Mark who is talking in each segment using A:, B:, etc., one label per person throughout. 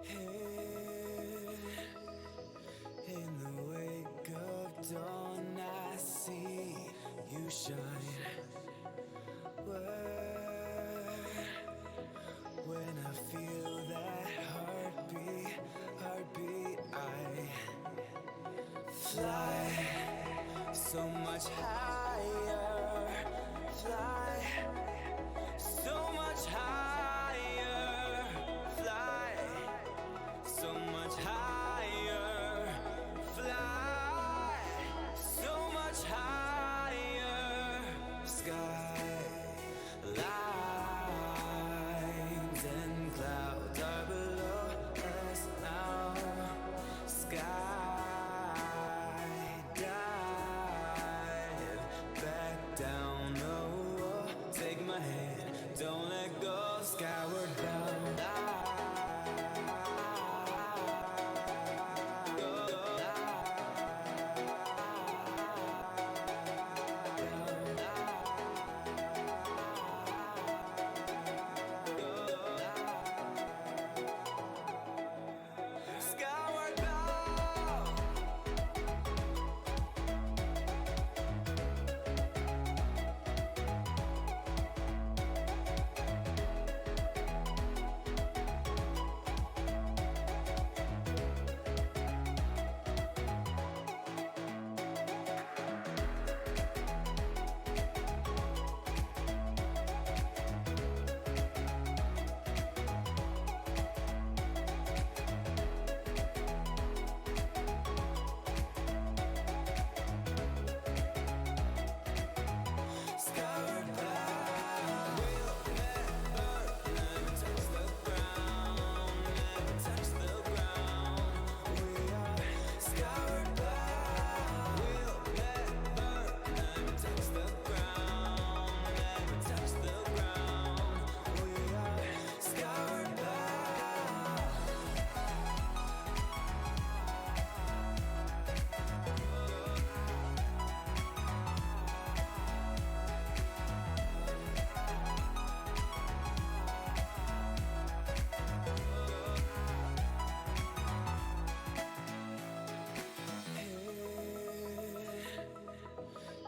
A: Here in the wake of dawn, I see you shine. When I feel that heartbeat, I fly so much higher, fly so much higher, fly so much higher, fly so much higher. Skylines and clouds are below us now. Dive back down. Oh, take my hand, don't let go. Skyward bound.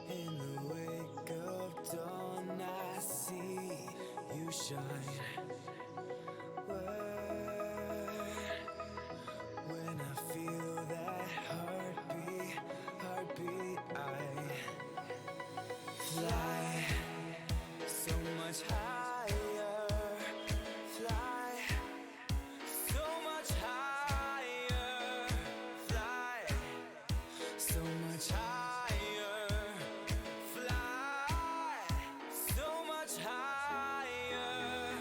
A: In the wake of dawn, I see you shine. When I feel that heartbeat, I fly so much higher, fly so much higher, fly so much higher. Fly so much higher.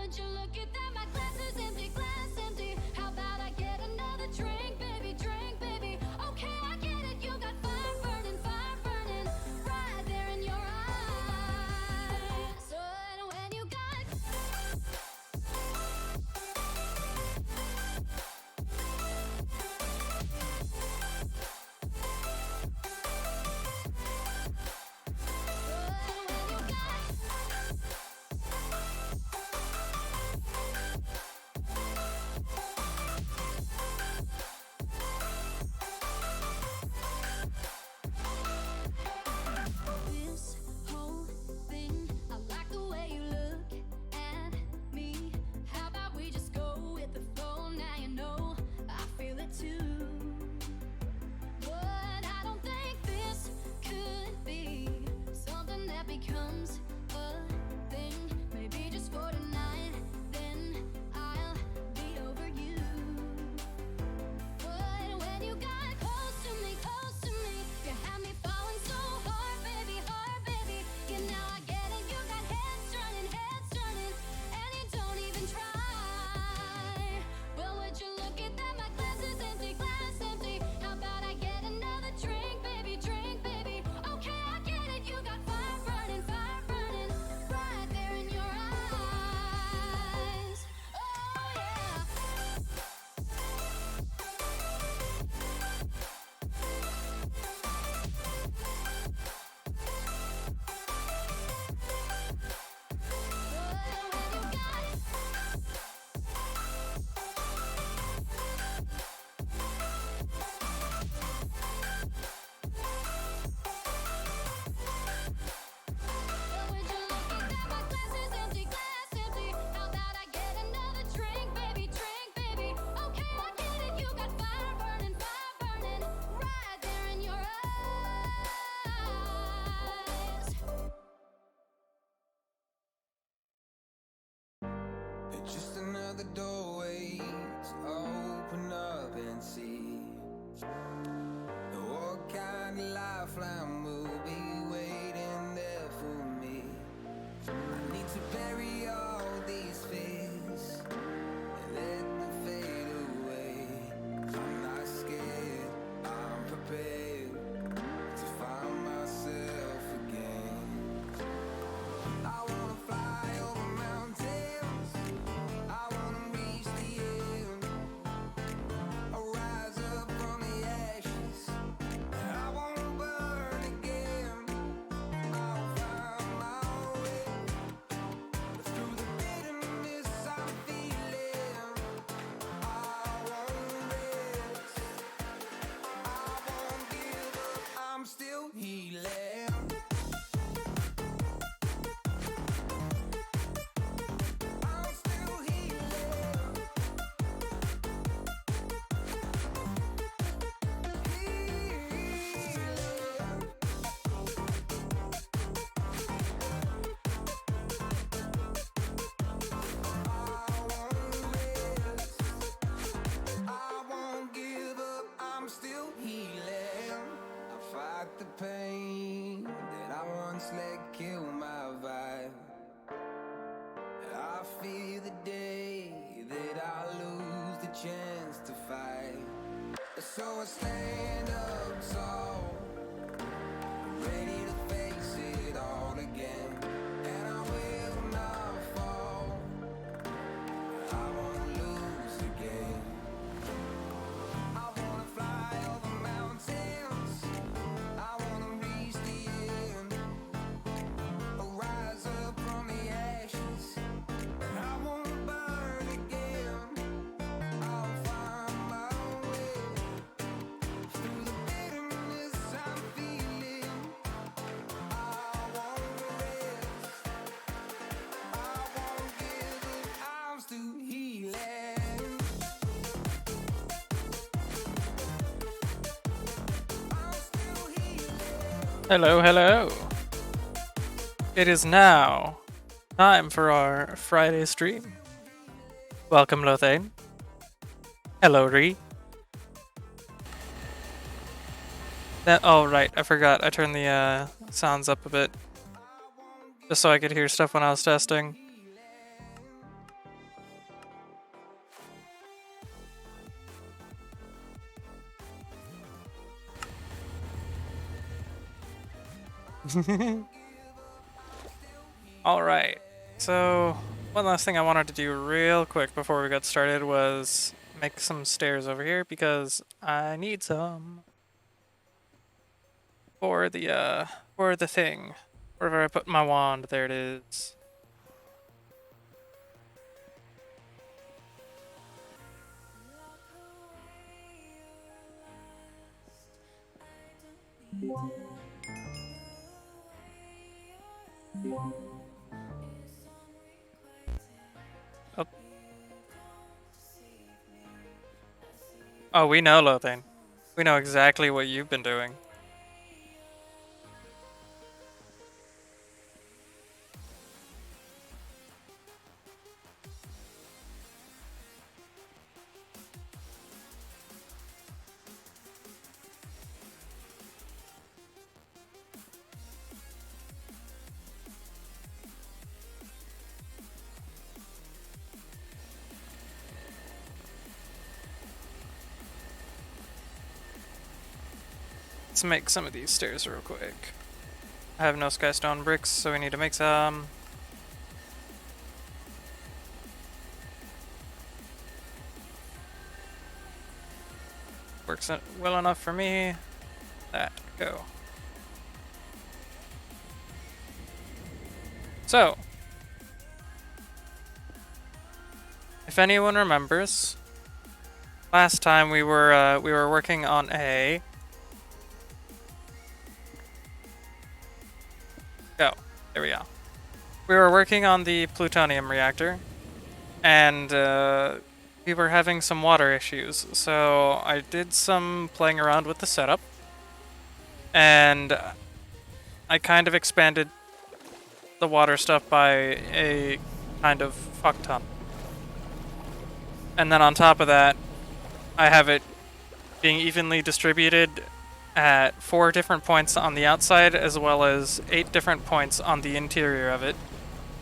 A: would you look at that? My glass is empty, glass empty. How about I get another drink, baby, okay, I get it, you got fire burning right there in your eyes. So when you got this whole thing, I like the way you look at me. How about we just go with the flow? Now you know I feel it too. But I don't think this could be something that becomes a thing. Maybe just for tonight, then I'll be over you. But when you got close to me, you had me falling so hard, baby. Yeah, now I get it, you got heads turning, and you don't even try. Well, would you look at that? My glass is empty, How about I get another drink, baby, okay, I get it, you got fire burning right there in your eyes. Oh yeah. Just another doorway to open up and see what kind of lifeline will be waiting there for me. I need to bury all these fears and let them fade away. I'm not scared, I'm prepared to find myself again. I wanna fly over mountains, I wanna reach the end. I'll rise up from the ashes, I wanna burn again. I'll find my way through the bitterness I'm feeling. I won't rest, I won't give up, I'm still healing. I'm still healing. I won't give up, I'm still healing. I fight the pain that I once let kill my vibe. I fear the day that I lose the chance to fight. So I stand up tall, ready to face it all again. And I will not fall, I won't lose again. I wanna fly over mountains, I wanna reach the end. I'll rise up from the ashes, I wanna burn again. I'll find my way through the bitterness I'm feeling. I won't rest, I won't give up, I'm still healing. I'm still healing.
B: Hello. It is now time for our Friday stream. Welcome, Lothane. Hello, Ree. Oh, right, I forgot. I turned the sounds up a bit. Just so I could hear stuff when I was testing. Alright, so one last thing I wanted to do real quick before we got started was make some stairs over here because I need some for the thing. Wherever I put my wand, there it is. Oh, oh, we know, Lothane. We know exactly what you've been doing. Let's make some of these stairs real quick. I have no skystone bricks, so we need to make some. Works well enough for me. That, go. So, if anyone remembers, last time we were working on a there we go. We were working on the Plutonium Reactor, and we were having some water issues. So I did some playing around with the setup, and I kind of expanded the water stuff by a kind of fuck ton. And then on top of that, I have it being evenly distributed at 4 different points on the outside as well as 8 different points on the interior of it,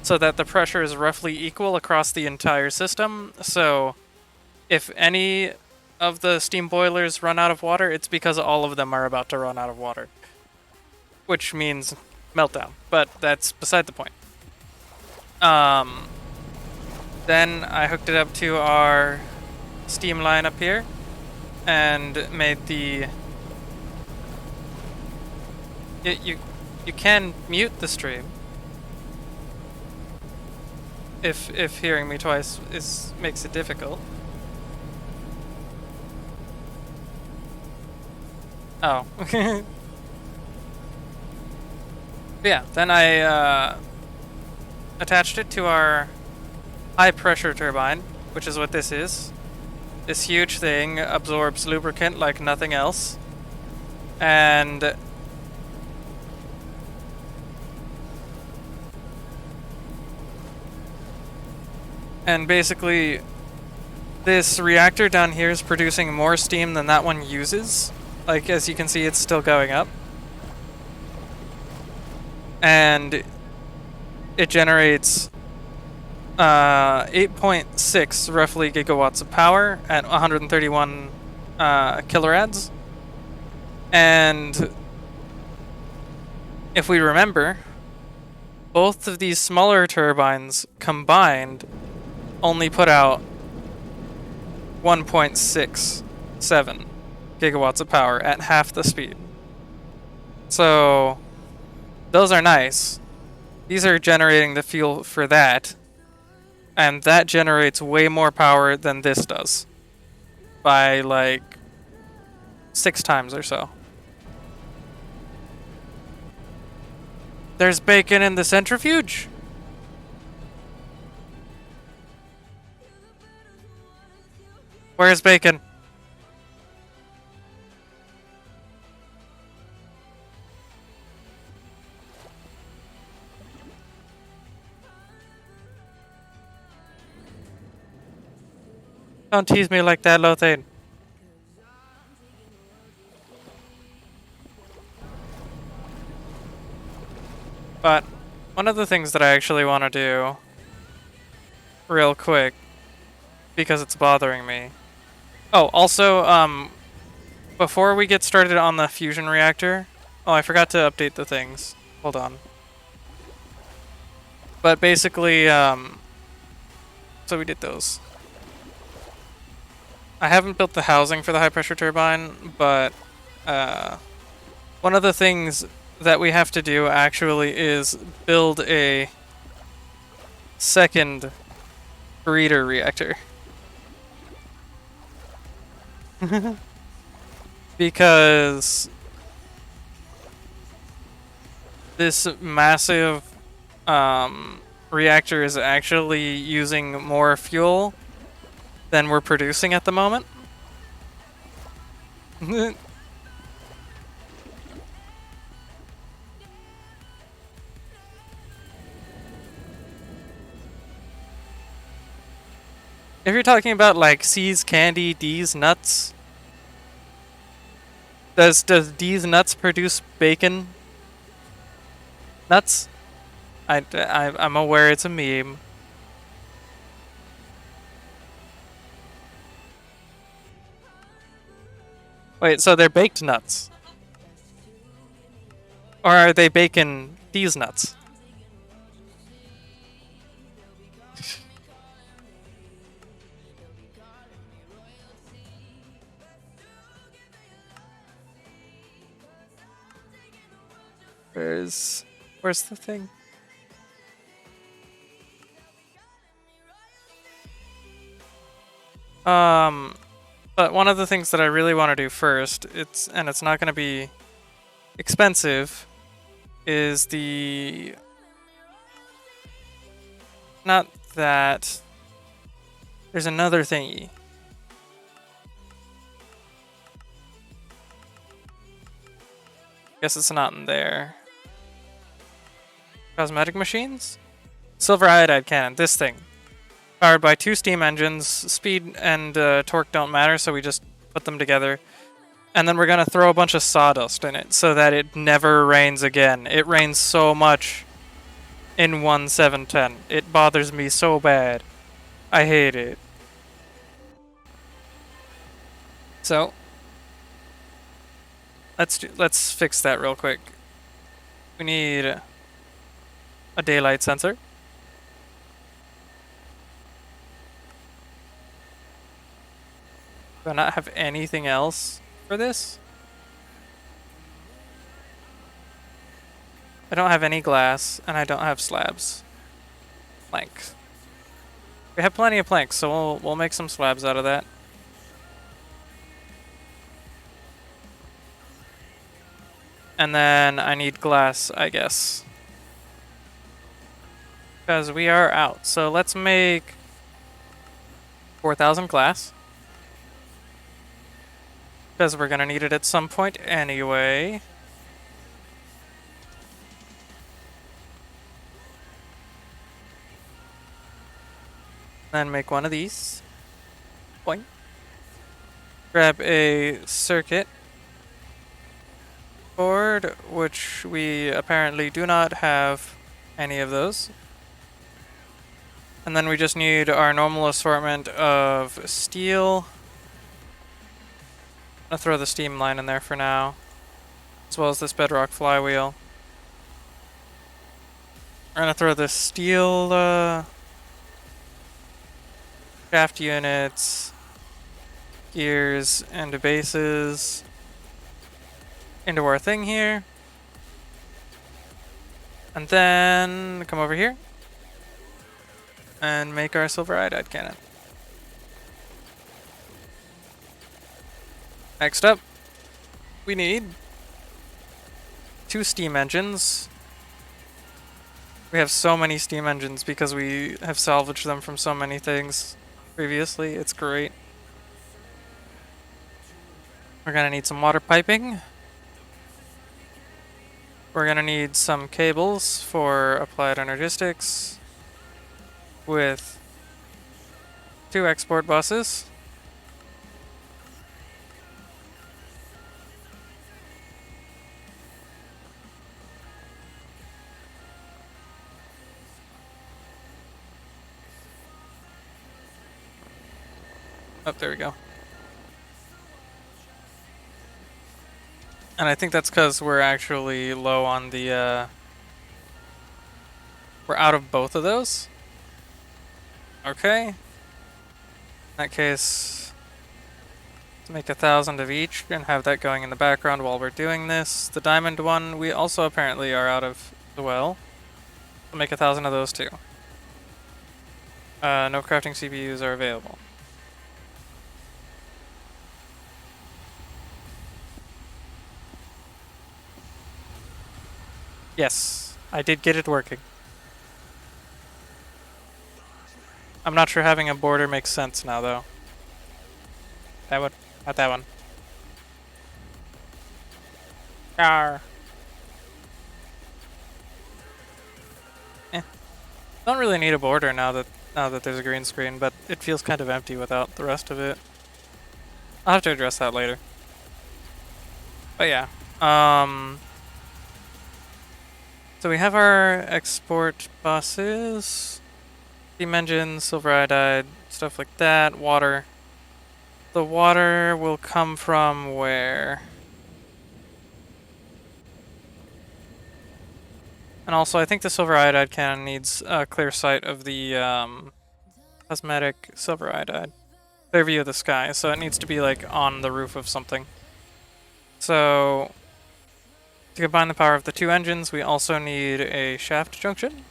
B: so that the pressure is roughly equal across the entire system. So if any of the steam boilers run out of water, it's because all of them are about to run out of water, which means meltdown, but that's beside the point. Then I hooked it up to our steam line up here and made the you can mute the stream if hearing me twice makes it difficult. Oh. Yeah, then I attached it to our high pressure turbine, which is what this is. This huge thing absorbs lubricant like nothing else. And basically, this reactor down here is producing more steam than that one uses. Like, as you can see, it's still going up. And it generates 8.6 roughly gigawatts of power at 131 kilorads. And if we remember, both of these smaller turbines combined only put out 1.67 gigawatts of power at half the speed. So those are nice. These are generating the fuel for that, and that generates way more power than this does by like 6 times or so. There's bacon in the centrifuge. Where's bacon? Don't tease me like that, Lothane. But one of the things that I actually want to do real quick, because it's bothering me. Oh, also, before we get started on the fusion reactor, oh, I forgot to update the things. Hold on. But basically, so we did those. I haven't built the housing for the high pressure turbine, but one of the things that we have to do actually is build a second breeder reactor. Because this massive reactor is actually using more fuel than we're producing at the moment. If you're talking about like C's candy, D's nuts, does D's nuts produce bacon? Nuts? I'm aware it's a meme. Wait, so they're baked nuts? Or are they bacon D's nuts? Where's the thing? But one of the things that I really want to do first, it's not going to be expensive, is the not that there's another thingy. Guess it's not in there. Cosmetic machines? Silver iodide cannon, this thing. Powered by 2 steam engines. Speed and torque don't matter, so we just put them together. And then we're going to throw a bunch of sawdust in it so that it never rains again. It rains so much in 1.7.10. It bothers me so bad. I hate it. So, let's fix that real quick. We need a daylight sensor. Do I not have anything else for this? I don't have any glass, and I don't have slabs. Planks. We have plenty of planks, so we'll make some slabs out of that. And then I need glass, I guess. Because we are out. So let's make 4,000 glass. Because we're going to need it at some point anyway. Then make one of these. Boing. Grab a circuit board, which we apparently do not have any of those. And then we just need our normal assortment of steel. I'll throw the steam line in there for now, as well as this bedrock flywheel. We're gonna throw the steel shaft units, gears, and bases into our thing here. And then come over here and make our silver iodide cannon. Next up, we need 2 steam engines. We have so many steam engines because we have salvaged them from so many things previously. It's great. We're gonna need some water piping. We're gonna need some cables for applied energistics with 2 export buses. Oh, there we go. And I think that's because we're actually low on the We're out of both of those. Okay. In that case, let's make 1,000 of each and have that going in the background while we're doing this. The diamond one, we also apparently are out of as well. We'll make 1,000 of those too. No crafting CPUs are available. Yes, I did get it working. I'm not sure having a border makes sense now, though. That one, not that one. Arr. Don't really need a border now that there's a green screen, but it feels kind of empty without the rest of it. I'll have to address that later. But yeah, so we have our export buses, steam engines, silver iodide, stuff like that, water. The water will come from where? And also, I think the silver iodide cannon needs a clear sight of the cosmetic silver iodide. Clear view of the sky, so it needs to be like on the roof of something. So, to combine the power of the two engines, we also need a shaft junction.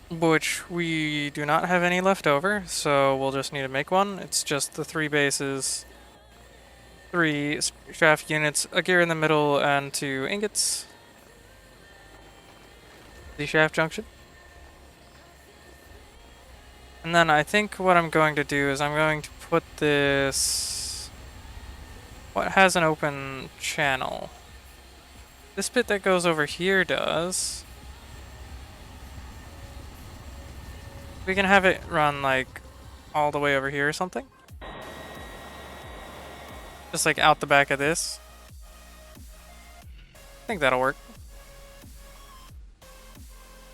B: Which we do not have any left over, so we'll just need to make one. It's just the 3 bases, 3 shaft units, a gear in the middle, and 2 ingots. The shaft junction. And then I think what I'm going to do is I'm going to put this... What has an open channel? This bit that goes over here does. We can have it run like all the way over here or something. Just like out the back of this. I think that'll work.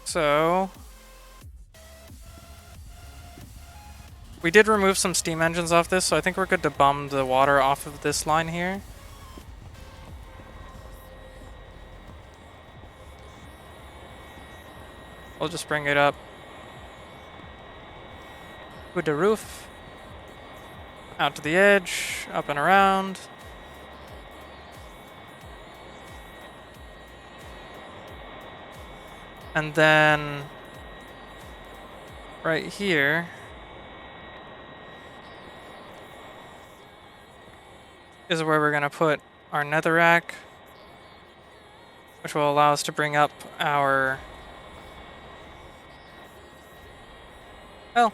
B: So we did remove some steam engines off this, so I think we're good to bum the water off of this line here. We'll just bring it up with the roof, out to the edge, up and around. And then right here is where we're going to put our netherrack, which will allow us to bring up our... Well,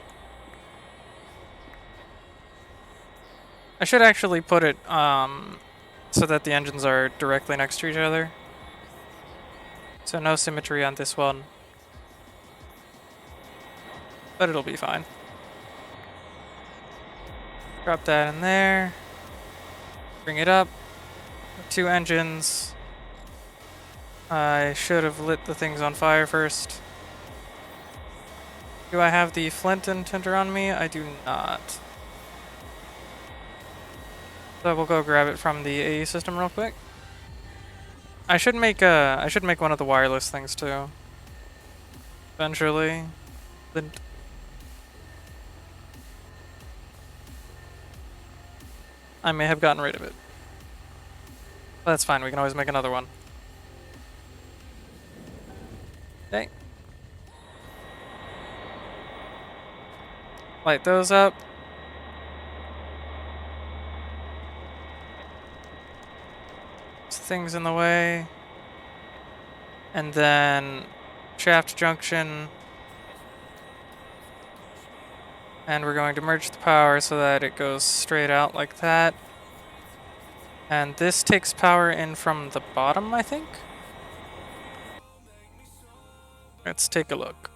B: I should actually put it so that the engines are directly next to each other. So no symmetry on this one. But it'll be fine. Drop that in there. Bring it up. 2 engines. I should have lit the things on fire first. Do I have the flint and tinder on me? I do not. So we'll go grab it from the AE system real quick. I should make one of the wireless things too. Eventually. I may have gotten rid of it. But that's fine, we can always make another one. Okay. Light those up. Things in the way, and then shaft junction, and we're going to merge the power so that it goes straight out like that, and this takes power in from the bottom, I think. Let's take a look.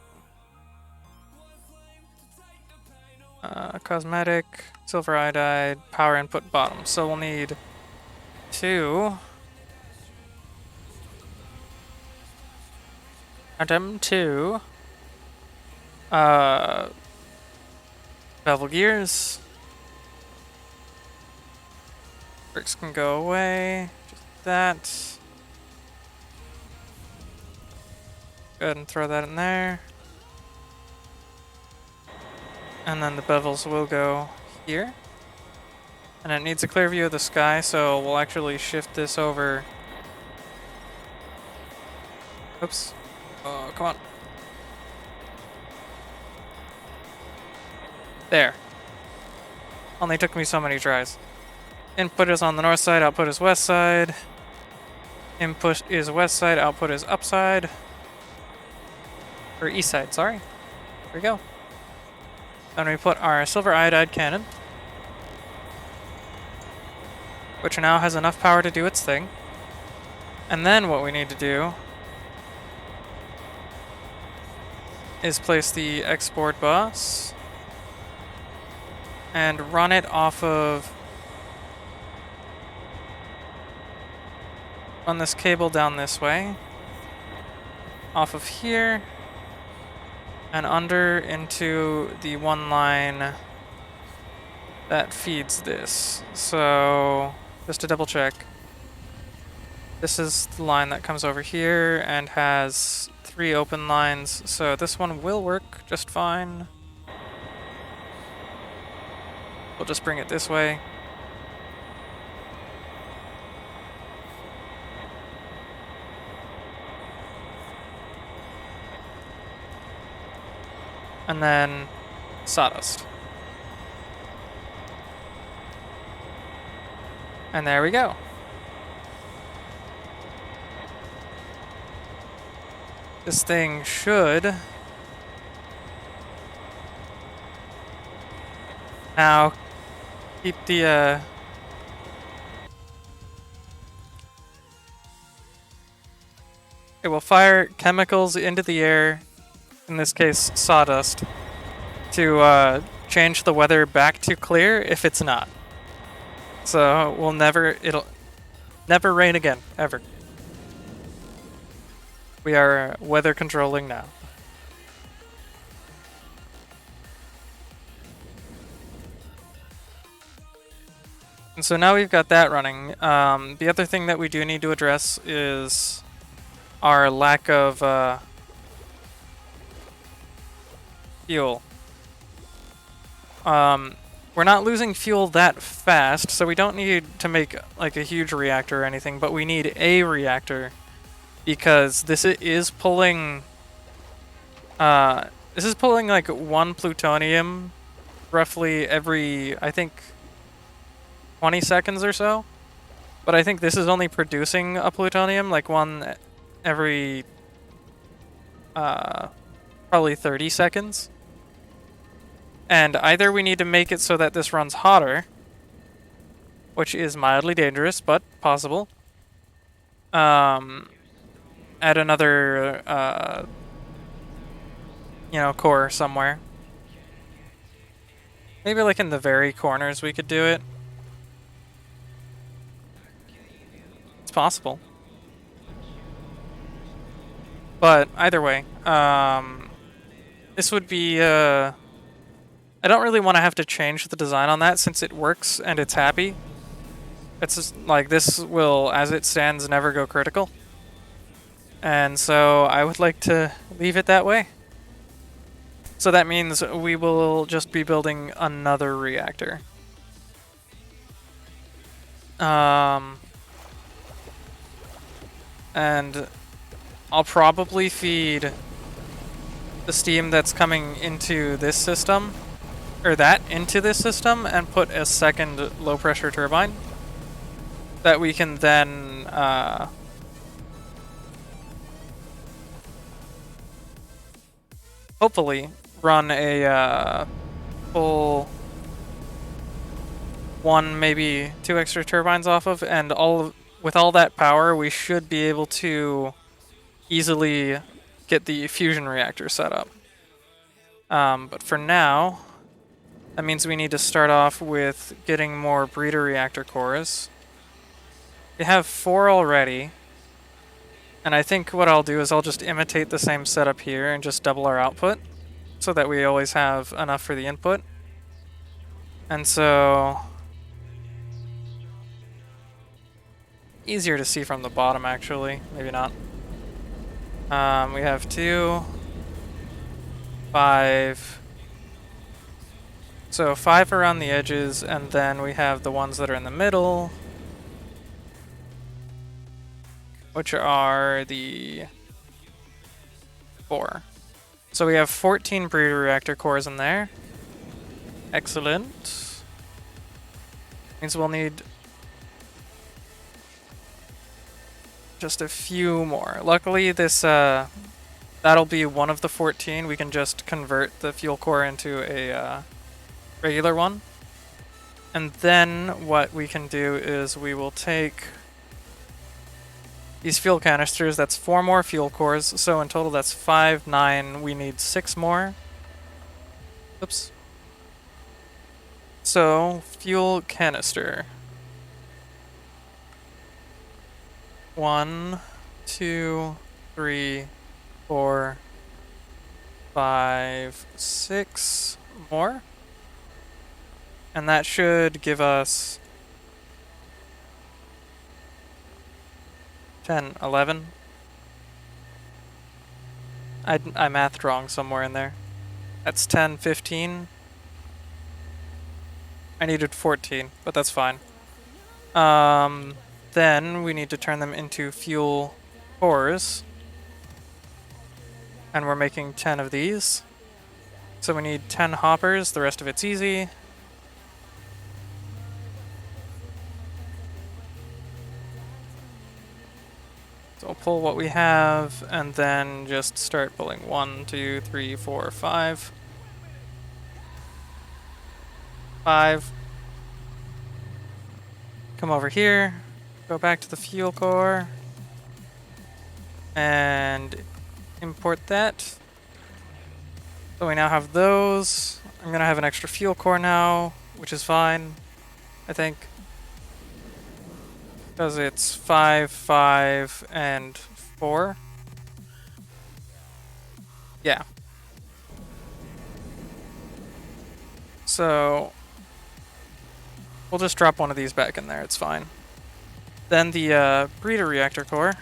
B: Cosmetic, silver iodide, power input bottom, so we'll need 2 Atom 2 bevel gears. Bricks can go away. Just that. Go ahead and throw that in there. And then the bevels will go here. And it needs a clear view of the sky, so we'll actually shift this over. Oops. Oh, come on. There. Only took me so many tries. Input is on the north side, output is west side. Input is west side, output is upside. Or east side, sorry. There we go. Then we put our silver iodide cannon, which now has enough power to do its thing. And then what we need to do is place the export bus and run it off of... Run this cable down this way, off of here, and under into the one line that feeds this. So, just to double check, this is the line that comes over here and has 3 open lines, so this one will work just fine. We'll just bring it this way. And then sawdust. And there we go. This thing should now keep the it will fire chemicals into the air, in this case sawdust, to change the weather back to clear if it's not. So it'll never rain again, ever. We are weather controlling now. And so now we've got that running. The other thing that we do need to address is our lack of fuel. We're not losing fuel that fast, so we don't need to make like a huge reactor or anything, but we need a reactor because this is pulling like 1 plutonium roughly every, I think, 20 seconds or so. But I think this is only producing a plutonium, like 1 every probably 30 seconds. And either we need to make it so that this runs hotter, which is mildly dangerous, but possible. Add another, core somewhere. Maybe like in the very corners we could do it. It's possible. But either way, this would be, I don't really want to have to change the design on that since it works and it's happy. It's just like this will, as it stands, never go critical. And so I would like to leave it that way. So that means we will just be building another reactor. And I'll probably feed the steam that's coming into this system, or that into this system, and put a second low pressure turbine that we can then hopefully run a full 1, maybe 2 extra turbines off of, and with all that power we should be able to easily get the fusion reactor set up. But for now, that means we need to start off with getting more breeder reactor cores. We have 4 already, and I think what I'll do is I'll just imitate the same setup here and just double our output so that we always have enough for the input. And so, easier to see from the bottom actually, maybe not. We have 2, 5. So 5 around the edges, and then we have the ones that are in the middle, which are the 4. So we have 14 breeder reactor cores in there. Excellent. Means we'll need just a few more. Luckily, this that'll be one of the 14. We can just convert the fuel core into a regular one. And then what we can do is we will take these fuel canisters. That's 4 more fuel cores. So in total, that's 5, 9. We need 6 more. Oops. So, fuel canister. 1, 2, 3, 4, 5, 6 more. And that should give us 10, 11. I mathed wrong somewhere in there. That's 10, 15. I needed 14, but that's fine. Then we need to turn them into fuel cores. And we're making 10 of these. So we need 10 hoppers, the rest of it's easy. So we'll pull what we have, and then just start pulling 1, 2, 3, 4, 5. 5. Come over here, go back to the fuel core, and import that. So we now have those. I'm gonna have an extra fuel core now, which is fine, I think. Because it's 5, 5, and 4. Yeah. So we'll just drop one of these back in there, it's fine. Then the breeder reactor core,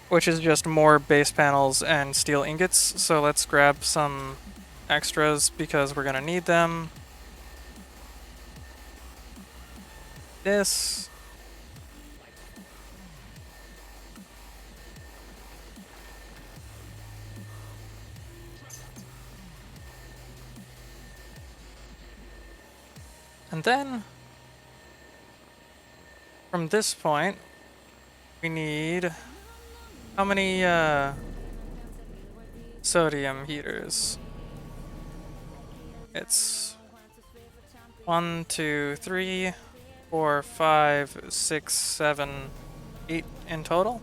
B: which is just more base panels and steel ingots. So let's grab some extras because we're gonna need them. This. And then, from this point, we need how many sodium heaters? It's 1, 2, 3, 4, 5, 6, 7, 8 in total.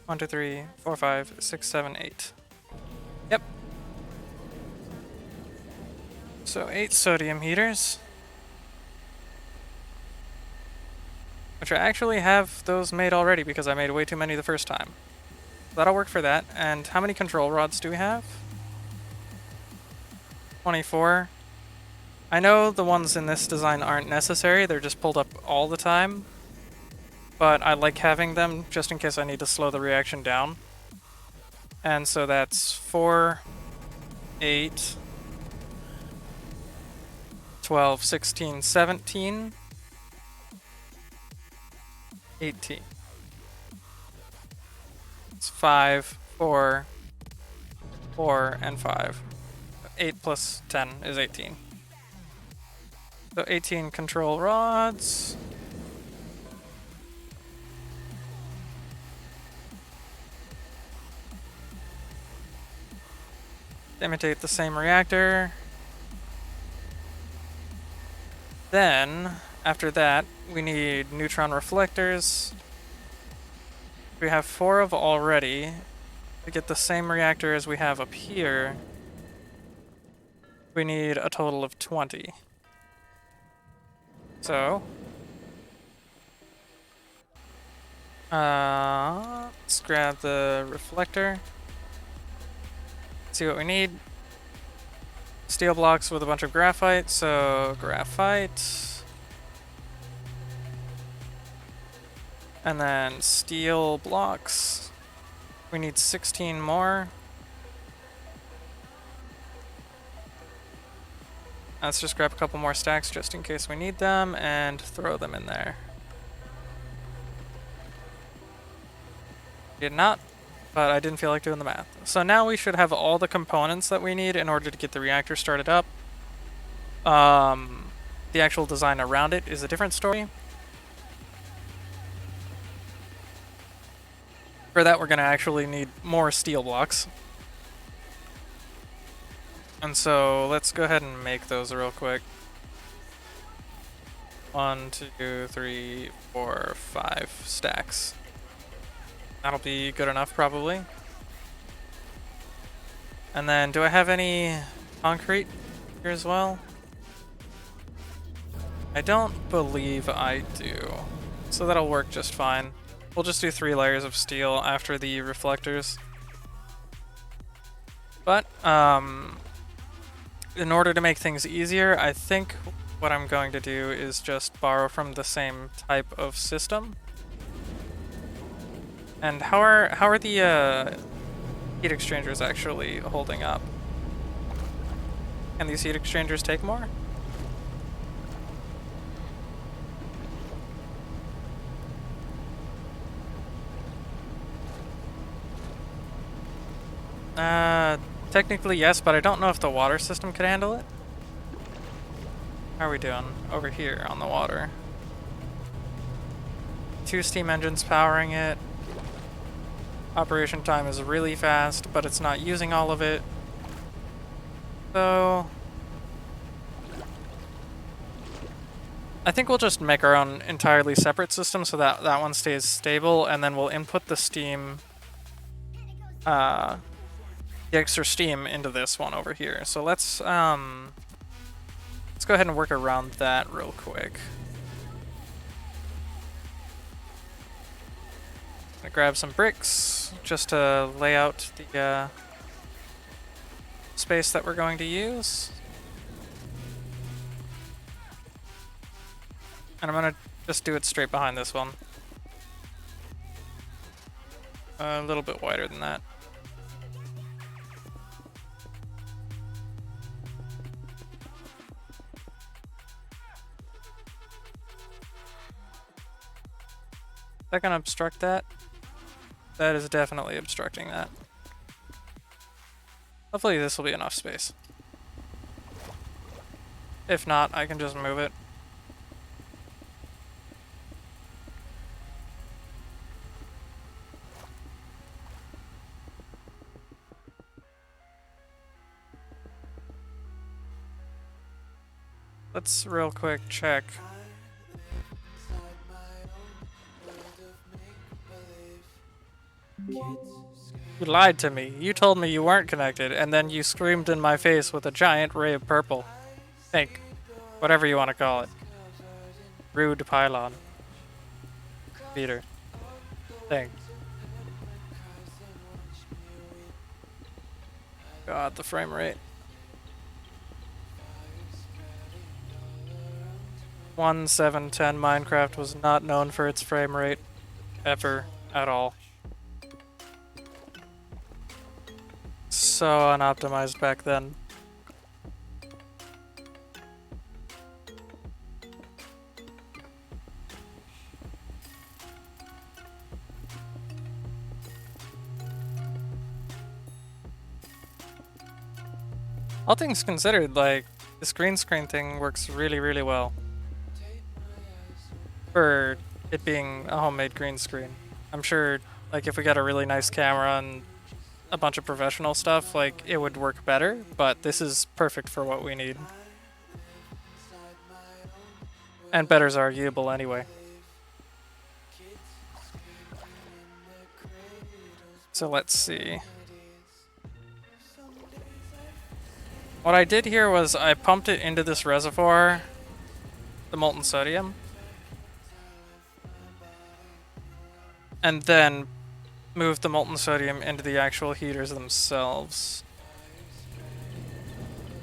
B: 1, 2, 3, 4, 5, 6, 7, 8. Yep. So 8 sodium heaters. Which I actually have those made already because I made way too many the first time. That'll work for that. And how many control rods do we have? 24. I know the ones in this design aren't necessary, they're just pulled up all the time. But I like having them just in case I need to slow the reaction down. And so that's 4, 8, 12, 16, 17, 18. It's 5, 4, 4, and 5. 8 plus 10 is 18. So 18 control rods. Imitate the same reactor. Then, after that, we need Neutron Reflectors. We have 4 of already. To get the same reactor as we have up here, we need a total of 20. So, let's grab the reflector. See what we need. Steel blocks with a bunch of graphite, so graphite. And then steel blocks. We need 16 more. Let's just grab a couple more stacks just in case we need them and throw them in there. Did not, but I didn't feel like doing the math. So now we should have all the components that we need in order to get the reactor started up. The actual design around it is a different story. For that, we're going to actually need more steel blocks. And so let's go ahead and make those real quick. 1, 2, 3, 4, 5 stacks. That'll be good enough, probably. And then, do I have any concrete here as well? I don't believe I do. So that'll work just fine. We'll just do 3 layers of steel after the reflectors. But, in order to make things easier, I think what I'm going to do is just borrow from the same type of system. And how are the heat exchangers actually holding up? Can these heat exchangers take more? Technically yes, but I don't know if the water system could handle it. How are we doing over here on the water? 2 steam engines powering it. Operation time is really fast, but it's not using all of it. So I think we'll just make our own entirely separate system so that that one stays stable, and then we'll input the steam, the extra steam into this one over here. So let's go ahead and work around that real quick. Gonna grab some bricks just to lay out the space that we're going to use. And I'm gonna just do it straight behind this one. A little bit wider than that. Is that gonna obstruct that? That is definitely obstructing that. Hopefully this will be enough space. If not, I can just move it. Let's real quick check. You lied to me. You told me you weren't connected, and then you screamed in my face with a giant ray of purple. Pink. Whatever you want to call it. Rude pylon. Peter. Thing. God, the frame rate. 1.7.10 Minecraft was not known for its frame rate. Ever. At all. So unoptimized back then. All things considered, like, this green screen thing works really, really well. For it being a homemade green screen. I'm sure, like, if we got a really nice camera and a bunch of professional stuff, like, it would work better, but this is perfect for what we need. And better's arguable anyway. So let's see. What I did here was I pumped it into this reservoir, the molten sodium, and then moved the molten sodium into the actual heaters themselves.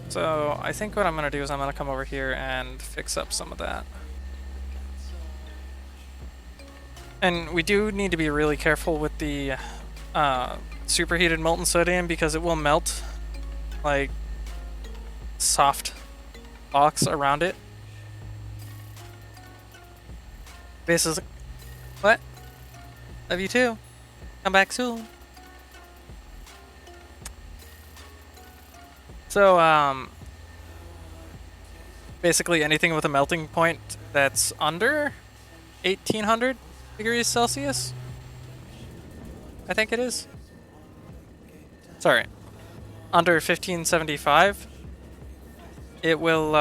B: So I think what I'm going to do is I'm going to come over here and fix up some of that. And we do need to be really careful with the superheated molten sodium because it will melt like soft blocks around it. Basically, what? Love you too. Come back soon. So, basically anything with a melting point that's under 1800 degrees Celsius, I think it is. Sorry, under 1575, it will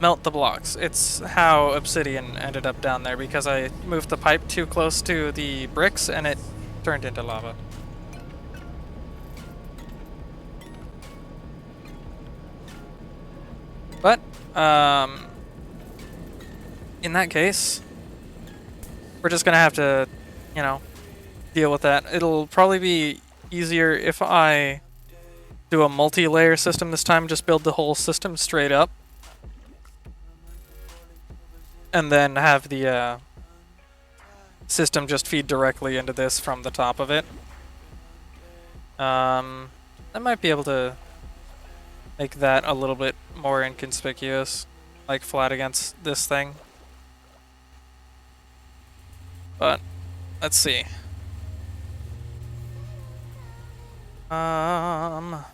B: melt the blocks. It's how obsidian ended up down there because I moved the pipe too close to the bricks and it turned into lava. But, in that case, we're just gonna have to, you know, deal with that. It'll probably be easier if I do a multi-layer system this time, just build the whole system straight up. And then have the system just feed directly into this from the top of it. I might be able to make that a little bit more inconspicuous, like flat against this thing. But let's see. Amount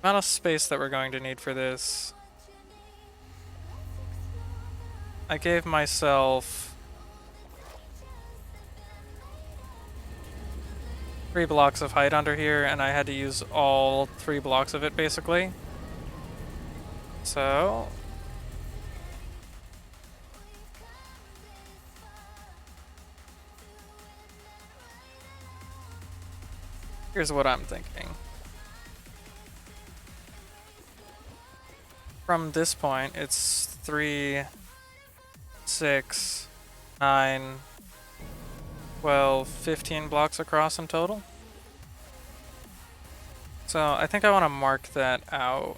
B: of space that we're going to need for this. I gave myself 3 blocks of height under here, and I had to use all 3 blocks of it, basically. So... here's what I'm thinking. From this point, it's 3, 6, 9, 12, 15 blocks across in total. So I think I want to mark that out.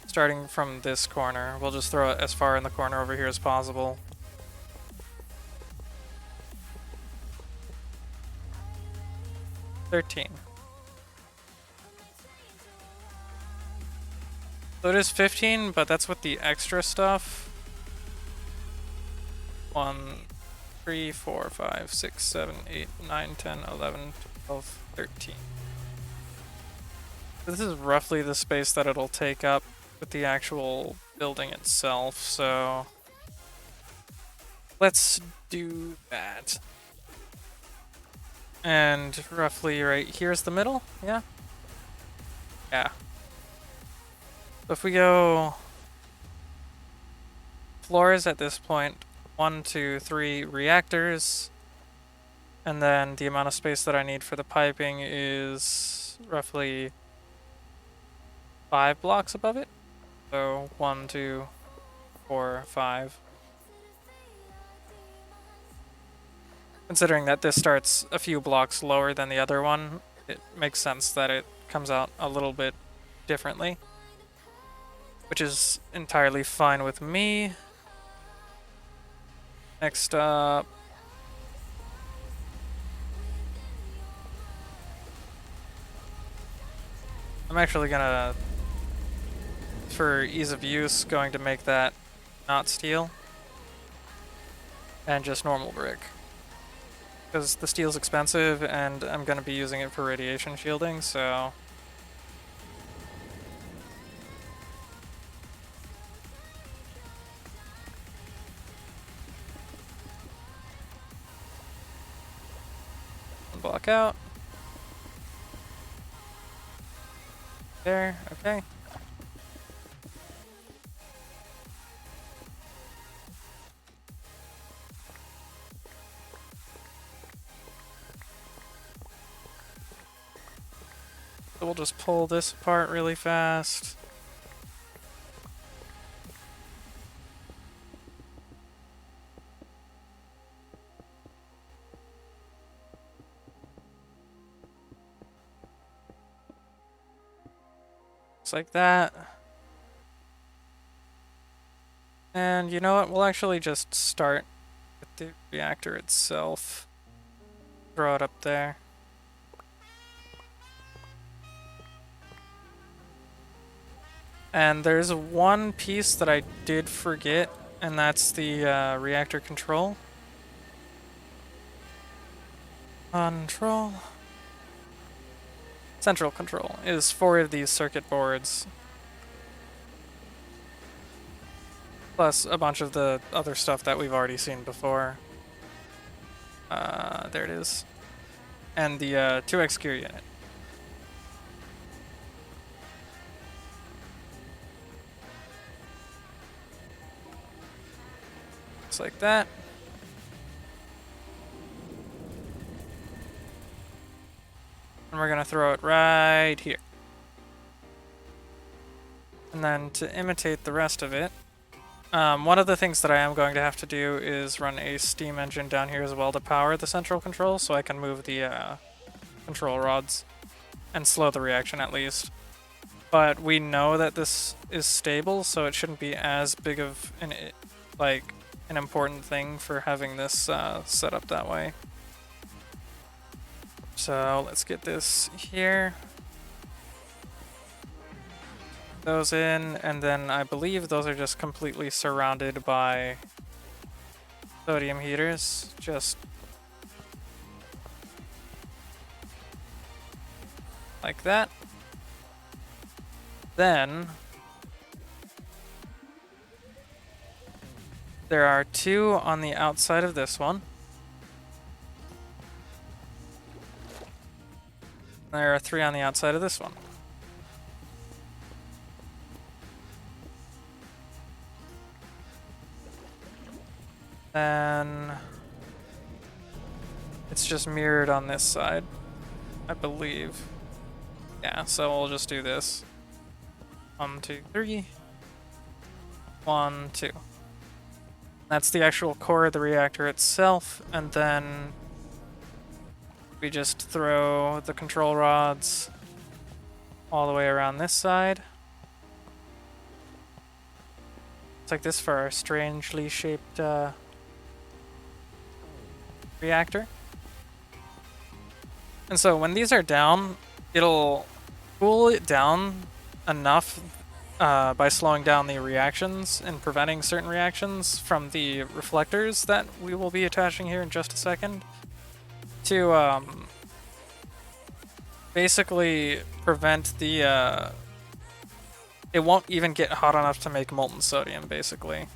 B: Starting from this corner, we'll just throw it as far in the corner over here as possible. $13. So it is 15, but that's with the extra stuff. 1, 3, 4, 5, 6, 7, 8, 9, 10, 11, 12, 13. This is roughly the space that it'll take up with the actual building itself, so let's do that. And roughly right here's the middle, yeah? Yeah. So if we go floors at this point, 1, 2, 3 reactors, and then the amount of space that I need for the piping is roughly 5 blocks above it. So 1, 2, 4, 5. Considering that this starts a few blocks lower than the other one, it makes sense that it comes out a little bit differently, which is entirely fine with me. Next up, I'm actually gonna, for ease of use, going to make that not steel and just normal brick. Because the steel's expensive and I'm gonna be using it for radiation shielding, so... one block out. There, okay. So we'll just pull this apart really fast. Just like that. And you know what? We'll actually just start with the reactor itself. Throw it up there. And there's one piece that I did forget, and that's the reactor control. Control. Central control is 4 of these circuit boards. Plus a bunch of the other stuff that we've already seen before. There it is. And the 2x gear unit. Just like that. And we're gonna throw it right here. And then to imitate the rest of it, one of the things that I am going to have to do is run a steam engine down here as well to power the central control, so I can move the control rods and slow the reaction at least. But we know that this is stable, so it shouldn't be as big of an important thing for having this set up that way. So let's get this here. Those in, and then I believe those are just completely surrounded by sodium heaters. Just like that. Then there are 2 on the outside of this one. There are 3 on the outside of this one. Then it's just mirrored on this side, I believe. Yeah, so we'll just do this. 1, 2, 3. 1, 2. That's the actual core of the reactor itself, and then we just throw the control rods all the way around this side. It's like this for our strangely shaped reactor. And so when these are down, it'll cool it down enough by slowing down the reactions and preventing certain reactions from the reflectors that we will be attaching here in just a second to basically prevent the it won't even get hot enough to make molten sodium, basically.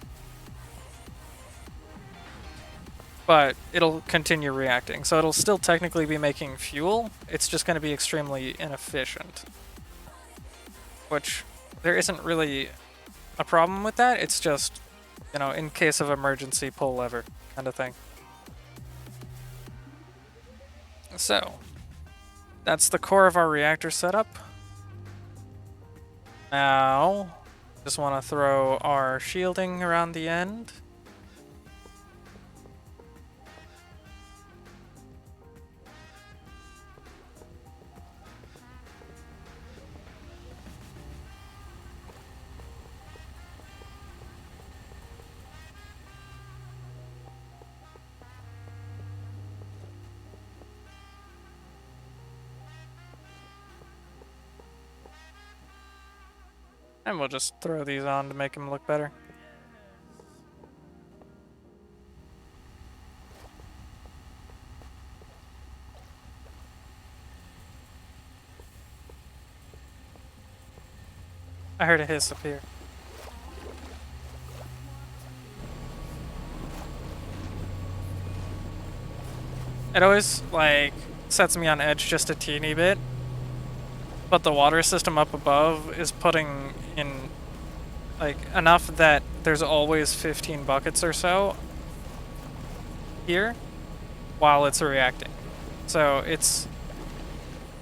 B: But it'll continue reacting, so it'll still technically be making fuel. It's just going to be extremely inefficient. Which, there isn't really a problem with that. It's just, you know, in case of emergency, pull lever kind of thing. So, that's the core of our reactor setup. Now, just want to throw our shielding around the end. And we'll just throw these on to make them look better. I heard a hiss up here. It always, like, sets me on edge just a teeny bit. But the water system up above is putting in, like, enough that there's always 15 buckets or so here while it's reacting. So it's,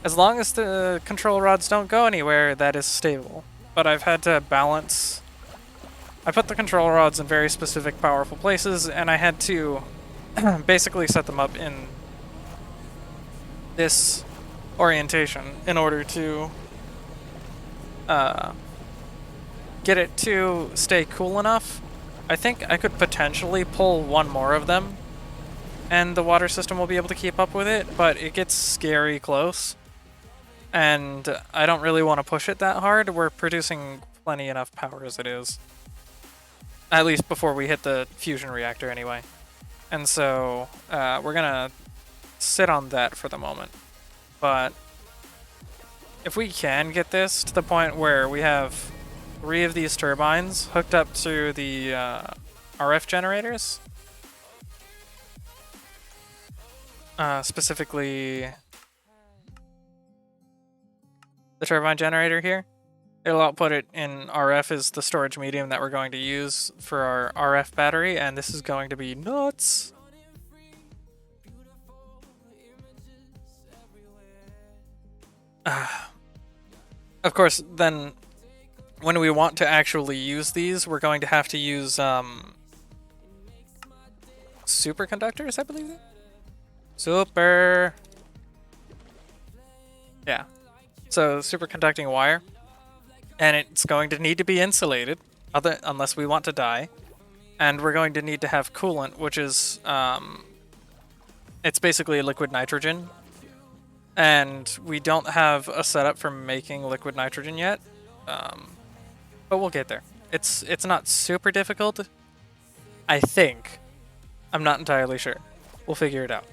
B: as long as the control rods don't go anywhere, that is stable. But I've had to balance. I put the control rods in very specific powerful places, and I had to basically set them up in this orientation in order to get it to stay cool enough. I think I could potentially pull one more of them, and the water system will be able to keep up with it, but it gets scary close. And I don't really want to push it that hard. We're producing plenty enough power as it is. At least before we hit the fusion reactor anyway. And so we're gonna sit on that for the moment. But if we can get this to the point where we have 3 of these turbines hooked up to the RF generators, specifically the turbine generator here, it'll output it in RF as the storage medium that we're going to use for our RF battery, and this is going to be nuts. Of course, then when we want to actually use these, we're going to have to use superconductors, I believe. Yeah. So superconducting wire, and it's going to need to be insulated, unless we want to die. And we're going to need to have coolant, which is it's basically liquid nitrogen. And we don't have a setup for making liquid nitrogen yet, but we'll get there. It's not super difficult, I think. I'm not entirely sure. We'll figure it out.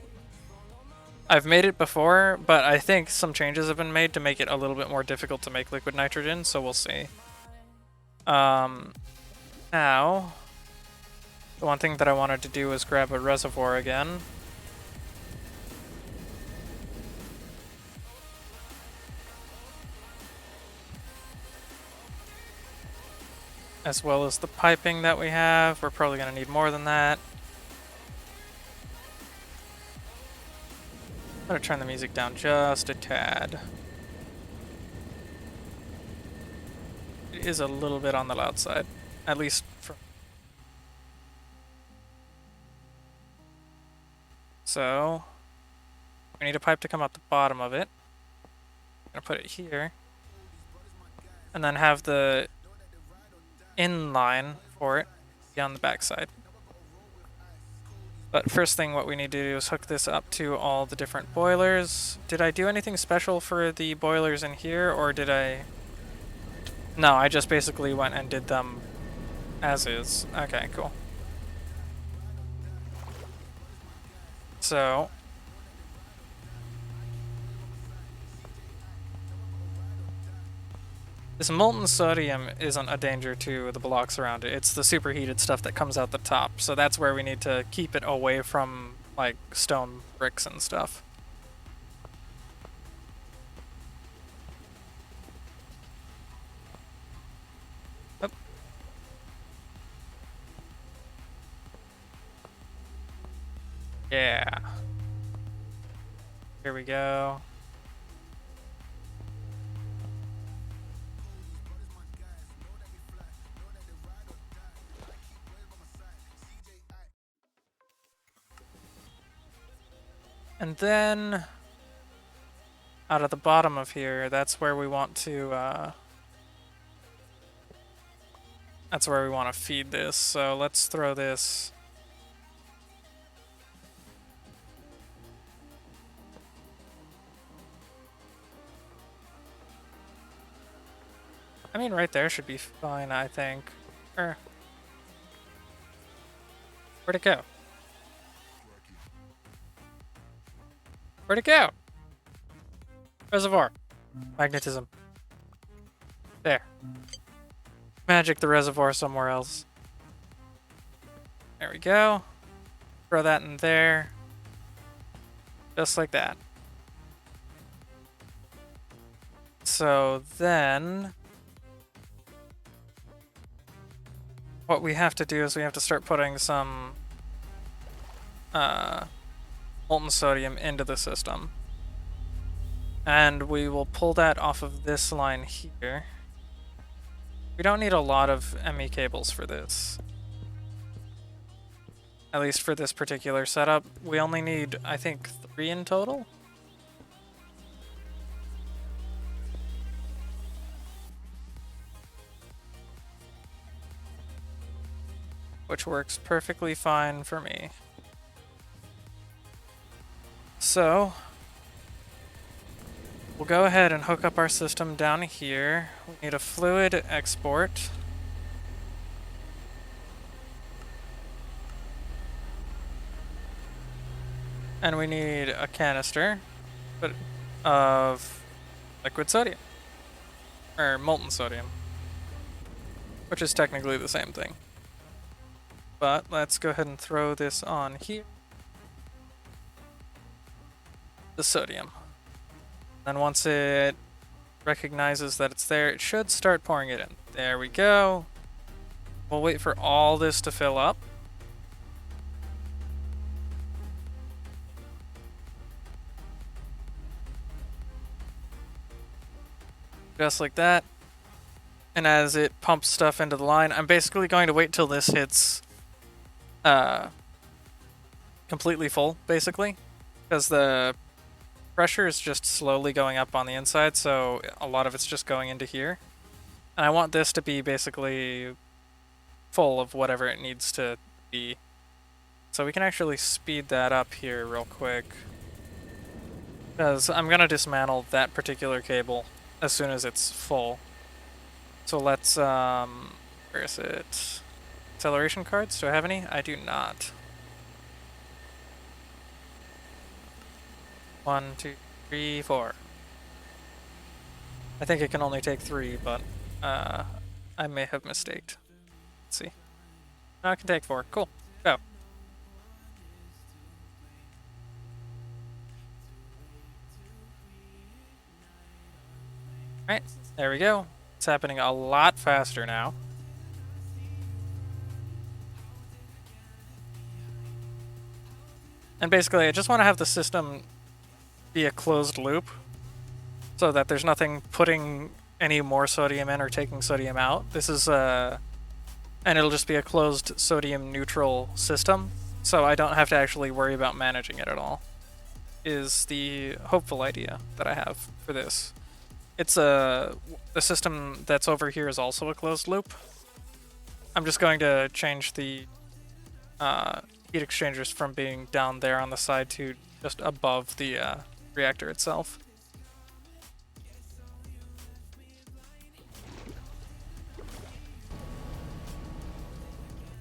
B: I've made it before, but I think some changes have been made to make it a little bit more difficult to make liquid nitrogen, so we'll see. Now, the one thing that I wanted to do was grab a reservoir again. As well as the piping that we have. We're probably going to need more than that. I'm going to turn the music down just a tad. It is a little bit on the loud side, at least for... So, we need a pipe to come out the bottom of it. I'm going to put it here. And then have the inline for it be on the back side. But first thing what we need to do is hook this up to all the different boilers. Did I do anything special for the boilers in here, or did I... No, I just basically went and did them as is. Okay, cool. So... this molten sodium isn't a danger to the blocks around it. It's the superheated stuff that comes out the top. So that's where we need to keep it away from, like, stone bricks and stuff. Oop. Yeah. Here we go. And then, out of the bottom of here, that's where we want to, that's where we want to feed this. So let's throw this. I mean, right there should be fine, I think. Where'd it go? Where'd it go? Reservoir. Magnetism. There. Magic the reservoir somewhere else. There we go. Throw that in there. Just like that. So then... what we have to do is we have to start putting some... molten sodium into the system. And we will pull that off of this line here. We don't need a lot of ME cables for this. At least for this particular setup. We only need, I think, 3 in total? which works perfectly fine for me. So, we'll go ahead and hook up our system down here. We need a fluid export. And we need a canister of liquid sodium. Or molten sodium. Which is technically the same thing. But let's go ahead and throw this on here. The sodium. And once it recognizes that it's there, it should start pouring it in. There we go. We'll wait for all this to fill up. Just like that. And as it pumps stuff into the line, I'm basically going to wait till this hits completely full, basically. Because the pressure is just slowly going up on the inside, so a lot of it's just going into here. And I want this to be basically full of whatever it needs to be. So we can actually speed that up here real quick. Because I'm going to dismantle that particular cable as soon as it's full. So let's, where is it? Acceleration cards? Do I have any? I do not. 1, 2, 3, 4. I think it can only take 3, but I may have mistaked. Let's see. No, it can take 4. Cool. Go. Alright, there we go. It's happening a lot faster now. And basically, I just want to have the system be a closed loop so that there's nothing putting any more sodium in or taking sodium out. This is and it'll just be a closed sodium neutral system, so I don't have to actually worry about managing it at all, is the hopeful idea that I have for this. It's the system that's over here is also a closed loop. I'm just going to change the heat exchangers from being down there on the side to just above the reactor itself.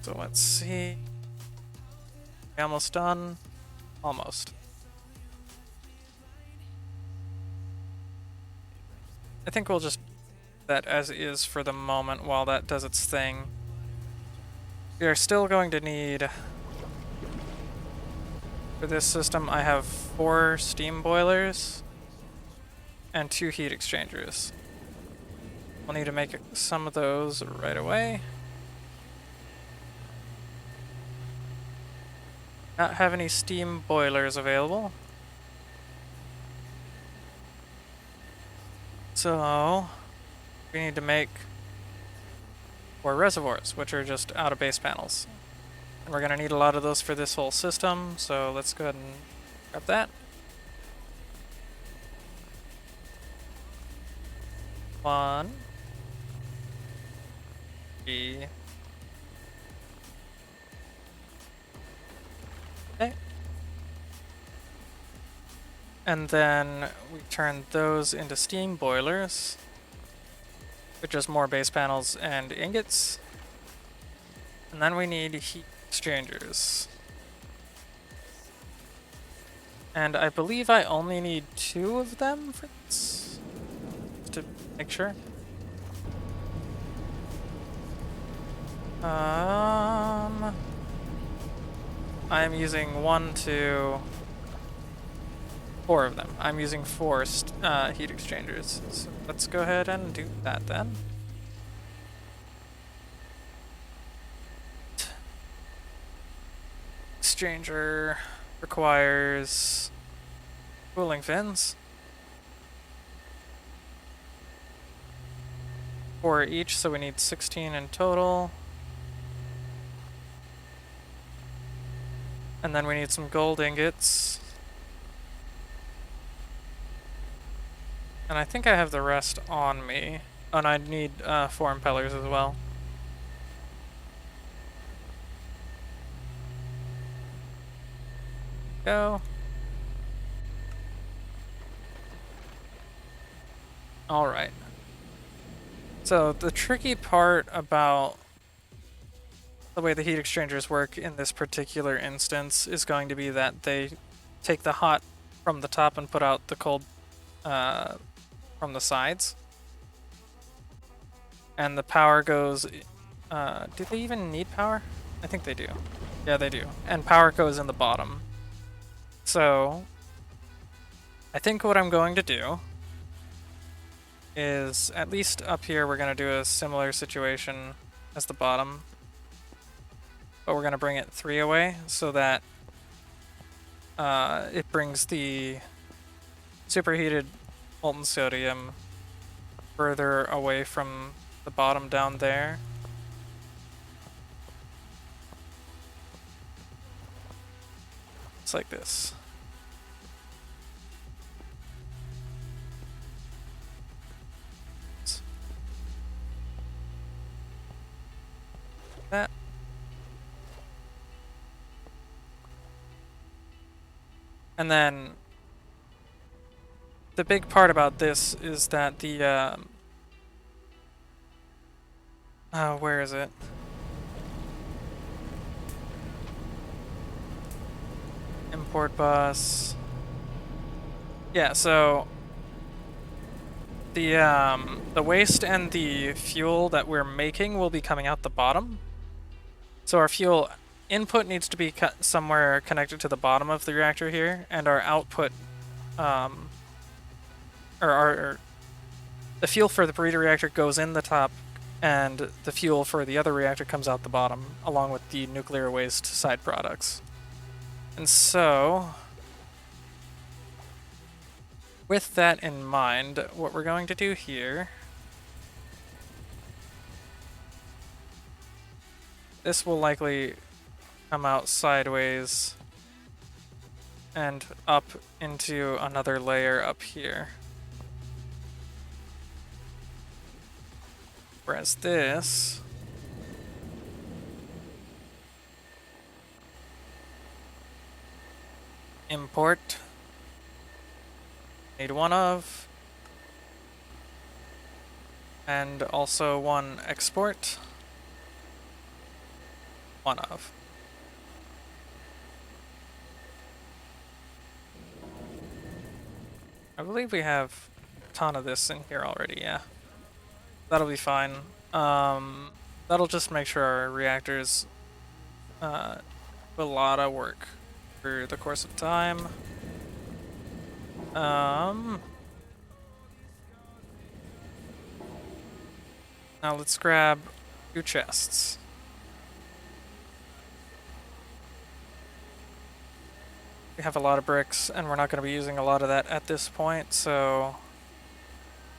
B: So let's see. Almost done. Almost. I think we'll just that as is for the moment while that does its thing. We are still going to need, for this system, I have 4 steam boilers and 2 heat exchangers. We'll need to make some of those right away. Not have any steam boilers available. So we need to make 4 reservoirs, which are just out of base panels. And we're going to need a lot of those for this whole system, so let's go ahead and grab that. 1, 3. Okay. And then we turn those into steam boilers, with just more base panels and ingots. And then we need heat exchangers. And I believe I only need 2 of them for this, just to make sure. I'm using 1, 2, 4 of them. I'm using 4 heat exchangers. So let's go ahead and do that then. Exchanger requires cooling fins. 4 each, so we need 16 in total. And then we need some gold ingots. And I think I have the rest on me. Oh, and I need 4 impellers as well. go. Alright. So the tricky part about the way the heat exchangers work in this particular instance is going to be that they take the hot from the top and put out the cold from the sides. And the power goes... do they even need power? I think they do. Yeah, they do. And power goes in the bottom. So, I think what I'm going to do is, at least up here, we're going to do a similar situation as the bottom. But we're going to bring it 3 away so that it brings the superheated molten sodium further away from the bottom down there. It's like this. That. And then the big part about this is that the where is it? Import bus. Yeah, so the waste and the fuel that we're making will be coming out the bottom. So our fuel input needs to be somewhere connected to the bottom of the reactor here, and our output, or the fuel for the breeder reactor goes in the top, and the fuel for the other reactor comes out the bottom, along with the nuclear waste side products. And so, with that in mind, what we're going to do here, this will likely come out sideways and up into another layer up here. Whereas this import, need 1 of, and also 1 export, 1 of. I believe we have a ton of this in here already, yeah. That'll be fine. That'll just make sure our reactors do a lot of work for the course of time. Now let's grab 2 chests. We have a lot of bricks, and we're not going to be using a lot of that at this point, so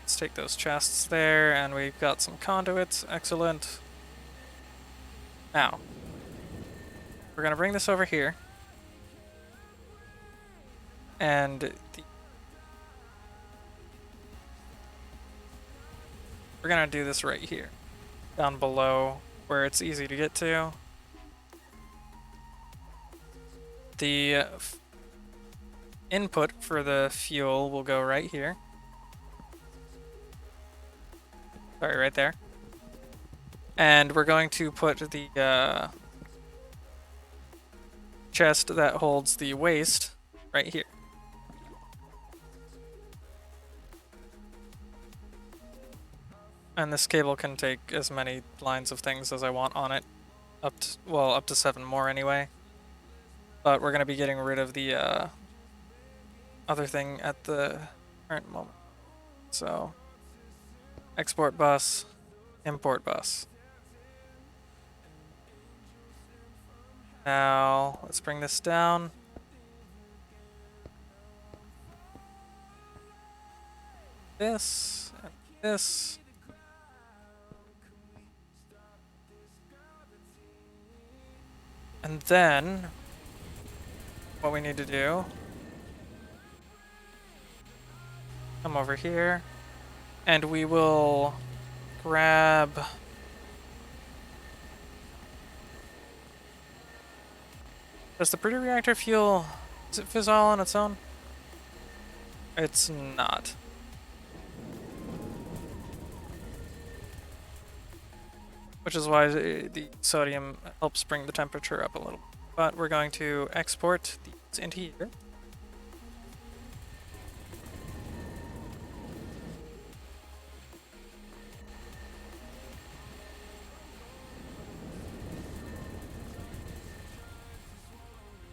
B: let's take those chests there, and we've got some conduits. Excellent. Now, we're going to bring this over here, and we're going to do this right here, down below, where it's easy to get to. The input for the fuel will go right here. Sorry, right there. And we're going to put the chest that holds the waste right here. And this cable can take as many lines of things as I want on it. Up to 7 more anyway. But we're going to be getting rid of the other thing at the current moment. So, export bus, import bus. Now, let's bring this down. This, and this. And then, what we need to do, come over here, and we will grab does the breeder reactor fuel Is it fissile on its own? It's not. Which is why the sodium helps bring the temperature up a little. But we're going to export these into here.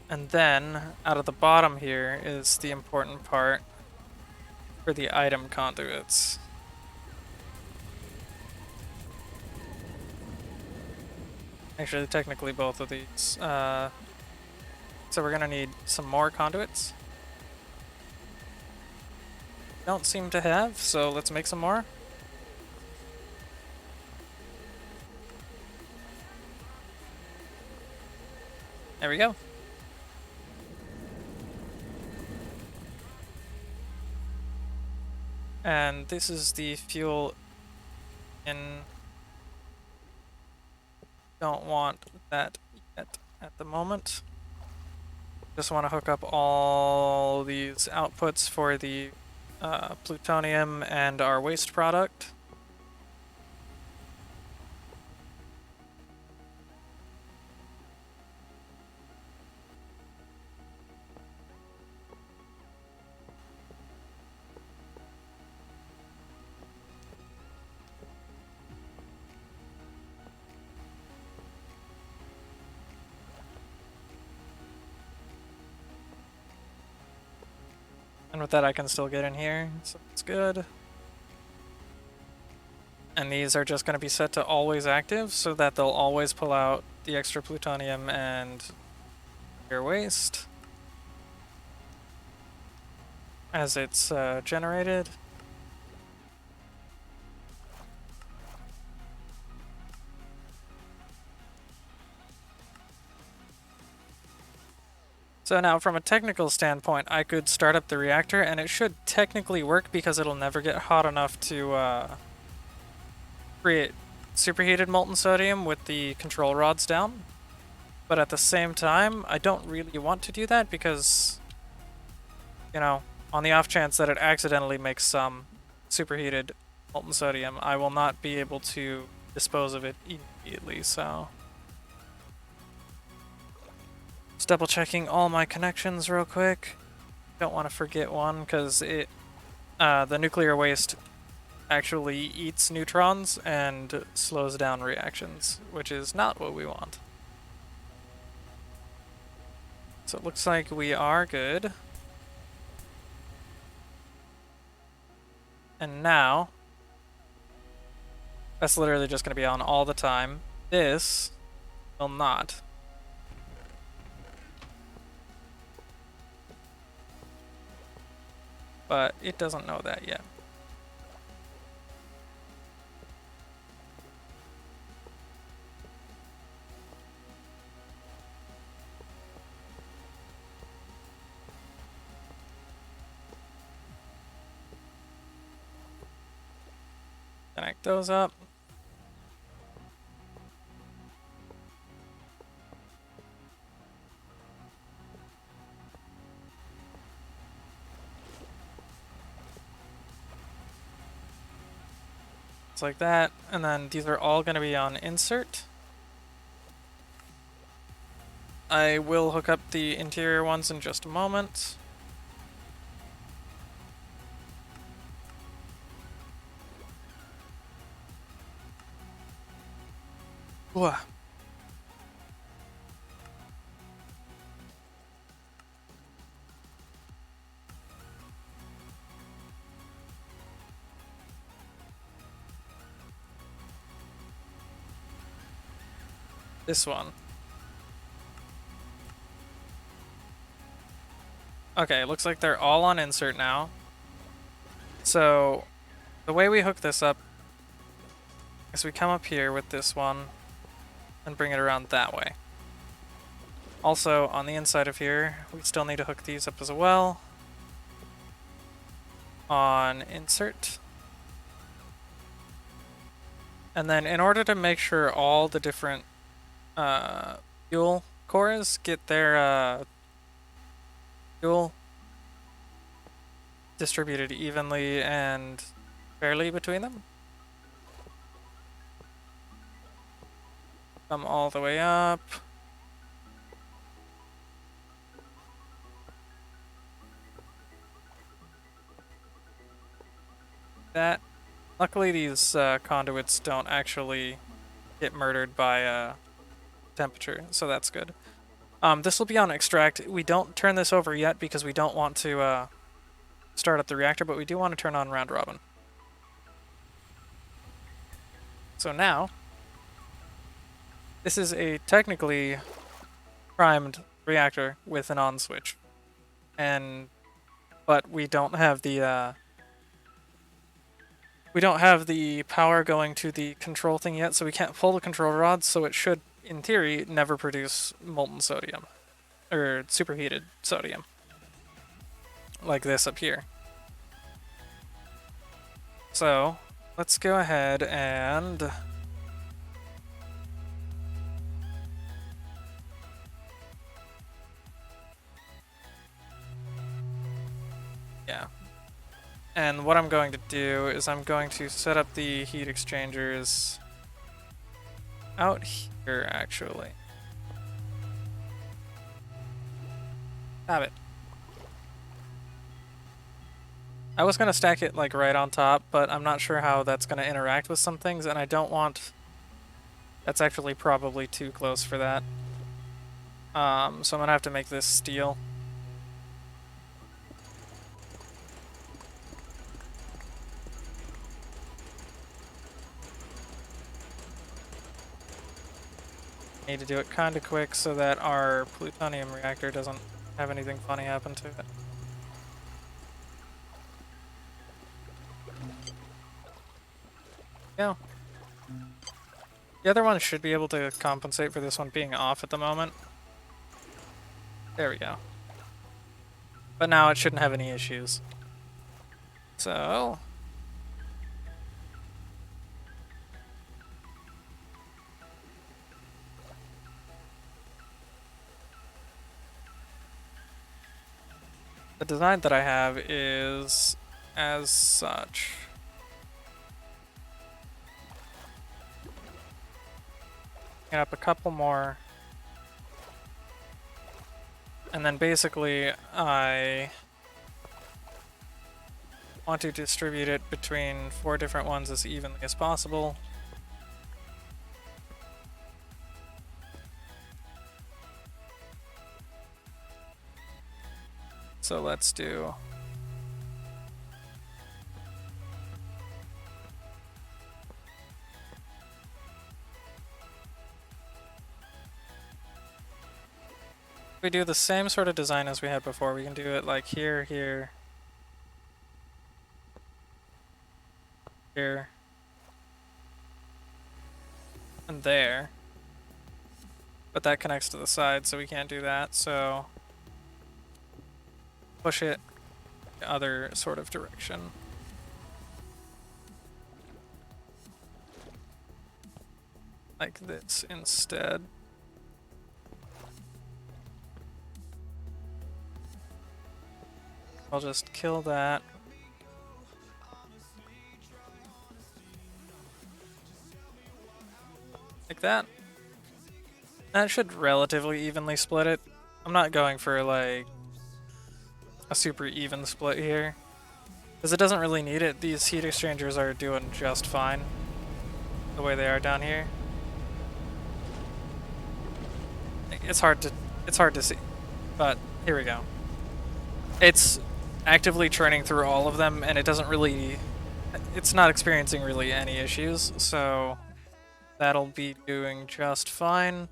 B: And then, out of the bottom here is the important part for the item conduits. Actually, technically both of these. So we're gonna need some more conduits. Don't seem to have, so let's make some more. There we go. And this is the fuel in. Don't want that yet at the moment. Just want to hook up all these outputs for the plutonium and our waste product. And with that I can still get in here, so that's good. And these are just going to be set to always active so that they'll always pull out the extra plutonium and your waste as it's generated. So now from a technical standpoint, I could start up the reactor and it should technically work because it'll never get hot enough to create superheated molten sodium with the control rods down. But at the same time, I don't really want to do that because, you know, on the off chance that it accidentally makes some superheated molten sodium, I will not be able to dispose of it immediately, so. Just double checking all my connections real quick. Don't want to forget one because it, the nuclear waste actually eats neutrons and slows down reactions, which is not what we want. So it looks like we are good. And now, that's literally just going to be on all the time. This will not. But it doesn't know that yet. Connect those up. It's like that, and then these are all going to be on insert. I will hook up the interior ones in just a moment. Whoa. This one. Okay, looks like they're all on insert now. So, the way we hook this up is we come up here with this one and bring it around that way. Also, on the inside of here, we still need to hook these up as well. On insert. And then in order to make sure all the different fuel cores get their fuel distributed evenly and fairly between them. Come all the way up. That. Luckily, these conduits don't actually get murdered by temperature, so that's good. This will be on extract. We don't turn this over yet because we don't want to start up the reactor, but we do want to turn on round robin. So now, this is a technically primed reactor with an on switch, but we don't have the power going to the control thing yet, so we can't pull the control rods. So it should, in theory, never produce molten sodium or superheated sodium like this up here. So let's go ahead and yeah. And what I'm going to do is I'm going to set up the heat exchangers out here, actually. Have it. I was going to stack it like right on top, but I'm not sure how that's going to interact with some things, and I don't want... That's actually probably too close for that. So I'm going to have to make this steel. Need to do it kind of quick so that our plutonium reactor doesn't have anything funny happen to it. Yeah. The other one should be able to compensate for this one being off at the moment. There we go. But now it shouldn't have any issues. So... the design that I have is as such. Get up a couple more. And then basically I want to distribute it between 4 different ones as evenly as possible. So let's do... we do the same sort of design as we had before. We can do it like here, here, here, and there. But that connects to the side, so we can't do that, so push it the other sort of direction. Like this instead. I'll just kill that. Like that. That should relatively evenly split it. I'm not going for like a super even split here, because it doesn't really need it. These heat exchangers are doing just fine the way they are down here. It's hard to see, but here we go. It's actively churning through all of them, and it's not experiencing really any issues, so that'll be doing just fine.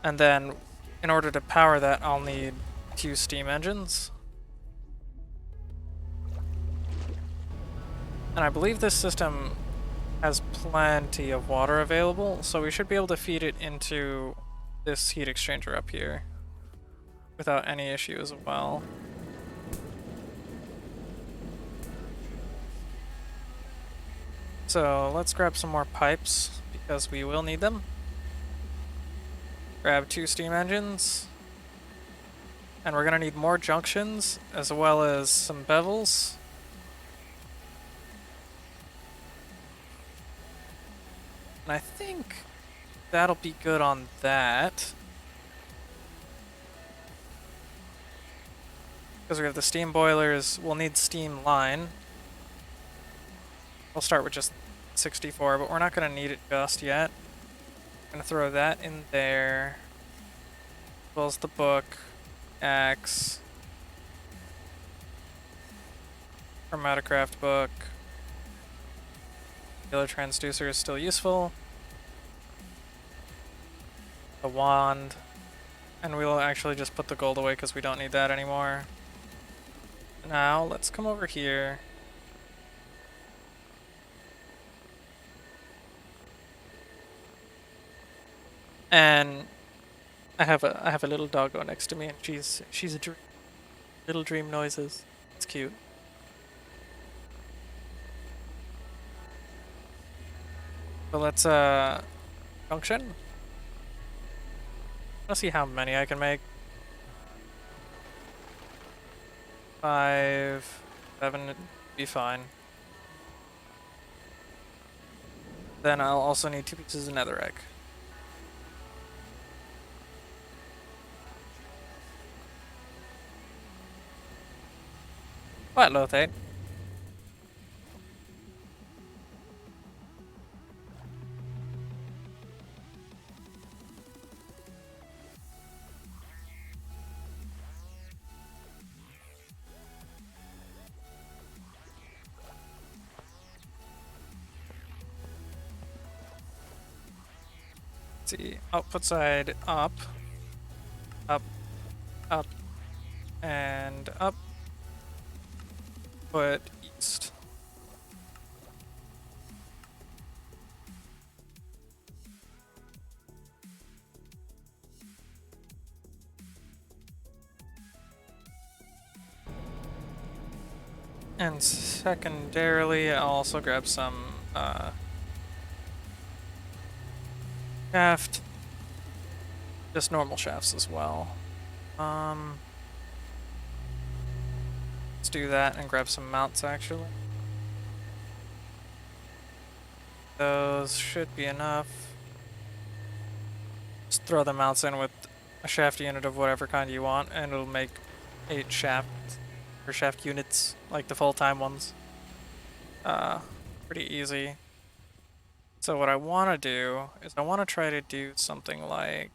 B: And then in order to power that, I'll need 2 steam engines. And I believe this system has plenty of water available, so we should be able to feed it into this heat exchanger up here without any issue as well. So let's grab some more pipes, because we will need them. Grab 2 steam engines. And we're gonna need more junctions as well as some bevels. And I think that'll be good on that. Because we have the steam boilers, we'll need steam line. We'll start with just 64, but we're not going to need it just yet. I'm going to throw that in there. As well as the book, axe, Rotarycraft book. Regular transducer is still useful. The wand. And we'll actually just put the gold away because we don't need that anymore. Now, let's come over here. And I have a little doggo next to me, and she's a dream. Little dream noises. It's cute. So let's function. Let's see how many I can make. 5, 7 would be fine. Then I'll also need 2 pieces of netherrack. What, Lothate? Let's see, output side up, up, up, and up. Put east. And secondarily, I'll also grab some shaft, just normal shafts as well. Let's do that and grab some mounts actually. Those should be enough. Just throw the mounts in with a shaft unit of whatever kind you want, and it'll make 8 shaft or shaft units like the full-time ones. Pretty easy. So what I want to do is I want to try to do something like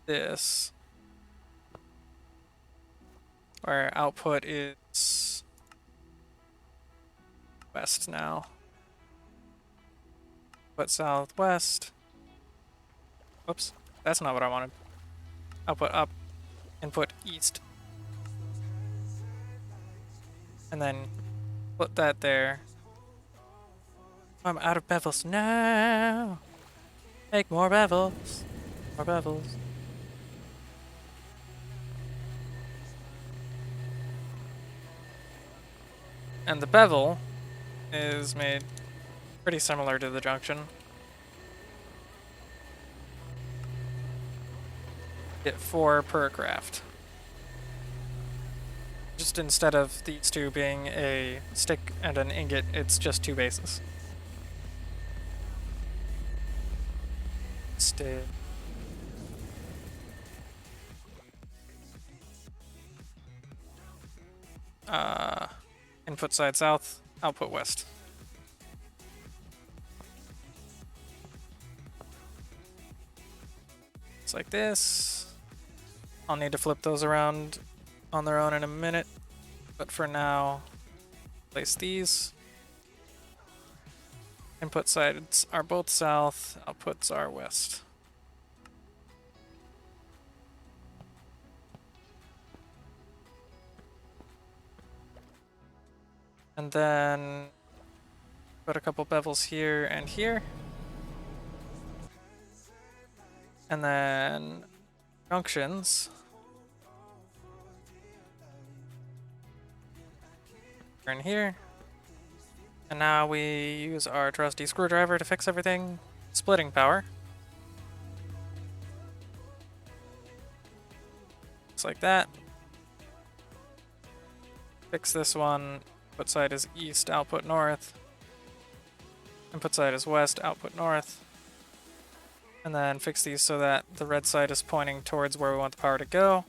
B: this, where output is west now. Put southwest. Oops, that's not what I wanted. Output up, input east. And then put that there. I'm out of bevels now. Make more bevels. More bevels. And the bevel is made pretty similar to the junction. Get 4 per craft. Just instead of these 2 being a stick and an ingot, it's just 2 bases. Stick. Input side south, output west. It's like this. I'll need to flip those around on their own in a minute, but for now, place these. Input sides are both south, outputs are west. And then put a couple bevels here and here. And then junctions. In here. And now we use our trusty screwdriver to fix everything. Splitting power. Just like that. Fix this one. Input side is east, output north. Input side is west, output north. And then fix these so that the red side is pointing towards where we want the power to go.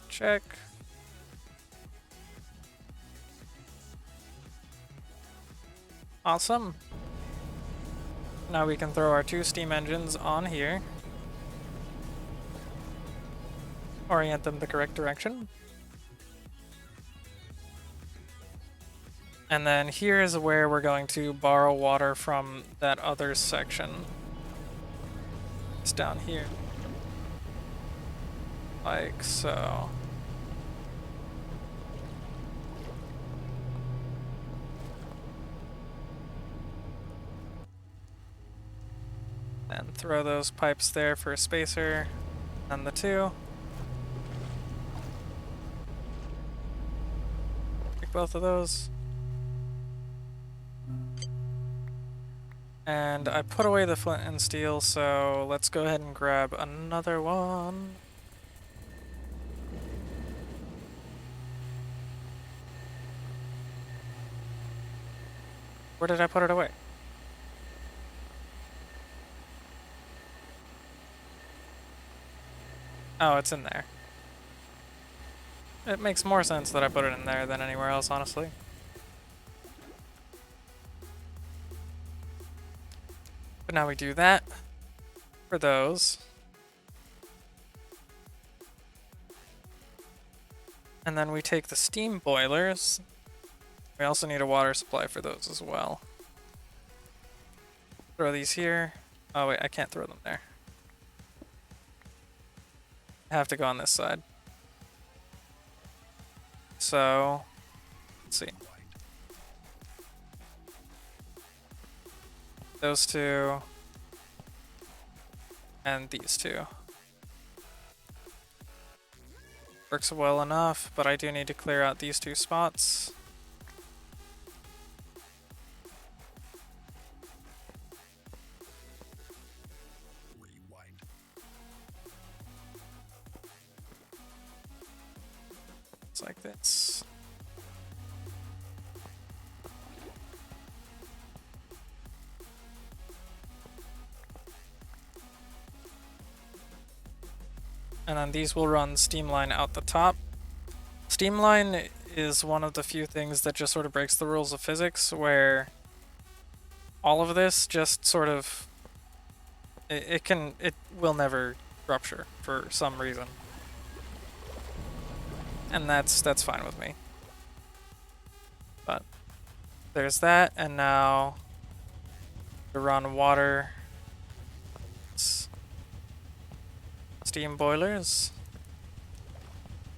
B: Check. Awesome. Now we can throw our 2 steam engines on here. Orient them the correct direction. And then here is where we're going to borrow water from that other section. It's down here. Like so. And throw those pipes there for a spacer. And the 2. Take both of those. And I put away the flint and steel, so let's go ahead and grab another one. Where did I put it away? Oh, it's in there. It makes more sense that I put it in there than anywhere else, honestly. But now we do that for those. And then we take the steam boilers. We also need a water supply for those as well. Throw these here. Oh wait, I can't throw them there. I have to go on this side. So, let's see. Those 2. And these 2. Works well enough, but I do need to clear out these 2 spots. It's like this. And then these will run Steamline out the top. Steamline is one of the few things that just sort of breaks the rules of physics, where all of this just sort of it will never rupture for some reason. And that's fine with me. But there's that, and now to run water steam boilers.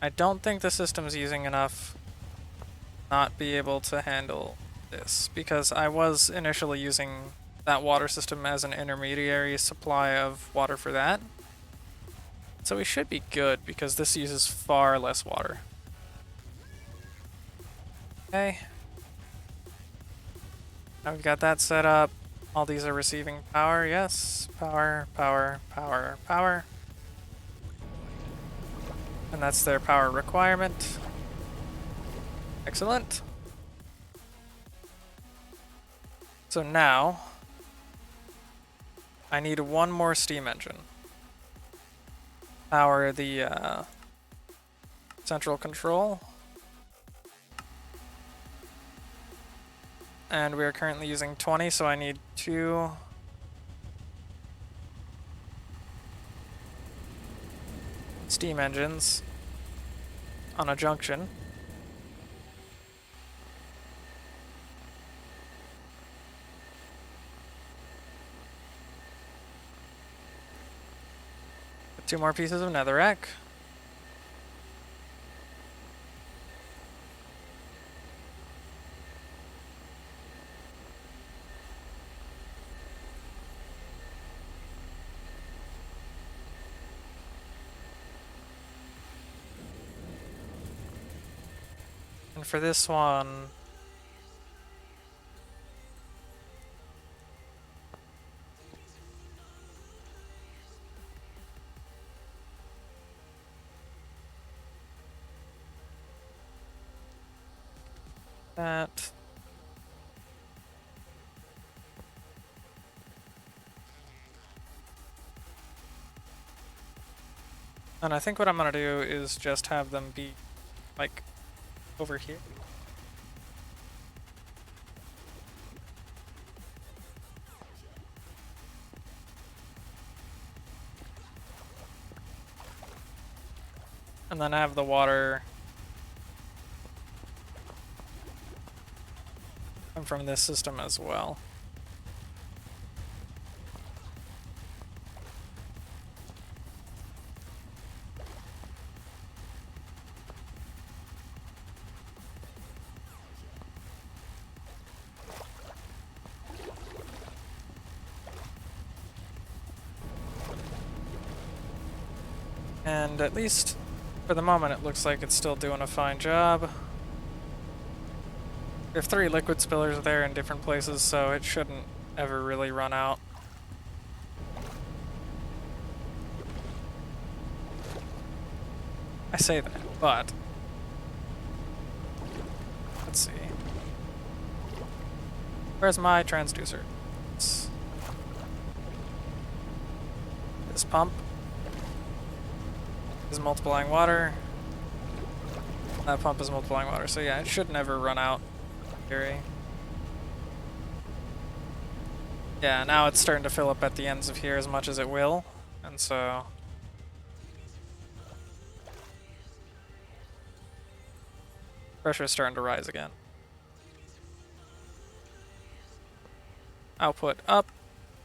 B: I don't think the system's using enough not be able to handle this, because I was initially using that water system as an intermediary supply of water for that. So we should be good, because this uses far less water. Okay. Now we've got that set up. All these are receiving power, yes. Power, power, power, power. And that's their power requirement. Excellent. So now, I need one more steam engine. Power the central control. And we are currently using 20, so I need 2 steam engines on a junction. With 2 more pieces of netherrack. And for this one, that. And I think what I'm gonna do is just have them be like over here. And then have the water come from this system as well. And at least for the moment, it looks like it's still doing a fine job. We have 3 liquid spillers there in different places, so it shouldn't ever really run out. I say that, but let's see. Where's my transducer? It's this pump is multiplying water. That pump is multiplying water, so yeah, it should never run out. Theory. Yeah, now it's starting to fill up at the ends of here as much as it will, and so pressure is starting to rise again. Output up,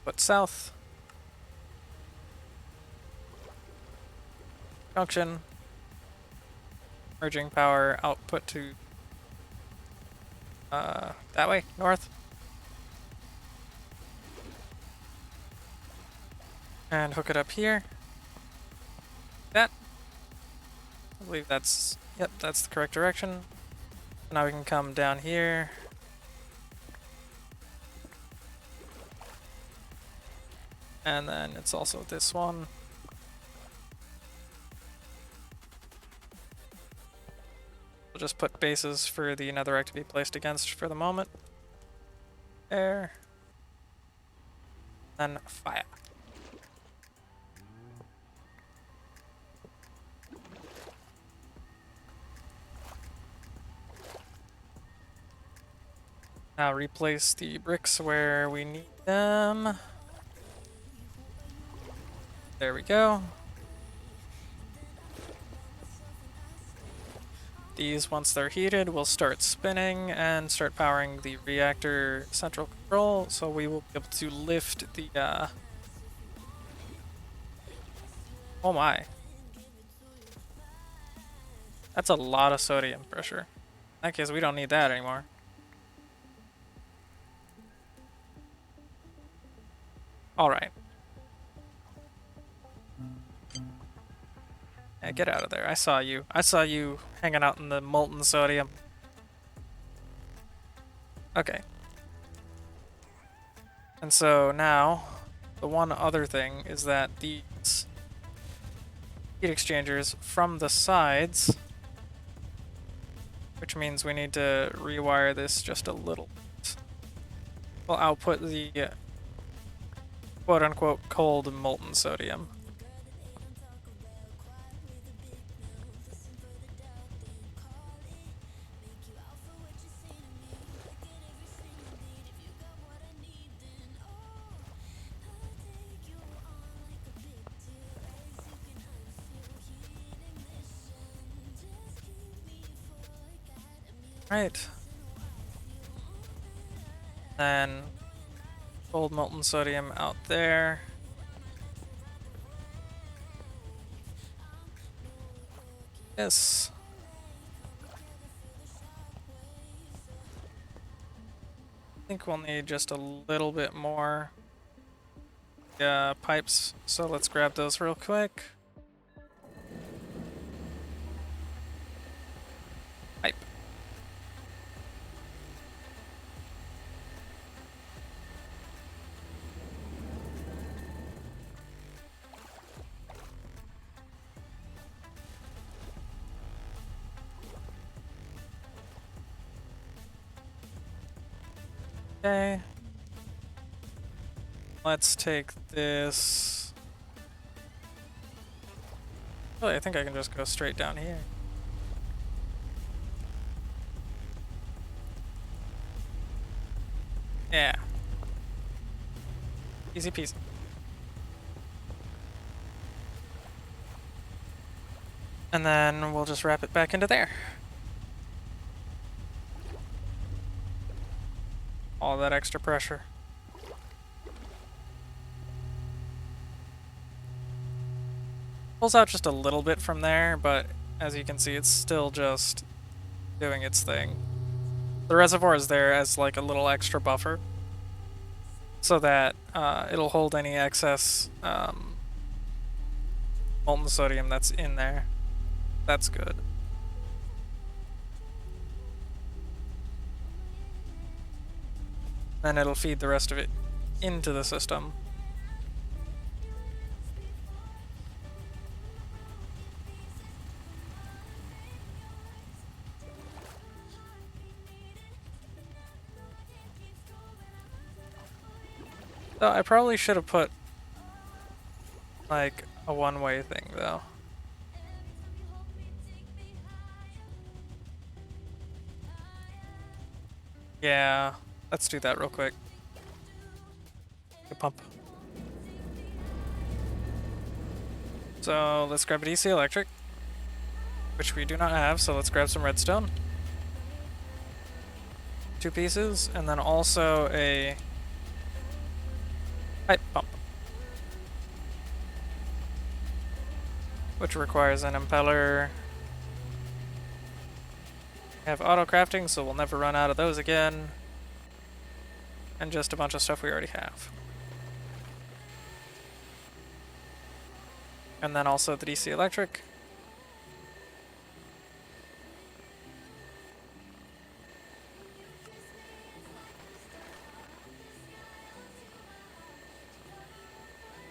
B: output south. Junction. Merging power output to that way, north. And hook it up here. That. I believe that's, yep, that's the correct direction. Now we can come down here. And then it's also this one. We'll just put bases for the netherrack to be placed against for the moment. There. Then fire. Now replace the bricks where we need them. There we go. These, once they're heated, will start spinning and start powering the reactor central control, so we will be able to lift the, oh my. That's a lot of sodium pressure. In that case, we don't need that anymore. Alright. Yeah, get out of there. I saw you. I saw you hanging out in the molten sodium. Okay. And so now, the one other thing is that these heat exchangers from the sides, which means we need to rewire this just a little bit, will output the quote-unquote cold molten sodium. Right. Then cold molten sodium out there. Yes. I think we'll need just a little bit more pipes, so let's grab those real quick. Pipe. Okay. Let's take this. Really, I think I can just go straight down here. Yeah. Easy peasy. And then we'll just wrap it back into there. All that extra pressure. Pulls out just a little bit from there, but as you can see, it's still just doing its thing. The reservoir is there as like a little extra buffer, so that it'll hold any excess molten sodium that's in there. That's good. Then it'll feed the rest of it into the system. So I probably should have put like a one-way thing though. Yeah, let's do that real quick. Good pump. So let's grab a DC electric, which we do not have, so let's grab some redstone. 2 pieces, and then also a pipe pump, which requires an impeller. We have auto crafting, so we'll never run out of those again. And just a bunch of stuff we already have. And then also the DC electric.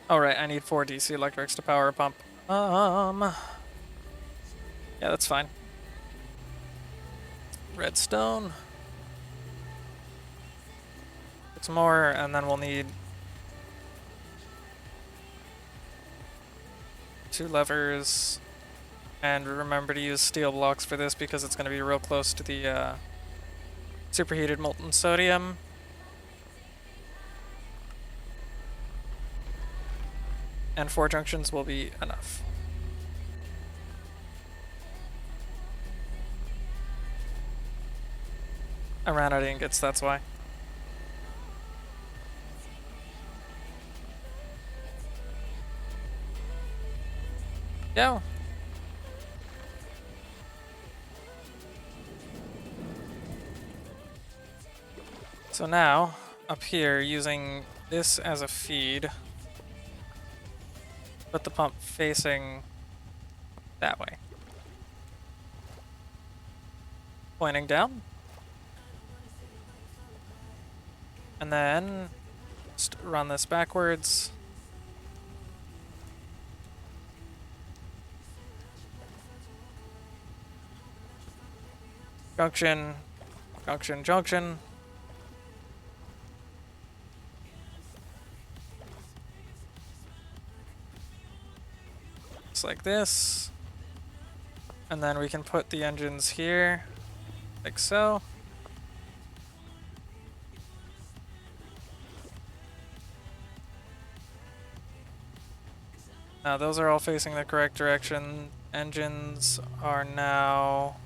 B: Oh right, I need 4 DC electrics to power a pump. Yeah, that's fine. Redstone. It's more, and then we'll need 2 levers. And remember to use steel blocks for this because it's going to be real close to the superheated molten sodium. And 4 junctions will be enough. I ran out of ingots, that's why. Yeah. So now, up here, using this as a feed, put the pump facing that way. Pointing down. And then just run this backwards. Junction, junction, junction. Just like this. And then we can put the engines here, like so. Now those are all facing the correct direction. Engines are now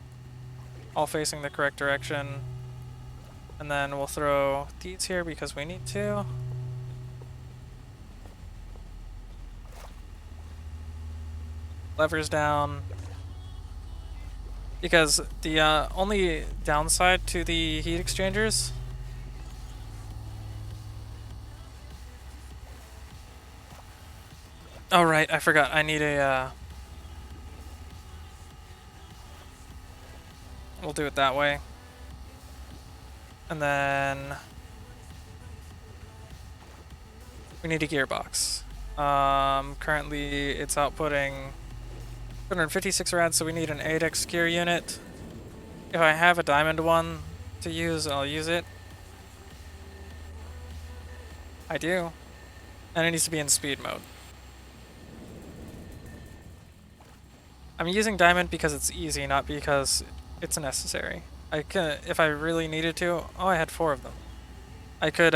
B: all facing the correct direction. And then we'll throw these here because we need to. Levers down. Because the only downside to the heat exchangers oh right, I forgot. I need a we'll do it that way. And then we need a gearbox. Currently it's outputting 256 rads, so we need an 8x gear unit. If I have a diamond one to use, I'll use it. I do. And it needs to be in speed mode. I'm using diamond because it's easy, not because it's necessary. I could, if I really needed to. Oh, I had 4 of them. I could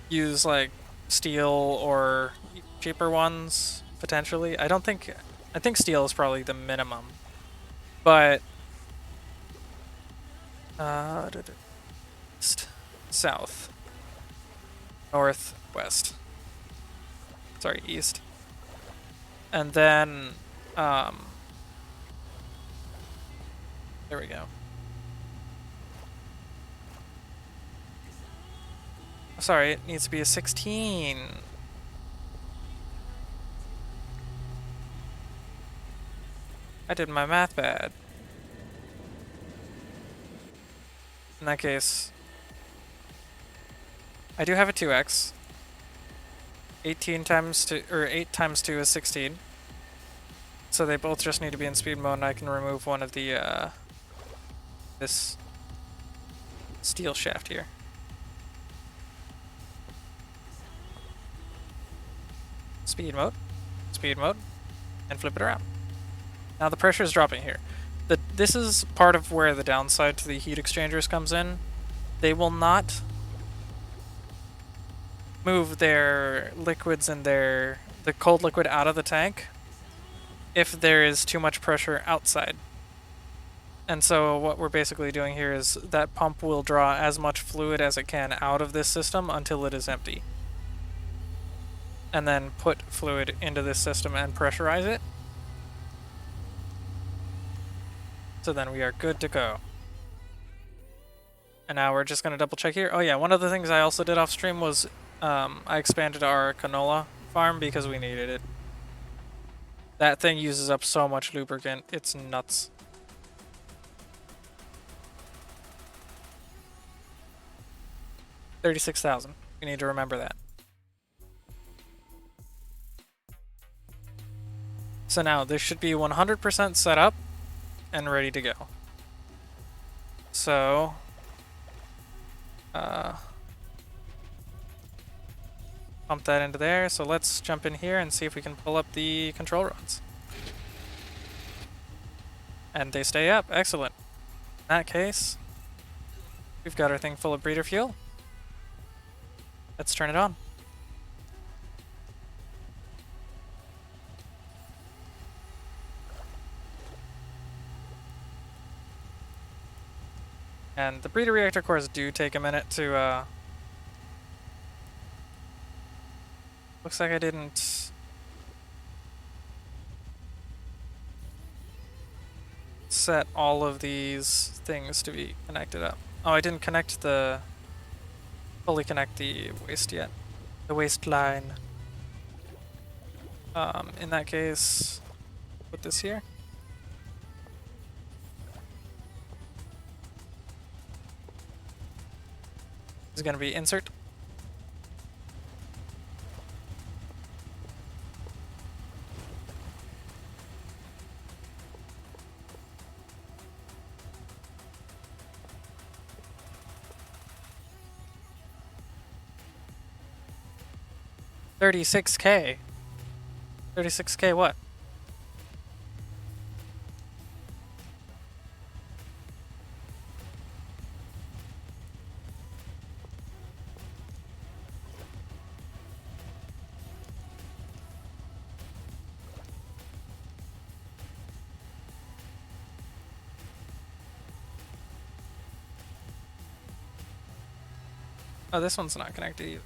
B: use like steel or cheaper ones potentially. I think steel is probably the minimum, but east, south, north, west. Sorry, east, and then there we go. Sorry, it needs to be a 16. I did my math bad. In that case, I do have a 2x. 18 times 2, or 8 times 2 is 16. So they both just need to be in speed mode, and I can remove one of the, this steel shaft here. Speed mode, and flip it around. Now the pressure is dropping here. This is part of where the downside to the heat exchangers comes in. They will not move their liquids and the cold liquid out of the tank if there is too much pressure outside. And so what we're basically doing here is that pump will draw as much fluid as it can out of this system until it is empty. And then put fluid into this system and pressurize it. So then we are good to go. And now we're just going to double check here. Oh yeah, one of the things I also did off stream was I expanded our canola farm because we needed it. That thing uses up so much lubricant, it's nuts. $36,000. We need to remember that. So now this should be 100% set up and ready to go. So pump that into there. So let's jump in here and see if we can pull up the control rods. And they stay up. Excellent. In that case, we've got our thing full of breeder fuel. Let's turn it on. And the breeder reactor cores do take a minute to looks like I didn't set all of these things to be connected up. Oh, I didn't fully connect the waste yet. The waste line. In that case, put this here. This is going to be insert. $36K. $36K what? Oh, this one's not connected either.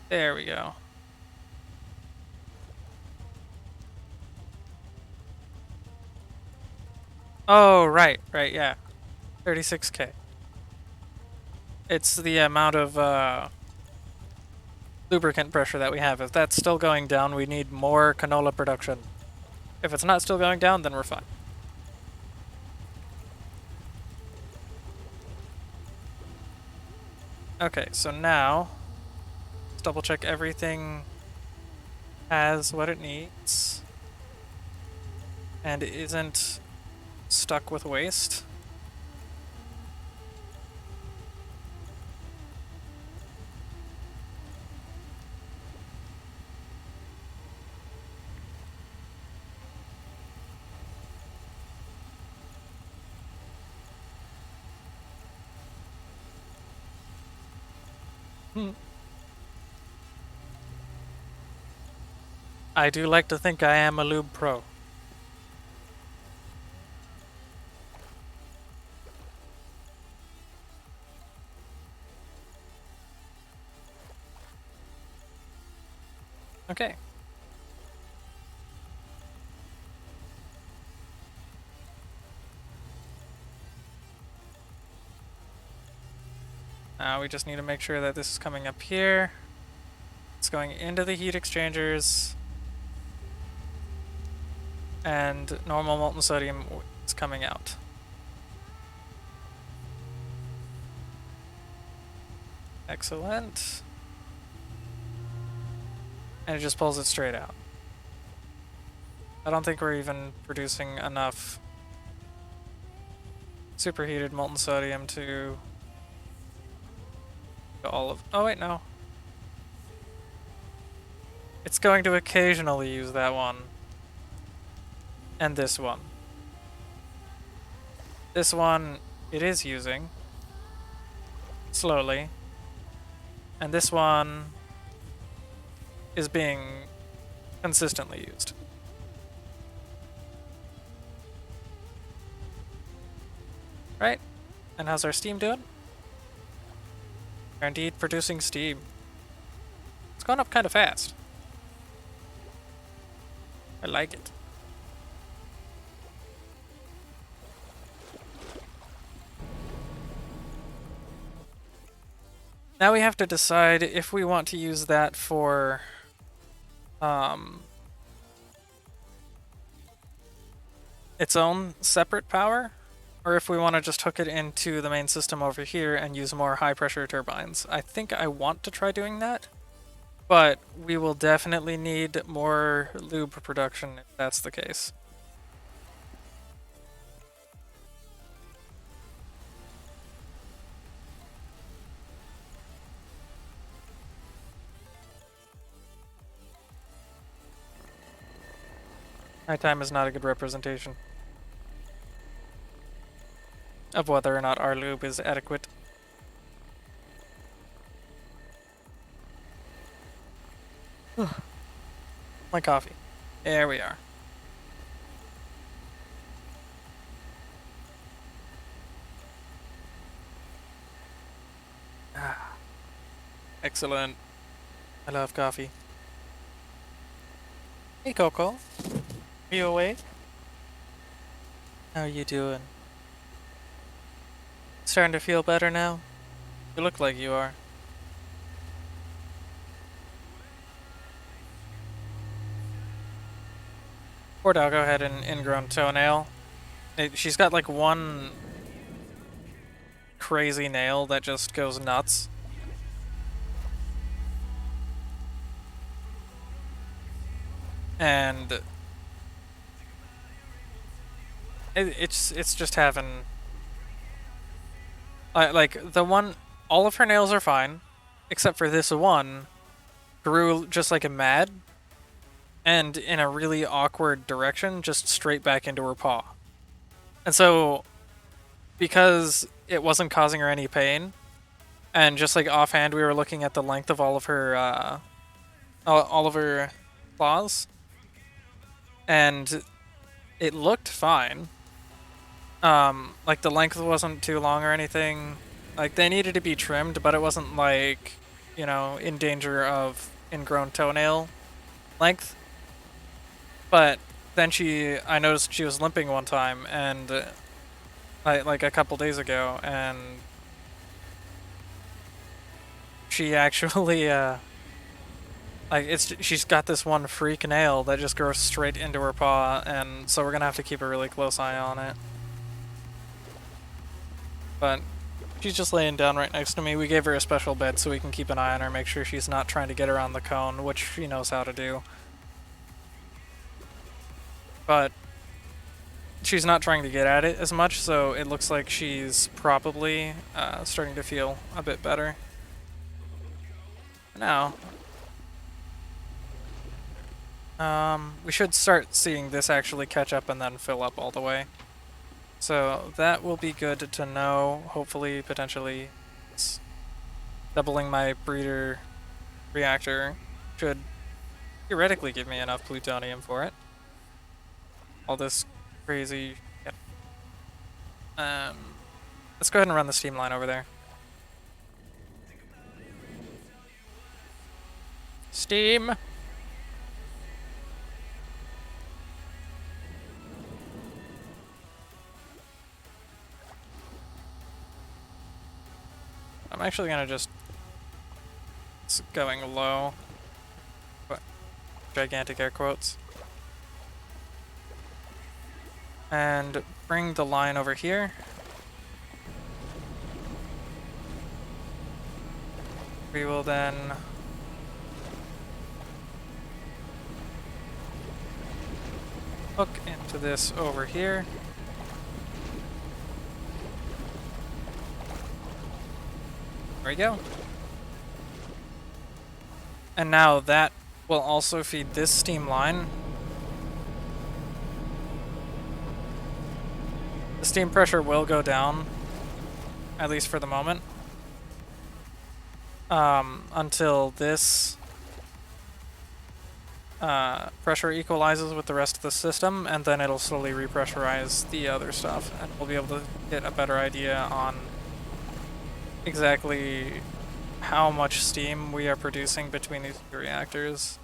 B: There we go. Oh, right, yeah. 36K. It's the amount of lubricant pressure that we have. If that's still going down, we need more canola production. If it's not still going down, then we're fine. Okay, so now let's double check everything has what it needs and isn't stuck with waste. I do like to think I am a lube pro. Okay. Now we just need to make sure that this is coming up here. It's going into the heat exchangers. And normal molten sodium is coming out. Excellent. And it just pulls it straight out. I don't think we're even producing enough superheated molten sodium to all of... Oh wait, no. It's going to occasionally use that one. And this one. This one, it is using. Slowly. And this one is being consistently used. Right? And how's our steam doing? We're indeed producing steam. It's going up kind of fast. I like it. Now we have to decide if we want to use that for its own separate power, or if we want to just hook it into the main system over here and use more high pressure turbines. I think I want to try doing that, but we will definitely need more lube production if that's the case. Nighttime is not a good representation of whether or not our lube is adequate. My coffee. There we are. Excellent. I love coffee. Hey Coco. Are you awake? How are you doing? Starting to feel better now? You look like you are. Poor doggo had an ingrown toenail. She's got like one crazy nail that just goes nuts. And it's just having like the one, all of her nails are fine except for this one grew just like a mad and in a really awkward direction just straight back into her paw. And so because it wasn't causing her any pain and just like offhand we were looking at the length of all of her claws and it looked fine. Like the length wasn't too long or anything. Like they needed to be trimmed, but it wasn't like, you know, in danger of ingrown toenail length. But then I noticed she was limping one time and like a couple days ago, and she actually she's got this one freak nail that just goes straight into her paw, and so we're gonna have to keep a really close eye on it. But she's just laying down right next to me. We gave her a special bed so we can keep an eye on her, make sure she's not trying to get around the cone, which she knows how to do. but she's not trying to get at it as much, so it looks like she's probably starting to feel a bit better. Now, we should start seeing this actually catch up and then fill up all the way. So that will be good to know. Hopefully, potentially, doubling my breeder reactor should theoretically give me enough plutonium for it. All this crazy shit. Let's go ahead and run the steam line over there. Steam! I'm actually gonna just... It's going low. But gigantic air quotes. And bring the line over here. We will then hook into this over here. There we go. And now that will also feed this steam line. The steam pressure will go down, at least for the moment, until this pressure equalizes with the rest of the system, and then it'll slowly repressurize the other stuff, and we'll be able to get a better idea on exactly how much steam we are producing between these two reactors.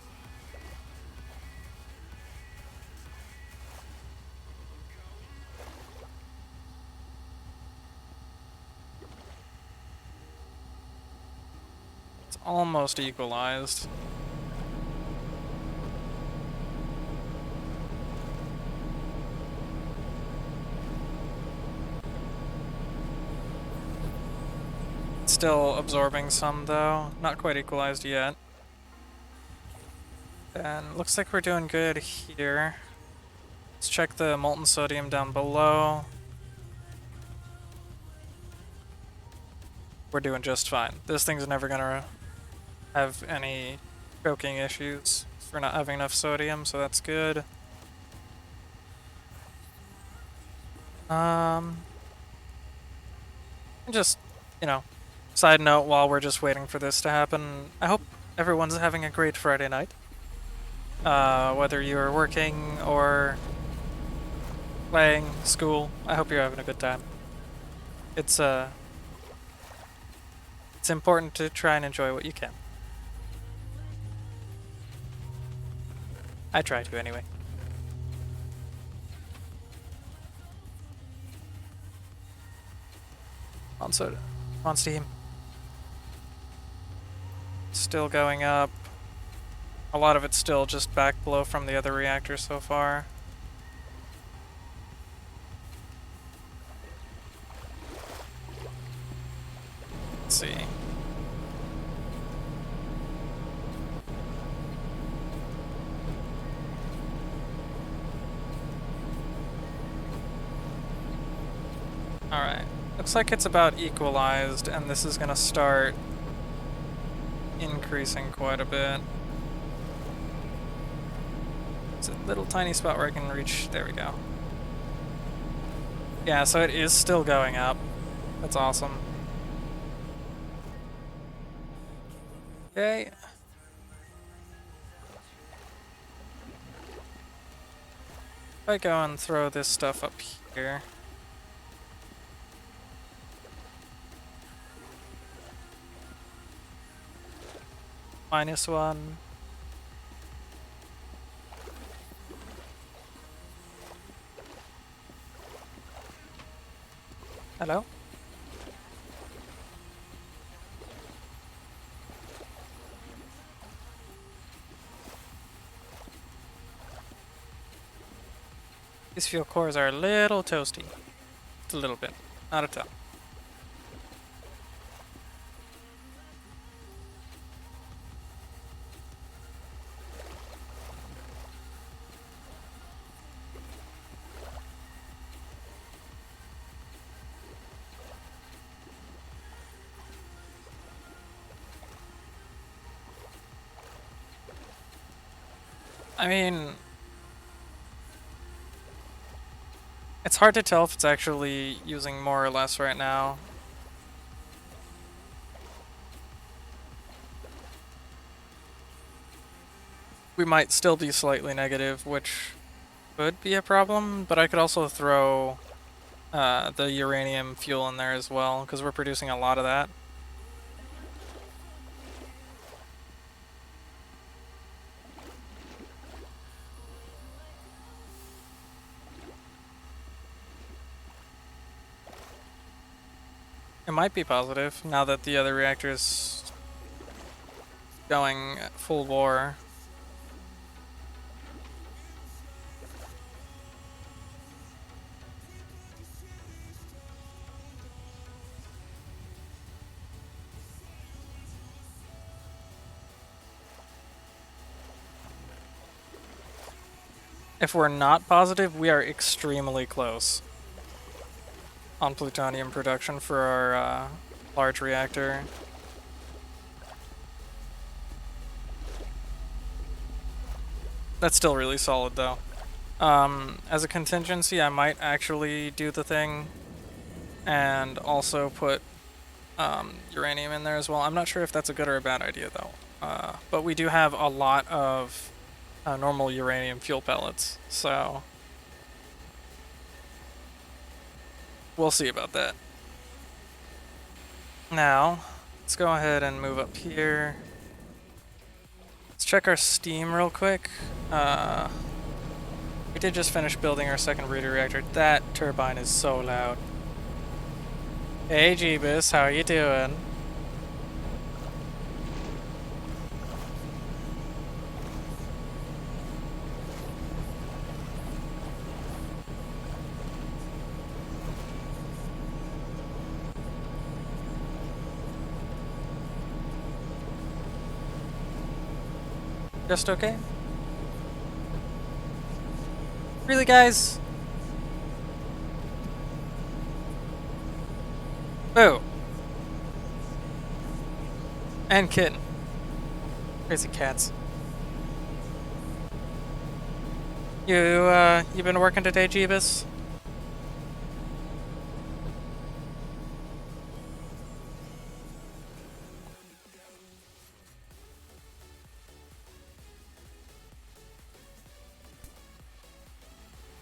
B: It's almost equalized. Still absorbing some though, not quite equalized yet. And looks like we're doing good here. Let's check the molten sodium down below. We're doing just fine. This thing's never gonna have any choking issues. We're not having enough sodium, so that's good. Just, you know, side note while we're just waiting for this to happen, I hope everyone's having a great Friday night. Whether you're working or playing, school, I hope you're having a good time. It's important to try and enjoy what you can. I try to anyway. On soda. On steam. Still going up. A lot of it's still just backflow from the other reactor so far. Let's see. Alright. Looks like it's about equalized, and this is gonna start increasing quite a bit. It's a little tiny spot where I can reach. There we go. Yeah, so it is still going up. That's awesome. Okay. If I go and throw this stuff up here. -1. Hello? These fuel cores are a little toasty. Just a little bit, not a ton. I mean, it's hard to tell if it's actually using more or less right now. We might still be slightly negative, which could be a problem, but I could also throw the uranium fuel in there as well, because we're producing a lot of that. It might be positive now that the other reactor is going full bore. If we're not positive, we are extremely close on plutonium production for our large reactor. That's still really solid though. As a contingency, I might actually do the thing and also put uranium in there as well. I'm not sure if that's a good or a bad idea though. But we do have a lot of normal uranium fuel pellets, so we'll see about that. Now, let's go ahead and move up here. Let's check our steam real quick. We did just finish building our second breeder reactor. That turbine is so loud. Hey Jeebus, how are you doing? Just okay? Really, guys? Boo. And kitten. Crazy cats. You been working today, Jeebus?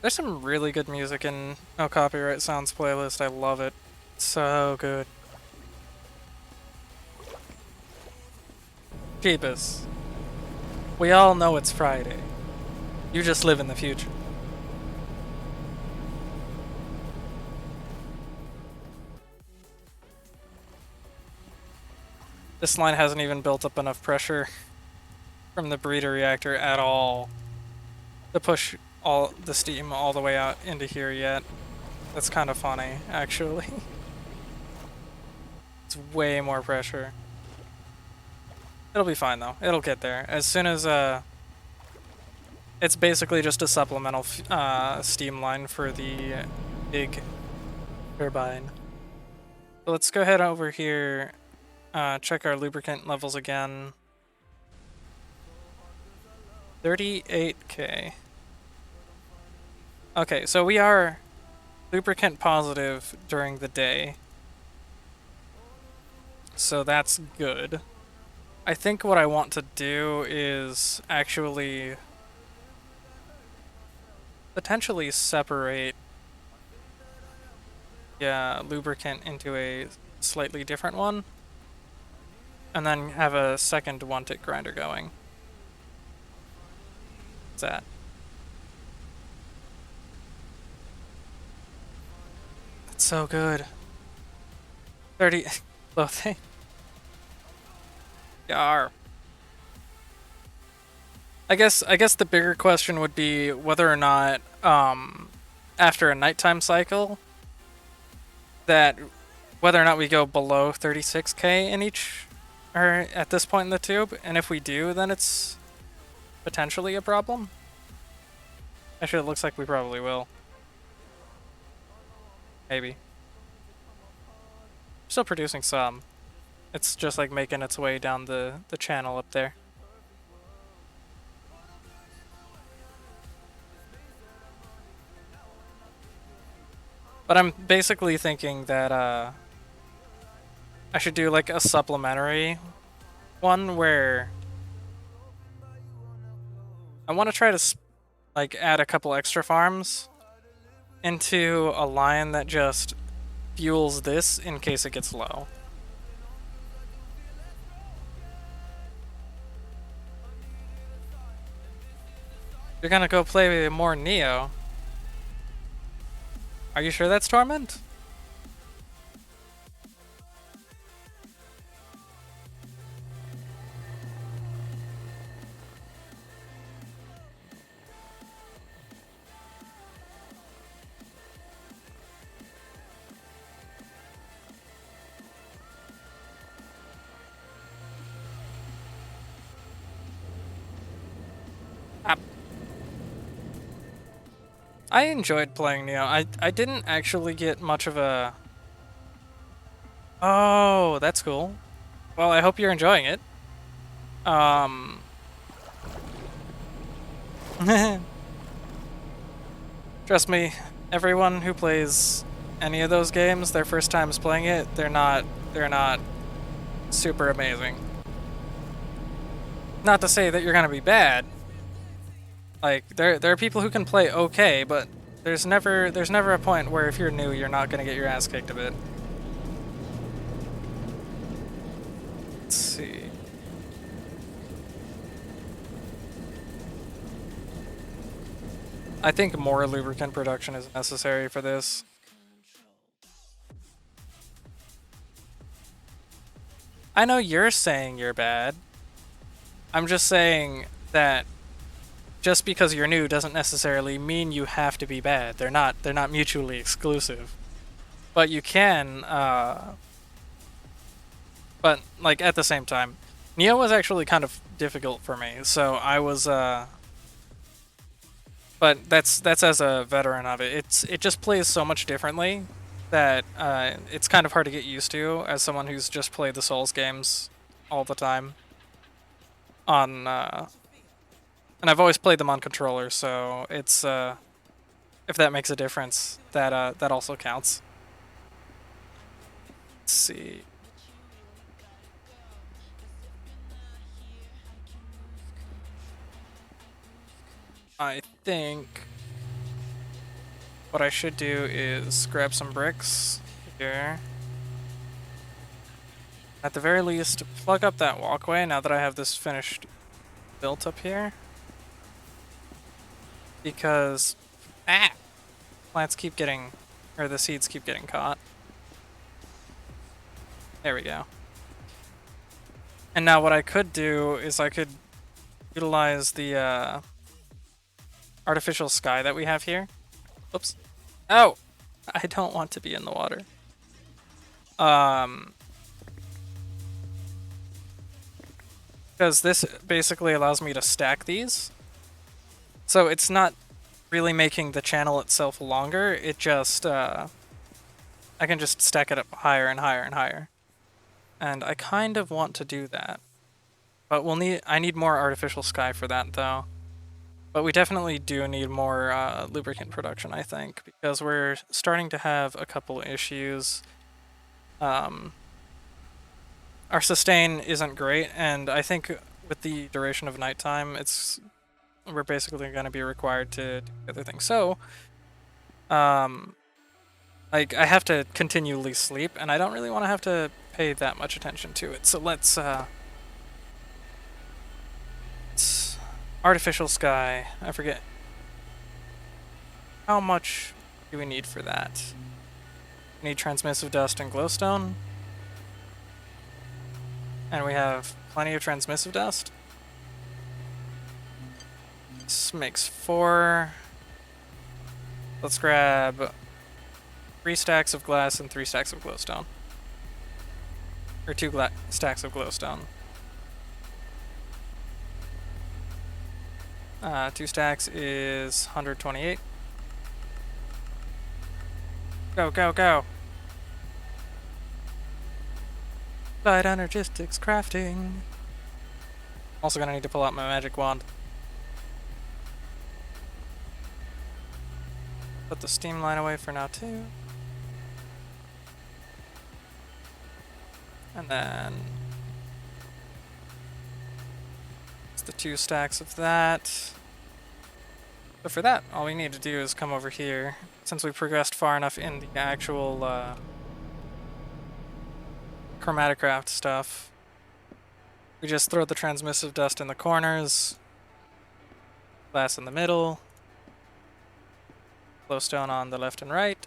B: There's some really good music in No Copyright Sounds playlist. I love it. It's so good. Jeebus. We all know it's Friday. You just live in the future. This line hasn't even built up enough pressure from the breeder reactor at all to push all the steam all the way out into here yet. That's kind of funny, actually. It's way more pressure. It'll be fine though. It'll get there. As soon as it's basically just a supplemental steam line for the big turbine. So let's go ahead over here, check our lubricant levels again. 38k. Okay, so we are lubricant positive during the day. So that's good. I think what I want to do is actually potentially separate lubricant into a slightly different one and then have a second one-tick grinder going. What's that? That's so good. 30 clothing. Yar. I guess the bigger question would be whether or not after a nighttime cycle that whether or not we go below 36k in each or at this point in the tube, and if we do, then it's potentially a problem. Actually, it looks like we probably will. Maybe. Still producing some. It's just like making its way down the channel up there. But I'm basically thinking that I should do like a supplementary one where I want to try to like add a couple extra farms into a line that just fuels this in case it gets low. You're gonna go play more Neo. Are you sure that's Torment? I enjoyed playing Neo. I didn't actually get much of a... Oh, that's cool. Well, I hope you're enjoying it. Trust me, everyone who plays any of those games, their first times playing it, they're not super amazing. Not to say that you're gonna be bad. Like there are people who can play okay, but there's never a point where if you're new, you're not gonna get your ass kicked a bit. Let's see. I think more lubricant production is necessary for this. I know you're saying you're bad. I'm just saying that just because you're new doesn't necessarily mean you have to be bad. They're not mutually exclusive. But you can but like at the same time, Neo was actually kind of difficult for me. So I was but that's as a veteran of it. It just plays so much differently that it's kind of hard to get used to as someone who's just played the Souls games all the time on and I've always played them on controller, so it's if that makes a difference, that that also counts. Let's see. I think what I should do is grab some bricks here. At the very least, plug up that walkway now that I have this finished built up here. Because plants keep getting, or the seeds keep getting caught. There we go. And now what I could do is I could utilize the artificial sky that we have here. Oops. Oh! I don't want to be in the water. Because this basically allows me to stack these. So it's not really making the channel itself longer, it just, I can just stack it up higher and higher and higher. And I kind of want to do that. But I need more artificial sky for that though. But we definitely do need more lubricant production, I think, because we're starting to have a couple issues. Our sustain isn't great, and I think with the duration of nighttime, we're basically going to be required to do other things. So, like, I have to continually sleep, and I don't really want to have to pay that much attention to it. So let's artificial sky. I forget. How much do we need for that? We need transmissive dust and glowstone. And we have plenty of transmissive dust. This makes 4. Let's grab 3 stacks of glass and 3 stacks of glowstone. Or 2 stacks of glowstone. 2 stacks is 128. Go, go, go. Light Energistics crafting. Also gonna need to pull out my magic wand. Put the steam line away for now too. And then it's the 2 stacks of that. So for that, all we need to do is come over here. Since we progressed far enough in the actual Rotarycraft stuff, we just throw the transmissive dust in the corners, glass in the middle, glowstone on the left and right,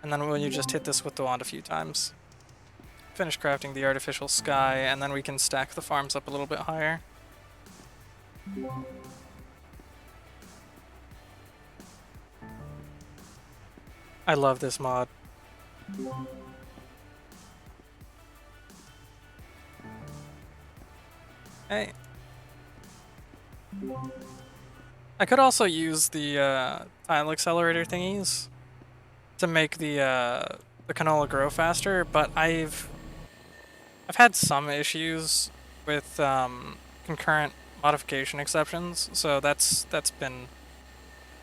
B: and then when you just hit this with the wand a few times. Finish crafting the artificial sky, and then we can stack the farms up a little bit higher. I love this mod. Hey. I could also use the tile accelerator thingies to make the canola grow faster, but I've had some issues with concurrent modification exceptions, so that's been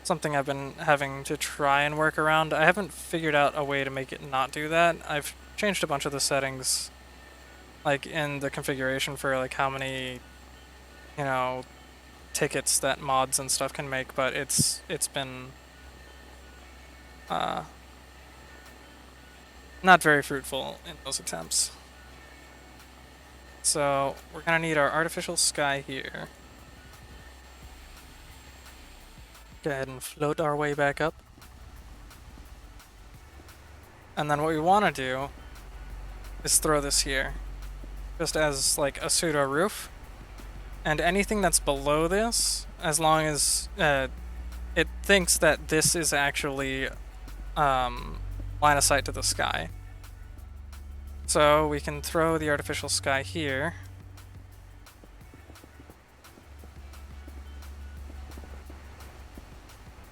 B: something I've been having to try and work around. I haven't figured out a way to make it not do that. I've changed a bunch of the settings, like in the configuration for like how many, you know, tickets that mods and stuff can make, but it's been not very fruitful in those attempts. So we're gonna need our artificial sky here. Go ahead and float our way back up. And then what we want to do is throw this here, just as like a pseudo roof. And anything that's below this, as long as it thinks that this is actually line of sight to the sky. So we can throw the artificial sky here.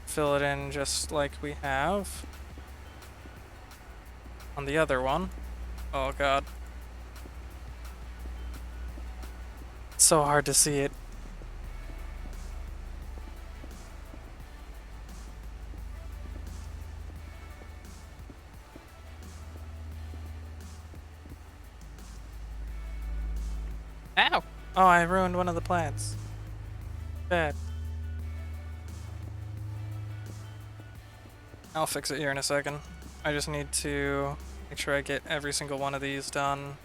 B: Fill it in just like we have on the other one. Oh god. It's so hard to see it. Ow! Oh, I ruined one of the plants. Bad. I'll fix it here in a second. I just need to make sure I get every single one of these done.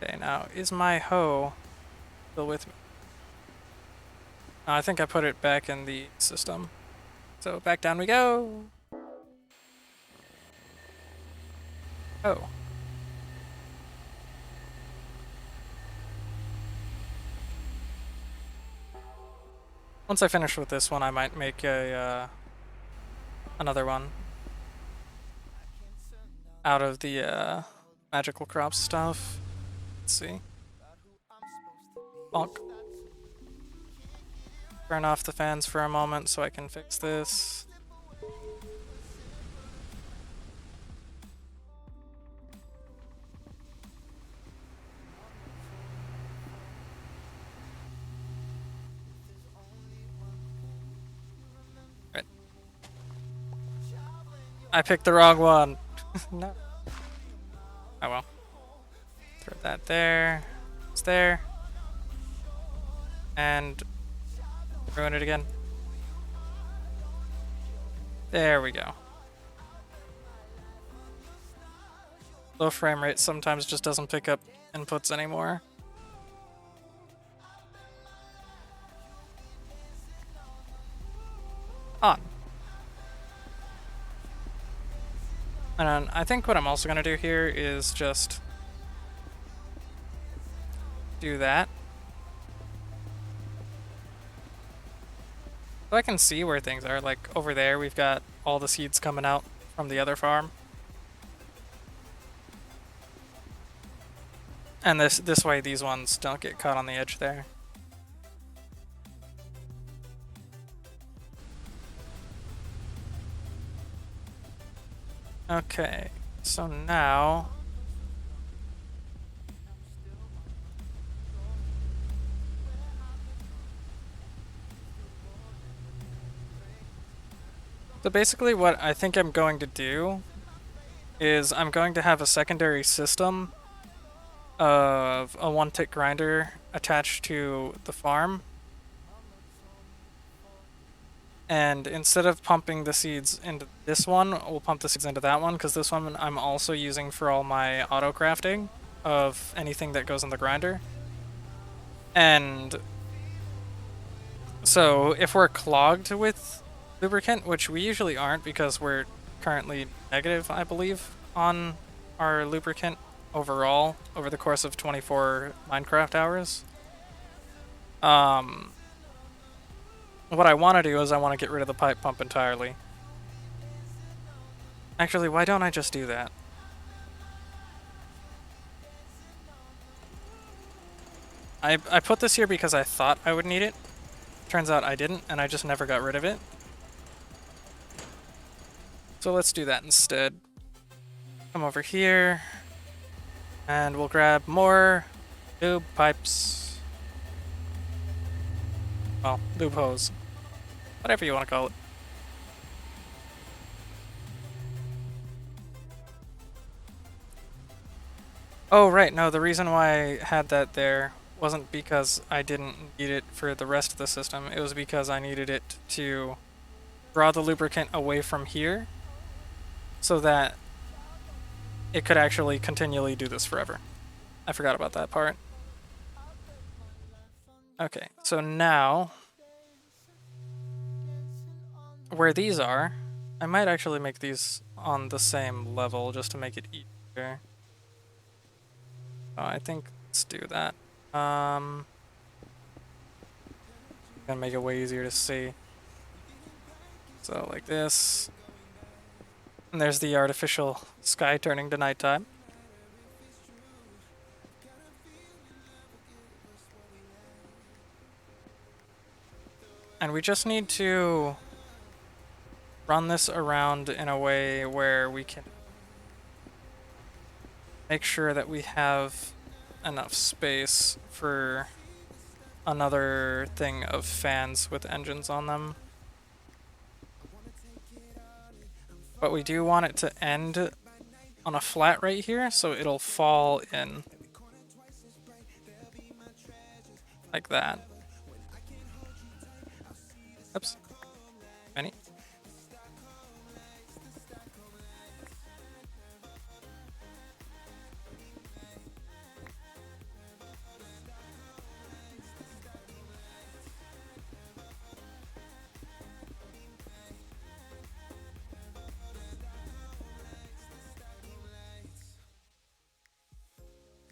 B: Okay, now, is my hoe still with me? No, I think I put it back in the system. So back down we go! Oh. Once I finish with this one, I might make a another one out of the magical crop stuff. Let's see. Bonk. Turn off the fans for a moment so I can fix this. Right. I picked the wrong one. No. Oh well. Throw that there. It's there. And ruin it again. There we go. Low frame rate sometimes just doesn't pick up inputs anymore. On. And then I think what I'm also going to do here is just do that. So I can see where things are. Like over there, we've got all the seeds coming out from the other farm. And this way these ones don't get caught on the edge there. Okay, so now So basically what I think I'm going to do is I'm going to have a secondary system of a one-tick grinder attached to the farm. And instead of pumping the seeds into this one, we'll pump the seeds into that one, because this one I'm also using for all my auto crafting of anything that goes in the grinder. And so if we're clogged with lubricant, which we usually aren't because we're currently negative, I believe, on our lubricant overall over the course of 24 Minecraft hours. What I want to do is I want to get rid of the pipe pump entirely. Actually, why don't I just do that? I put this here because I thought I would need it. Turns out I didn't, and I just never got rid of it. So let's do that instead. Come over here, and we'll grab more lube pipes. Well, lube hose. Whatever you want to call it. Oh, right, no, the reason why I had that there wasn't because I didn't need it for the rest of the system. It was because I needed it to draw the lubricant away from here so that it could actually continually do this forever. I forgot about that part. Okay, so now where these are, I might actually make these on the same level just to make it easier. Oh, I think let's do that. Gonna make it way easier to see. So like this. And there's the artificial sky turning to nighttime. And we just need to run this around in a way where we can make sure that we have enough space for another thing of fans with engines on them. But we do want it to end on a flat right here, so it'll fall in like that. Oops. Many.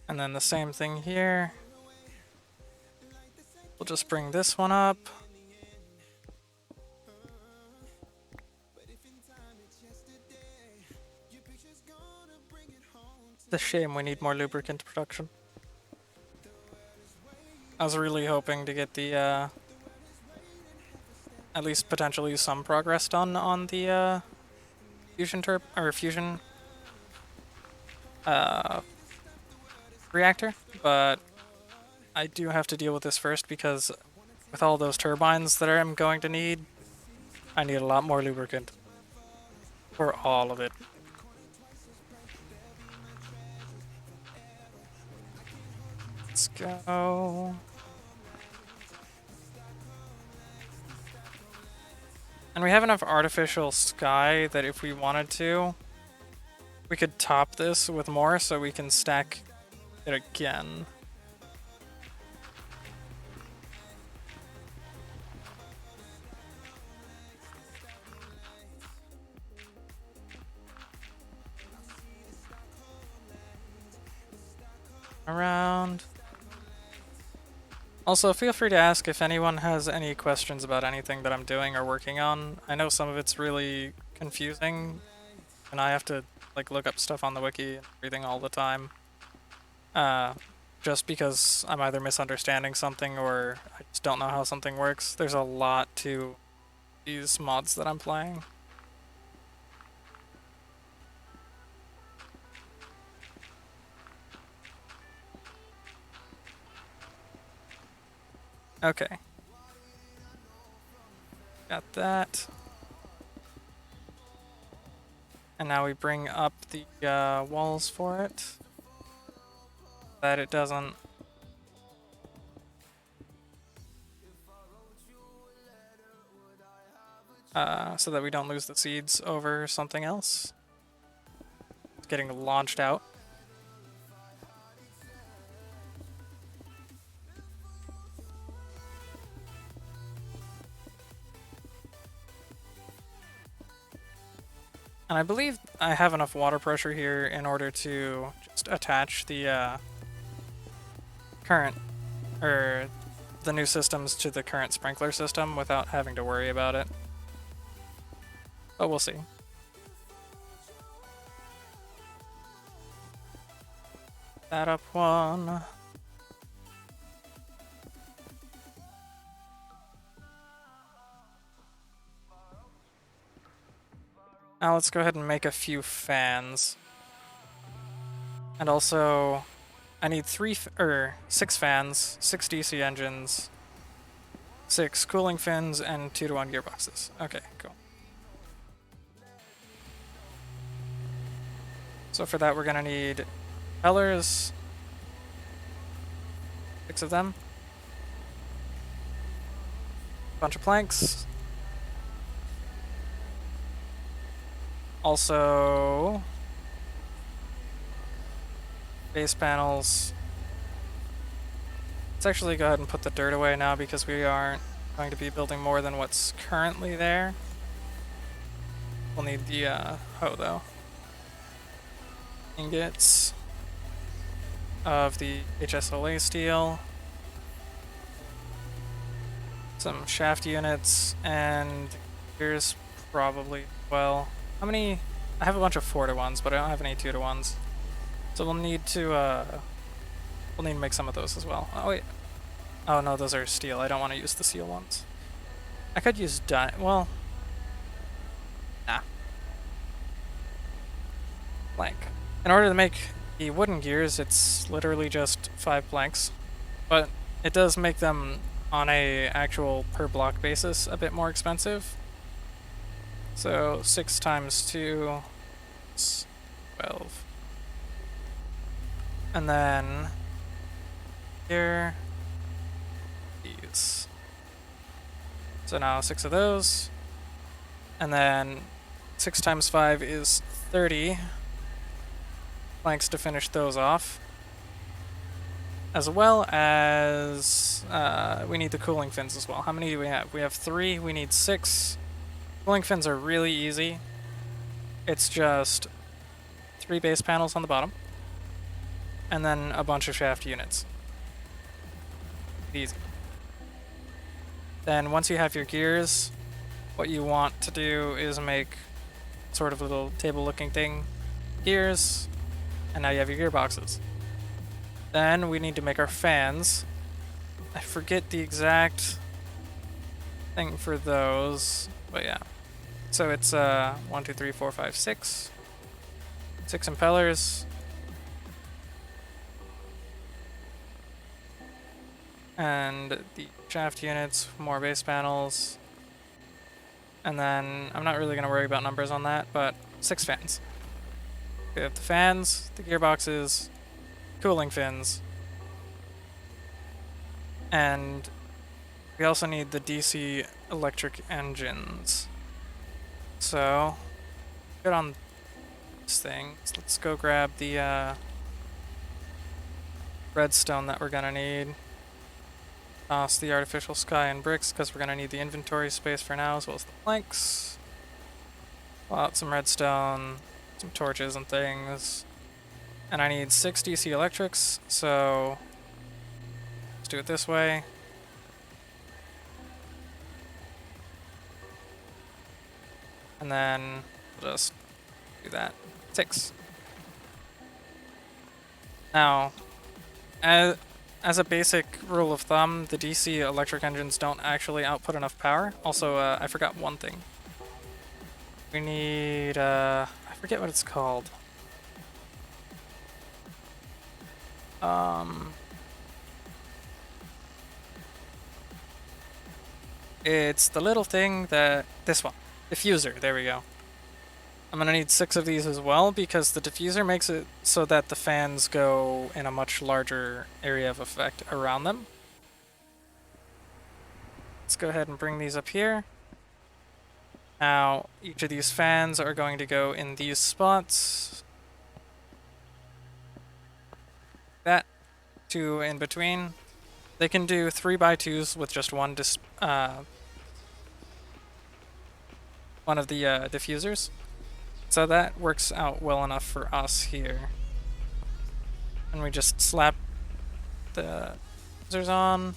B: And then the same thing here. We'll just bring this one up. It's a shame we need more lubricant production. I was really hoping to get the, at least potentially some progress done on the, fusion reactor, but I do have to deal with this first because with all those turbines that I'm going to need, I need a lot more lubricant for all of it. Let's go. And we have enough artificial sky that if we wanted to, we could top this with more so we can stack it again. Around. Also, feel free to ask if anyone has any questions about anything that I'm doing or working on. I know some of it's really confusing, and I have to like look up stuff on the wiki and everything all the time. Just because I'm either misunderstanding something or I just don't know how something works. There's a lot to these mods that I'm playing. Okay. Got that. And now we bring up the walls for it. That it doesn't... so that we don't lose the seeds over something else. It's getting launched out. And I believe I have enough water pressure here in order to just attach the current, or the new systems to the current sprinkler system without having to worry about it. But we'll see. That up one. Now let's go ahead and make a few fans. And also, I need 6 fans, 6 DC engines, 6 cooling fins, and 2-to-1 gearboxes. Okay, cool. So for that we're gonna need propellers, 6 of them, a bunch of planks, also base panels. Let's actually go ahead and put the dirt away now because we aren't going to be building more than what's currently there. We'll need the hoe though. Ingots of the HSLA steel, some shaft units, and gears probably. Well, how many? I have a bunch of 4-to-1s, but I don't have any 2-to-1s. So we'll need to make some of those as well. Oh wait. Oh no, those are steel. I don't want to use the steel ones. I could use well, nah. Plank. In order to make the wooden gears, it's literally just 5 planks, but it does make them on a actual per block basis a bit more expensive. So 6 times 2 is 12. And then here, these. So now 6 of those, and then 6 times 5 is 30 planks to finish those off, as well as we need the cooling fins as well. How many do we have? We have 3. We need 6. Cooling fins are really easy. It's just 3 base panels on the bottom, and then a bunch of shaft units. Easy. Then once you have your gears, what you want to do is make sort of a little table-looking thing. Gears. And now you have your gearboxes. Then we need to make our fans. I forget the exact thing for those, but yeah. So it's 1, 2, 3, 4, 5, 6. 6 impellers. And the shaft units, more base panels. And then I'm not really going to worry about numbers on that, but 6 fans. We have the fans, the gearboxes, cooling fins, and we also need the DC electric engines. So, get on this thing. So let's go grab the redstone that we're gonna need. Toss the artificial sky and bricks because we're gonna need the inventory space for now, as well as the planks. Pull out some redstone, some torches and things. And I need 6 DC electrics, so let's do it this way. And then we'll just do that. 6. Now, as a basic rule of thumb, the DC electric engines don't actually output enough power. Also, I forgot one thing. We need, I forget what it's called. It's the little thing that, this one, diffuser, there we go. I'm gonna need 6 of these as well because the diffuser makes it so that the fans go in a much larger area of effect around them. Let's go ahead and bring these up here. Now, each of these fans are going to go in these spots. That, 2 in between. They can do 3x2s with just one of the diffusers. So that works out well enough for us here. And we just slap the diffusers on.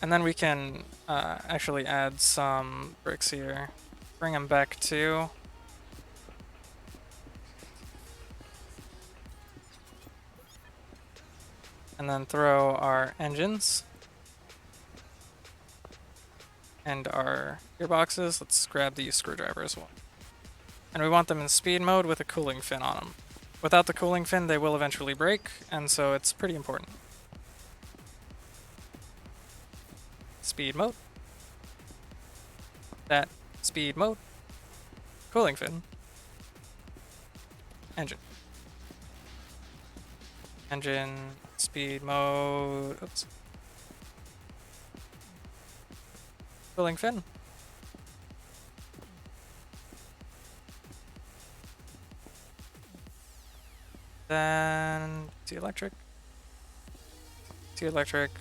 B: And then we can actually add some bricks here. Bring them back too. And then throw our engines. And our gearboxes. Let's grab the screwdriver as well. And we want them in speed mode with a cooling fin on them. Without the cooling fin, they will eventually break, and so it's pretty important. Speed mode. That speed mode. Cooling fin. Engine. Engine. Speed mode. Oops. Cooling fin. Then T-electric. T-electric.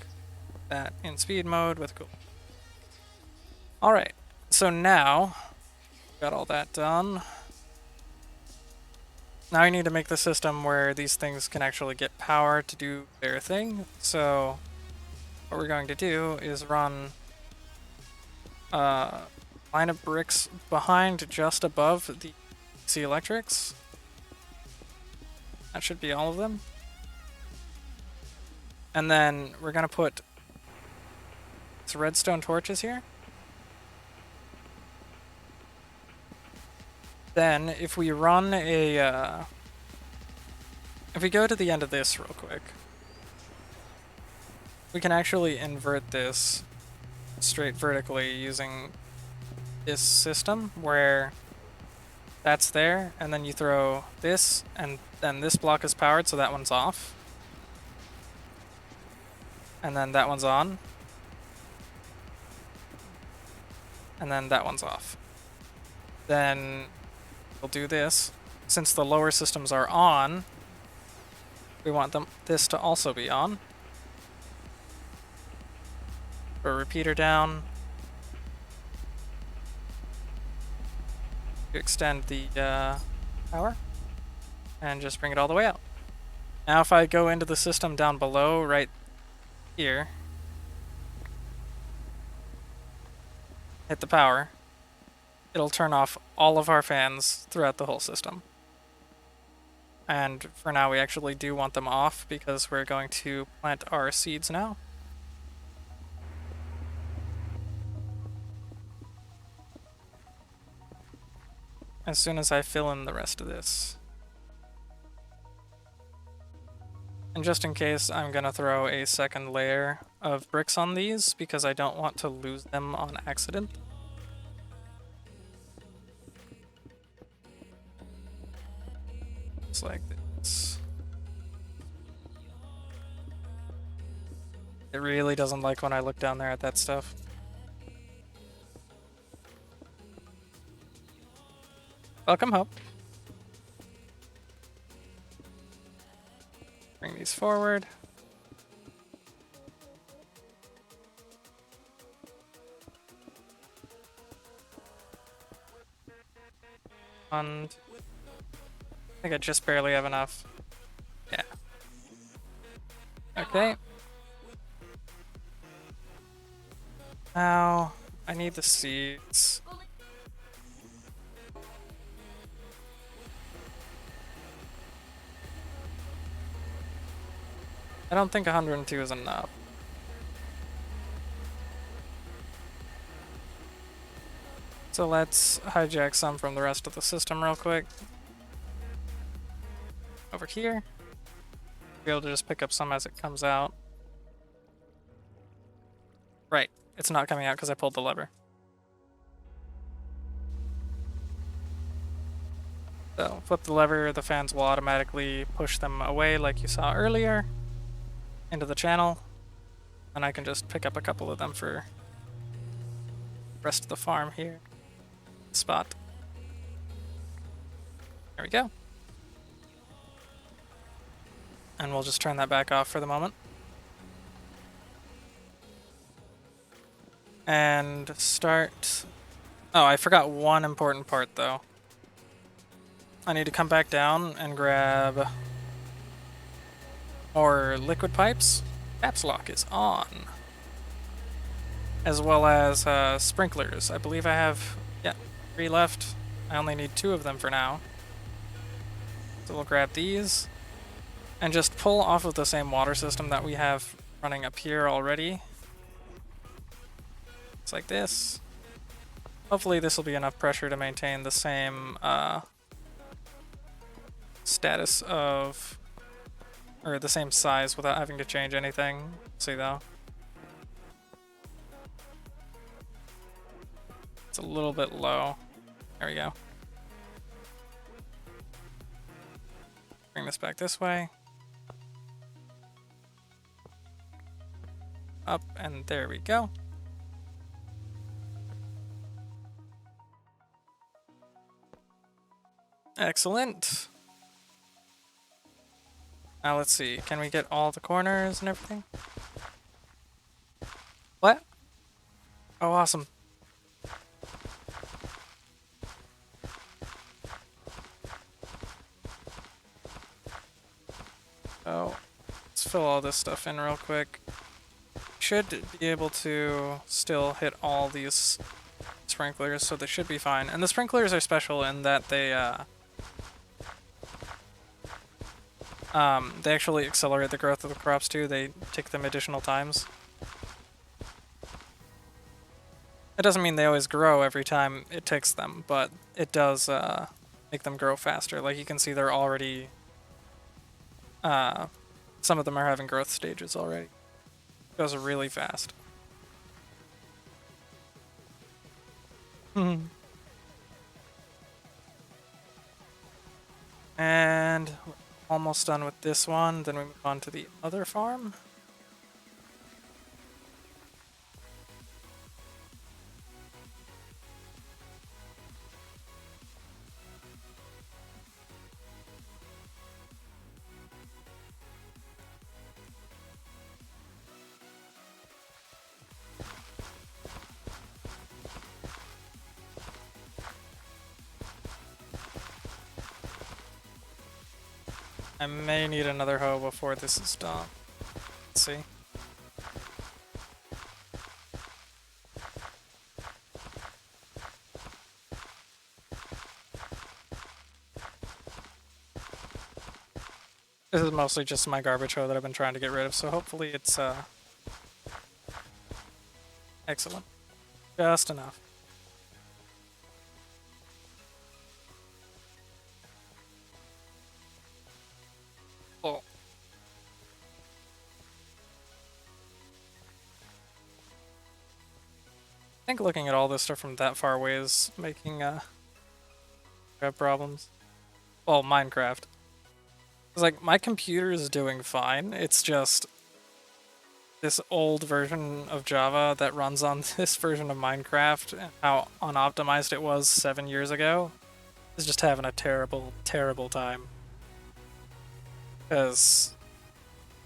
B: That in speed mode with cool. Alright, so now got all that done. Now I need to make the system where these things can actually get power to do their thing. So what we're going to do is run a line of bricks behind just above the DC electrics. That should be all of them. And then we're going to put some redstone torches here. Then if we run a... if we go to the end of this real quick, we can actually invert this straight vertically using this system where that's there, and then you throw this, and then this block is powered, so that one's off. And then that one's on. And then that one's off. Then we'll do this. Since the lower systems are on, we want this to also be on. Put a repeater down. To extend the power. And just bring it all the way out. Now if I go into the system down below, right here, hit the power, it'll turn off all of our fans throughout the whole system. And for now we actually do want them off because we're going to plant our seeds now. As soon as I fill in the rest of this. And just in case, I'm going to throw a second layer of bricks on these because I don't want to lose them on accident. Just like this. It really doesn't like when I look down there at that stuff. Welcome home. Bring these forward. And I think I just barely have enough. Yeah. Okay. Now I need the seeds. I don't think 102 is enough. So let's hijack some from the rest of the system real quick. Over here. Be able to just pick up some as it comes out. Right, it's not coming out because I pulled the lever. So flip the lever, the fans will automatically push them away like you saw earlier into the channel. And I can just pick up a couple of them for the rest of the farm here. Spot. There we go. And we'll just turn that back off for the moment. And start... Oh, I forgot one important part though. I need to come back down and grab more liquid pipes. Caps lock is on. As well as sprinklers. I believe I have, 3 left. I only need 2 of them for now. So we'll grab these. And just pull off of the same water system that we have running up here already. It's like this. Hopefully this will be enough pressure to maintain the same status of, or the same size without having to change anything. See though. It's a little bit low. There we go. Bring this back this way. Up, and there we go. Excellent. Now let's see, can we get all the corners and everything? What? Oh, awesome. So, let's fill all this stuff in real quick. Should be able to still hit all these sprinklers, so they should be fine. And the sprinklers are special in that they actually accelerate the growth of the crops too. They take them additional times. It doesn't mean they always grow every time it takes them, but it does make them grow faster. Like you can see they're already... some of them are having growth stages already. It goes really fast. And almost done with this one, then we move on to the other farm. I may need another hoe before this is done. Let's see. This is mostly just my garbage hoe that I've been trying to get rid of, so hopefully it's excellent. Just enough. Oh. I think looking at all this stuff from that far away is making problems. Well, Minecraft. It's like my computer is doing fine. It's just this old version of Java that runs on this version of Minecraft and how unoptimized it was 7 years ago is just having a terrible, terrible time. Because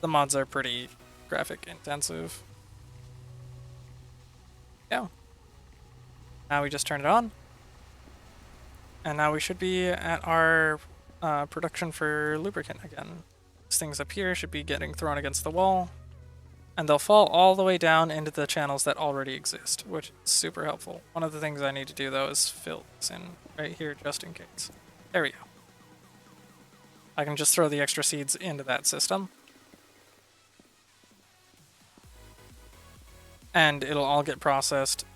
B: the mods are pretty graphic intensive. Yeah. Now we just turn it on. And now we should be at our production for lubricant again. These things up here should be getting thrown against the wall. And they'll fall all the way down into the channels that already exist, which is super helpful. One of the things I need to do though is fill this in right here just in case. There we go. I can just throw the extra seeds into that system. And it'll all get processed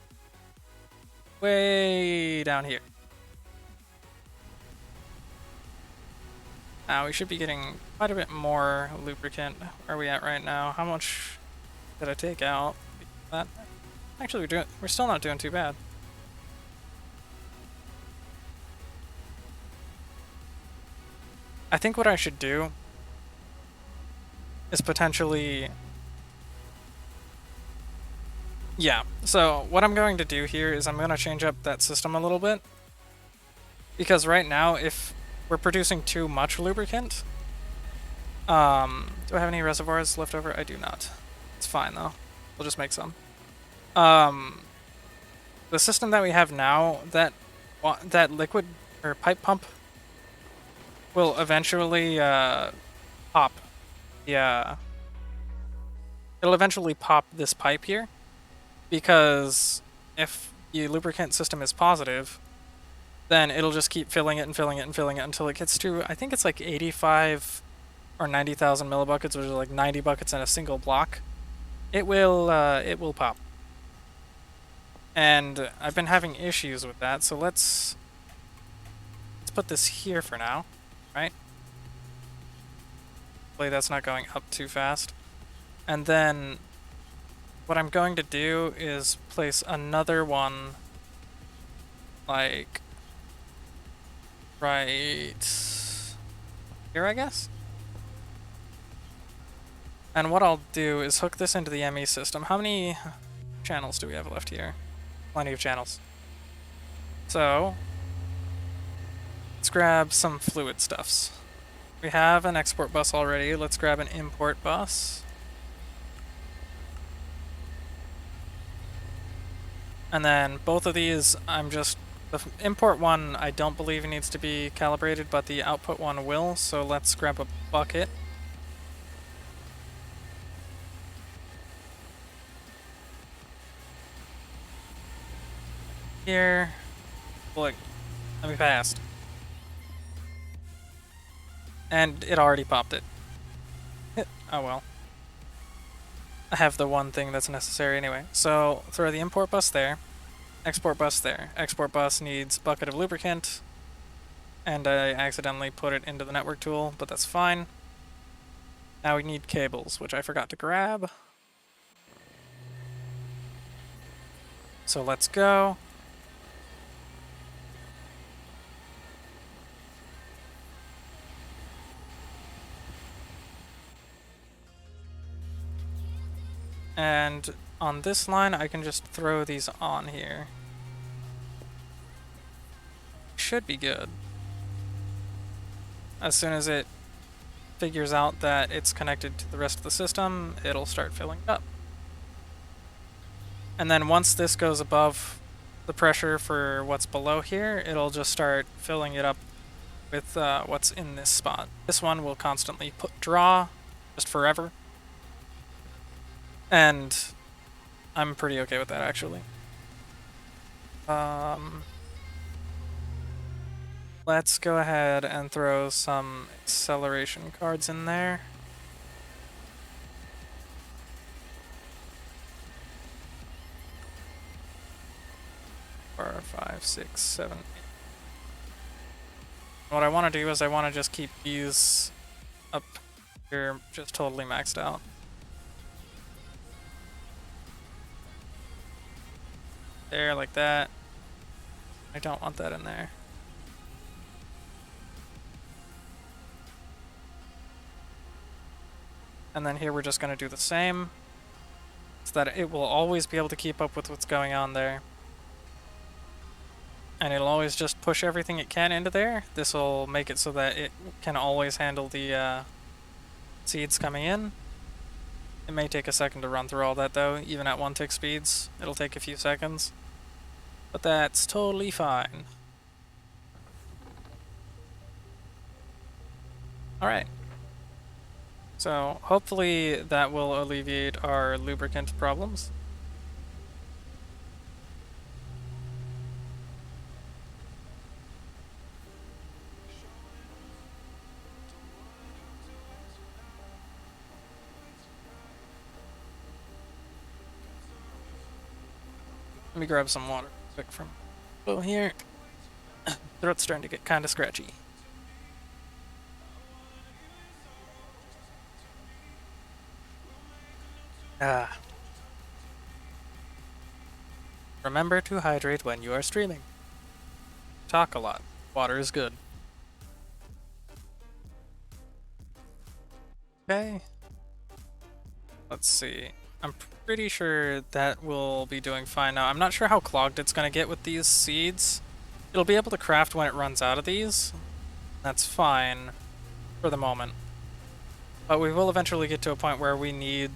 B: way down here. Now we should be getting quite a bit more lubricant. Where are we at right now? How much did I take out? That actually we're still not doing too bad. I think what I should do is potentially... Yeah, so what I'm going to do here is I'm going to change up that system a little bit. Because right now, if we're producing too much lubricant... do I have any reservoirs left over? I do not. It's fine, though. We'll just make some. The system that we have now, that liquid or pipe pump will eventually pop. Yeah, it'll eventually pop this pipe here, because if the lubricant system is positive, then it'll just keep filling it and filling it and filling it until it gets to, I think it's like 85 or 90,000 millibuckets, which is like 90 buckets in a single block. It will pop. And I've been having issues with that, so let's put this here for now, right? Hopefully that's not going up too fast. And then what I'm going to do is place another one, like, right here, I guess? And what I'll do is hook this into the ME system. How many channels do we have left here? Plenty of channels. So, let's grab some fluid stuffs. We have an export bus already. Let's grab an import bus. And then both of these, the import one I don't believe needs to be calibrated, but the output one will. So let's grab a bucket. Here. Look, let me pass. And it already popped it. Oh well. I have the one thing that's necessary anyway. So throw the import bus there. Export bus there. Export bus needs bucket of lubricant. And I accidentally put it into the network tool, but that's fine. Now we need cables, which I forgot to grab. So let's go. And on this line, I can just throw these on here. Should be good. As soon as it figures out that it's connected to the rest of the system, it'll start filling up. And then once this goes above the pressure for what's below here, it'll just start filling it up with what's in this spot. This one will constantly draw, just forever. And I'm pretty okay with that, actually. Let's go ahead and throw some acceleration cards in there. Four, 5, 6, 7, 8. What I want to do is I want to just keep these up here just totally maxed out. There, like that. I don't want that in there. And then here we're just going to do the same, so that it will always be able to keep up with what's going on there. And it'll always just push everything it can into there. This will make it so that it can always handle the seeds coming in. It may take a second to run through all that though, even at 1 tick speeds. It'll take a few seconds. But that's totally fine. Alright. So hopefully that will alleviate our lubricant problems. Let me grab some water quick from here. Throat's starting to get kind of scratchy. Remember to hydrate when you are streaming. Talk a lot. Water is good. Okay. Let's see. I'm pretty sure that will be doing fine now. I'm not sure how clogged it's going to get with these seeds. It'll be able to craft when it runs out of these. That's fine for the moment. But we will eventually get to a point where we need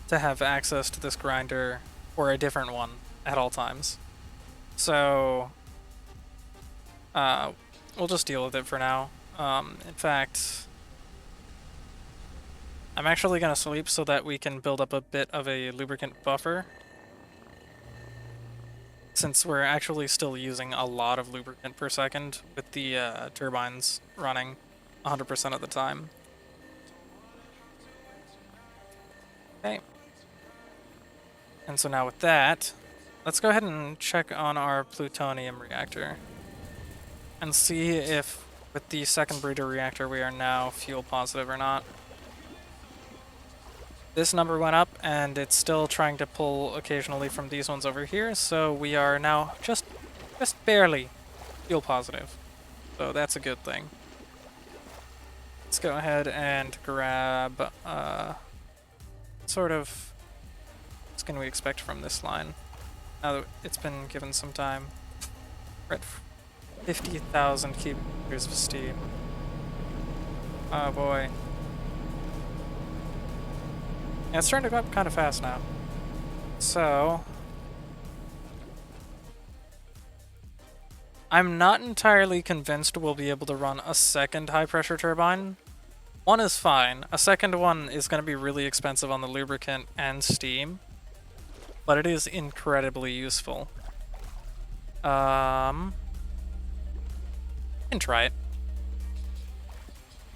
B: to have access to this grinder or a different one at all times. So, we'll just deal with it for now. In fact, I'm actually going to sleep so that we can build up a bit of a lubricant buffer, since we're actually still using a lot of lubricant per second with the turbines running 100% of the time. Okay. And so now with that, let's go ahead and check on our Plutonium Reactor and see if with the second breeder reactor we are now fuel positive or not. This number went up, and it's still trying to pull occasionally from these ones over here, so we are now just barely fuel positive. So that's a good thing. Let's go ahead and grab, sort of, what can we expect from this line now that it's been given some time. We're at 50,000 cubic meters of steam. Oh boy. Yeah, it's starting to go up kind of fast now. So, I'm not entirely convinced we'll be able to run a second high-pressure turbine. One is fine. A second one is going to be really expensive on the lubricant and steam, but it is incredibly useful. Can try it.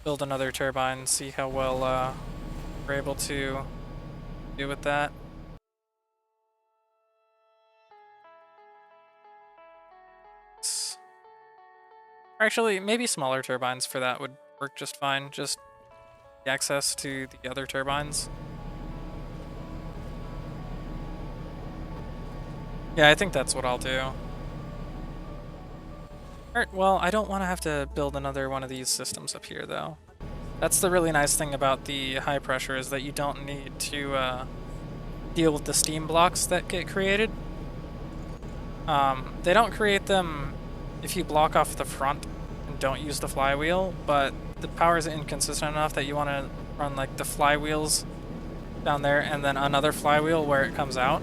B: Build another turbine, see how well we're able to do with that. Or actually, maybe smaller turbines for that would work just fine. Just the access to the other turbines. Yeah, I think that's what I'll do. Alright, well, I don't want to have to build another one of these systems up here, though. That's the really nice thing about the high pressure, is that you don't need to deal with the steam blocks that get created. They don't create them if you block off the front and don't use the flywheel, but the power is inconsistent enough that you want to run like the flywheels down there and then another flywheel where it comes out.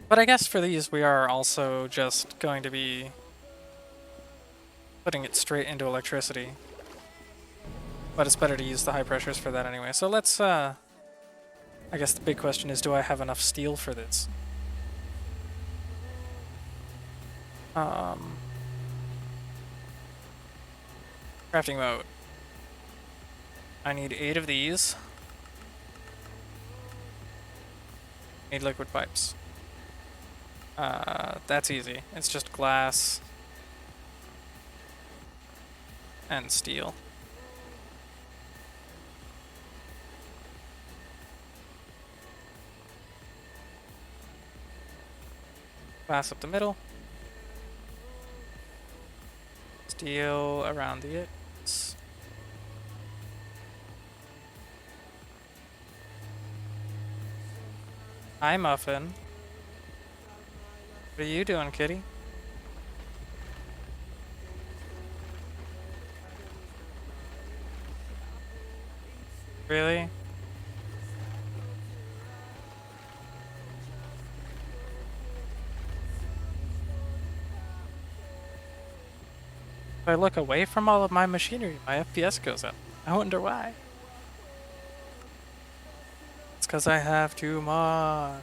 B: But I guess for these we are also just going to be putting it straight into electricity. But it's better to use the high pressures for that anyway. So let's, I guess the big question is, do I have enough steel for this? Crafting mode. I need 8 of these. Need liquid pipes. That's easy. It's just glass and steel. Glass up the middle. Steel around the edges. Hi, Muffin. What are you doing, kitty? Really? If I look away from all of my machinery, my FPS goes up. I wonder why. It's because I have too much.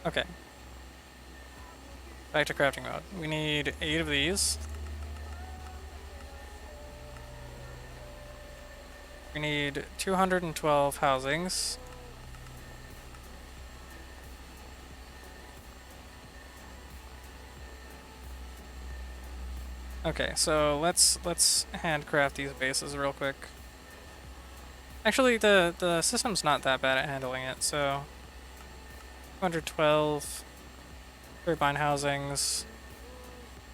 B: Okay. Back to crafting mode. We need 8 of these. We need 212 housings. Okay, so let's handcraft these bases real quick. Actually, the system's not that bad at handling it, so 212 turbine housings,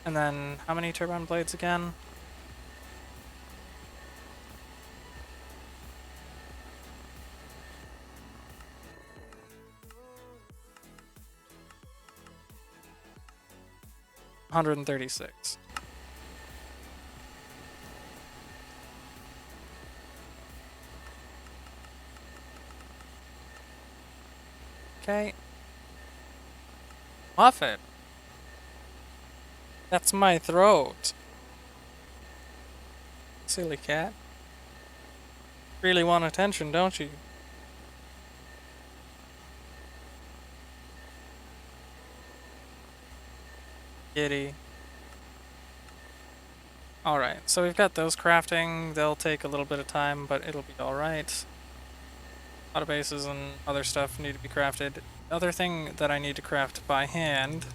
B: and then how many turbine blades again? 136. Okay. Muffet. That's my throat. Silly cat. Really want attention, don't you? Giddy. Alright, so we've got those crafting. They'll take a little bit of time, but it'll be alright. Autobases and other stuff need to be crafted. The other thing that I need to craft by hand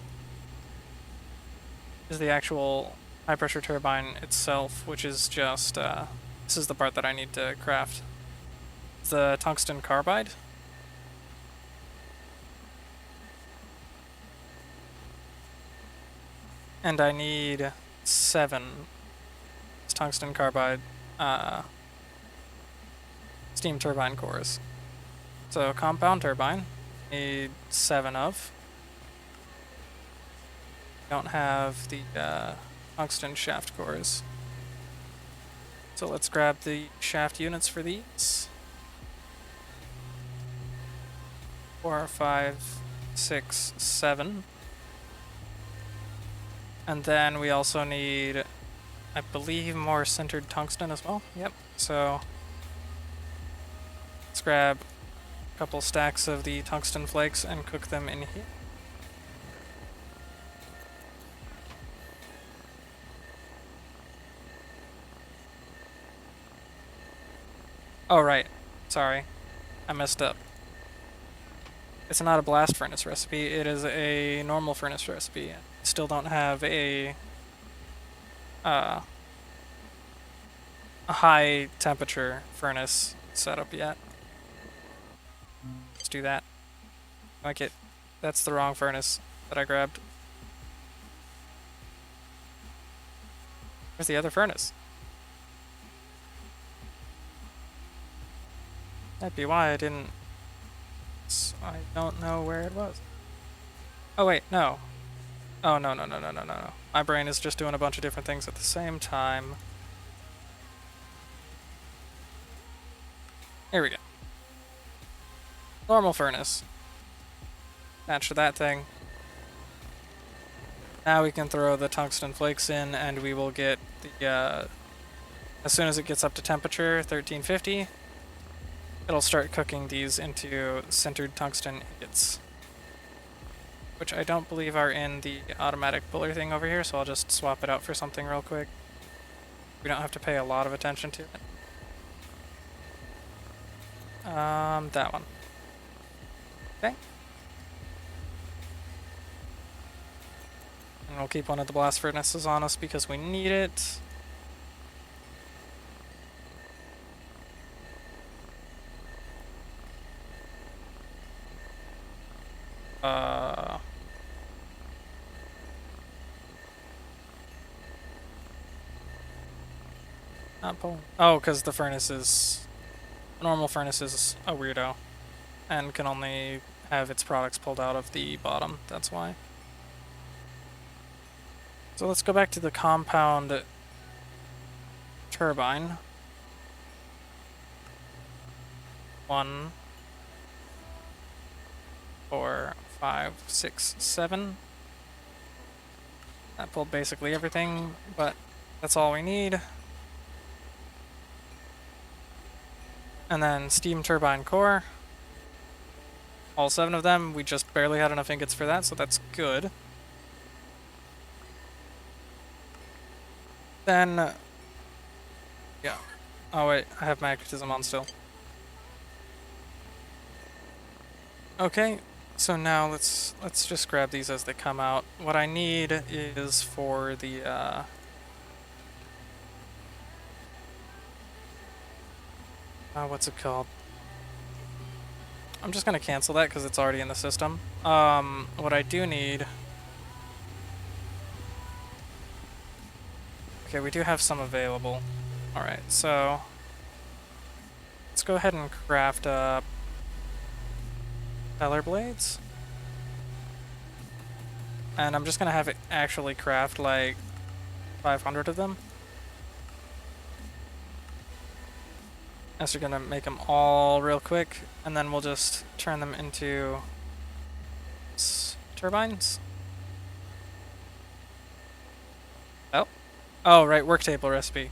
B: is the actual high pressure turbine itself, which is just, this is the part that I need to craft. The tungsten carbide. And I need 7 tungsten carbide steam turbine cores. So compound turbine, need 7 of. Don't have the tungsten shaft cores. So let's grab the shaft units for these. 4, 5, 6, 7. And then we also need, I believe, more sintered tungsten as well. Yep. So let's grab a couple stacks of the tungsten flakes and cook them in here. Oh, right. Sorry. I messed up. It's not a blast furnace recipe, it is a normal furnace recipe. Still don't have a high temperature furnace set up yet. Let's do that. Like it. That's the wrong furnace that I grabbed. Where's the other furnace? That'd be why I didn't... I don't know where it was. Oh wait, no. Oh, no. My brain is just doing a bunch of different things at the same time. Here we go. Normal furnace. Attach to that thing. Now we can throw the tungsten flakes in and we will get the, as soon as it gets up to temperature, 1350, it'll start cooking these into sintered tungsten ingots. Which I don't believe are in the automatic puller thing over here, so I'll just swap it out for something real quick. We don't have to pay a lot of attention to it. That one. Okay. And we'll keep one of the blast furnaces on us because we need it. Not pulling. Oh, because the furnace is... normal furnace is a weirdo. And can only have its products pulled out of the bottom. That's why. So let's go back to the compound turbine. 1, 4, 5, 6, 7. That pulled basically everything, but that's all we need. And then steam turbine core. All 7 of them. We just barely had enough ingots for that, so that's good. Then... yeah. Oh wait, I have magnetism on still. Okay, so now let's just grab these as they come out. What I need is for the what's it called? I'm just gonna cancel that because it's already in the system. What I do need... okay, we do have some available. Alright, so... let's go ahead and craft up... feller blades. And I'm just gonna have it actually craft like 500 of them. As we're gonna make them all real quick, and then we'll just turn them into turbines. Oh. Oh, right, work table recipe.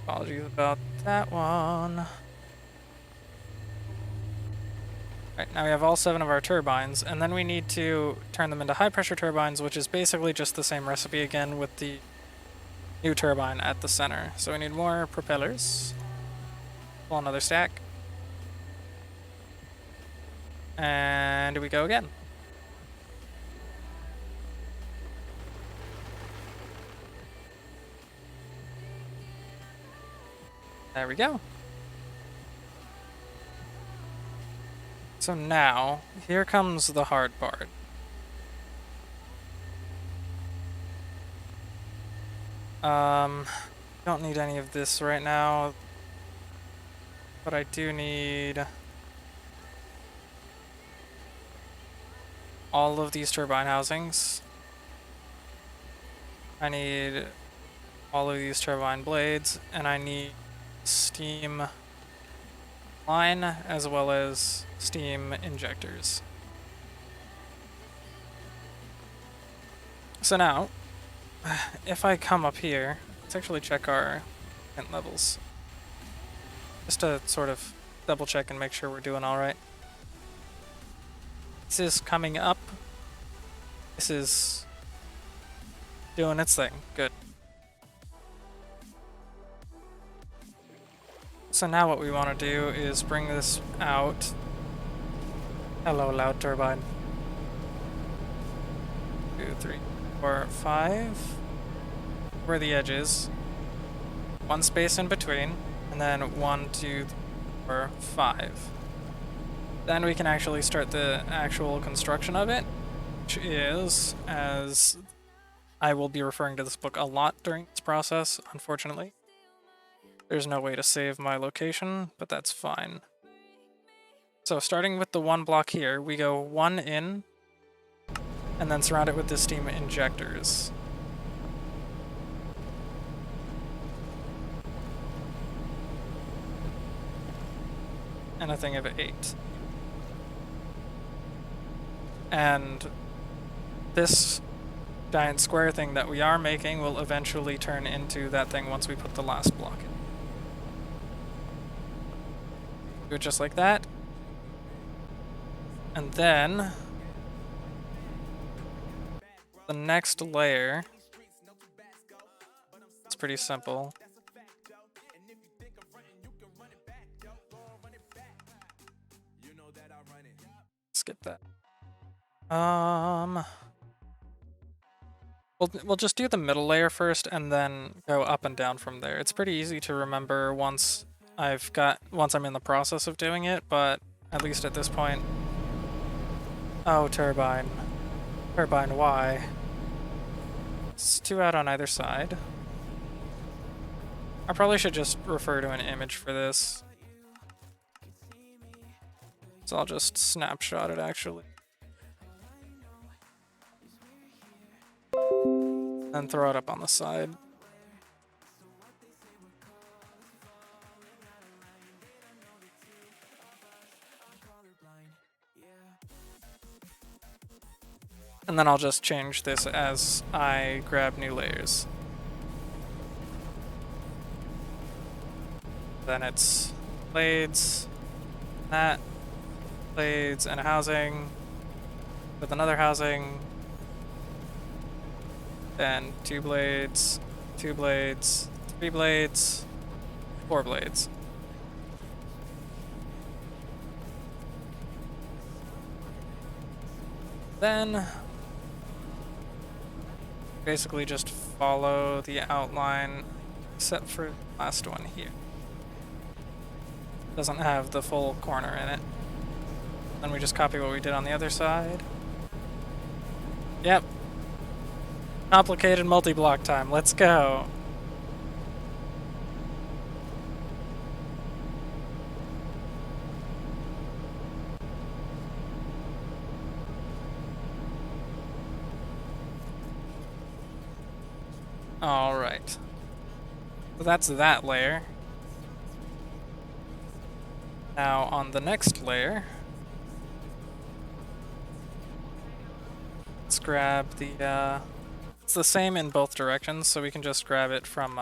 B: Apologies about that one. Right, now we have all 7 of our turbines, and then we need to turn them into high pressure turbines, which is basically just the same recipe again with the new turbine at the center. So we need more propellers. Pull another stack. And we go again. There we go. So now, here comes the hard part. Don't need any of this right now, but I do need all of these turbine housings. I need all of these turbine blades, and I need steam line as well as steam injectors. So now, if I come up here, let's actually check our hint levels. Just to sort of double check and make sure we're doing alright. This is coming up. This is doing its thing. Good. So now what we want to do is bring this out. Hello, loud turbine. 2, 3, 4, 5. Where the edge is. 1 space in between. And then 1, 2, 3, 4, 5. Then we can actually start the actual construction of it, which is, as I will be referring to this book a lot during this process, unfortunately. There's no way to save my location, but that's fine. So starting with the 1 block here, we go 1 in, and then surround it with the steam injectors. And a thing of 8. And this giant square thing that we are making will eventually turn into that thing once we put the last block in. Do it just like that. And then the next layer, it's pretty simple. Skip that. We'll just do the middle layer first and then go up and down from there. It's pretty easy to remember once I'm in the process of doing it, but at least at this point. Oh, turbine. Turbine Y. It's 2 out on either side. I probably should just refer to an image for this. So I'll just snapshot it actually. And throw it up on the side. And then I'll just change this as I grab new layers. Then it's blades, that, blades and a housing, with another housing, then 2 blades, 2 blades, 3 blades, 4 blades. Then basically just follow the outline, except for the last one here. Doesn't have the full corner in it. Then we just copy what we did on the other side. Yep. Complicated multi-block time. Let's go. Alright. So that's that layer. Now on the next layer, let's grab the, it's the same in both directions, so we can just grab it from,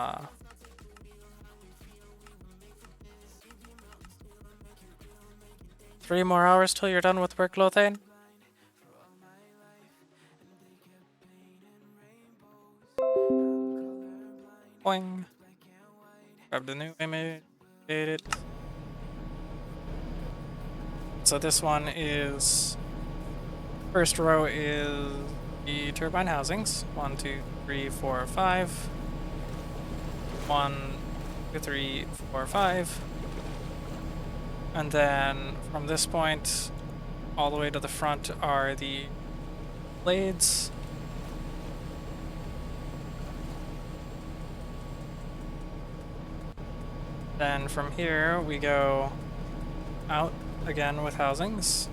B: 3 more hours till you're done with work, Lothane? Boing. Grab the new image, update it. So this one is, first row is the turbine housings. 1, 2, 3, 4, 5. 1, 2, 3, 4, 5. And then from this point all the way to the front are the blades. Then from here we go out again with housings.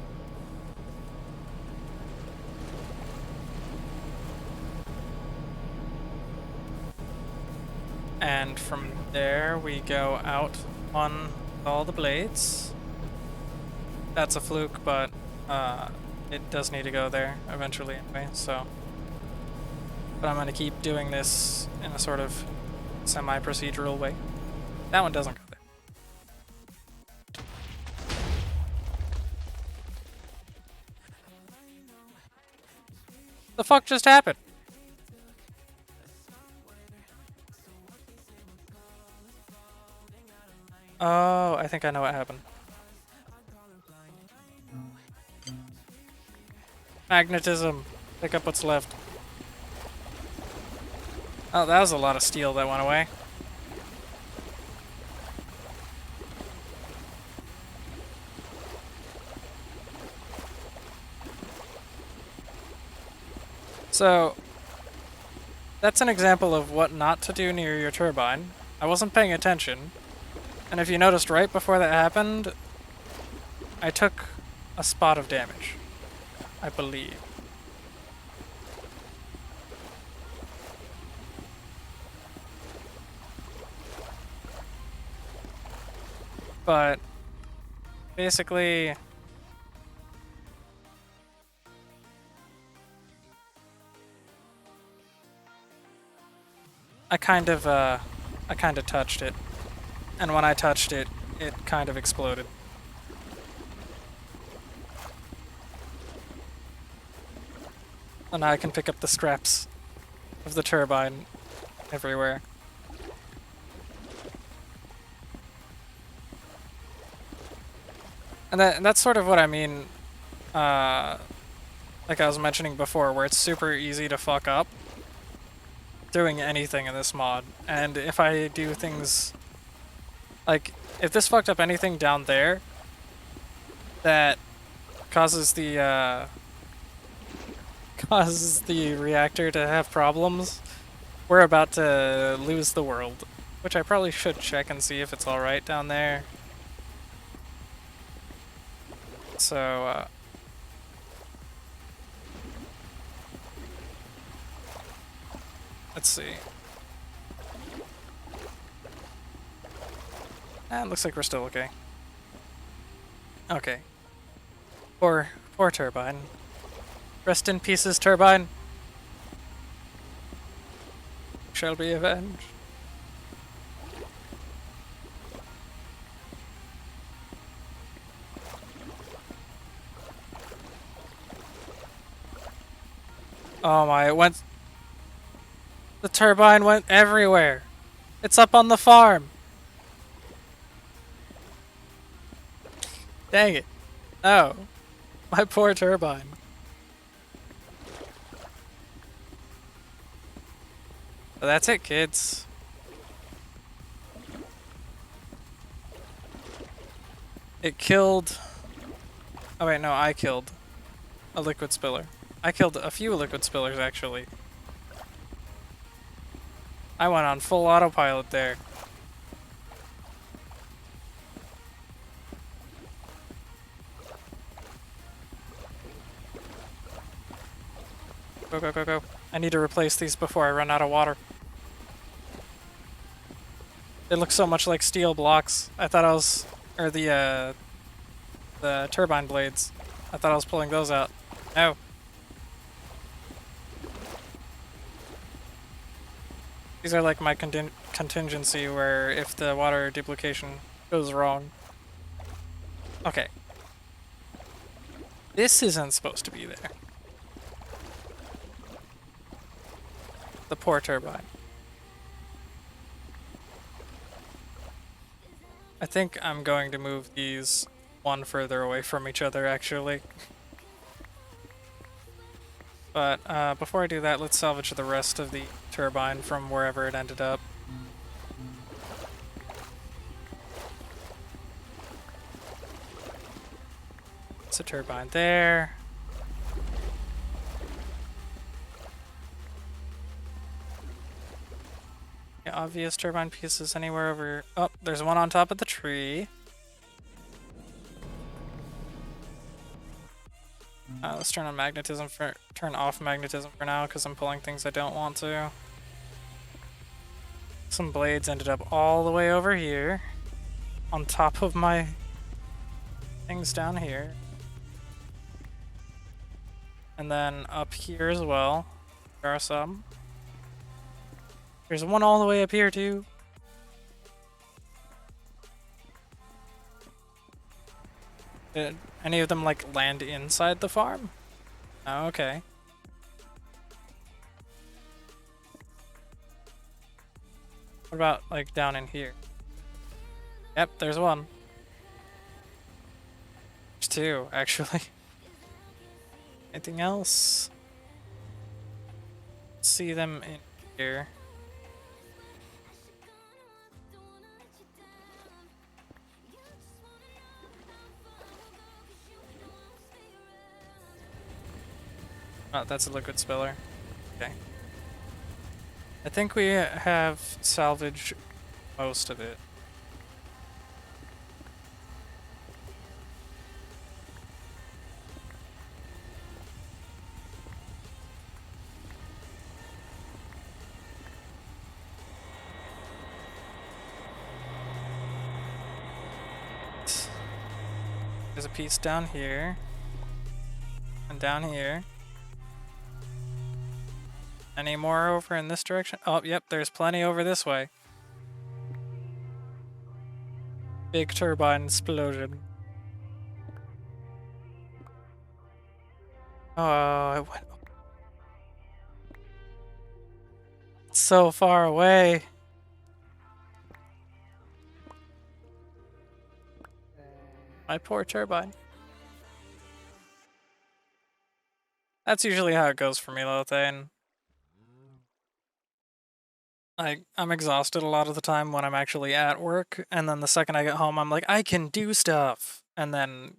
B: And from there we go out one with all the blades. That's a fluke, but it does need to go there eventually anyway, so. But I'm going to keep doing this in a sort of semi-procedural way. That one doesn't go there. The fuck just happened? Oh, I think I know what happened. Magnetism. Pick up what's left. Oh, that was a lot of steel that went away. So, that's an example of what not to do near your turbine. I wasn't paying attention. And if you noticed right before that happened, I took a spot of damage, I believe. But basically, I kind of touched it. And when I touched it, it kind of exploded. And now I can pick up the scraps of the turbine everywhere. And that's sort of what I mean, like I was mentioning before, where it's super easy to fuck up doing anything in this mod. And if I do things, like, if this fucked up anything down there that causes the reactor to have problems, we're about to lose the world. Which I probably should check and see if it's alright down there. So, let's see. It looks like we're still okay. Okay. Poor turbine. Rest in pieces, turbine. Shall be avenged. Oh my, it went... The turbine went everywhere. It's up on the farm. Dang it. Oh. My poor turbine. Well, that's it, kids. It killed... Oh wait, no, I killed a liquid spiller. I killed a few liquid spillers, actually. I went on full autopilot there. Go, go, go, go. I need to replace these before I run out of water. They look so much like steel blocks. I thought I was, or the turbine blades. I thought I was pulling those out. No. These are like my contingency where if the water duplication goes wrong. Okay. This isn't supposed to be there. The poor turbine. I think I'm going to move these one further away from each other, actually. But before I do that, let's salvage the rest of the turbine from wherever it ended up. It's a turbine there. Yeah, obvious turbine pieces anywhere over... Oh, there's one on top of the tree. Let's turn on magnetism turn off magnetism for now because I'm pulling things I don't want to. Some blades ended up all the way over here on top of my things down here. And then up here as well, there are some. There's one all the way up here too. Did any of them like land inside the farm? Oh, okay. What about like down in here? Yep, there's one. There's two, actually. Anything else? See them in here. Oh, that's a liquid spiller. Okay. I think we have salvaged most of it. There's a piece down here. And down here. Any more over in this direction? Oh, yep, there's plenty over this way. Big turbine explosion. Oh, it went so far away. My poor turbine. That's usually how it goes for me, Lothane. I'm exhausted a lot of the time when I'm actually at work, and then the second I get home, I'm like, I can do stuff, and then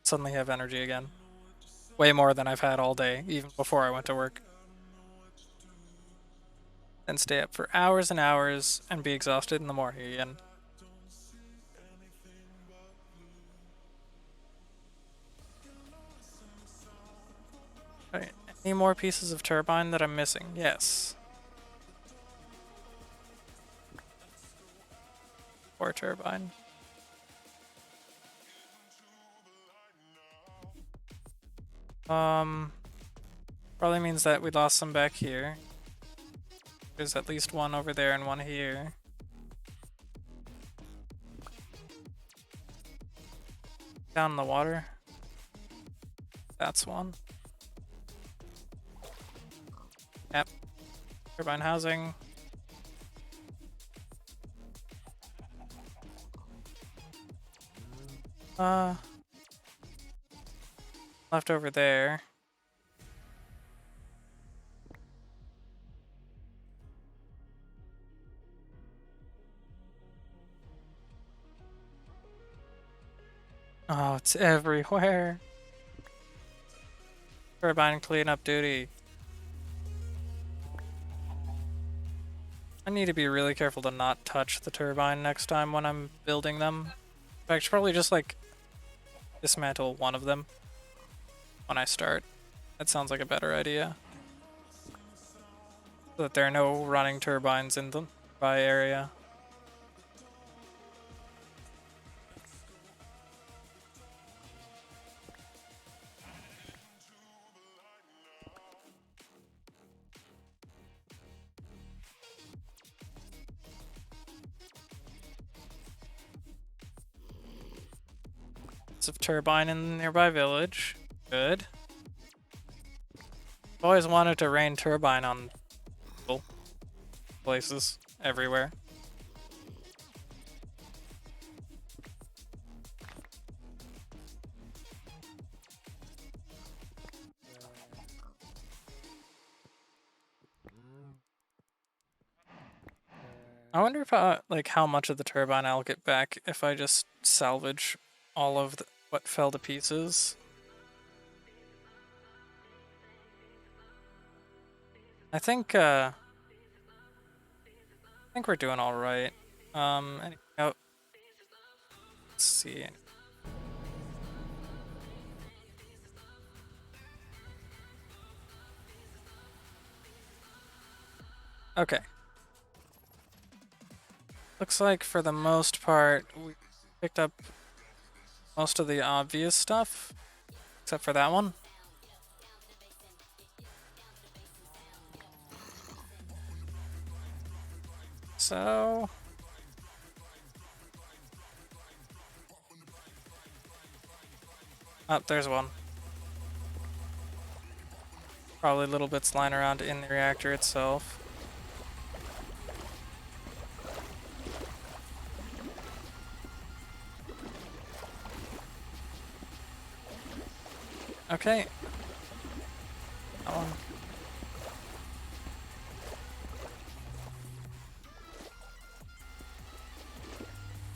B: suddenly have energy again. Way more than I've had all day, even before I went to work. And stay up for hours and hours and be exhausted in the morning again. Right. Any more pieces of turbine that I'm missing? Yes. Poor turbine. Probably means that we lost some back here. There's at least one over there and one here. Down in the water. That's one. Yep. Turbine housing. Left over there. Oh, it's everywhere. Turbine cleanup duty. I need to be really careful to not touch the turbine next time when I'm building them. In fact, I should probably just like dismantle one of them when I start. That sounds like a better idea. So that there are no running turbines in the nearby area. lots of turbine in the nearby village. Good. I've always wanted to rain turbine on people, places, everywhere. I wonder if like how much of the turbine I'll get back if I just salvage all of what fell to pieces. I think we're doing all right. Oh, let's see. Okay. Looks like for the most part we picked up most of the obvious stuff, except for that one. So oh, there's one. Probably little bits lying around in the reactor itself. Okay. That one.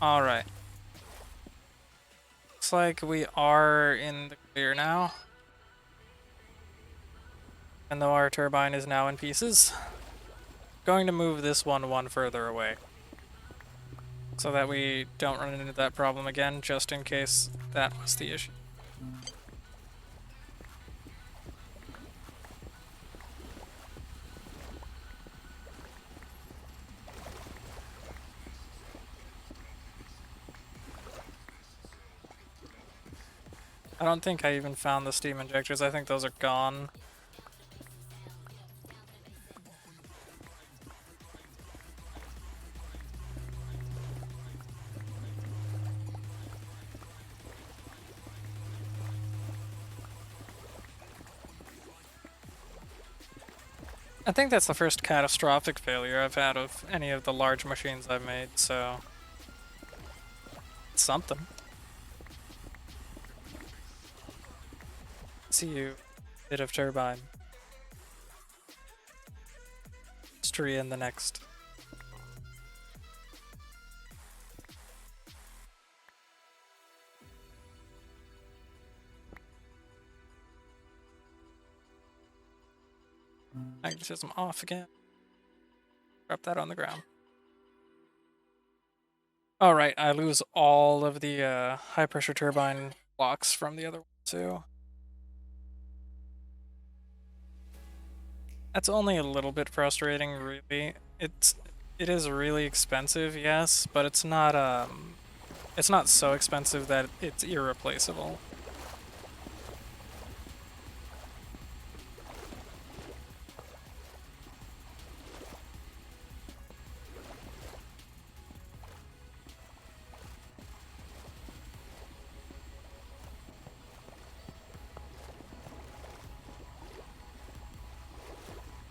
B: Alright. Looks like we are in the clear now. Even though our turbine is now in pieces. Going to move this one further away. So that we don't run into that problem again, just in case that was the issue. I don't think I even found the steam injectors. I think those are gone. I think that's the first catastrophic failure I've had of any of the large machines I've made, so it's something. See you, bit of turbine. History in the next. Magnetism off again. Drop that on the ground. Alright, I lose all of the high pressure turbine blocks from the other one too. That's only a little bit frustrating, really. It is really expensive, yes, but it's not so expensive that it's irreplaceable.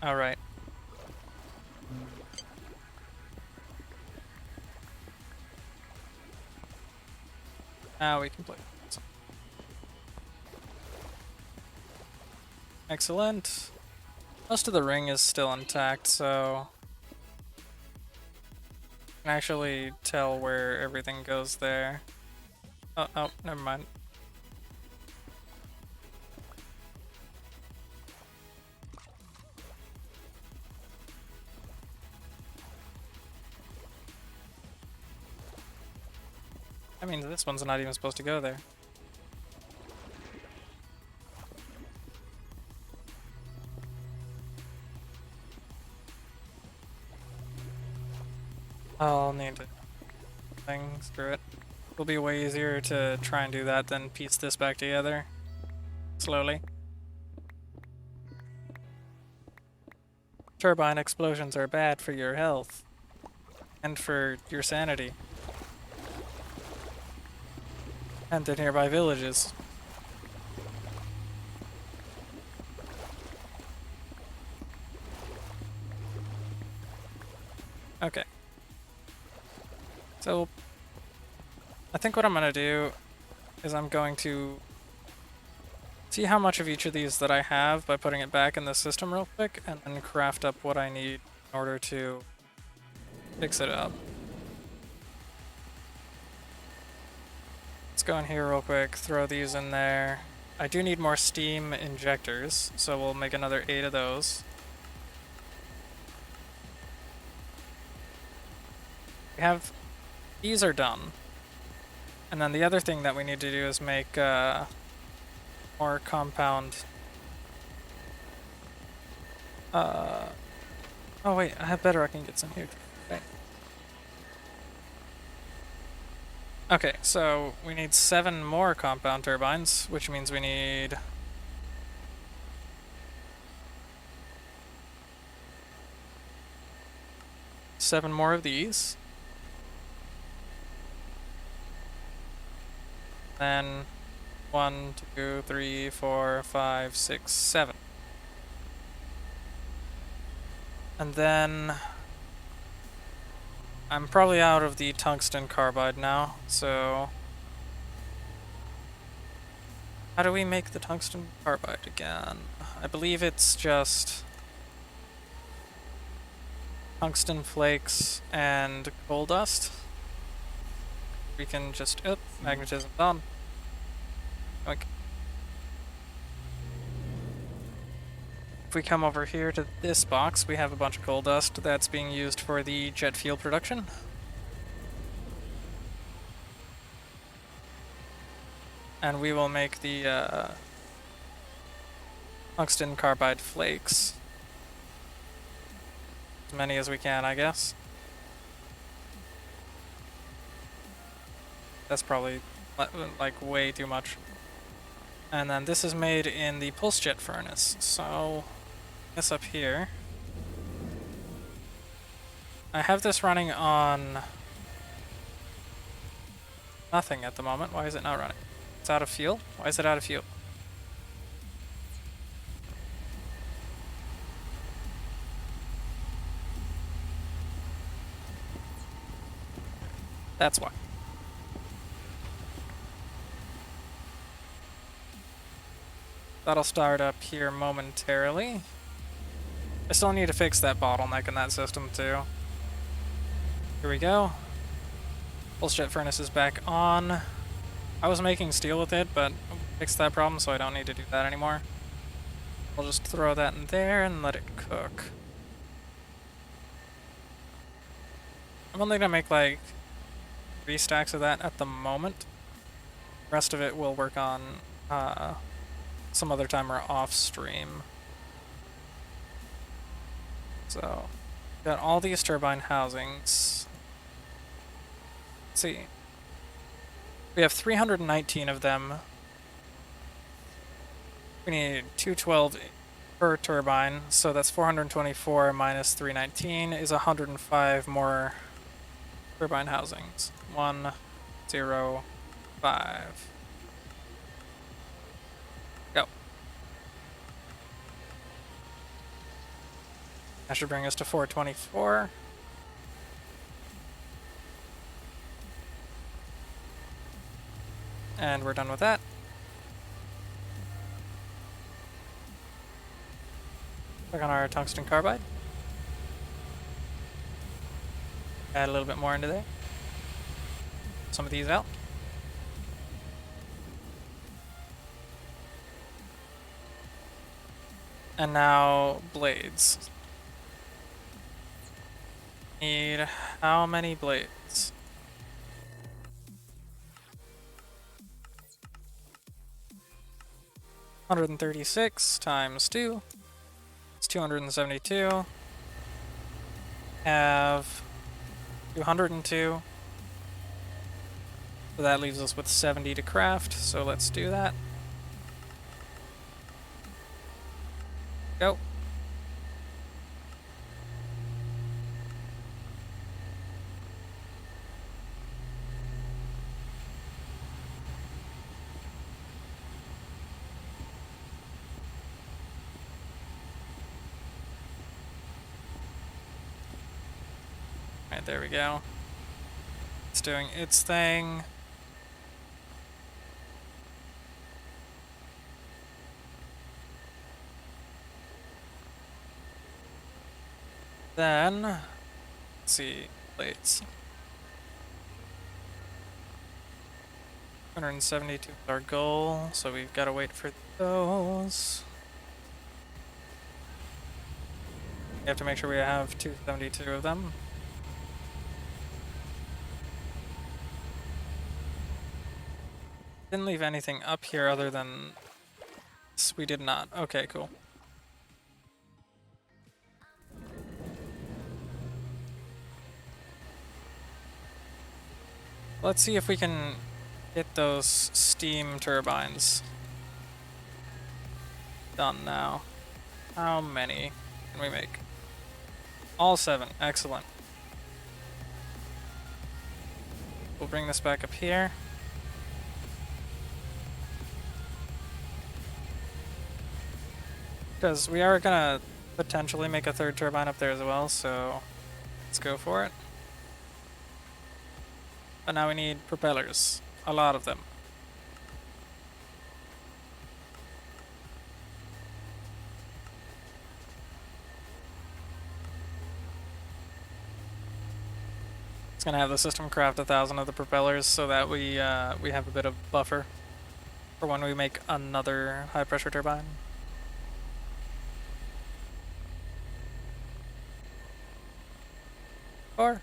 B: All right. Now we can play. Excellent. Most of the ring is still intact, so I can actually tell where everything goes there. Oh, never mind. I mean, this one's not even supposed to go there. I'll need to screw it. It'll be way easier to try and do that than piece this back together slowly. Turbine explosions are bad for your health and for your sanity. and the nearby villages. Okay. So, I think what I'm going to do is I'm going to see how much of each of these that I have by putting it back in the system real quick, and then craft up what I need in order to fix it up. Let's go in here real quick, throw these in there. I do need more steam injectors, so we'll make another 8 of those. We have... these are done. And then the other thing that we need to do is make more compound... oh wait, I have bedrock ingots in here. Okay. Okay, so we need 7 more compound turbines, which means we need... 7 more of these. Then 1, 2, 3, 4, 5, 6, 7. And then I'm probably out of the tungsten carbide now, so how do we make the tungsten carbide again? I believe it's just tungsten flakes and coal dust. We can just, oh, magnetism on. Okay. If we come over here to this box, we have a bunch of coal dust that's being used for the jet fuel production. And we will make the tungsten carbide flakes. As many as we can, I guess. That's probably like way too much. And then this is made in the pulse jet furnace, so this up here. I have this running on nothing at the moment. Why is it not running? It's out of fuel? Why is it out of fuel? That's why. That'll start up here momentarily. I still need to fix that bottleneck in that system too. Here we go. Pulse jet furnace is back on. I was making steel with it, but fixed that problem, so I don't need to do that anymore. I'll just throw that in there and let it cook. I'm only gonna make like 3 stacks of that at the moment. The rest of it will work on some other time or off stream. So, got all these turbine housings. Let's see. We have 319 of them. We need 212 per turbine, so that's 424 minus 319 is 105 more turbine housings. 1, 0, 5. Go. That should bring us to 424. And we're done with that. Click on our tungsten carbide. Add a little bit more into there. Some of these out. And now blades. Need how many blades? $136 times 2. It's 272. Have 202. So that leaves us with 70 to craft, so let's do that. Go. Alright, there we go. It's doing its thing. Then, let's see, plates. 172 is our goal, so we've got to wait for those. We have to make sure we have 272 of them. Didn't leave anything up here other than this. We did not. Okay, cool. Let's see if we can get those steam turbines done now. How many can we make? All 7. Excellent. We'll bring this back up here. Because we are gonna potentially make a 3rd turbine up there as well, so let's go for it. But now we need propellers. A lot of them. It's gonna have the system craft 1,000 of the propellers so that we have a bit of buffer for when we make another high pressure turbine. 4,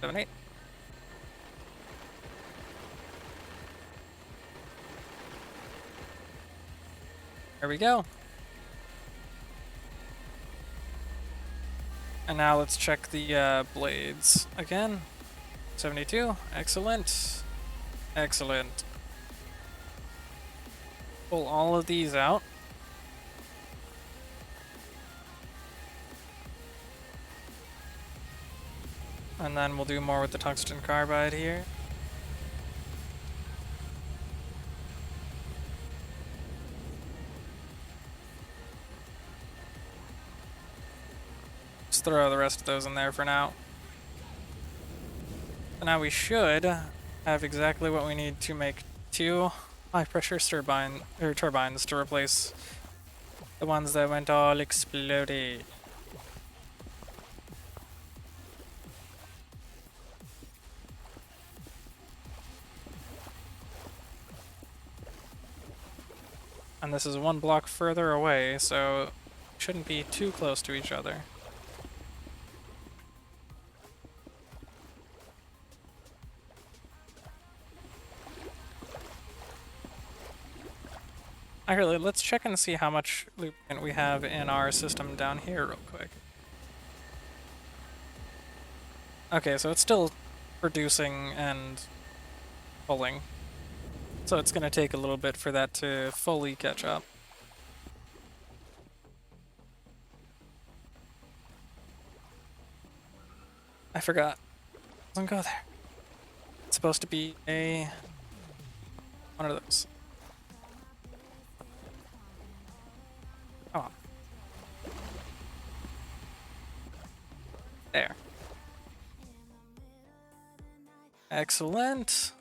B: 7, 8. There we go. And now let's check the blades again. 72. Excellent. Excellent. Pull all of these out. And then we'll do more with the tungsten carbide here. Just throw the rest of those in there for now. So now we should have exactly what we need to make 2 high pressure turbines to replace the ones that went all explodey. And this is 1 block further away, so shouldn't be too close to each other. Actually, let's check and see how much lubricant we have in our system down here real quick. Okay, so it's still producing and pulling. So it's going to take a little bit for that to fully catch up. I forgot. Doesn't go there. It's supposed to be one of those. Come on. There. Excellent.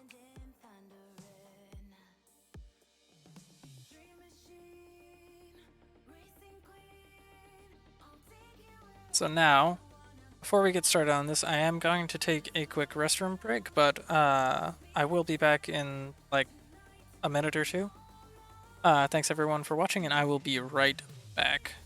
B: So now, before we get started on this, I am going to take a quick restroom break, but I will be back in like a minute or two. Thanks everyone for watching, and I will be right back.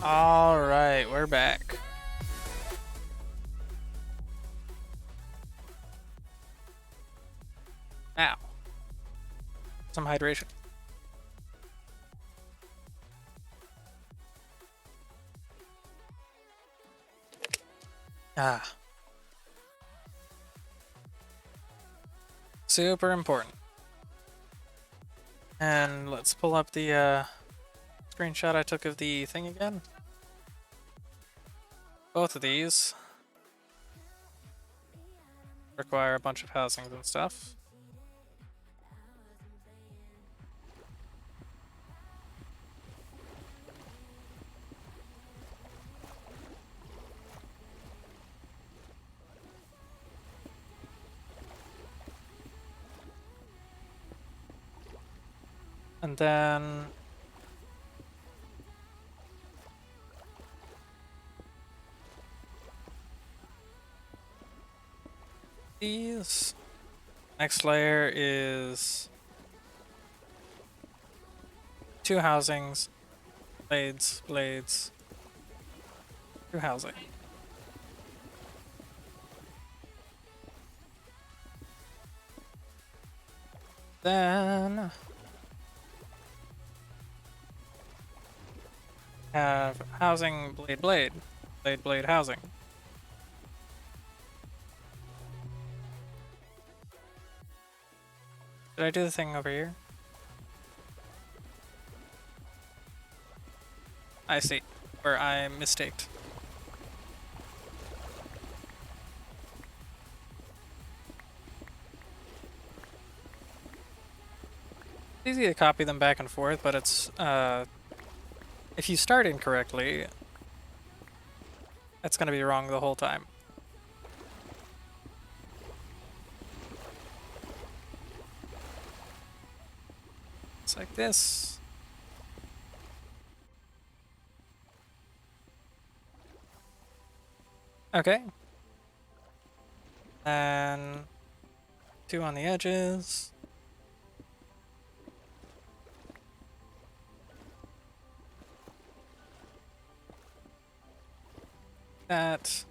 B: All right, we're back. Now, some hydration. Ah. Super important. And let's pull up the screenshot I took of the thing again. Both of these require a bunch of housings and stuff. And then these. Next layer is 2 housings, blades, 2 housing. Then have housing, blade, housing. Did I do the thing over here? I see, where I mistaked. It's easy to copy them back and forth, but it's, if you start incorrectly, it's going to be wrong the whole time. Just like this. Okay. And 2 on the edges. That.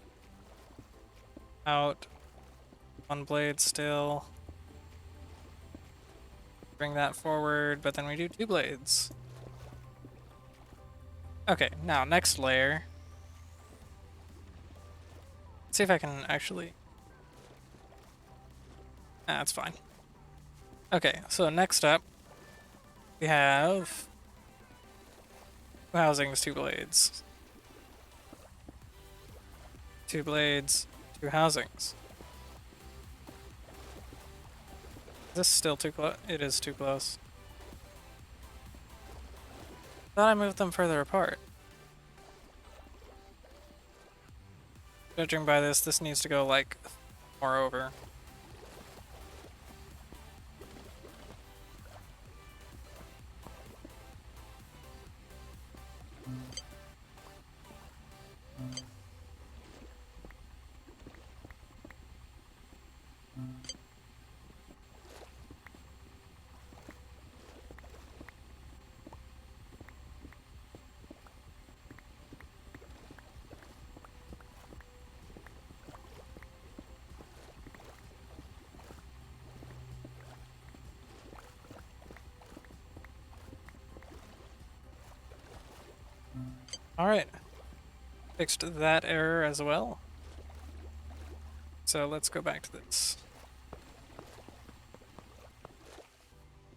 B: Out. 1 blade still. Bring that forward, but then we do 2 blades. Okay, now next layer. Let's see if I can actually... That's fine. Okay, so next up, we have 2 housings, 2 blades. 2 blades, 2 housings. Is this still too close? It is too close. Thought I moved them further apart. Judging by this needs to go like more over. Alright. Fixed that error as well. So let's go back to this.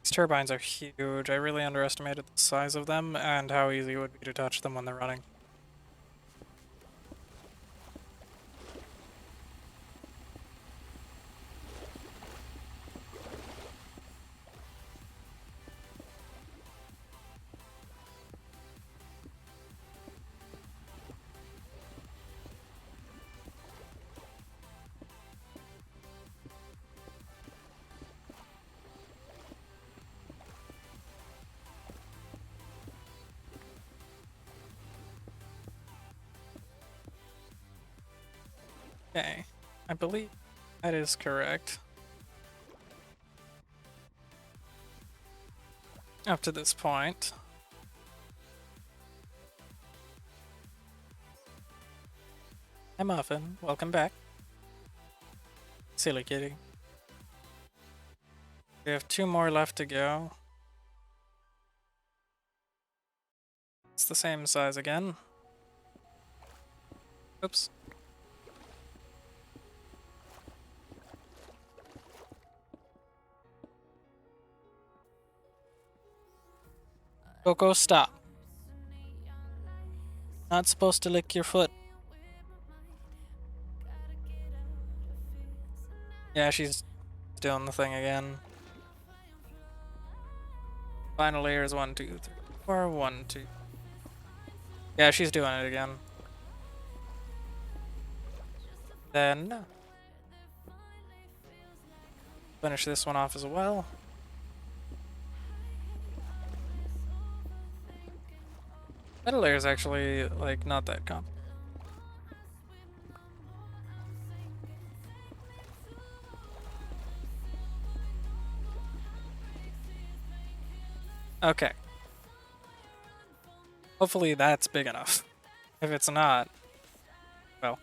B: These turbines are huge. I really underestimated the size of them and how easy it would be to touch them when they're running. Okay, I believe that is correct. Up to this point. Hi Muffin, welcome back. Silly kitty. We have 2 more left to go. It's the same size again. Oops. Coco, stop. Not supposed to lick your foot. Yeah, she's doing the thing again. Final layer is 1, 2, 3, 4, 1, 2. Yeah, she's doing it again. Then finish this one off as well. Metal layer is actually like not that complicated. Okay. Hopefully that's big enough. If it's not, well.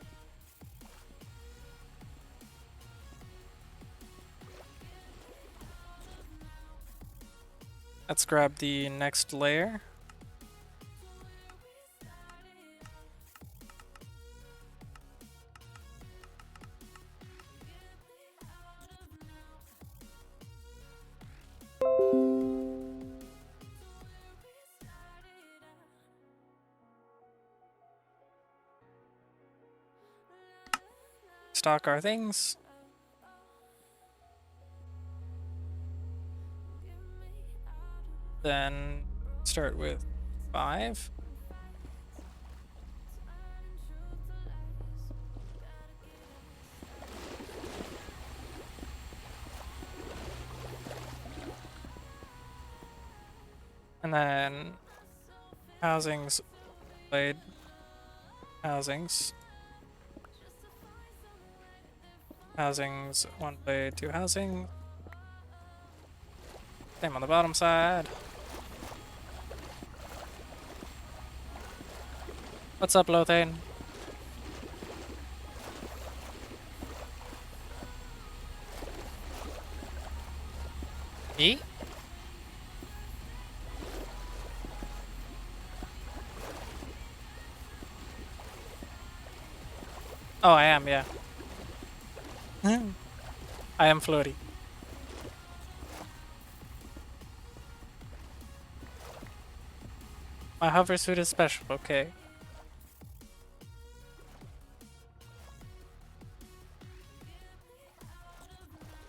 B: Let's grab the next layer. Stock our things. Then start with 5. And then housings, blade, housings. Housings, one blade, two housing. Same on the bottom side. What's up, Lothane? Me? Oh, I am, yeah. I am floaty. My hoversuit is special, okay.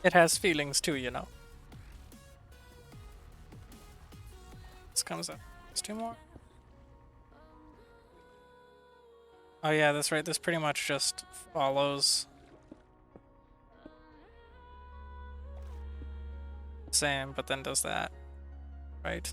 B: It has feelings too, you know. This comes up. There's two more. Oh yeah, that's right. This pretty much just follows. Same, but then does that. Right?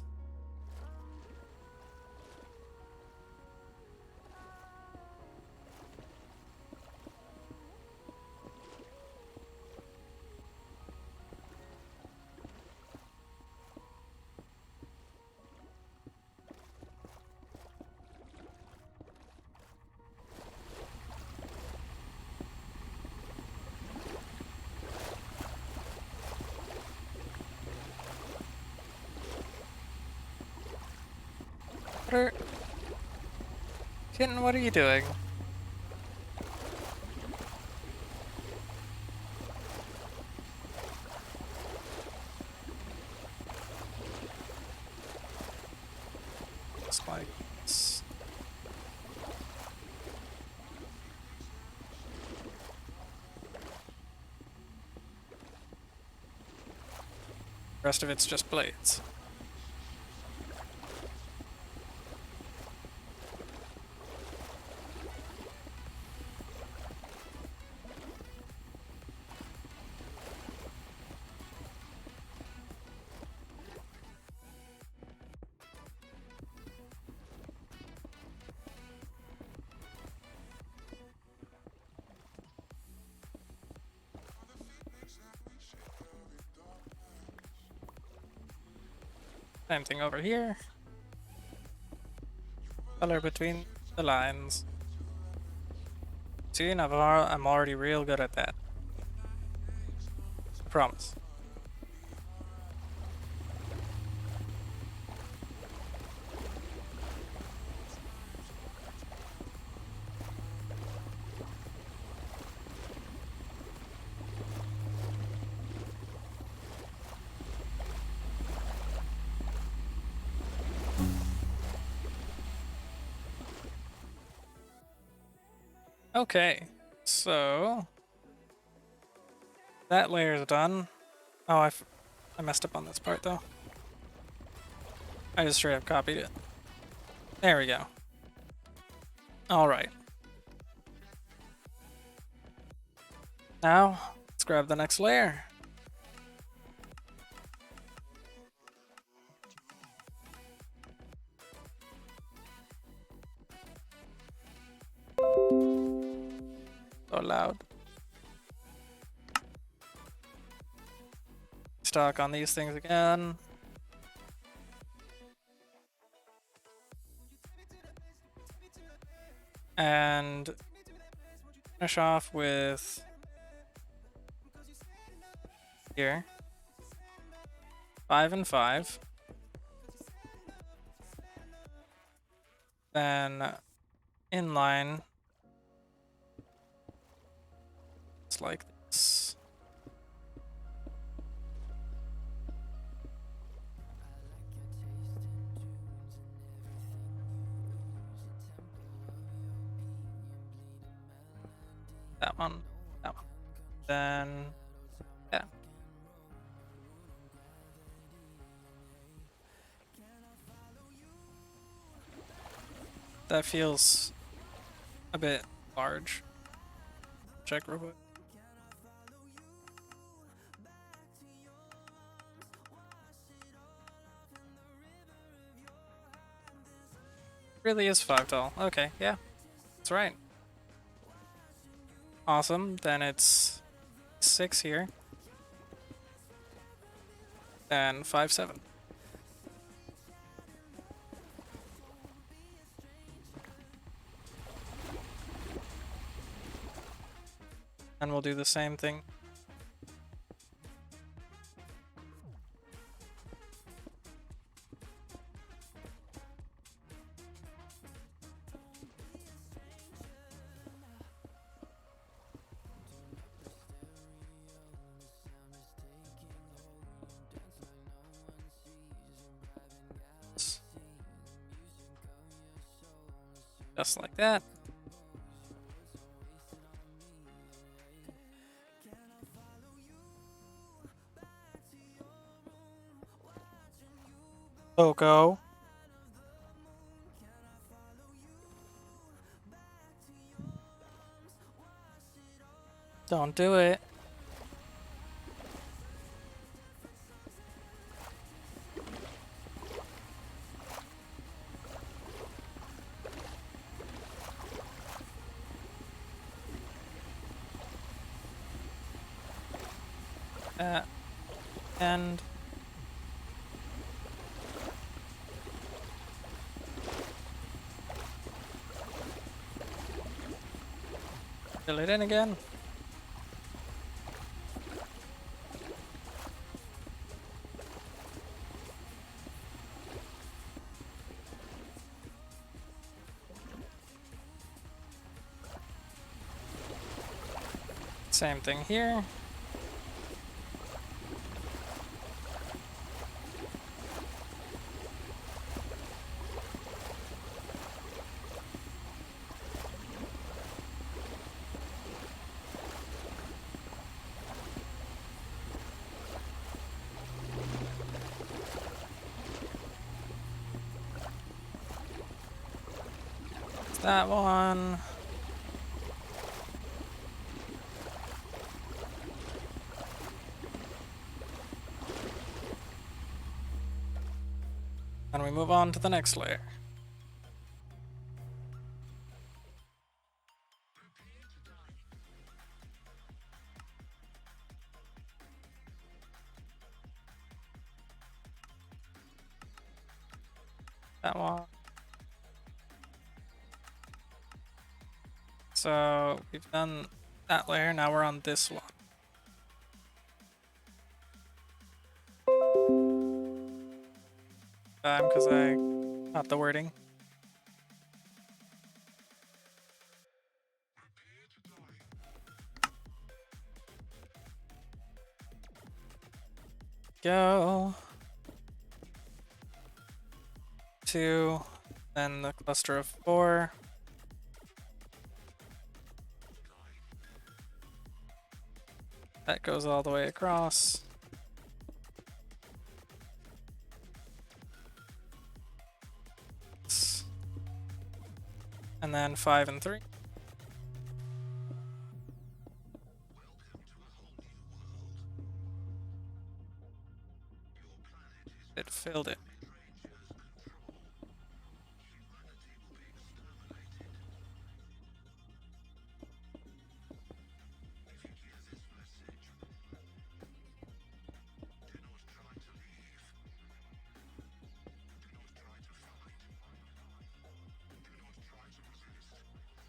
B: Kitten, what are you doing? It's like this. The rest of it's just blades. Same thing over here. Color between the lines. See, Navarro, I'm already real good at that. I promise. Okay, so that layer is done. Oh, I messed up on this part though. I just straight up copied it. There we go. All right. Now let's grab the next layer. So loud. Stock on these things again. And finish off with here. 5 and 5. Then inline. It's like this. That one. That one. Then yeah. That feels a bit large. Check real quick. Really is 5 tall. Okay, yeah. That's right. Awesome. Then it's 6 here. Then 5, 7. And we'll do the same thing. Just like that. Go. Don't do it. And fill it in again. Same thing here. That one. And we move on to the next layer. That one. So we've done that layer, now we're on this one. Because I got the wording. Go. 2, then the cluster of 4. That goes all the way across. And then 5 and 3. It filled it.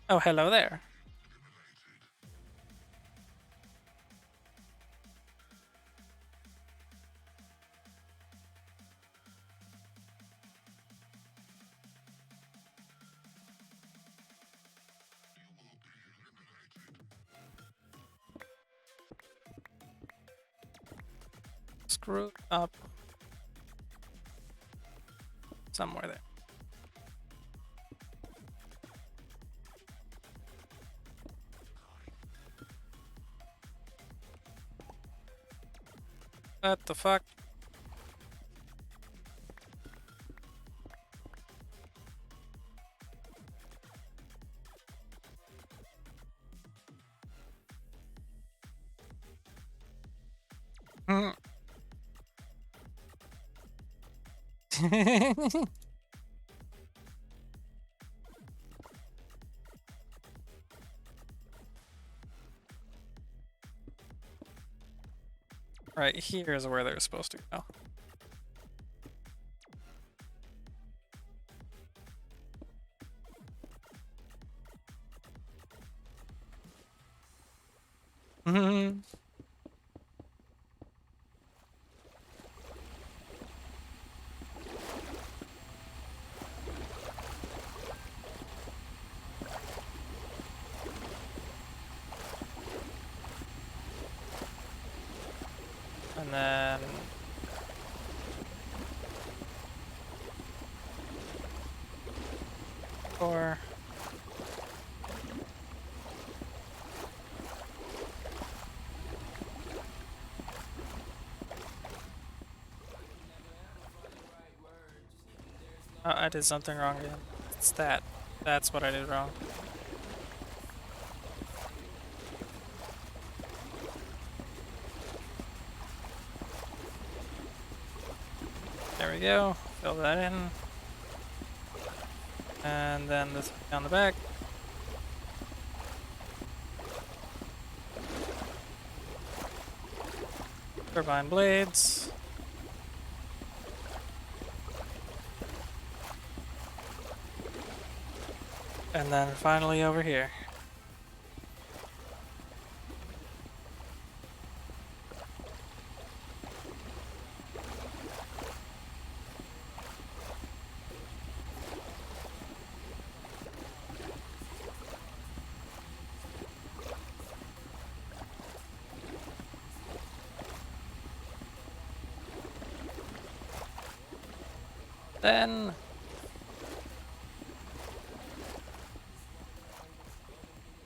B: Oh, hello there. Screwed up somewhere there. What the fuck? Right here is where they're supposed to go. Hmm. And then four. Oh, I did something wrong again. It's that. That's what I did wrong. There we go. Fill that in. And then this on the back. Turbine blades. And then finally over here. Then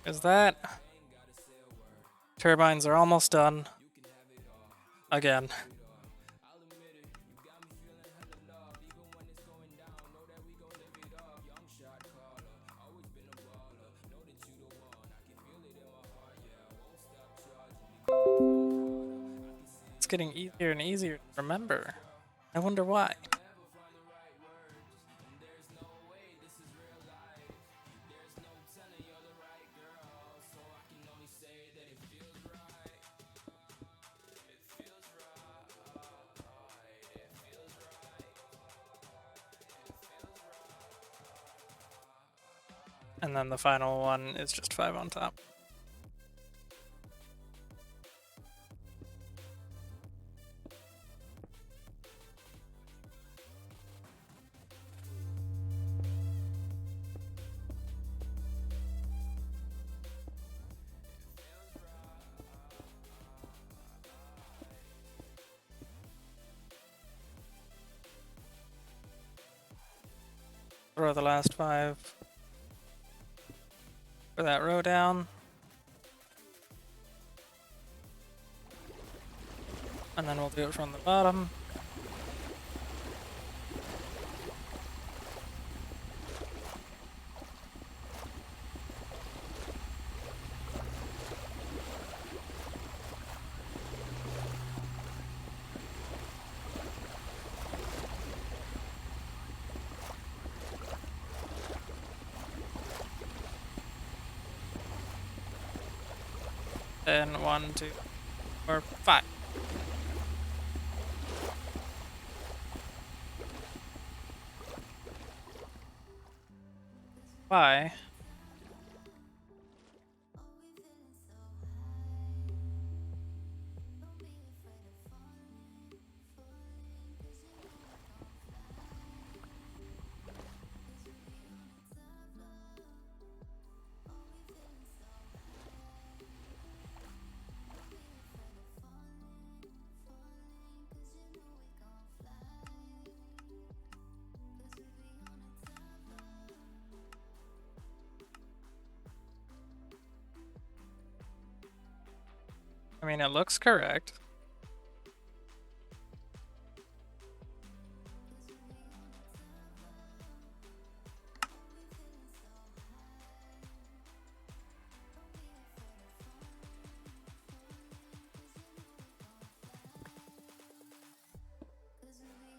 B: is that turbines are almost done again. It's getting easier and easier to remember. I wonder why. And then the final one is just 5 on top. Throw the last 5 for that row down. And then we'll do it from the bottom. Then 1, 2, 4, 5. Why? I mean, it looks correct.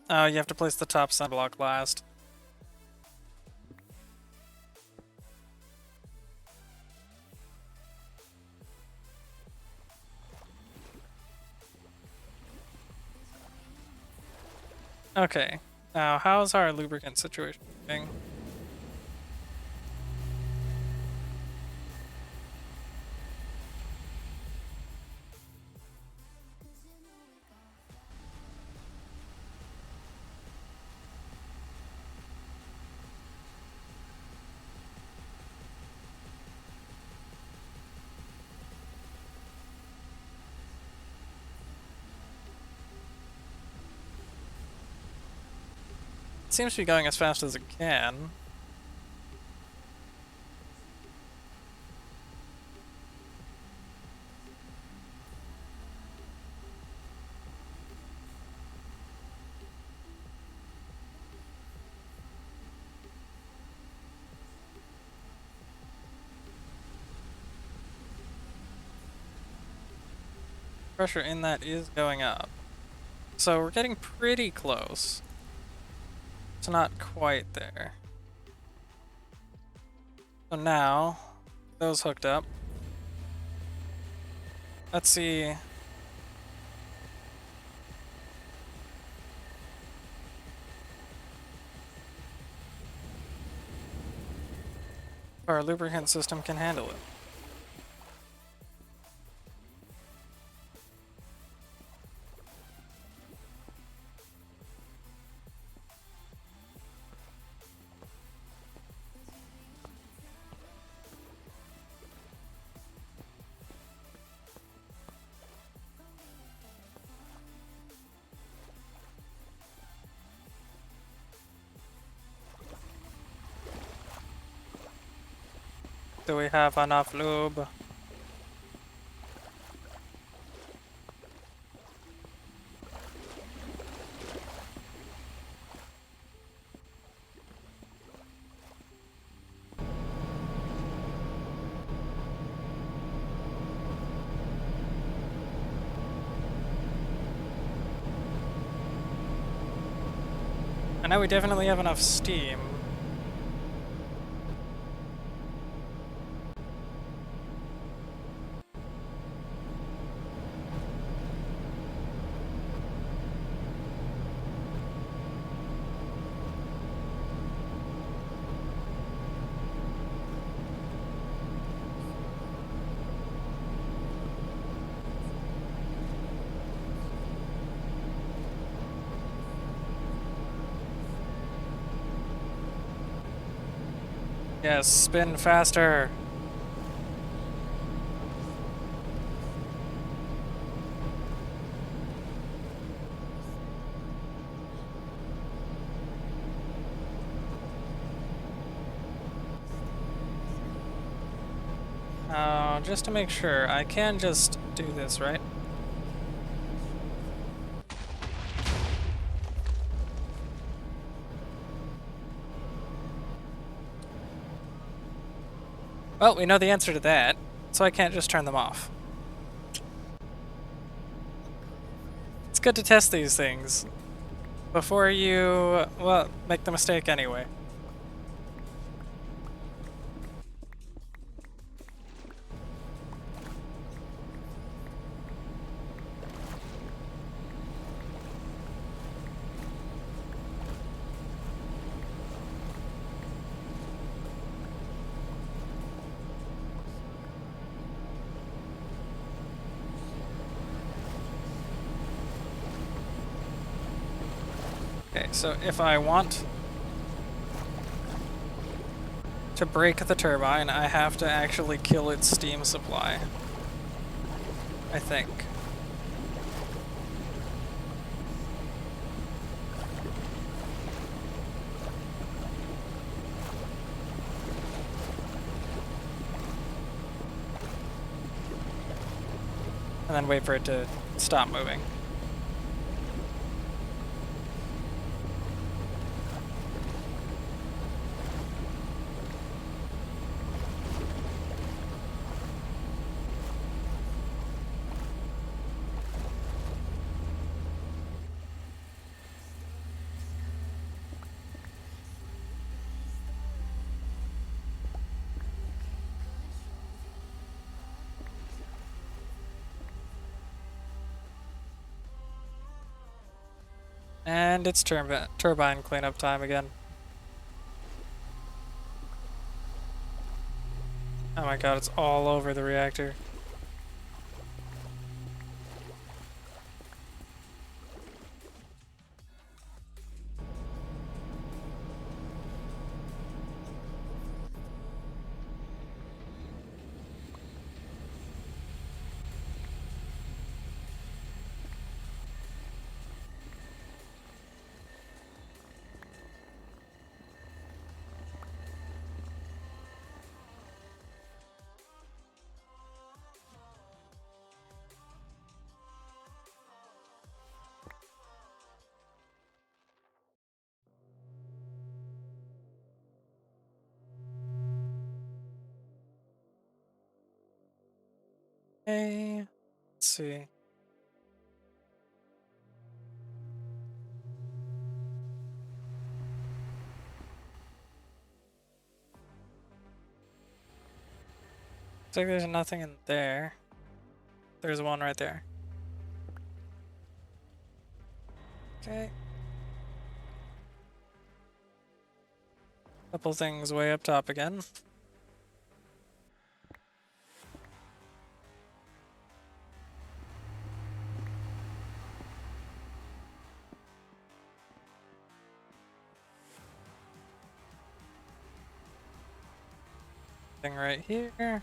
B: Oh, you have to place the top sun block last. Okay. Now, how's our lubricant situation going? It seems to be going as fast as it can. Pressure in that is going up. So we're getting pretty close. It's not quite there. So now, those hooked up. Let's see. If our lubricant system can handle it. Do we have enough lube? I know we definitely have enough steam. Yes, spin faster. Just to make sure, I can just do this, right? Well, we know the answer to that, so I can't just turn them off. It's good to test these things before you, well, make the mistake anyway. Okay, so if I want to break the turbine, I have to actually kill its steam supply. I think. And then wait for it to stop moving. And it's turbine cleanup time again. Oh my god, it's all over the reactor. Okay, let's see. Looks like there's nothing in there. There's one right there. Okay. Couple things way up top again. Thing right here.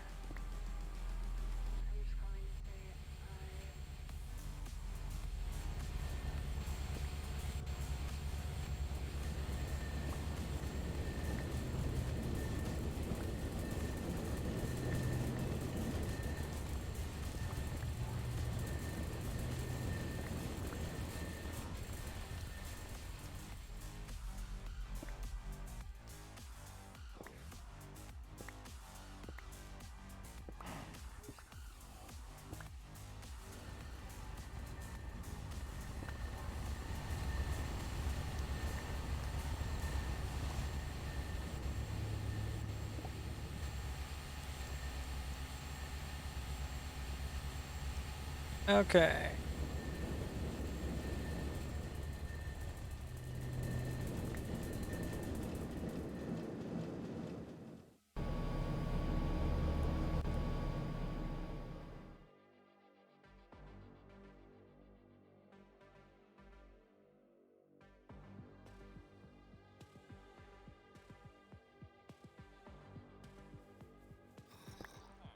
B: Okay.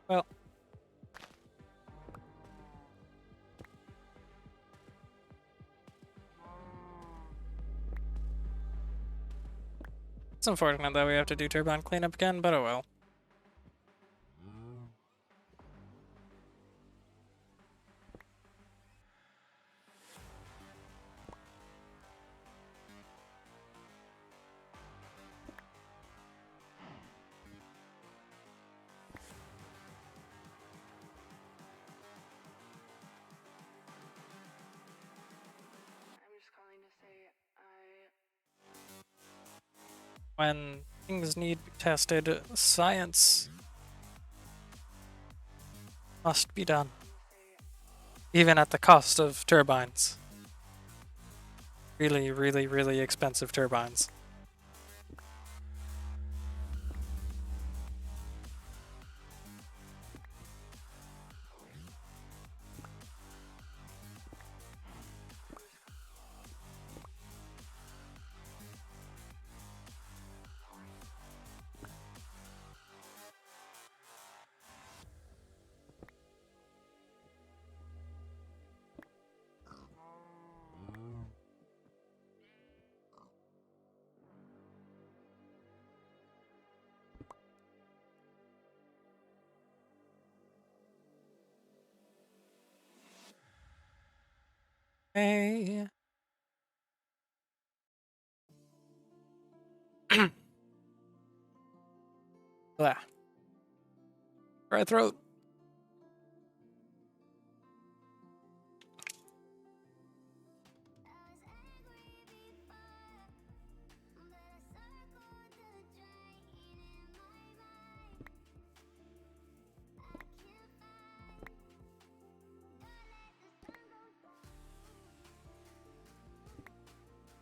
B: Well. It's unfortunate that we have to do turbine cleanup again, but oh well. When things need to be tested, science must be done. Even at the cost of turbines. Really, really, really expensive turbines. Hey. Blah. Dry throat.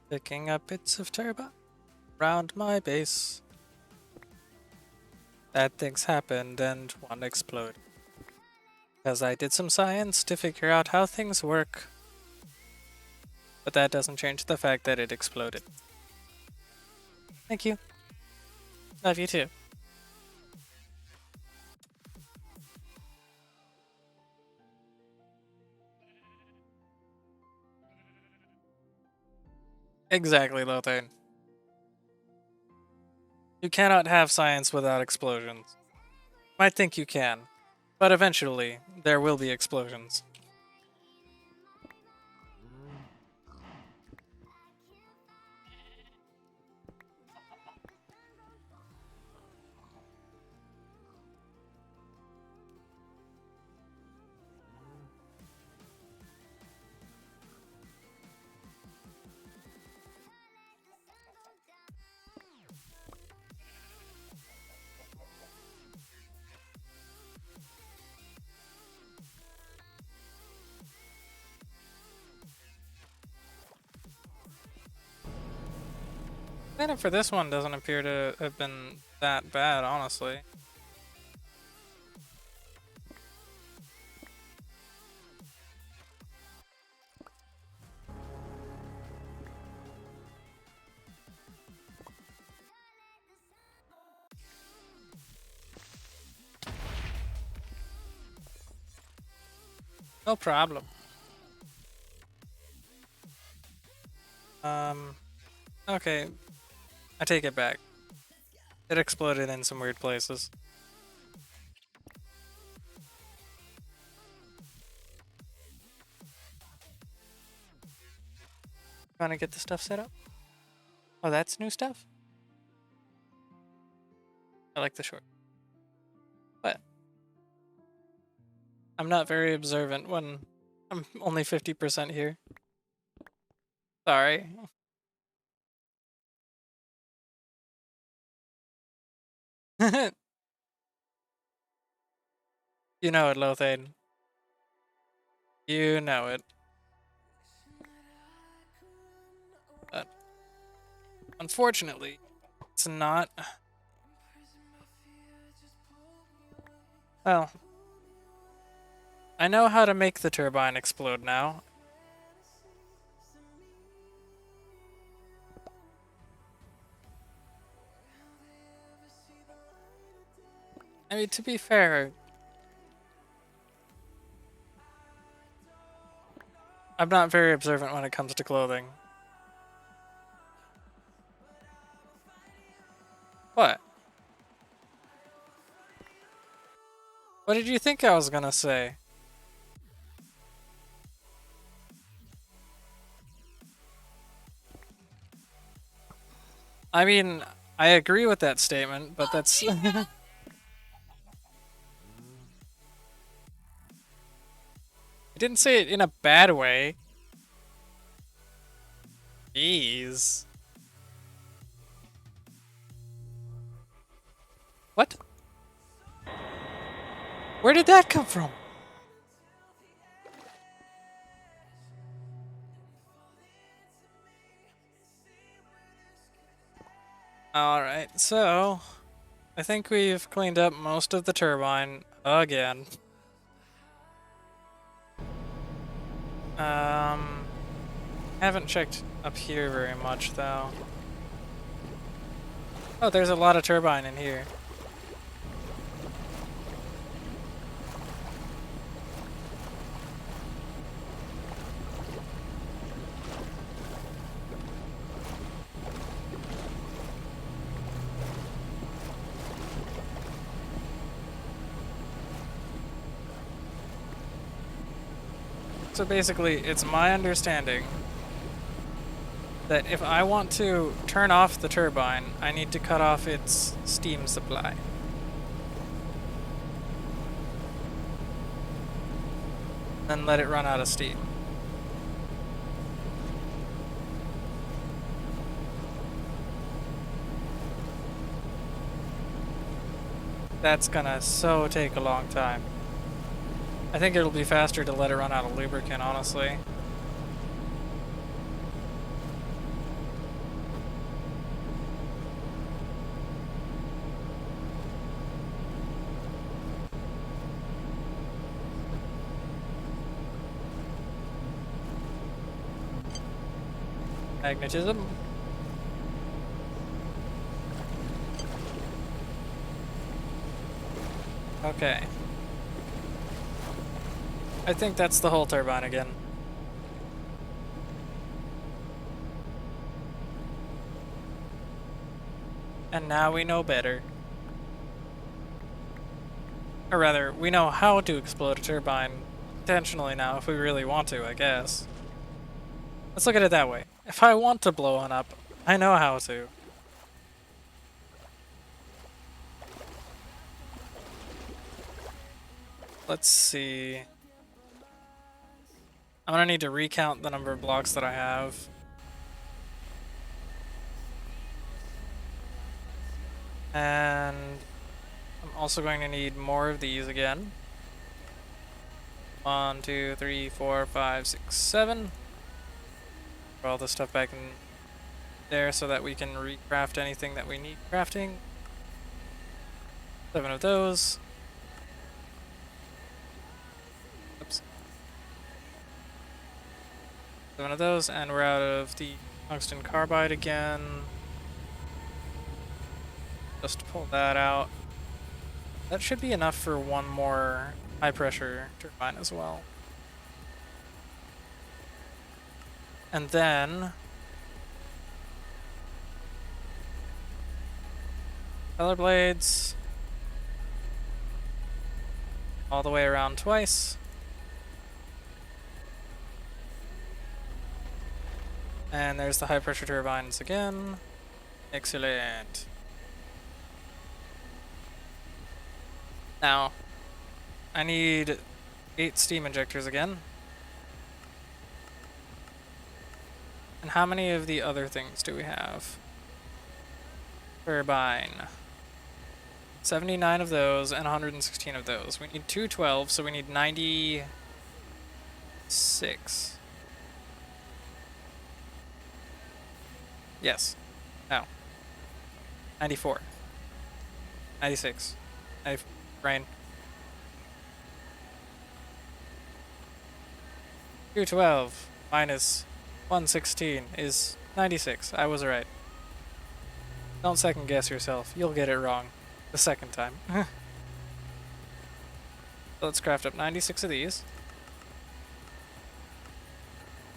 B: Picking up bits of turbine around my base. Bad things happened and one exploded. Because I did some science to figure out how things work. But that doesn't change the fact that it exploded. Thank you. Love you too. Exactly, Lothane. You cannot have science without explosions. Might think you can, but eventually there will be explosions. And for this one doesn't appear to have been that bad, honestly. No problem. Okay. I take it back. It exploded in some weird places. Trying to get the stuff set up? Oh, that's new stuff? I like the short. But I'm not very observant when I'm only 50% here. Sorry. You know it, Lothane. You know it. But unfortunately, it's not. Well, I know how to make the turbine explode now. I mean, to be fair, I'm not very observant when it comes to clothing. What? What did you think I was gonna say? I mean, I agree with that statement, but that's... I didn't say it in a bad way. Jeez. What? Where did that come from? Alright, so... I think we've cleaned up most of the turbine again. Haven't checked up here very much though. Oh, there's a lot of turbine in here. So basically, it's my understanding that if I want to turn off the turbine, I need to cut off its steam supply. Then let it run out of steam. That's gonna so take a long time. I think it'll be faster to let it run out of lubricant, honestly. Magnetism. Okay. I think that's the whole turbine again. And now we know better. Or rather, we know how to explode a turbine intentionally now if we really want to, I guess. Let's look at it that way. If I want to blow one up, I know how to. Let's see. I'm gonna need to recount the number of blocks that I have. And I'm also going to need more of these again. 1, 2, 3, 4, 5, 6, 7. Put all this stuff back in there so that we can recraft anything that we need crafting. 7 of those. Oops. 7 of those, and we're out of the tungsten carbide again. Just pull that out. That should be enough for one more high pressure turbine as well. And then color blades all the way around twice. And there's the high pressure turbines again. Excellent. Now, I need 8 steam injectors again. And how many of the other things do we have? Turbine. 79 of those and 116 of those. We need 212, so we need 96. Yes. No. 94. 96. 94. Brain. 212 minus 116 is 96. I was right. Don't second guess yourself. You'll get it wrong the second time. So let's craft up 96 of these.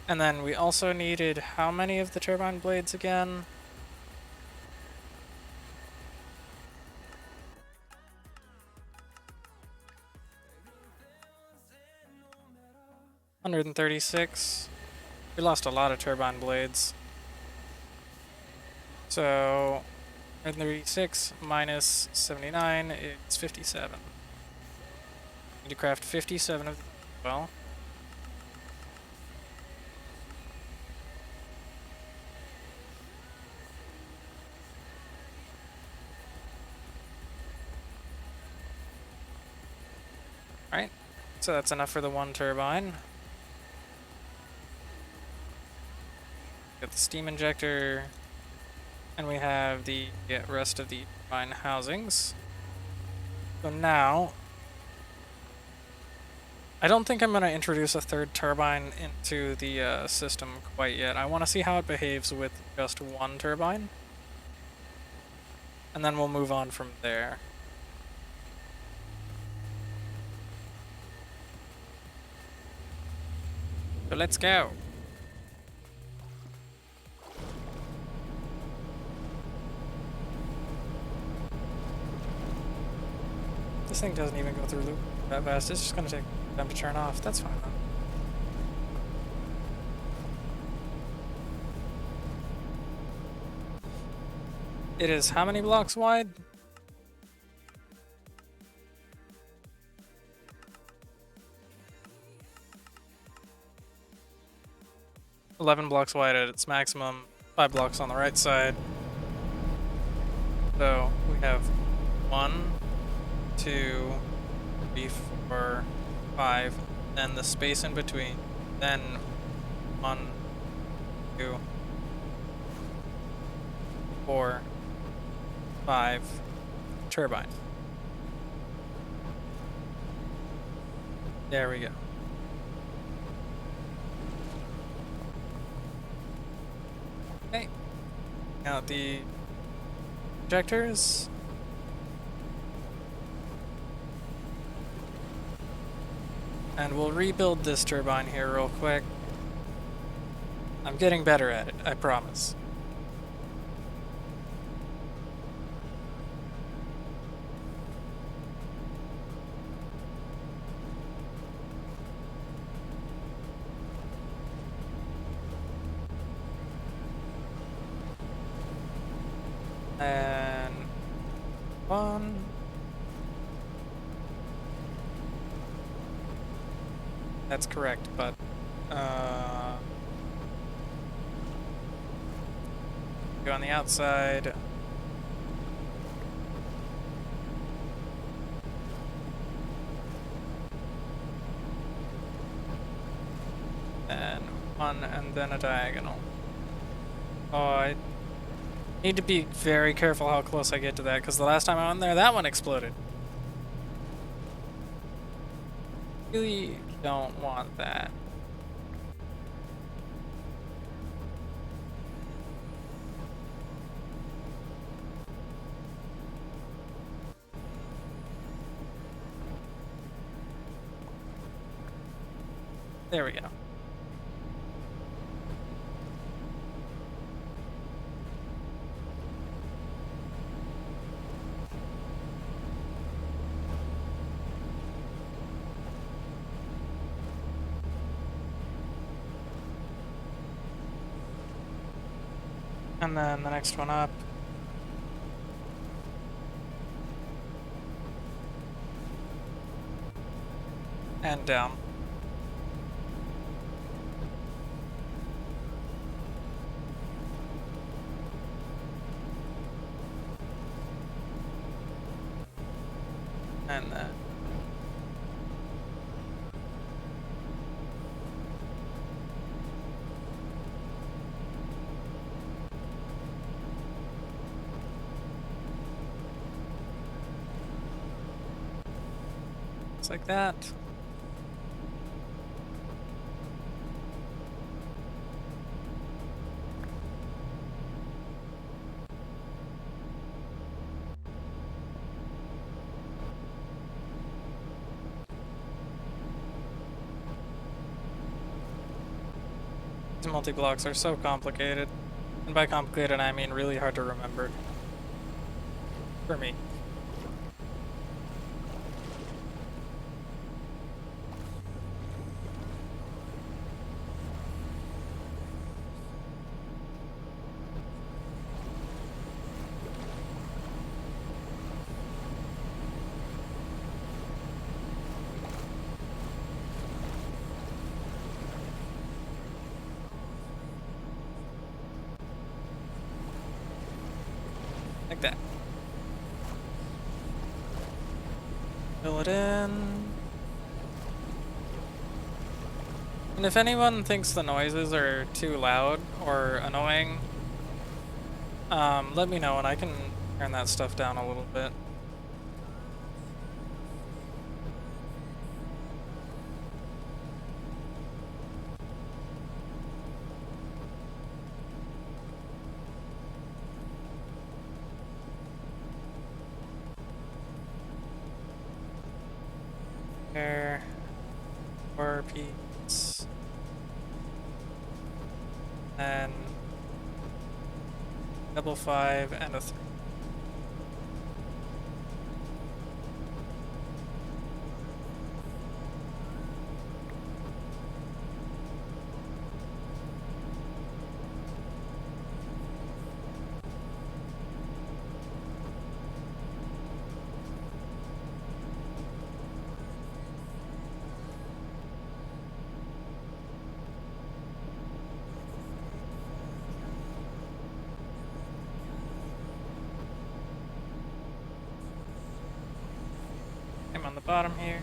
B: And then we also needed how many of the turbine blades again? 136. We lost a lot of turbine blades. So 136 minus 79 is 57. Need to craft 57 of these as well. Alright, so that's enough for the one turbine. Got the steam injector, and we have the rest of the turbine housings. So now, I don't think I'm going to introduce a third turbine into the system quite yet. I want to see how it behaves with just one turbine, and then we'll move on from there. So let's go. This thing doesn't even go through loop that fast. It's just going to take time to turn off. That's fine then. It is how many blocks wide? $11 blocks wide at its maximum, 5 blocks on the right side. So we have 1, 2, 3, 4, 5, then the space in between, then 1, 2, 4, 5, turbine. There we go. out the projectors. And we'll rebuild this turbine here real quick. I'm getting better at it, I promise. And one. That's correct, but go on the outside. And one, and then a diagonal. Oh, I need to be very careful how close I get to that, because the last time I went there, that one exploded. Really don't want that. There we go. And then the next one up. And down. And then just like that. These multi-blocks are so complicated. And by complicated, I mean really hard to remember. For me. Like that. Fill it in. And if anyone thinks the noises are too loud or annoying, let me know and I can turn that stuff down a little bit. There. 4 P's. And double 5 and a 3. I'm on the bottom here.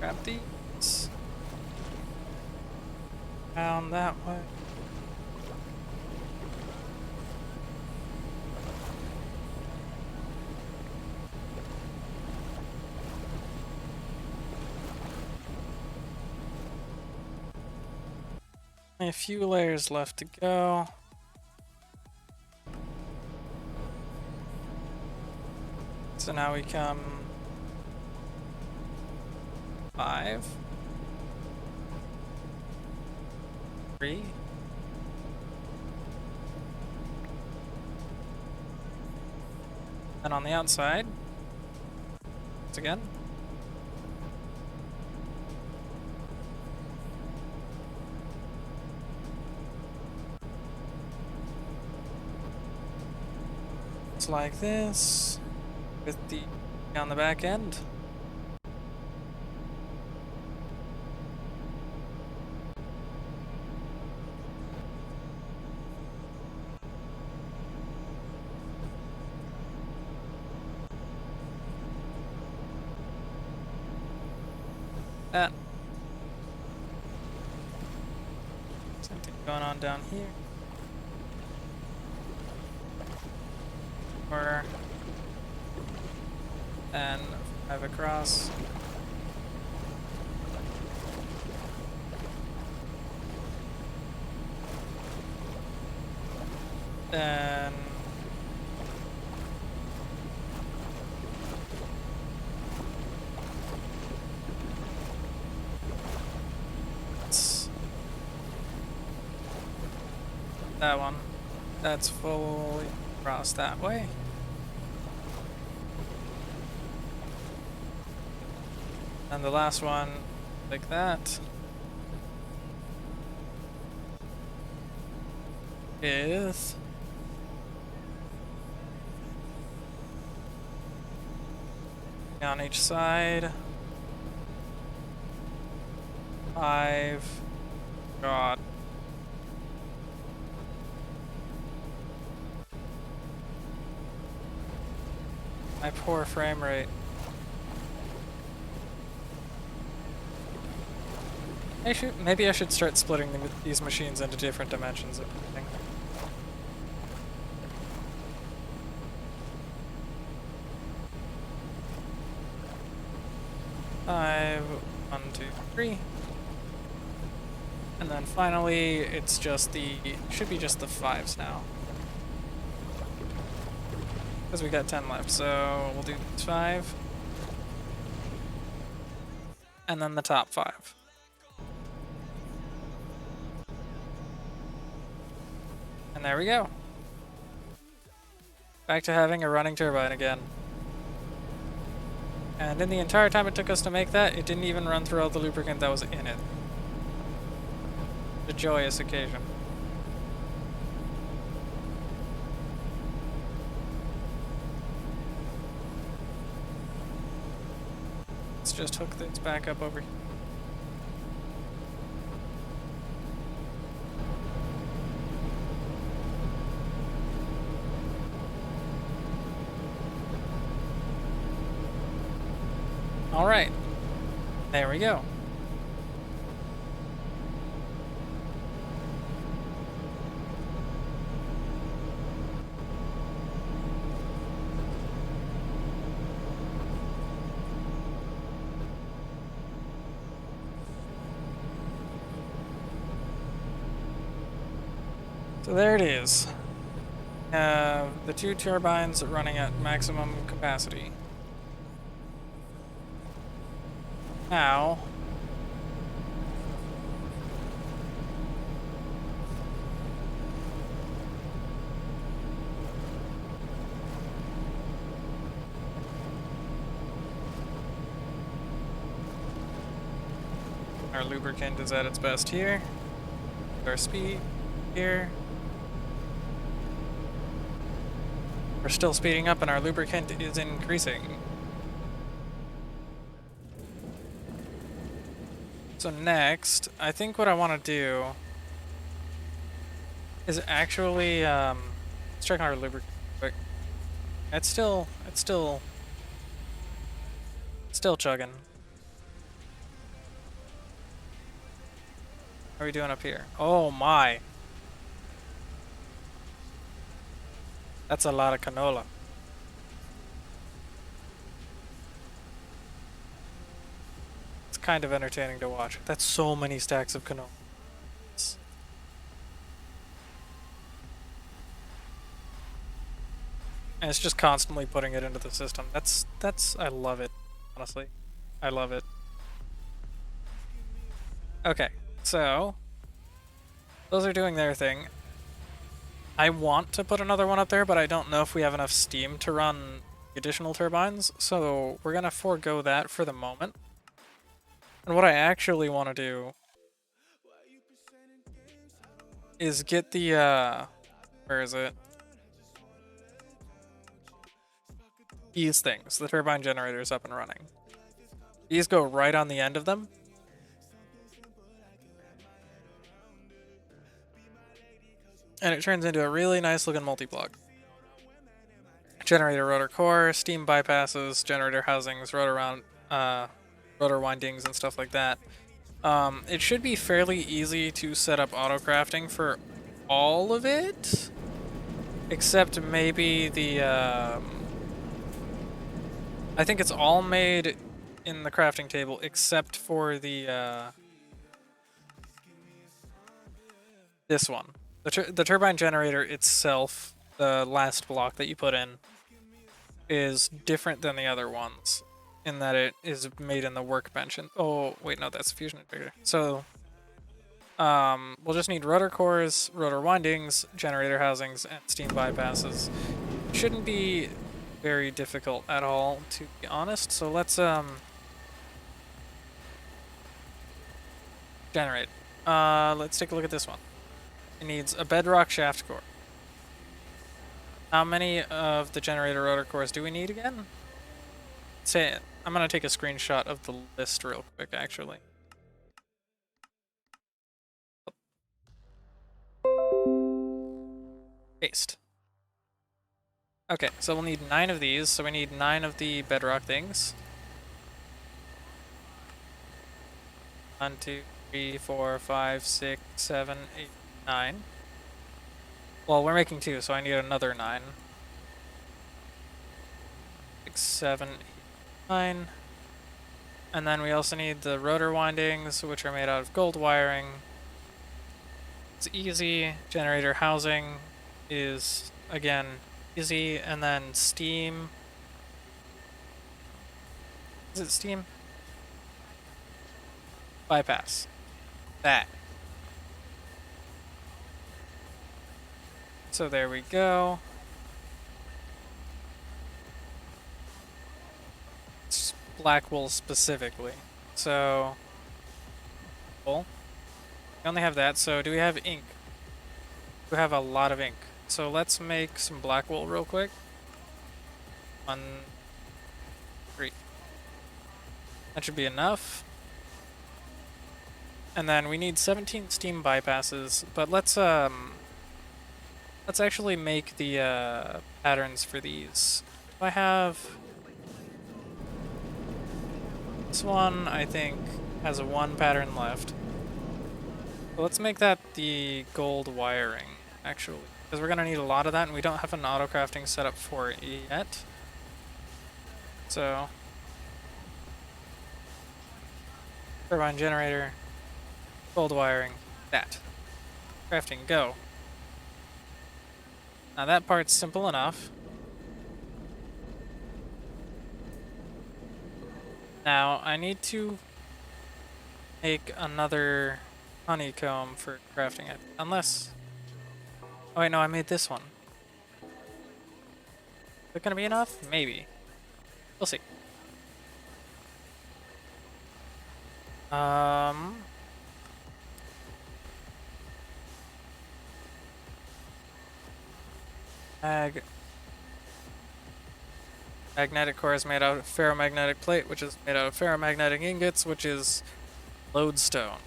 B: Grab these. Down that way. Only a few layers left to go. So now we come 5, 3, and on the outside, once again. It's like this, with the on the back end. That. Something going on down here. Or and 5 across. Then that one. That's fully across that way. And the last one, like that, is on each side. 5. God. My poor frame rate. Maybe I should start splitting these machines into different dimensions. 5, 1, 2, 3. And then finally, it's just should be just the 5s now. Because we got 10 left, so we'll do 5. And then the top 5. And there we go. Back to having a running turbine again. And in the entire time it took us to make that, it didn't even run through all the lubricant that was in it. A joyous occasion. Let's just hook this back up over here. All right, there we go. So there it is. The 2 turbines running at maximum capacity. Now, our lubricant is at its best here. Our speed here. We're still speeding up and our lubricant is increasing. So next, I think what I want to do is actually let's check on our lubricant quick. It's still chugging. How are we doing up here? Oh my. That's a lot of canola. It's kind of entertaining to watch. That's so many stacks of canola. And it's just constantly putting it into the system. I love it, honestly. I love it. Okay, so those are doing their thing. I want to put another one up there, but I don't know if we have enough steam to run additional turbines, so we're gonna forego that for the moment. And what I actually want to do is get the, where is it? These things, the turbine generators up and running. These go right on the end of them. And it turns into a really nice looking multi-block. Generator rotor core, steam bypasses, generator housings, rotor windings, and stuff like that. It should be fairly easy to set up auto crafting for all of it, except maybe the. I think it's all made in the crafting table except for the this one. The turbine generator itself, the last block that you put in, is different than the other ones in that it is made in the workbench. And oh wait, no, that's fusion inhibitor. So we'll just need rotor cores, rotor windings, generator housings, and steam bypasses. Shouldn't be very difficult at all, to be honest. So let's generate. Let's take a look at this one. It needs a bedrock shaft core. How many of the generator rotor cores do we need again? Say it. I'm gonna take a screenshot of the list real quick, actually. Paste. Okay, so we'll need 9 of these, so we need 9 of the bedrock things. 1, 2, 3, 4, 5, 6, 7, 8, 9. Well, we're making 2, so I need another 9. 6, 7, 8, 9. And then we also need the rotor windings, which are made out of gold wiring. It's easy. Generator housing is, again, easy. And then steam. Is it steam? Bypass. That. So there we go. It's black wool specifically. So, wool. We only have that, so do we have ink? We have a lot of ink. So let's make some black wool real quick. 1, 3. That should be enough. And then we need 17 steam bypasses, but let's actually make the patterns for these. Do I have this one? I think has 1 pattern left. So let's make that the gold wiring, actually, because we're gonna need a lot of that, and we don't have an auto crafting setup for it yet. So, turbine generator, gold wiring, that. Crafting, go. Now that part's simple enough. Now I need to make another honeycomb for crafting it. Unless... Oh wait, no, I made this one. Is it gonna be enough? Maybe. We'll see. Magnetic core is made out of ferromagnetic plate, which is made out of ferromagnetic ingots, which is lodestone.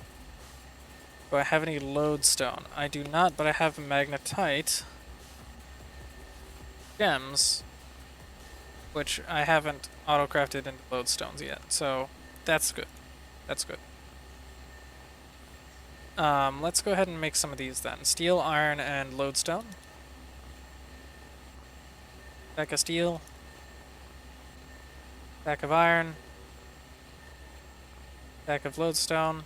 B: Do I have any lodestone? I do not, but I have magnetite gems, which I haven't auto-crafted into lodestones yet, so that's good. That's good. Let's go ahead and make some of these then. Steel, iron, and lodestone. Stack of steel. Stack of iron. Stack of lodestone.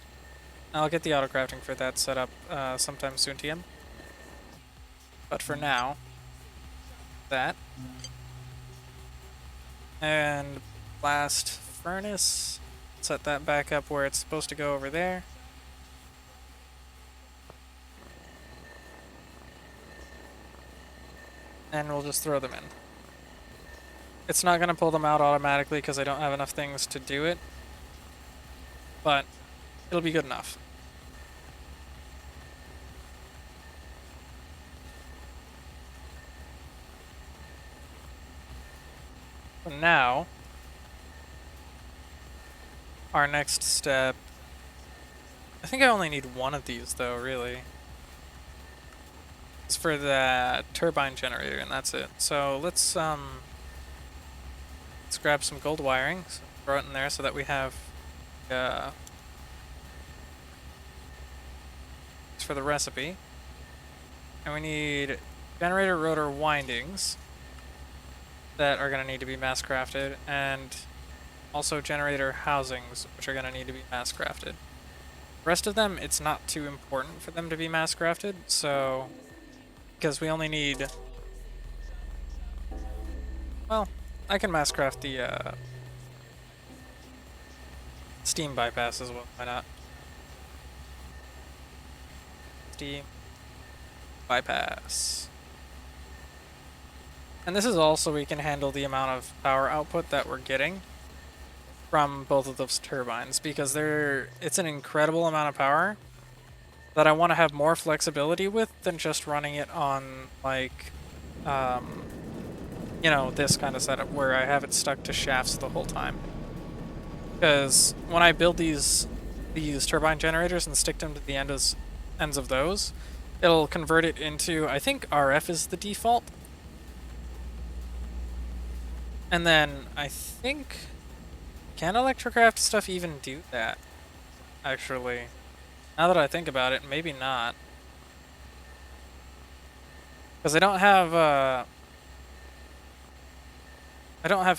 B: I'll get the auto crafting for that set up sometime soon, TM. But for now, that. And blast furnace. Set that back up where it's supposed to go over there. And we'll just throw them in. It's not going to pull them out automatically because I don't have enough things to do it. But it'll be good enough. So now, our next step... I think I only need one of these though, really. It's for the turbine generator, and that's it. So let's grab some gold wiring, so throw it in there so that we have it's for the recipe. And we need generator rotor windings that are going to need to be mass crafted, and also generator housings, which are going to need to be mass crafted. The rest of them, it's not too important for them to be mass crafted, so because we only need, well, I can mass craft the steam bypass as well, why not? Steam bypass. And this is also we can handle the amount of power output that we're getting from both of those turbines, because it's an incredible amount of power that I want to have more flexibility with than just running it on, like, you know, this kind of setup where I have it stuck to shafts the whole time. Because when I build these turbine generators and stick them to the ends of those, it'll convert it into, I think RF is the default. And then I think, can Electrocraft stuff even do that? Actually, now that I think about it, maybe not. Because I don't have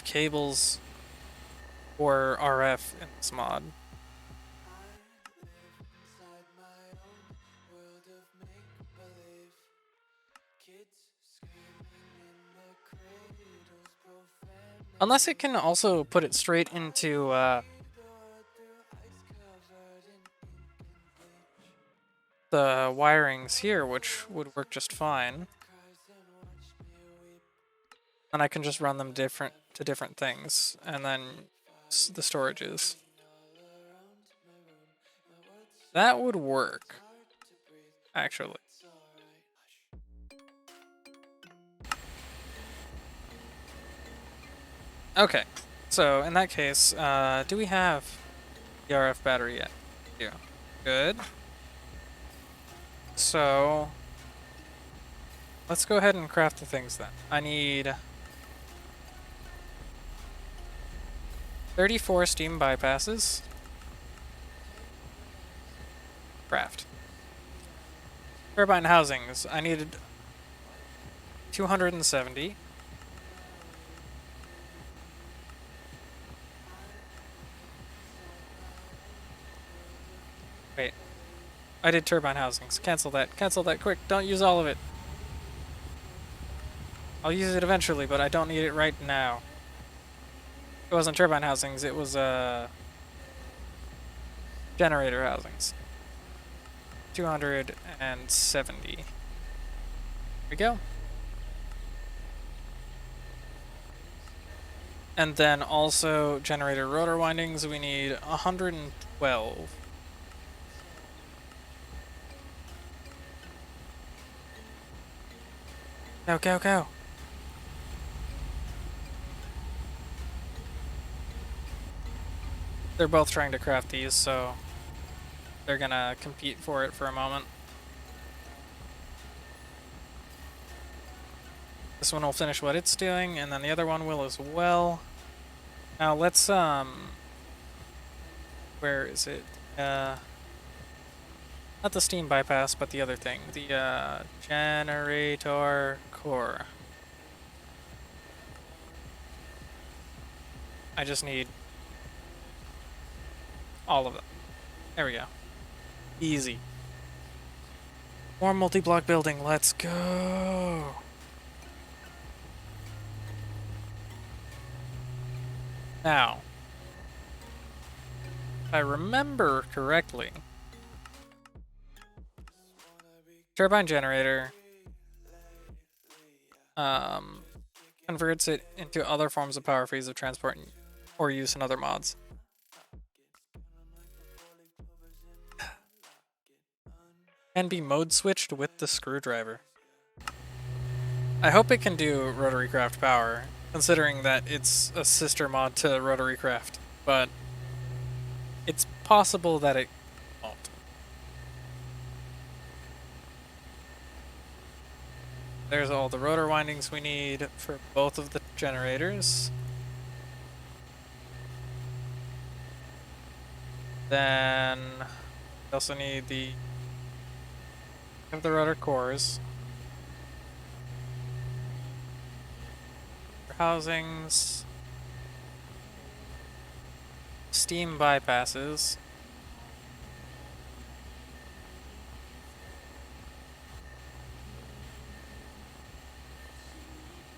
B: cables or RF in this mod. Unless it can also put it straight into the wirings here, which would work just fine. And I can just run them to different things, and then the storages. That would work, actually. Okay, so in that case, do we have the RF battery yet? Yeah. Good. So let's go ahead and craft the things then. I need 34 steam bypasses. Craft. Turbine housings. I needed 270. Wait. I did turbine housings. Cancel that. Cancel that quick. Don't use all of it. I'll use it eventually, but I don't need it right now. It wasn't turbine housings, it was generator housings. 270. Here we go. And then also generator rotor windings, we need 112. Go, go, go. They're both trying to craft these, so they're gonna compete for it for a moment. This one will finish what it's doing, and then the other one will as well. Now let's, where is it? Not the steam bypass, but the other thing. The generator core. I just need all of them. There we go. Easy. More multi-block building. Let's go. Now, if I remember correctly, Turbine Generator converts it into other forms of power for use of transport or use in other mods. Can be mode switched with the screwdriver. I hope it can do Rotarycraft power, considering that it's a sister mod to Rotarycraft, but it's possible that it won't. There's all the rotor windings we need for both of the generators. Then we also need the rotor cores. For housings. Steam bypasses.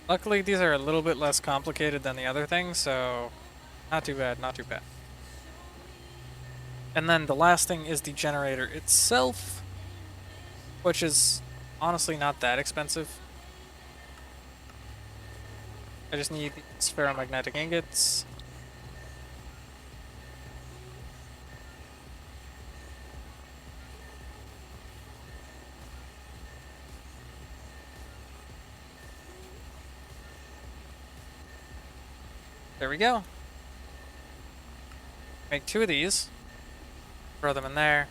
B: Luckily, these are a little bit less complicated than the other things, so not too bad, not too bad. And then the last thing is the generator itself, which is honestly not that expensive. I just need these ferromagnetic ingots. There we go. Make 2 of these. Throw them in there.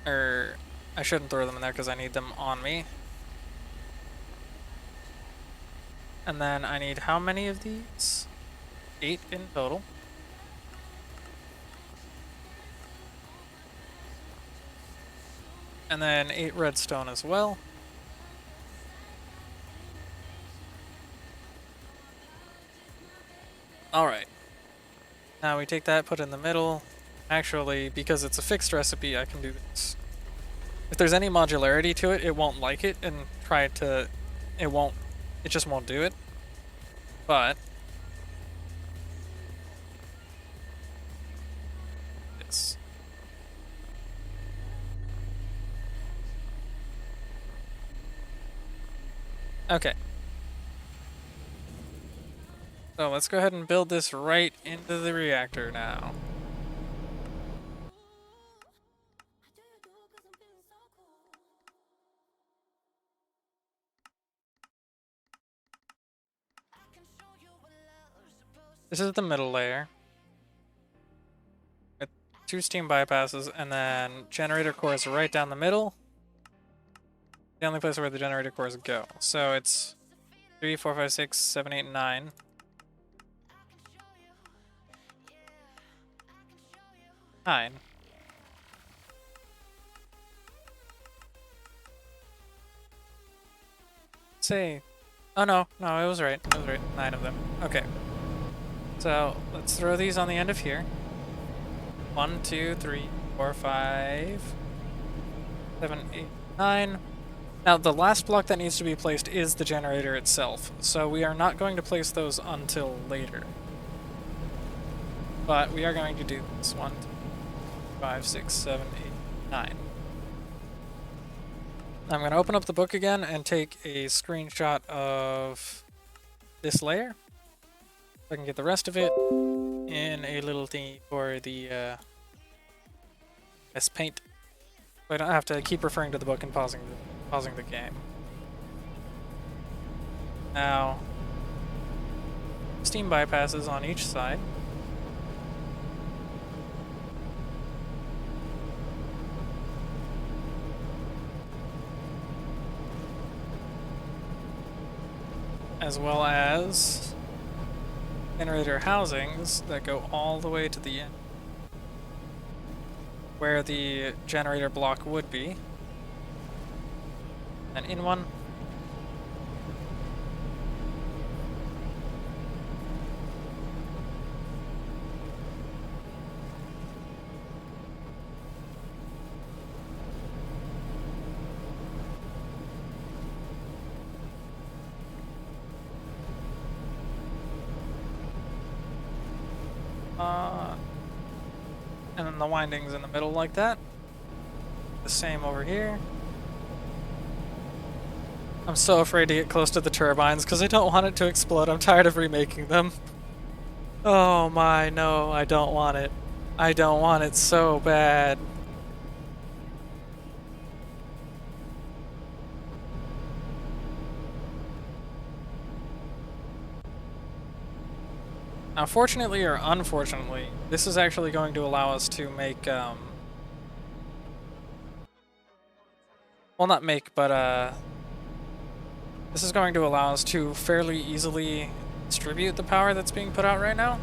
B: Or, I shouldn't throw them in there because I need them on me. And then I need how many of these? 8 in total. And then 8 redstone as well. Alright. Now we take that, put it in the middle. Actually, because it's a fixed recipe, I can do this. If there's any modularity to it, it won't like it and try to... It just won't do it. But... this. Okay. So let's go ahead and build this right into the reactor now. This is the middle layer. With 2 steam bypasses, and then generator cores right down the middle. The only place where the generator cores go. So it's 3, 4, 5, 6, 7, 8, 9. 9. Say, oh no, it was right. It was right. 9 of them. Okay. So let's throw these on the end of here. 1, 2, 3, 4, 5, 7, 8, 9. Now the last block that needs to be placed is the generator itself, so we are not going to place those until later. But we are going to do this. 1, 2, 5, 6, 7, 8, 9. I'm going to open up the book again and take a screenshot of this layer. So I can get the rest of it in a little thingy for the S paint. So I don't have to keep referring to the book and pausing the game. Now, steam bypasses on each side. As well as generator housings that go all the way to the end. where the generator block would be. And in one. And then the windings in the middle like that. The same over here. I'm so afraid to get close to the turbines because I don't want it to explode. I'm tired of remaking them. Oh my, no, I don't want it. I don't want it so bad. Now, fortunately or unfortunately, this is actually going to allow us to make, well, not make, but, this is going to allow us to fairly easily distribute the power that's being put out right now.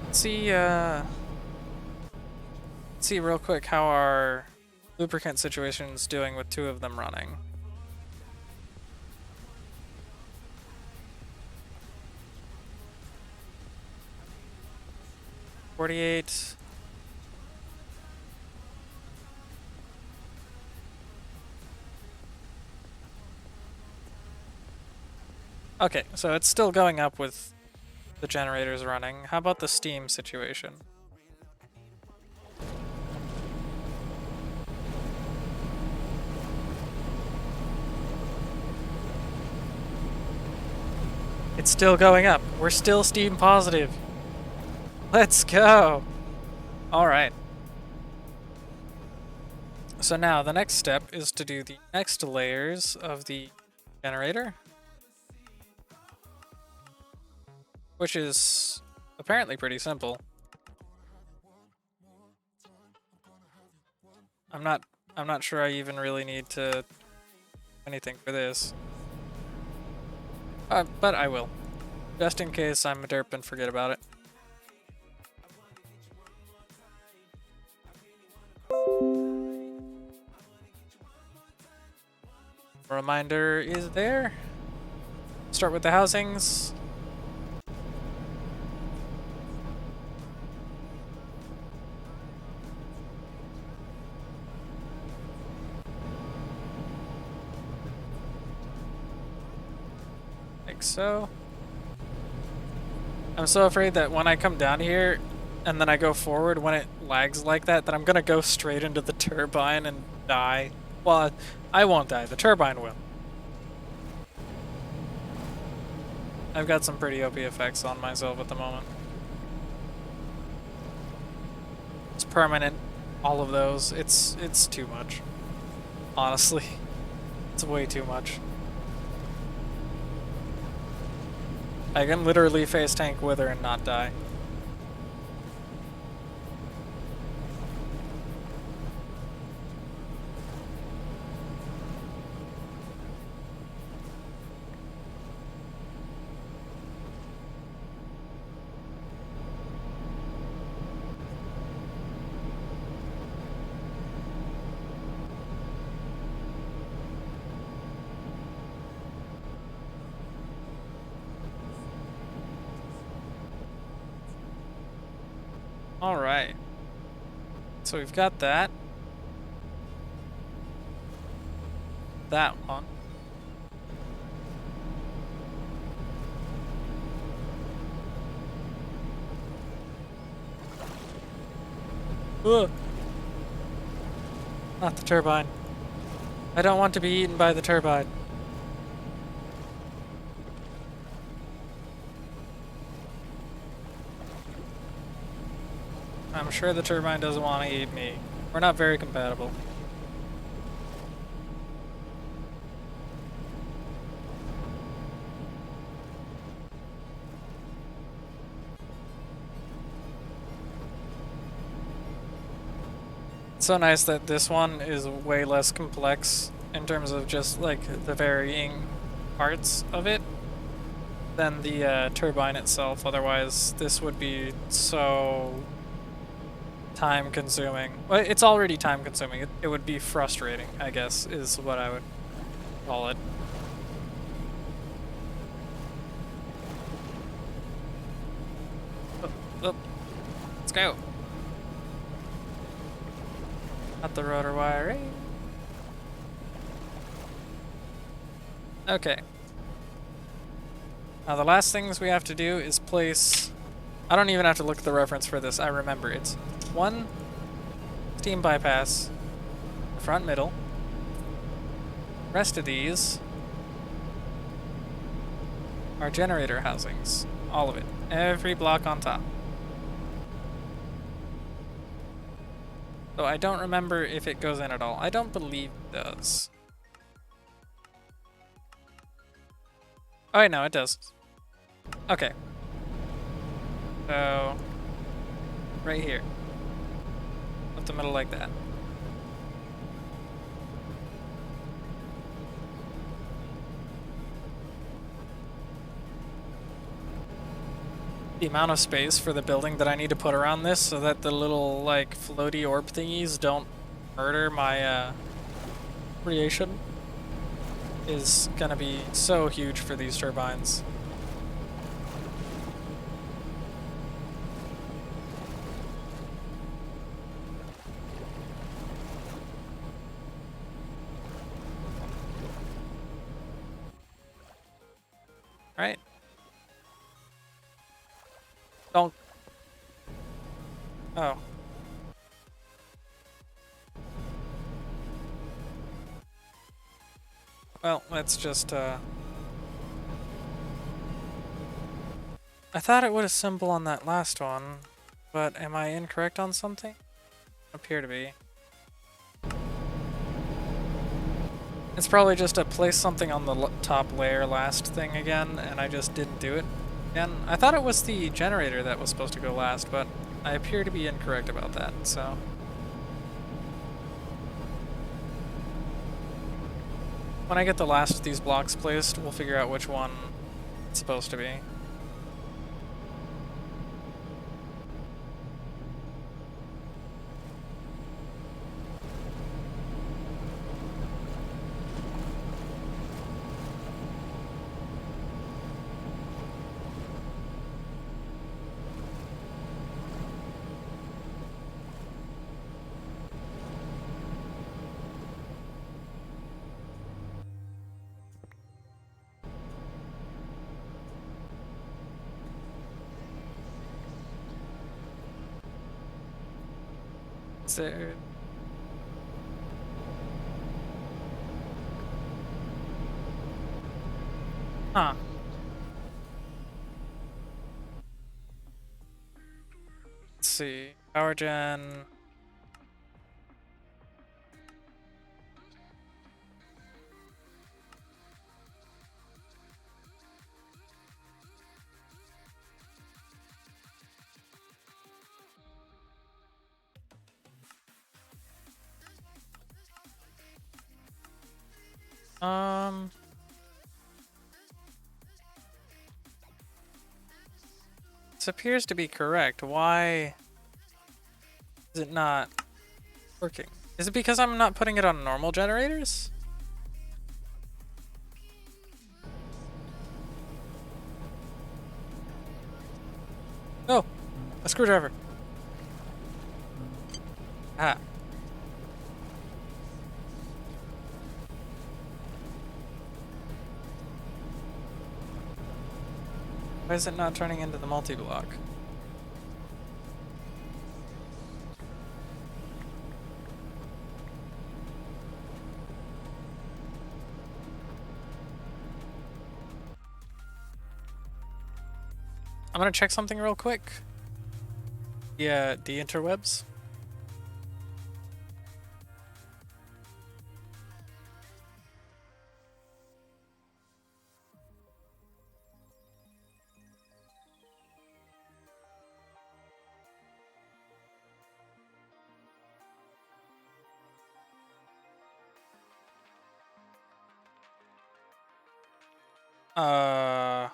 B: Let's see real quick how our lubricant situation's doing with 2 of them running. $48. Okay, so it's still going up with the generators running. How about the steam situation? It's still going up. We're still steam positive. Let's go. All right. So now the next step is to do the next layers of the generator, which is apparently pretty simple. I'm not sure I even really need to do anything for this. But I will. Just in case I'm a derp and forget about it. Reminder is there. Start with the housings. Like so. I'm so afraid that when I come down here and then I go forward, when it lags like that I'm gonna go straight into the turbine and die. Well, I won't die, the turbine will. I've got some pretty OP effects on myself at the moment. It's permanent, all of those. It's too much. Honestly, it's way too much. I can literally face tank with her and not die. All right. So we've got that. That one. Ugh. Not the turbine. I don't want to be eaten by the turbine. I'm sure the turbine doesn't want to eat me. We're not very compatible. It's so nice that this one is way less complex in terms of just like the varying parts of it than the turbine itself. Otherwise, this would be so time consuming. Well, it's already time consuming. It would be frustrating, I guess, is what I would call it. Oh, oh. Let's go. Not the rotor wiring. Okay. Now the last things we have to do is place... I don't even have to look at the reference for this. I remember. It's one steam bypass, front middle. Rest of these are generator housings. All of it. Every block on top. So I don't remember if it goes in at all. I don't believe it does. Oh, wait, no, it does. Okay. So, right here. Up the middle like that. The amount of space for the building that I need to put around this so that the little, like, floaty orb thingies don't murder my, creation is gonna be so huge for these turbines. Right? Don't... Oh. Well, let's just, I thought it would assemble on that last one, but am I incorrect on something? Appear to be. It's probably just a place something on the top layer last thing again, and I just didn't do it. And I thought it was the generator that was supposed to go last, but I appear to be incorrect about that, so... When I get the last of these blocks placed, we'll figure out which one it's supposed to be. Is there... Huh. Let's see. Power gen... This appears to be correct. Why is it not working? Is it because I'm not putting it on normal generators? Oh, a screwdriver. Ah. Why is it not turning into the multi-block? I'm gonna check something real quick. Yeah, the interwebs. Uh...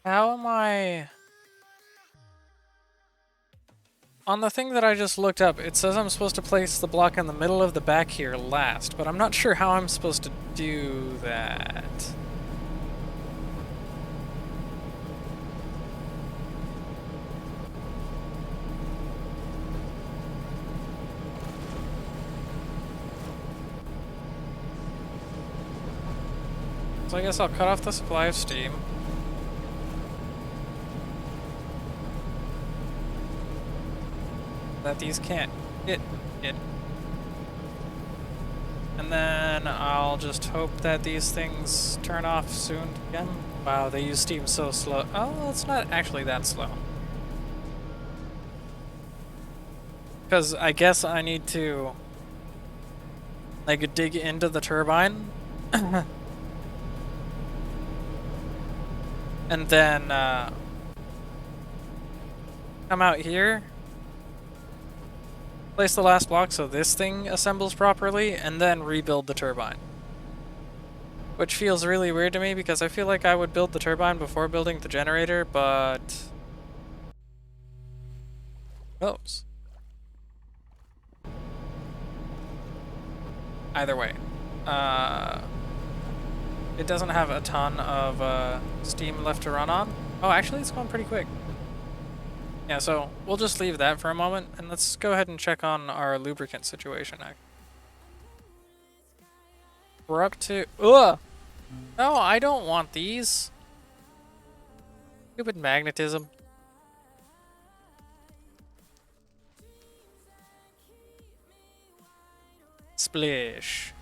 B: How am I... On the thing that I just looked up, it says I'm supposed to place the block in the middle of the back here last, but I'm not sure how I'm supposed to do that. So I guess I'll cut off the supply of steam. That these can't hit it. And then I'll just hope that these things turn off soon again. Wow, they use steam so slow. Oh, it's not actually that slow. Because I guess I need to, like, dig into the turbine. And then come out here, place the last block so this thing assembles properly, and then rebuild the turbine. Which feels really weird to me because I feel like I would build the turbine before building the generator, but... who knows? Either way. It doesn't have a ton of steam left to run on. Oh, actually it's going pretty quick. Yeah, so we'll just leave that for a moment, and let's go ahead and check on our lubricant situation. We're up to... ugh! No, I don't want these. Stupid magnetism. Splish.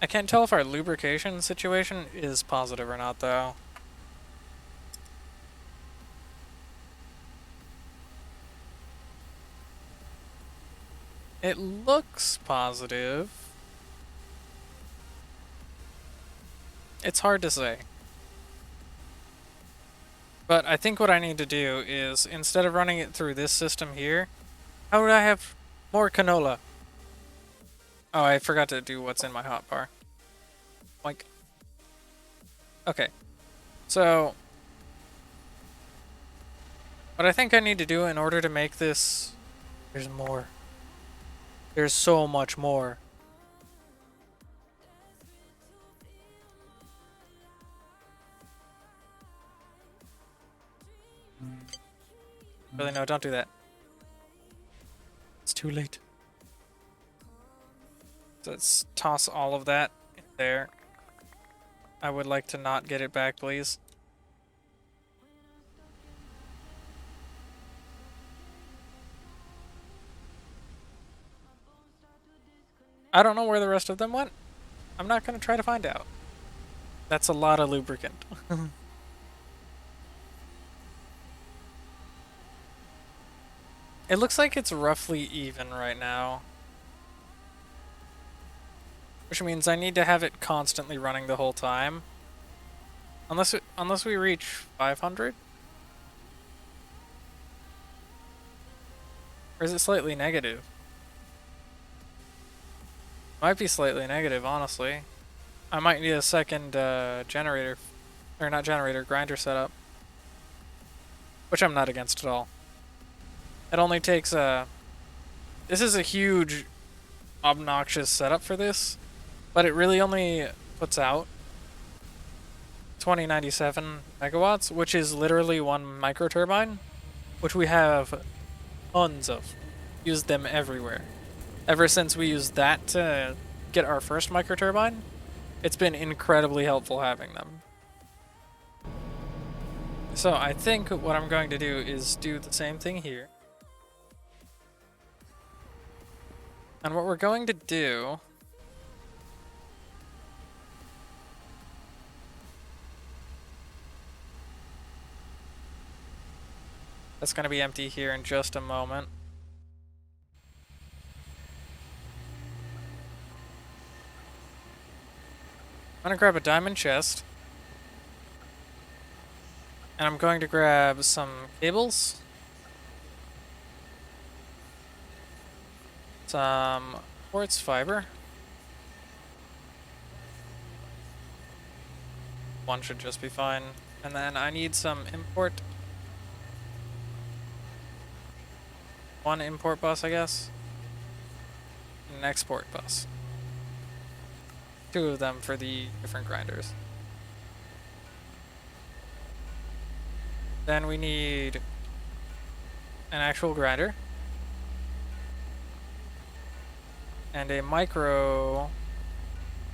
B: I can't tell if our lubrication situation is positive or not, though. It looks positive. It's hard to say. But I think what I need to do is, instead of running it through this system here, how would I have more canola? Oh, I forgot to do what's in my hotbar. Like, okay. So, what I think I need to do in order to make this... there's more. There's so much more. Really, no, don't do that. It's too late. So let's toss all of that in there. I would like to not get it back, please. I don't know where the rest of them went. I'm not going to try to find out. That's a lot of lubricant. It looks like it's roughly even right now. Which means I need to have it constantly running the whole time. Unless we reach 500? Or is it slightly negative? Might be slightly negative, honestly. I might need a second generator, or not generator, grinder setup. Which I'm not against at all. It only takes this is a huge, obnoxious setup for this, but it really only puts out 2097 megawatts, which is literally one microturbine, which we have tons of. Use them everywhere. Ever since we used that to get our first microturbine, it's been incredibly helpful having them. So I think what I'm going to do is do the same thing here. And what we're going to do... that's going to be empty here in just a moment. I'm going to grab a diamond chest. And I'm going to grab some cables. Some quartz fiber. One should just be fine. And then I need some import. One import bus, I guess. And an export bus. Two of them for the different grinders. Then we need an actual grinder. And a micro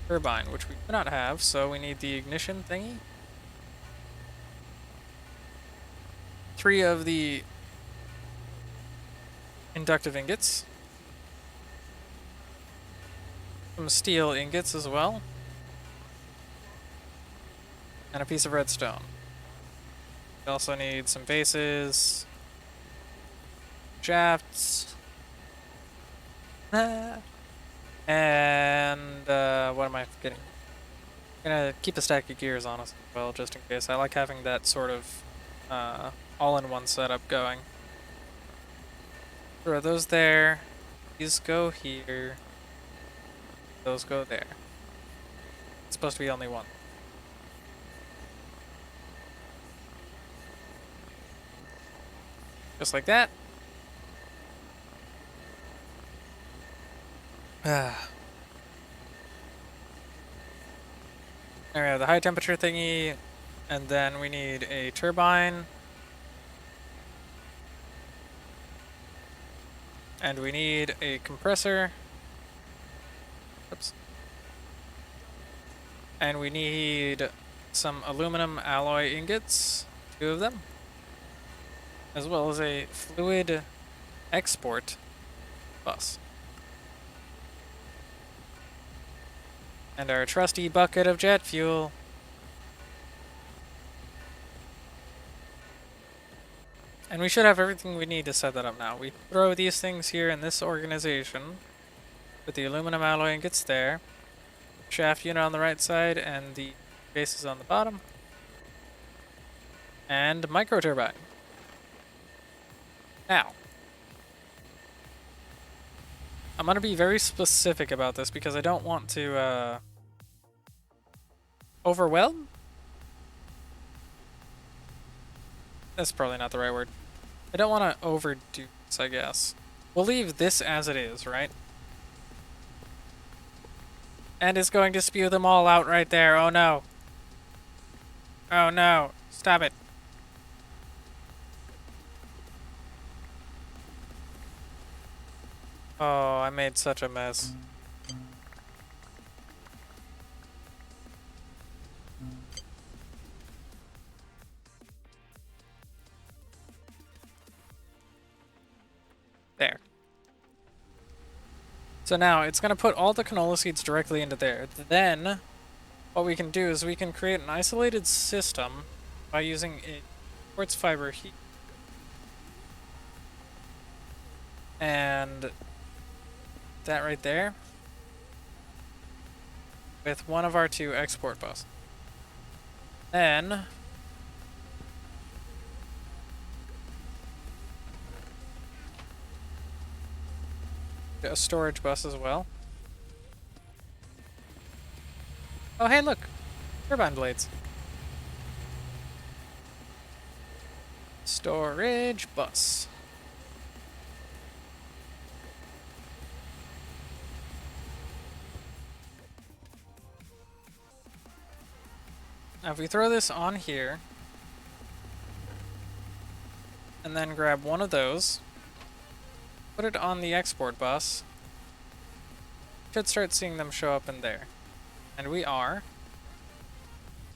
B: turbine, which we do not have, so we need the ignition thingy. 3 of the inductive ingots. Some steel ingots as well. And a piece of redstone. We also need some bases. Shafts. And what am I forgetting? I'm gonna keep a stack of gears on us as well, just in case. I like having that sort of all-in-one setup going. Throw those there. These go here. Those go there. It's supposed to be only one. Just like that. There we have the high temperature thingy, and then we need a turbine. And we need a compressor. Oops. And we need some aluminum alloy ingots, 2 of them, as well as a fluid export bus. And our trusty bucket of jet fuel. And we should have everything we need to set that up now. We throw these things here in this organization. Put the aluminum alloy ingots there. Shaft unit on the right side and the bases on the bottom. And micro turbine. Now, I'm going to be very specific about this because I don't want to overwhelm? That's probably not the right word. I don't want to overdo this, I guess. We'll leave this as it is, right? And it's going to spew them all out right there. Oh no. Oh no. Stop it. Oh, I made such a mess. There. So now it's going to put all the canola seeds directly into there. Then what we can do is we can create an isolated system by using a quartz fiber heat. And that right there with one of our 2 export buses. Then a storage bus as well. Oh hey look! Turbine blades. Storage bus. Now if we throw this on here, and then grab one of those, put it on the export bus, should start seeing them show up in there. And we are.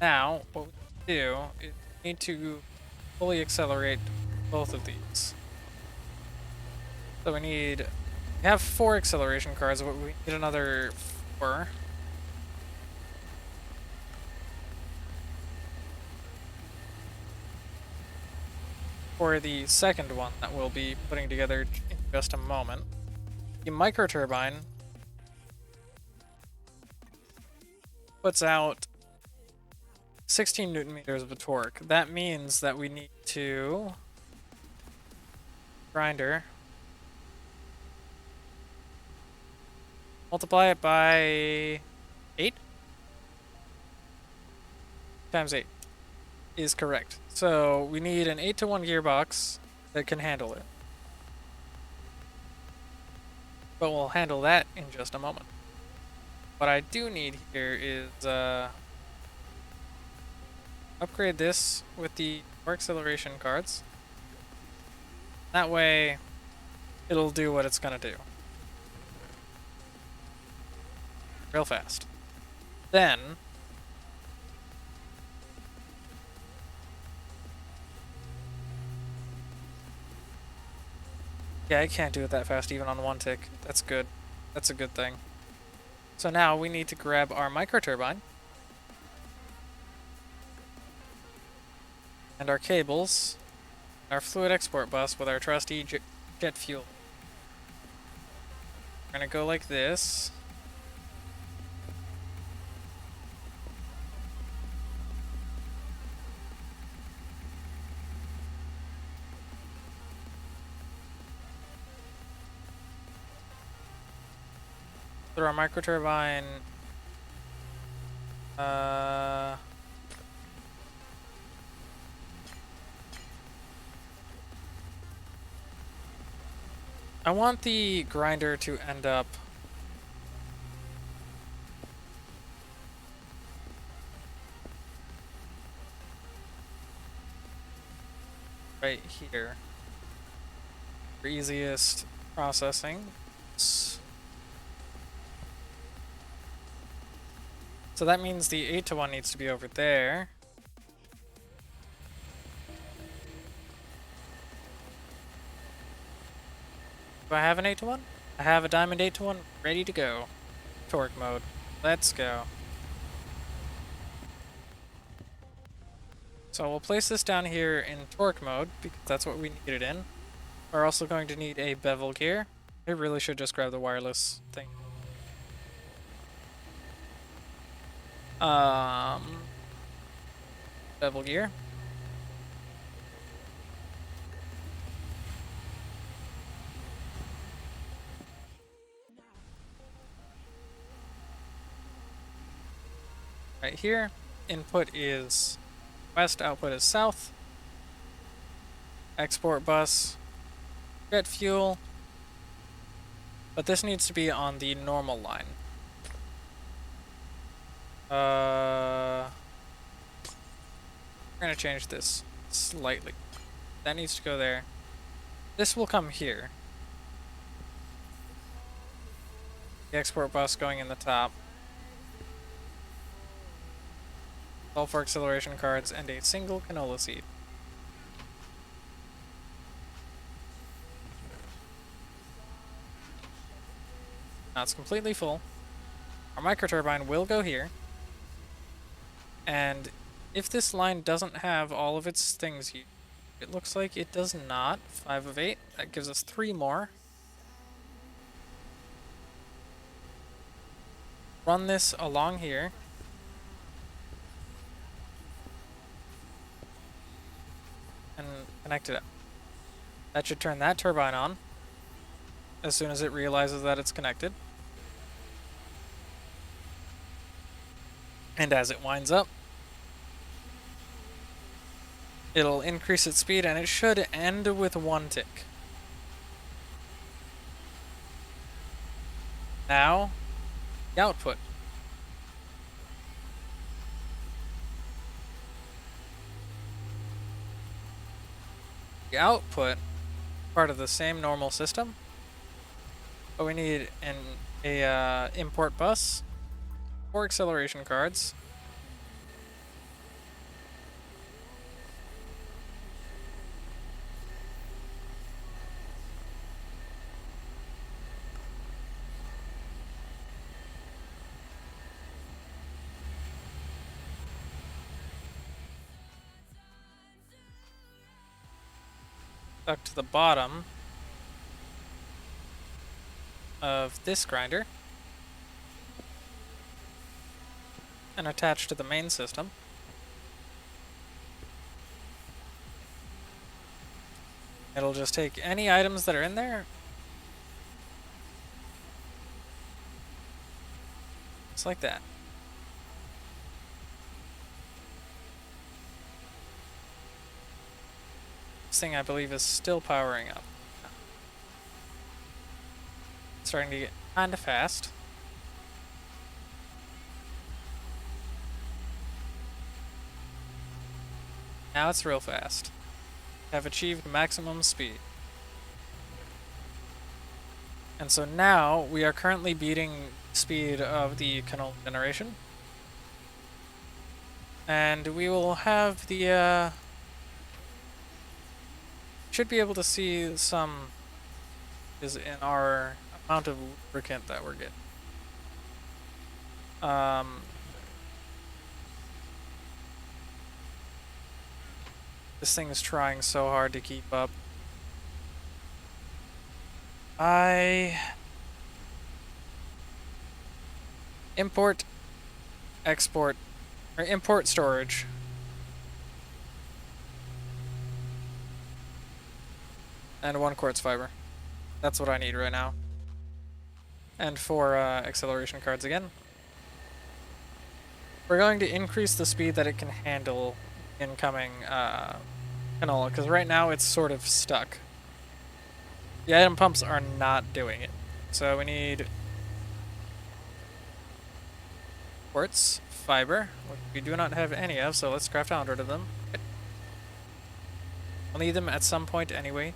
B: Now, what we do is we need to fully accelerate both of these. So we have 4 acceleration cards, but we need another 4. For the second one that we'll be putting together in just a moment. The micro turbine puts out 16 Newton meters of torque. That means that we need to grinder multiply it by 8 times 8 is correct. So we need an 8-to-1 gearbox that can handle it. But we'll handle that in just a moment. What I do need here is upgrade this with the core acceleration cards. That way it'll do what it's gonna do. Real fast. Then yeah, I can't do it that fast even on one tick. That's good. That's a good thing. So now we need to grab our microturbine and our cables, our fluid export bus with our trusty jet fuel. We're gonna go like this. Through our microturbine. I want the grinder to end up right here for easiest processing. So that means the 8-to-1 needs to be over there. Do I have an 8-to-1? I have a diamond 8-to-1 ready to go. Torque mode. Let's go. So we'll place this down here in torque mode because that's what we need it in. We're also going to need a bevel gear. I really should just grab the wireless thing. Bevel gear. Right here, input is west, output is south. Export bus, jet fuel. But this needs to be on the normal line. We're gonna change this slightly. That needs to go there. This will come here. The export bus going in the top. All 4 acceleration cards and a single canola seed. Now it's completely full. Our microturbine will go here. And if this line doesn't have all of its things here, it looks like it does not. 5 of 8. That gives us 3 more. Run this along here. And connect it up. That should turn that turbine on as soon as it realizes that it's connected. And as it winds up, it'll increase its speed and it should end with 1 tick. Now, the output. The output, part of the same normal system, but we need a import bus, 4 acceleration cards, stuck to the bottom of this grinder and attached to the main system. It'll just take any items that are in there Just like that. This thing, I believe, is still powering up. It's starting to get kinda fast. Now it's real fast. Have achieved maximum speed. And so now we are currently beating speed of the Coolant generation. And we will have the should be able to see some is in our amount of lubricant that we're getting. This thing is trying so hard to keep up. Import, export, or import storage. And 1 quartz fiber. That's what I need right now. And 4 acceleration cards again. We're going to increase the speed that it can handle incoming canola, because right now it's sort of stuck. The item pumps are not doing it. So we need quartz fiber, which we do not have any of, so let's craft 100 of them. I'll need them at some point anyway.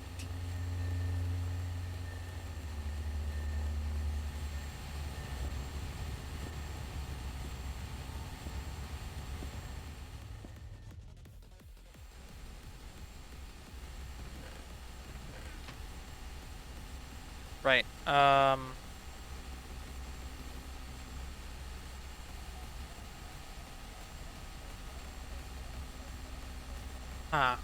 B: Right. Huh.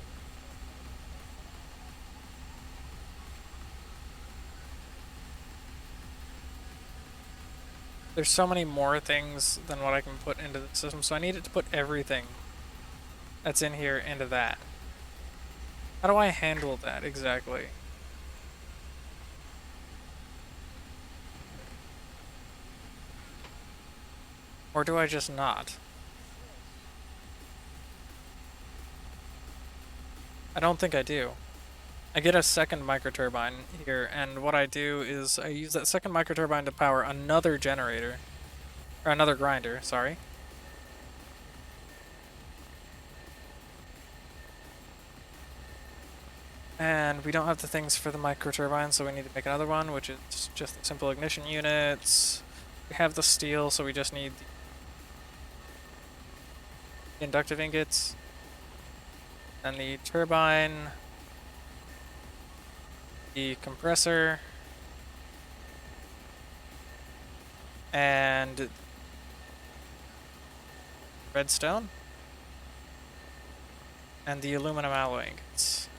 B: There's so many more things than what I can put into the system, so I needed to put everything that's in here into that. How do I handle that exactly? Or do I just not? I don't think I do. I get a second microturbine here, and what I do is I use that second microturbine to power another generator. Or another grinder, sorry. And we don't have the things for the microturbine, so we need to make another one, which is just the simple ignition units. We have the steel, so we just need the inductive ingots. And the turbine. The compressor. And redstone. And the aluminum alloy ingots.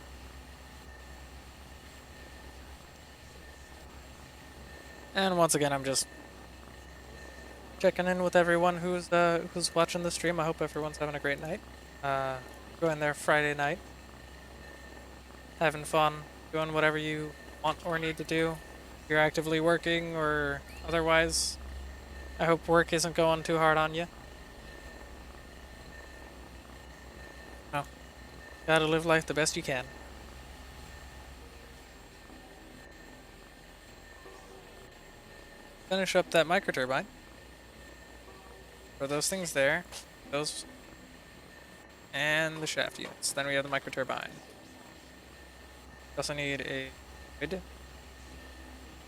B: And once again, I'm just checking in with everyone who's watching the stream. I hope everyone's having a great night. Going there Friday night, having fun, doing whatever you want or need to do. If you're actively working or otherwise, I hope work isn't going too hard on you. No, gotta live life the best you can. Finish up that microturbine. Throw those things there. Those. And the shaft units. Then we have the microturbine. Also need a grid.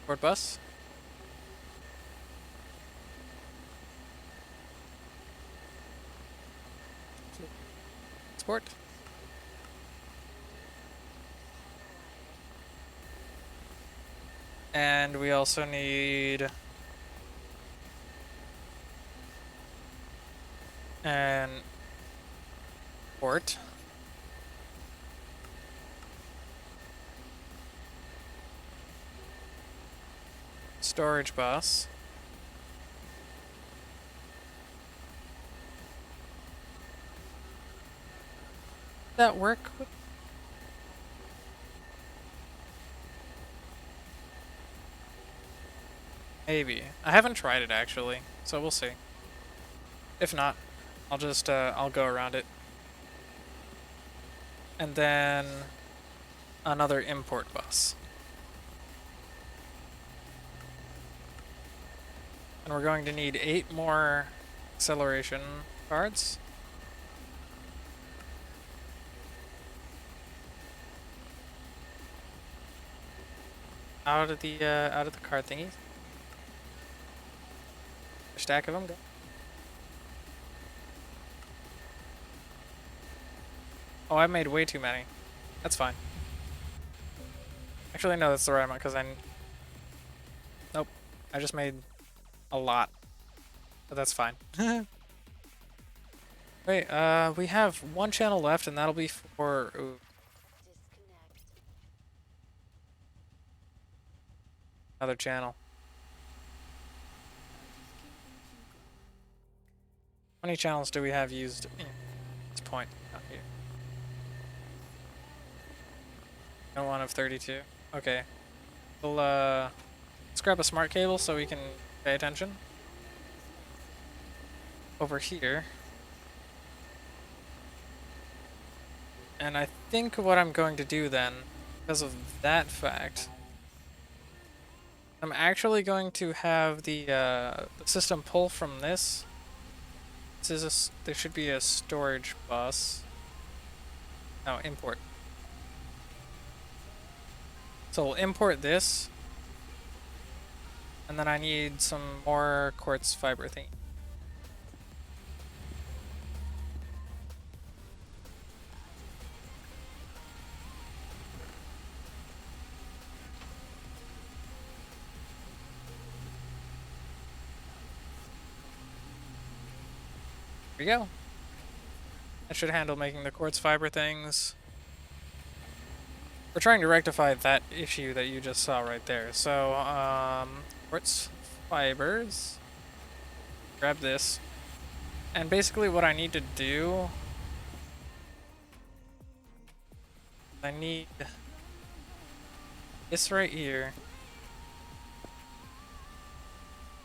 B: Port bus. Export. And we also need an port. Storage bus. Does that work? Maybe. I haven't tried it actually. so we'll see. If not, I'll just I'll go around it. And then another import bus. And we're going to need 8 more acceleration cards. Out of the card thingies. A stack of them. Go. Oh, I made way too many. That's fine. Actually, no, that's the right amount because nope, I just made a lot, but that's fine. Wait, we have 1 channel left, and that'll be for another channel. How many channels do we have used at this point out here? No one of 32. Okay. We'll let's grab a smart cable so we can pay attention. Over here. And I think what I'm going to do then, because of that fact, I'm actually going to have the system pull from this. There should be a storage bus. No, import. So we'll import this. And then I need some more quartz fiber thing. There we go. That should handle making the quartz fiber things. We're trying to rectify that issue that you just saw right there. So, quartz fibers. Grab this. And basically what I need to do, I need this right here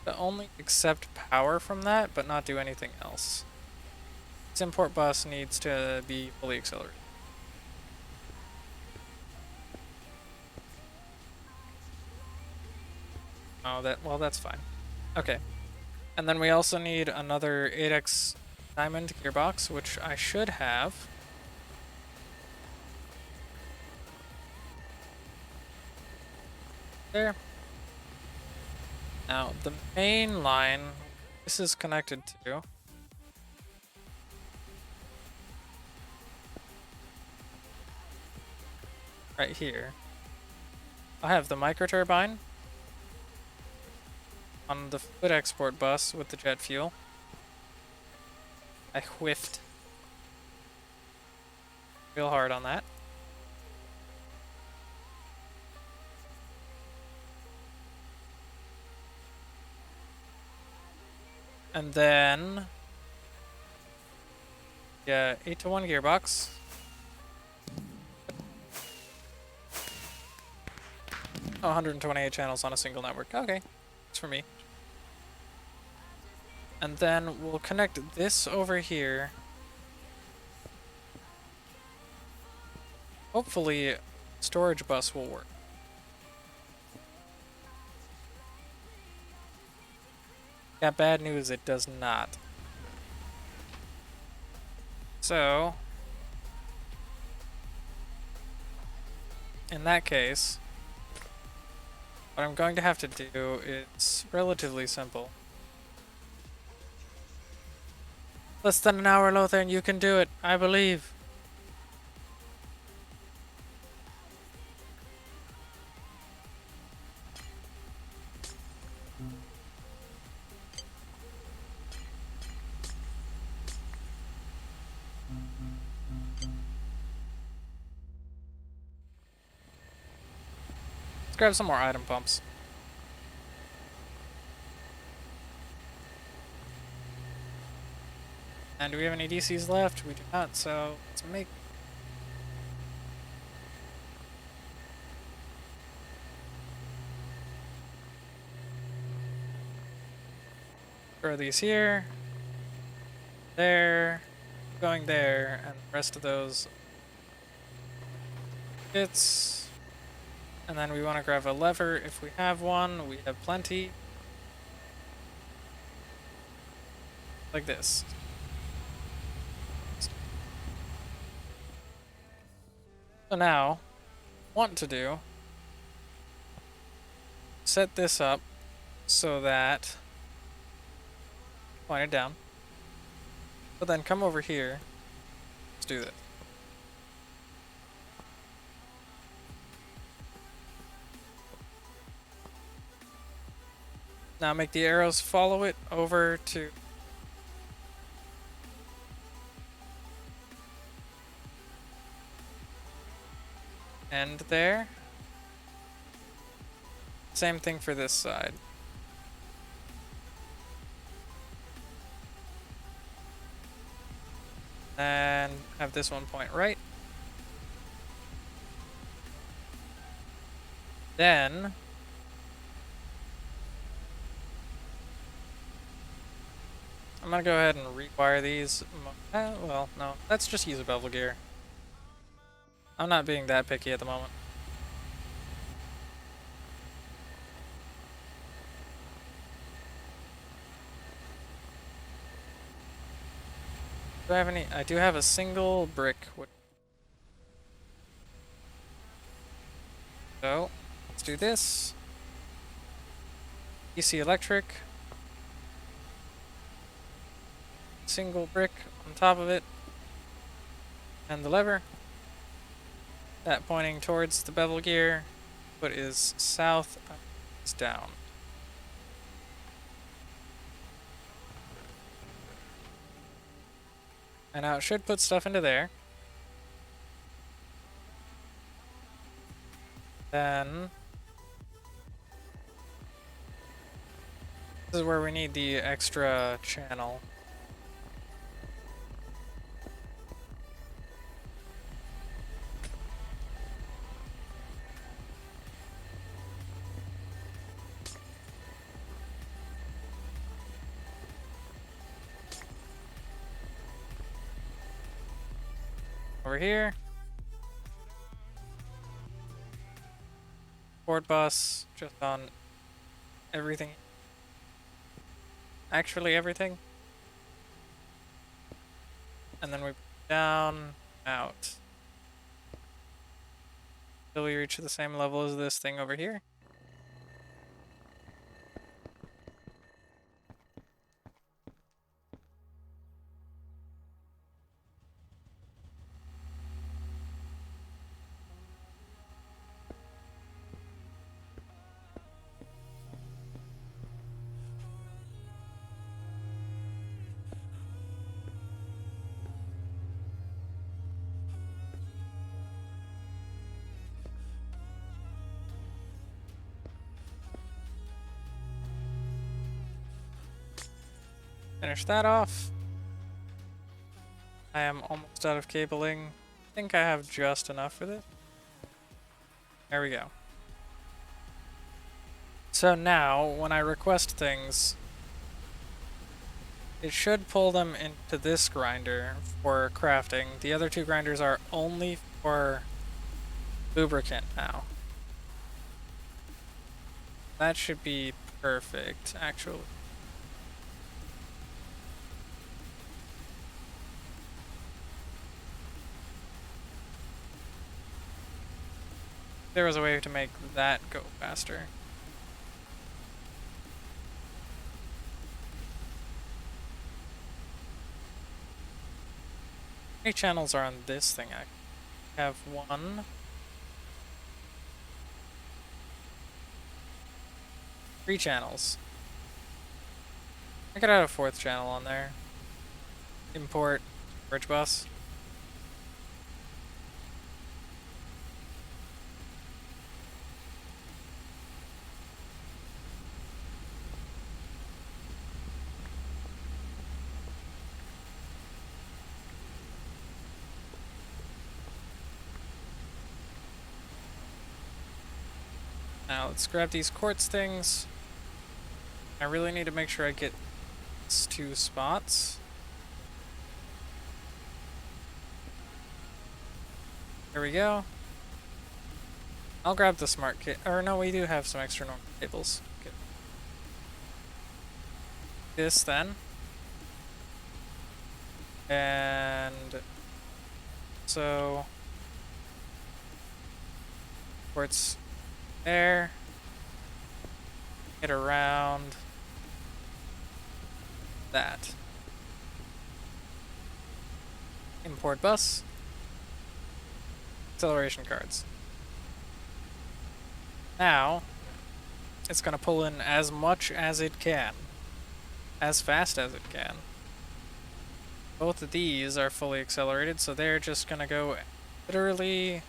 B: to only accept power from that, but not do anything else. This import bus needs to be fully accelerated. Oh, well, that's fine. Okay. And then we also need another 8x diamond gearbox, which I should have. There. Now, the main line, this is connected to. Right here. I have the microturbine on the foot export bus with the jet fuel. I whiffed real hard on that. And then, yeah, 8-to-1 gearbox. Oh, 128 channels on a single network. Okay, it's for me. And then we'll connect this over here. Hopefully, storage bus will work. Got bad news, it does not. So, in that case, what I'm going to have to do is relatively simple. Less than an hour, Lothar, and you can do it. I believe. Let's grab some more item pumps. And do we have any DCs left? We do not, so let's make... Throw these here, there, going there, and the rest of those bits. And then we want to grab a lever if we have one. We have plenty. Like this. So now, want to do, set this up so that, point it down. So then come over here. Let's do this. Now make the arrows follow it over to end there. Same thing for this side. And have this one point right. Then I'm gonna go ahead and rewire these. Well, no, let's just use a bevel gear. I'm not being that picky at the moment. Do I have any? I do have a single brick. So, let's do this. DC electric. Single brick on top of it. And the lever. That pointing towards the bevel gear. What is south is down. And now it should put stuff into there. Then this is where we need the extra channel. Over here. Board bus, just on everything. Actually everything. And then we down, out. Till we reach the same level as this thing over here. Finish that off. I am almost out of cabling. I think I have just enough for this. There we go. So now, when I request things, it should pull them into this grinder for crafting. The other two grinders are only for lubricant now. That should be perfect, actually. There was a way to make that go faster. How many channels are on this thing? I have one. Three channels. I could add a fourth channel on there. Import bridge bus. Now let's grab these quartz things. I really need to make sure I get It's 2 spots. There we go. I'll grab the smart kit. Or no, we do have some extra normal cables. Okay. This then. And so ports there. Get around that. Import bus. Acceleration cards. Now, it's going to pull in as much as it can. As fast as it can. Both of these are fully accelerated, so they're just going to go literally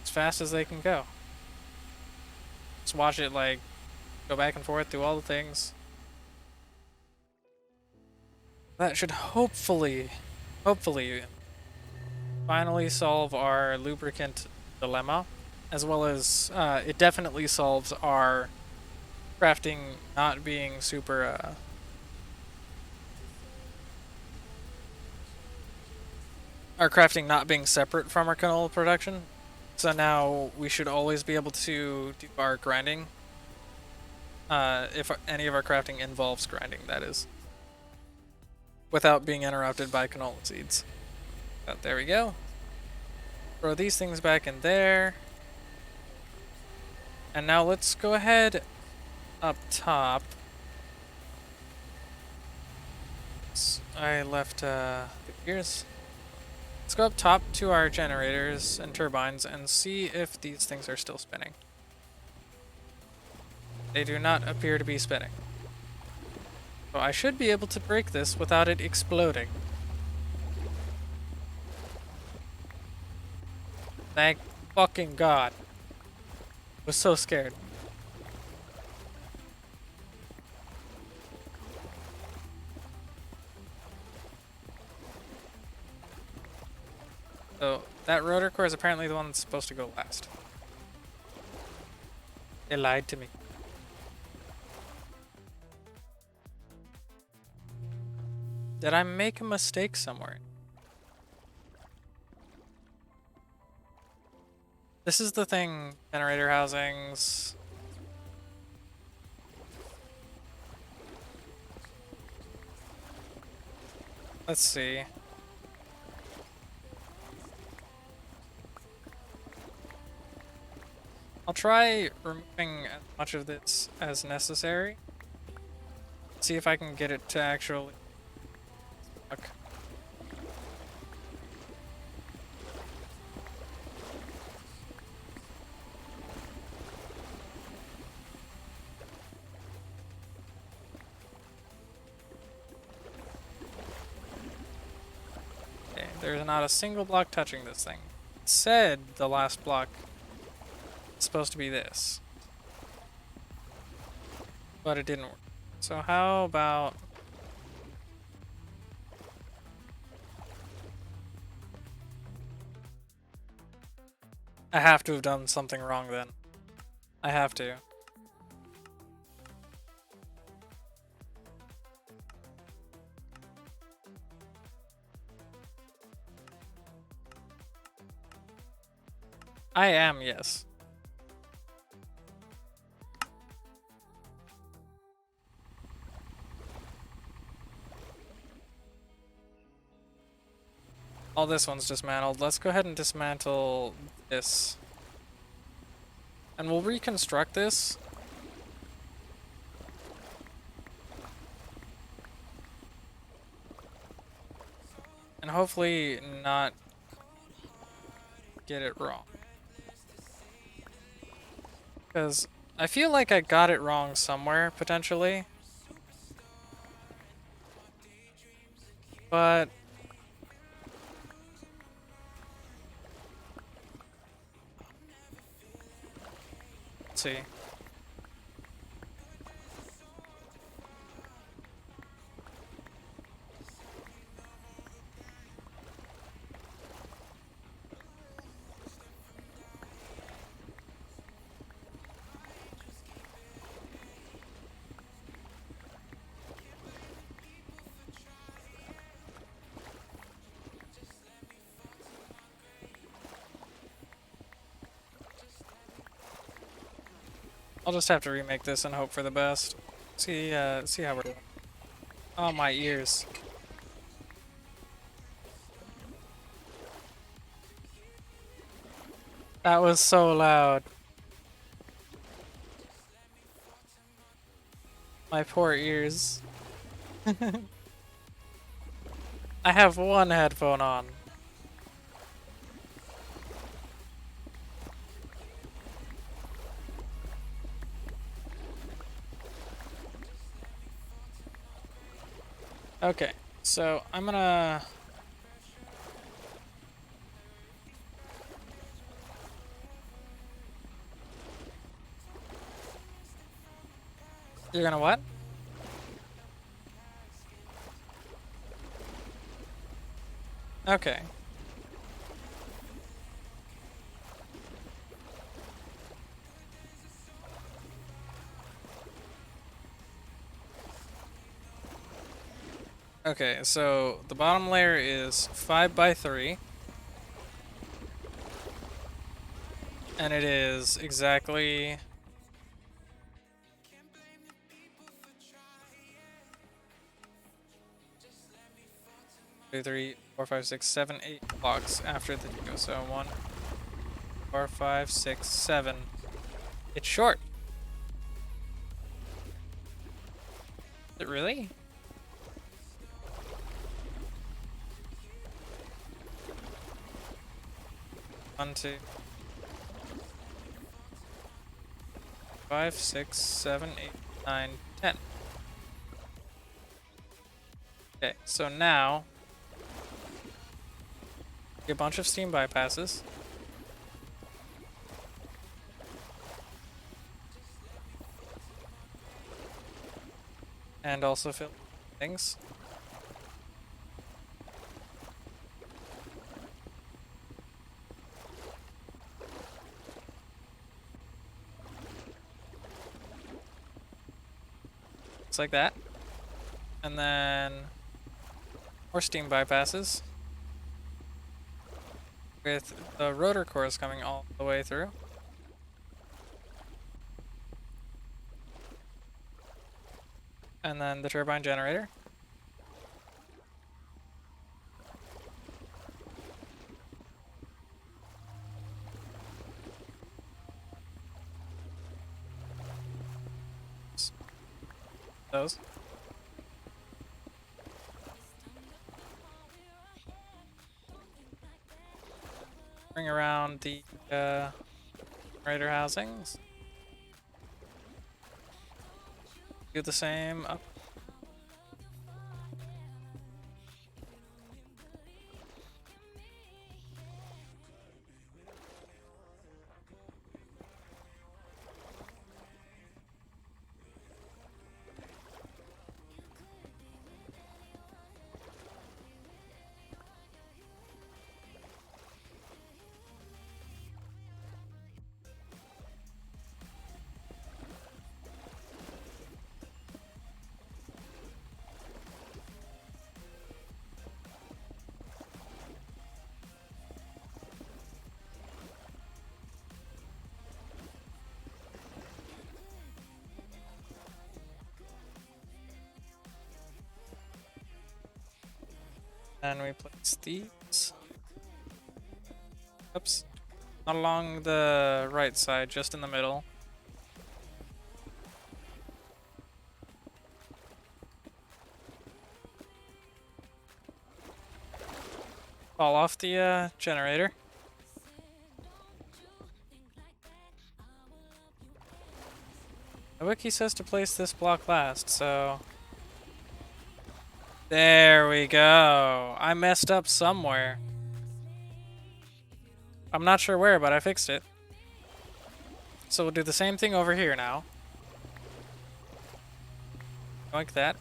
B: as fast as they can go. Just watch it, like, go back and forth, do all the things. That should hopefully finally solve our lubricant dilemma, as well as it definitely solves our crafting not being super our crafting not being separate from our canola production. So now we should always be able to do our grinding. If any of our crafting involves grinding, that is. Without being interrupted by canola seeds. But there we go. Throw these things back in there. And now let's go ahead up top. I left the gears. Let's go up top to our generators and turbines and see if these things are still spinning. They do not appear to be spinning. So I should be able to break this without it exploding. Thank fucking God. I was so scared. So that rotor core is apparently the one that's supposed to go last. They lied to me. Did I make a mistake somewhere? This is the thing, generator housings. Let's see. I'll try removing as much of this as necessary. See if I can get it to actually work. Okay, there's not a single block touching this thing. It said the last block is supposed to be this, but it didn't work. So how about I have to have done something wrong then. I have to. I am, yes. All this one's dismantled. Let's go ahead and dismantle this. And we'll reconstruct this. And hopefully not get it wrong. Because I feel like I got it wrong somewhere, potentially. But let's see. I'll just have to remake this and hope for the best. See how we're doing. Oh, my ears. That was so loud. My poor ears. I have one headphone on. Okay, so I'm gonna... You're gonna what? Okay. Okay, so the bottom layer is 5 by 3. And it is exactly... 2, 3, 4, 5, 6, 7, 8 blocks after the Digo. So 1, 4, 5, 6, 7. It's short. Is it really? One, 2, 5, 6, 7, 8, 9, 10. Okay, so now a bunch of steam bypasses. And also fill things. Just like that. And then more steam bypasses. With the rotor cores coming all the way through. And then the turbine generator. Those. Bring around the generator housings. Do the same up. And we place these. Oops. Not along the right side, just in the middle. Fall off the generator. The wiki says to place this block last, so... There we go. I messed up somewhere. I'm not sure where, but I fixed it. So we'll do the same thing over here now. Like that.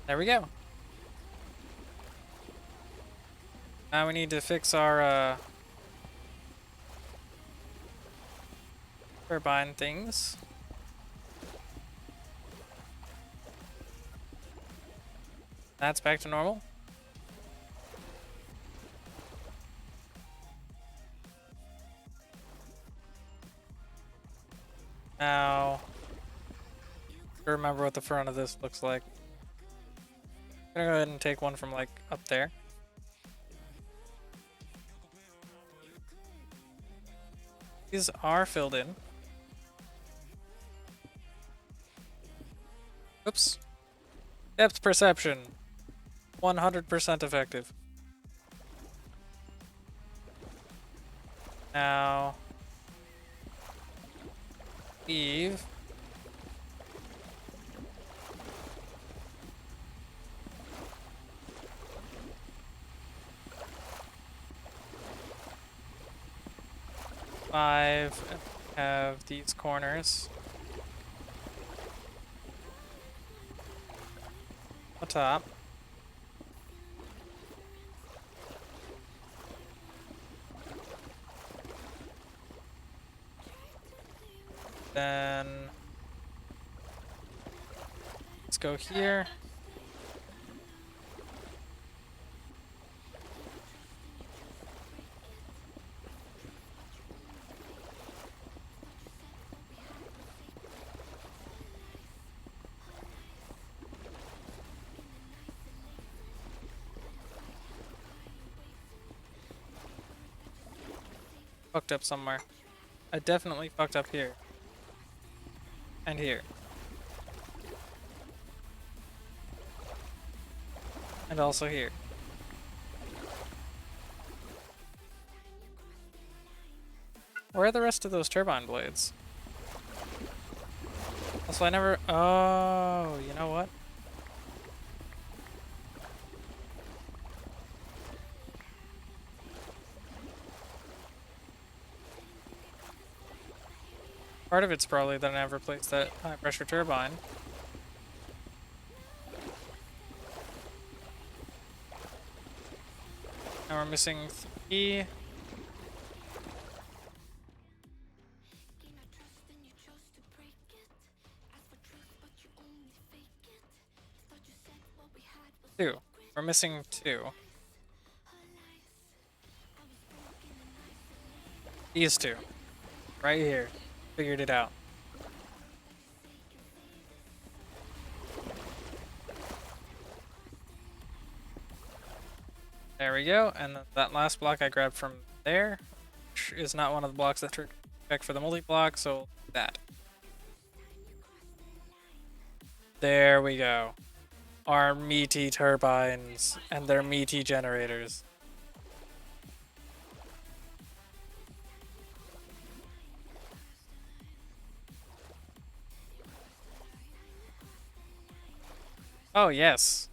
B: There we go. Now we need to fix our turbine things. That's back to normal. Now, to remember what the front of this looks like. I'm gonna go ahead and take one from like up there. These are filled in. Oops. Depth perception. 100% effective. Now, leave. Five. Have these corners. On top. Then let's go here. Fucked up somewhere. I definitely fucked up here. And here. And also here. Where are the rest of those turbine blades? Also, I never... Oh, you know what? Part of it's probably that I never placed that high pressure turbine. Now we're missing 3. Two. We're missing 2. These 2. Right here. Figured it out. There we go, and that last block I grabbed from there, which is not one of the blocks that check for the multi-block, so that. There we go. Our meaty turbines and their meaty generators. Oh yes.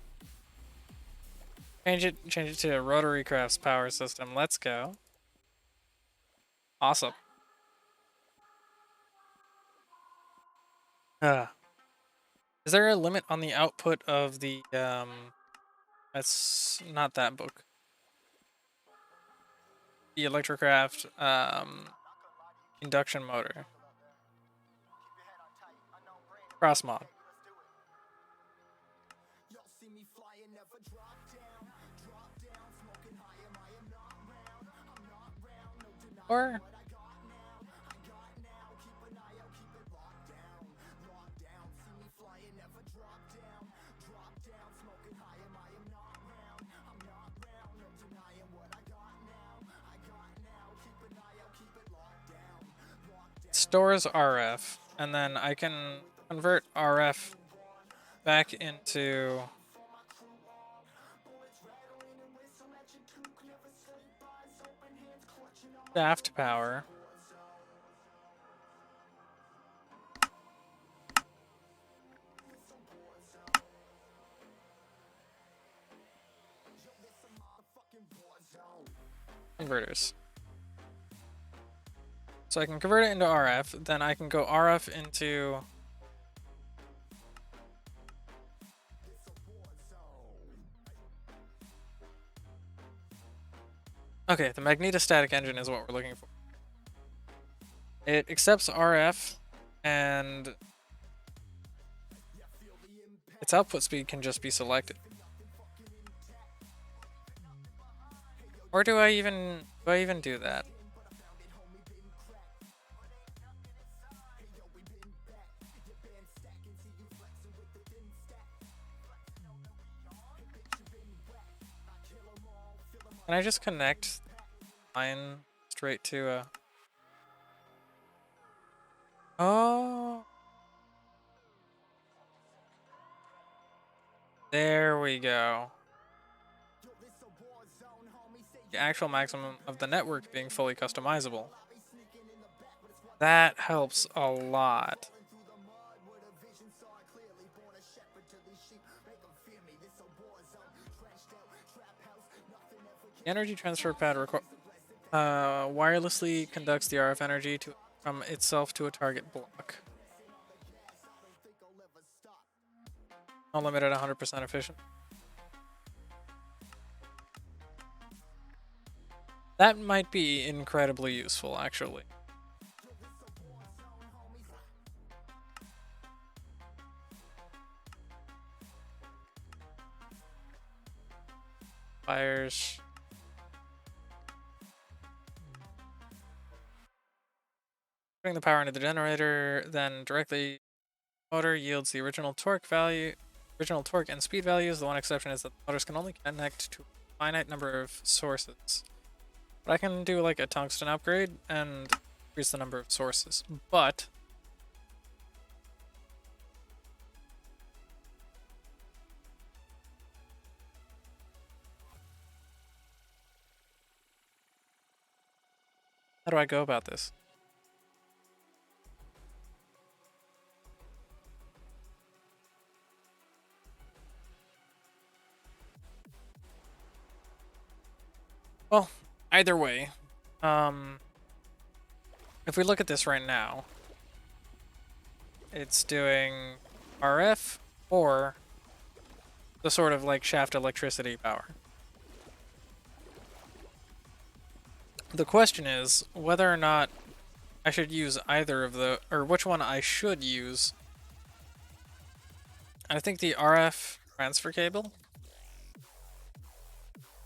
B: Change it to Rotarycraft's power system. Let's go. Awesome. Is there a limit on the output of the that's not that book. The Electrocraft induction motor. Cross mod. Or stores RF, and then I can convert RF back into shaft power. Converters. So I can convert it into RF, then I can go RF into okay, the magnetostatic engine is what we're looking for. It accepts RF and its output speed can just be selected. Or do I even do that? Can I just connect line straight to a... Oh. There we go. The actual maximum of the network being fully customizable. That helps a lot. The energy transfer pad wirelessly conducts the RF energy from itself to a target block. Unlimited 100% efficient. That might be incredibly useful, actually. Fires. Putting the power into the generator, then directly motor yields the original torque and speed values. The one exception is that the motors can only connect to a finite number of sources. But I can do like a tungsten upgrade and increase the number of sources. But how do I go about this? Well, either way, if we look at this right now, it's doing RF or the sort of like shaft electricity power. The question is whether or not I should use either of the, or which one I should use. I think the RF transfer cable,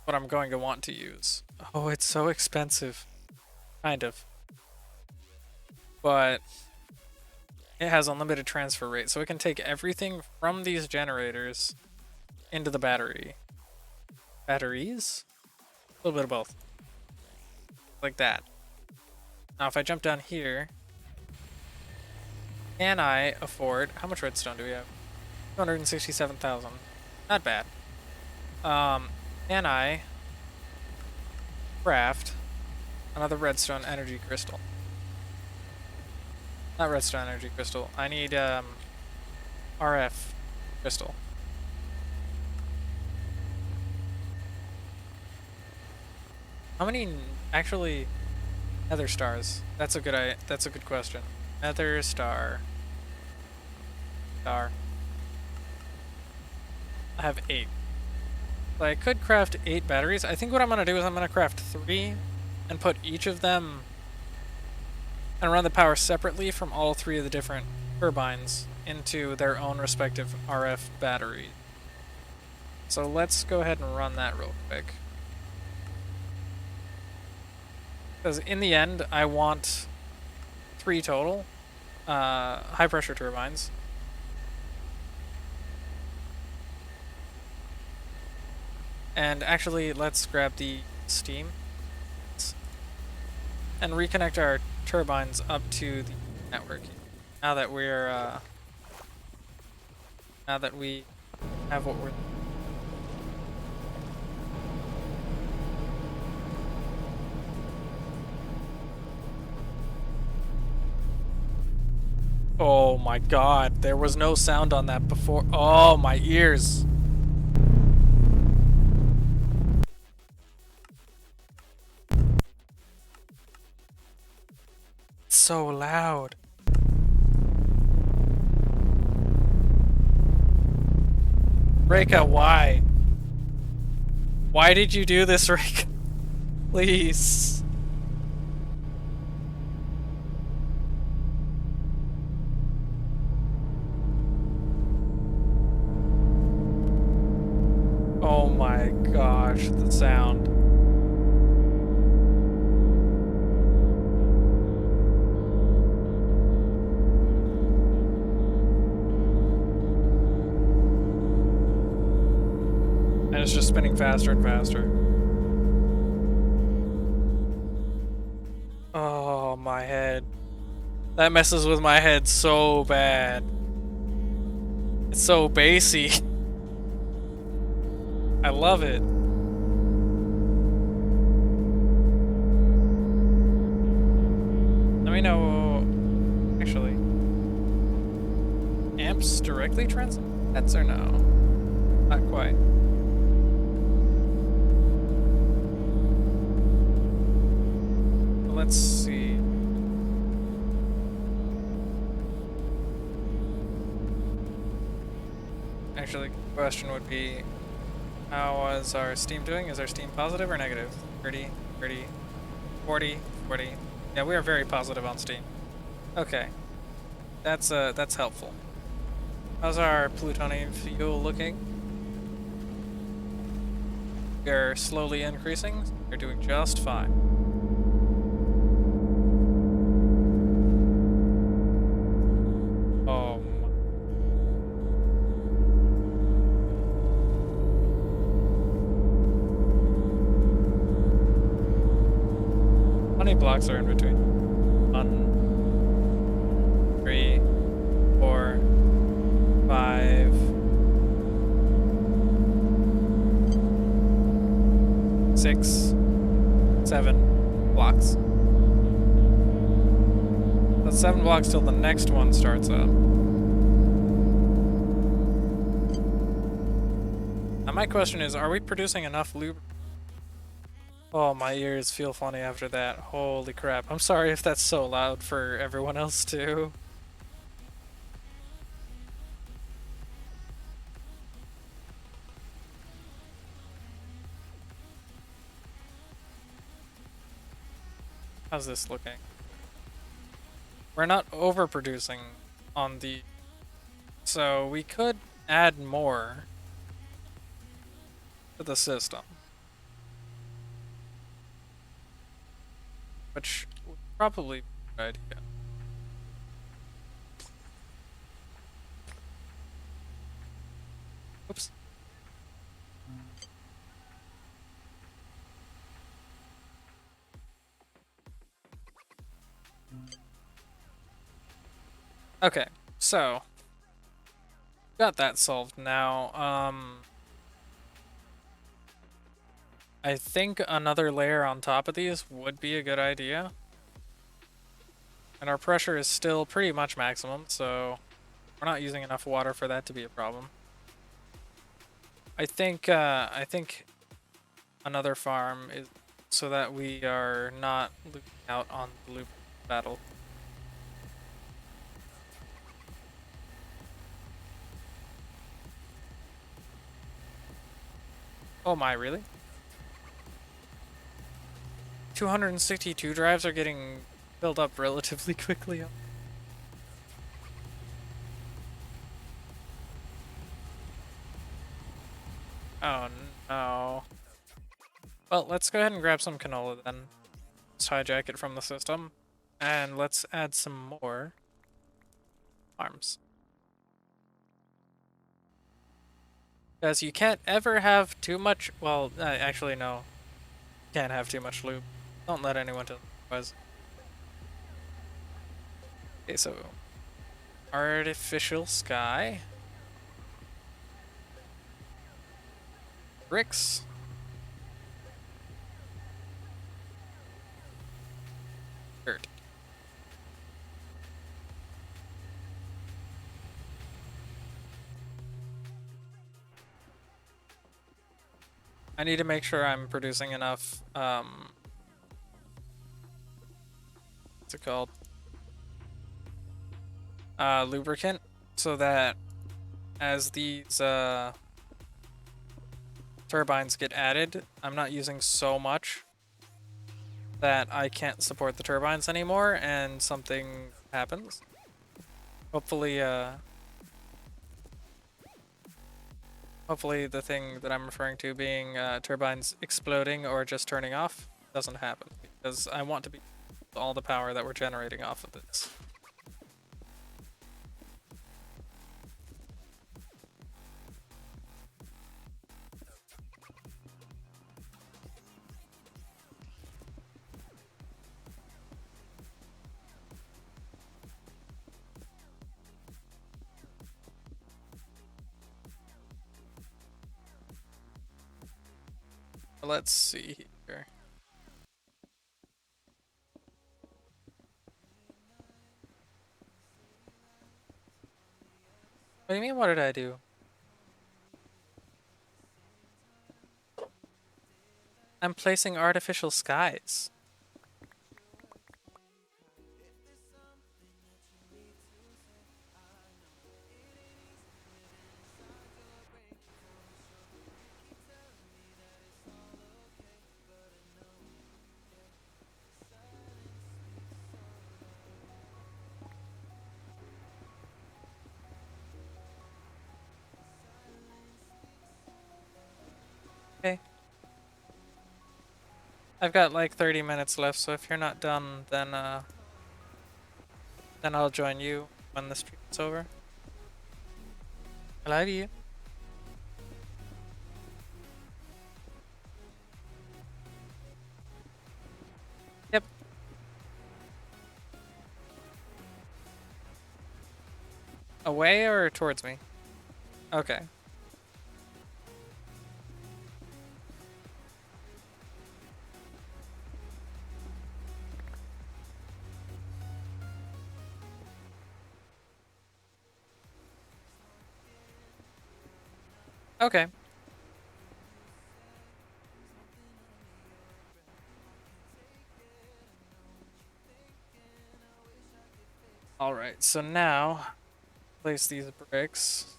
B: what I'm going to want to use. Oh, it's so expensive. Kind of. But it has unlimited transfer rate, so it can take everything from these generators into the battery. Batteries? A little bit of both. Like that. Now if I jump down here, can I afford, how much redstone do we have? 267,000. Not bad. Can I craft another redstone energy crystal? Not redstone energy crystal. I need RF crystal. How many actually nether stars? That's a good question. Nether star. I have 8. So I could craft 8 batteries. I think what I'm gonna do is I'm gonna craft 3 and put each of them and run the power separately from all 3 of the different turbines into their own respective RF battery. So let's go ahead and run that real quick. Because in the end, I want 3 total high pressure turbines. And actually, let's grab the steam and reconnect our turbines up to the network. Now that we're now that we have what we're... Oh my god, there was no sound on that before. Oh, my ears. It's so loud. Reka, why? Why did you do this, Reka? Please. Oh my gosh, the sound. is just spinning faster and faster. Oh, my head. That messes with my head so bad. It's so bassy. I love it. Let me know. Actually, amps directly translate heads or no? Not quite. Let's see. Actually, the question would be, how was our Steam doing? Is our Steam positive or negative? 30, 30, 40, 40. Yeah, we are very positive on Steam. Okay. That's helpful. How's our plutonium fuel looking? We're slowly increasing. We're doing just fine. Oh my. How many blocks are in between? 1, 3, 4, 5. 6, 7 blocks. That's 7 blocks till the next one starts up. Now my question is, are we producing enough lube? Oh, my ears feel funny after that. Holy crap. I'm sorry if that's so loud for everyone else too. How's this looking? We're not overproducing on the... So we could add more to the system. Which would probably be a good idea. Oops. Okay, so got that solved now. I think another layer on top of these would be a good idea. And our pressure is still pretty much maximum, so we're not using enough water for that to be a problem. I think another farm is so that we are not losing out on the loop battle. Oh my, really? 262 drives are getting filled up relatively quickly. Oh no. Well, let's go ahead and grab some canola then. Let's hijack it from the system. And let's add some more farms. Because you can't ever have too much... Well, actually no. You can't have too much loop. Don't let anyone tell you otherwise. Okay, so... Artificial sky. Bricks. Dirt. I need to make sure I'm producing enough, what's it called? Lubricant, so that as these, turbines get added, I'm not using so much that I can't support the turbines anymore and something happens. Hopefully, hopefully the thing that I'm referring to being turbines exploding or just turning off doesn't happen, because I want to be all the power that we're generating off of this. Let's see here. What do you mean, what did I do? I'm placing artificial skies. Okay. I've got like 30 minutes left, so if you're not done, then I'll join you when the stream's over. I love you. Yep. Away or towards me? Okay. Okay. Alright, so now place these bricks.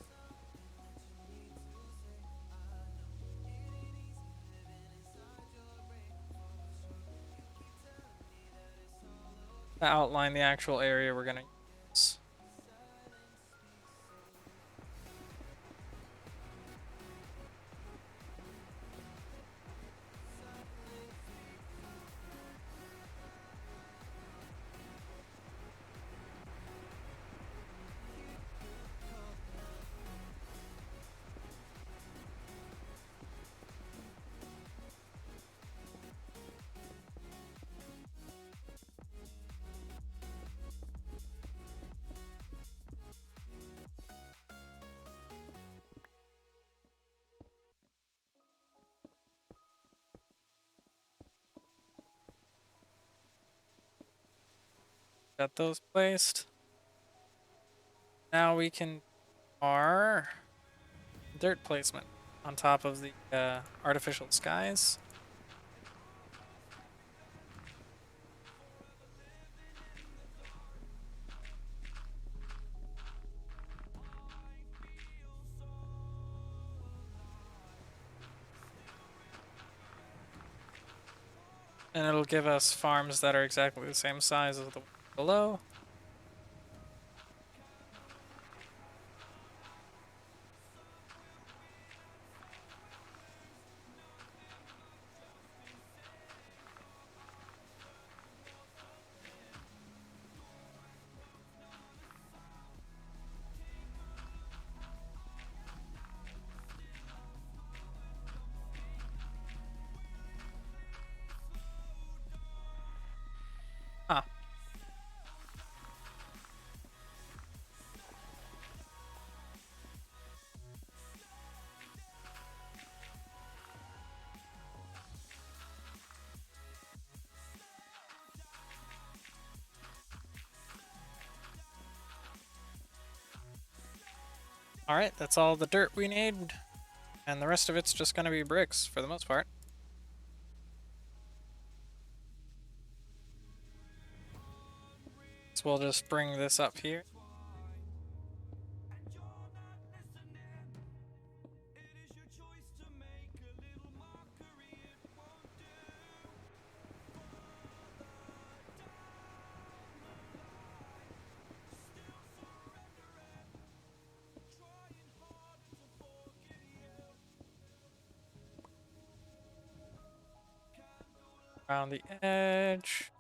B: To outline the actual area we're gonna use. Got those placed. Now we can do our dirt placement on top of the artificial skies. And it'll give us farms that are exactly the same size as the one below. Huh. Alright, that's all the dirt we need. And the rest of it's just gonna be bricks for the most part. So we'll just bring this up here. Around the edge.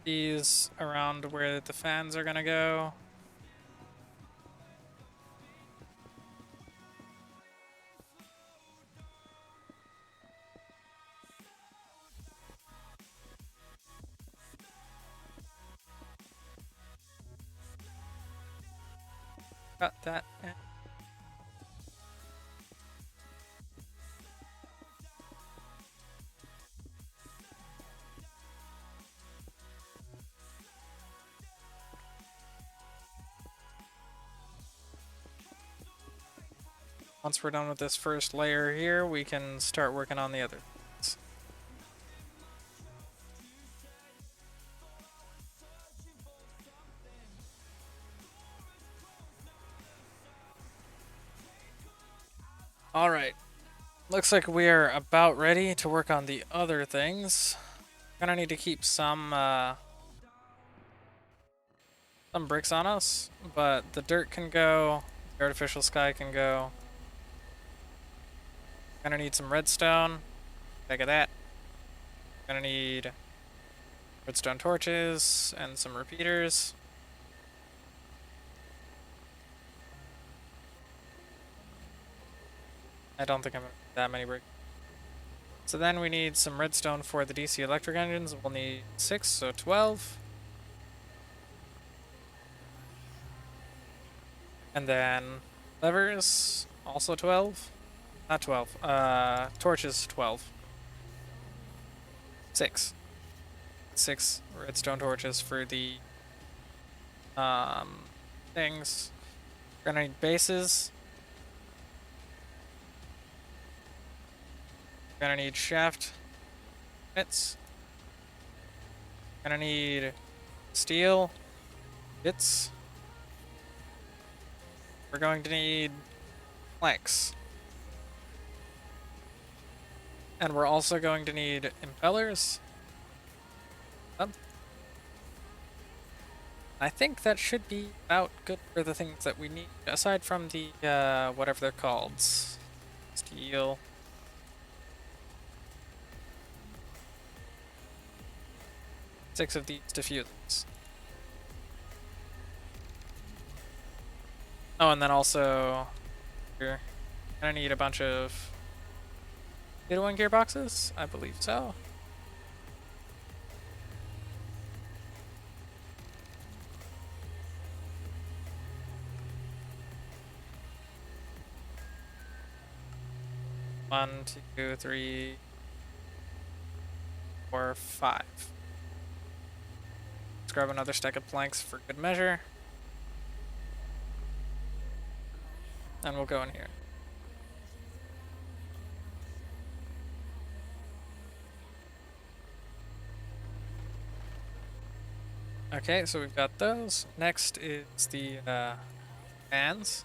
B: These around where the fans are gonna go. cut that. Once we're done with this first layer here, we can start working on the other things. Alright. Looks like we are about ready to work on the other things. Gonna need to keep some bricks on us, but the dirt can go, the artificial sky can go. Gonna need some redstone. Bag of that. Gonna need redstone torches and some repeaters. I don't think I'm gonna need that many bricks. So then we need some redstone for the DC electric engines. We'll need 6, so 12. And then levers, also 12. Not 12. Torches, 12. 6. 6 redstone torches for the things. We're gonna need bases. We're gonna need shaft bits. Gonna need steel bits. We're going to need planks. And we're also going to need impellers. I think that should be about good for the things that we need, aside from the, whatever they're called. Steel. Six of these diffusers. Oh, and then also, you're gonna need a bunch of Beta 1 gearboxes? I believe so. One, two, three, 4, 5. Let's grab another stack of planks for good measure. And we'll go in here. Okay, so we've got those. Next is the fans.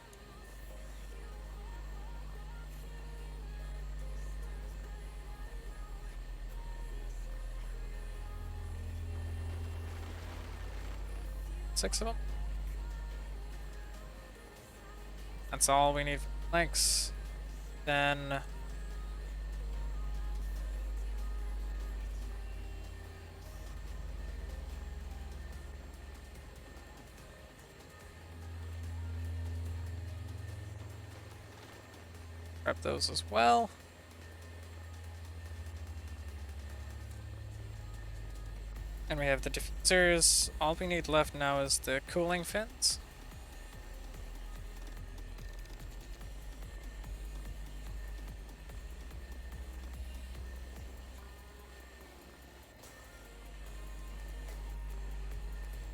B: Six of them. That's all we need for planks. Then grab those as well. And we have the diffusers. All we need left now is the cooling fins.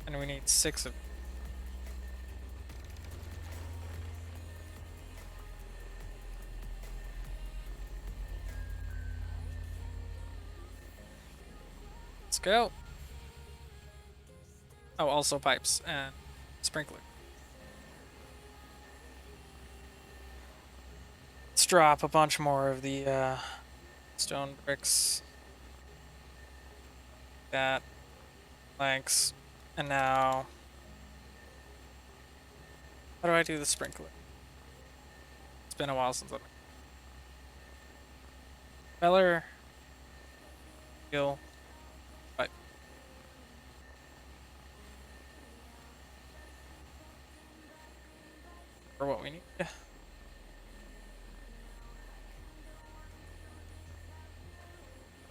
B: And we need 6 of them. Let's go. Oh, also pipes and sprinkler. Let's drop a bunch more of the stone bricks. That. Planks. And now, how do I do the sprinkler? It's been a while since I've... Feller. Heal. Pipe. For what we need.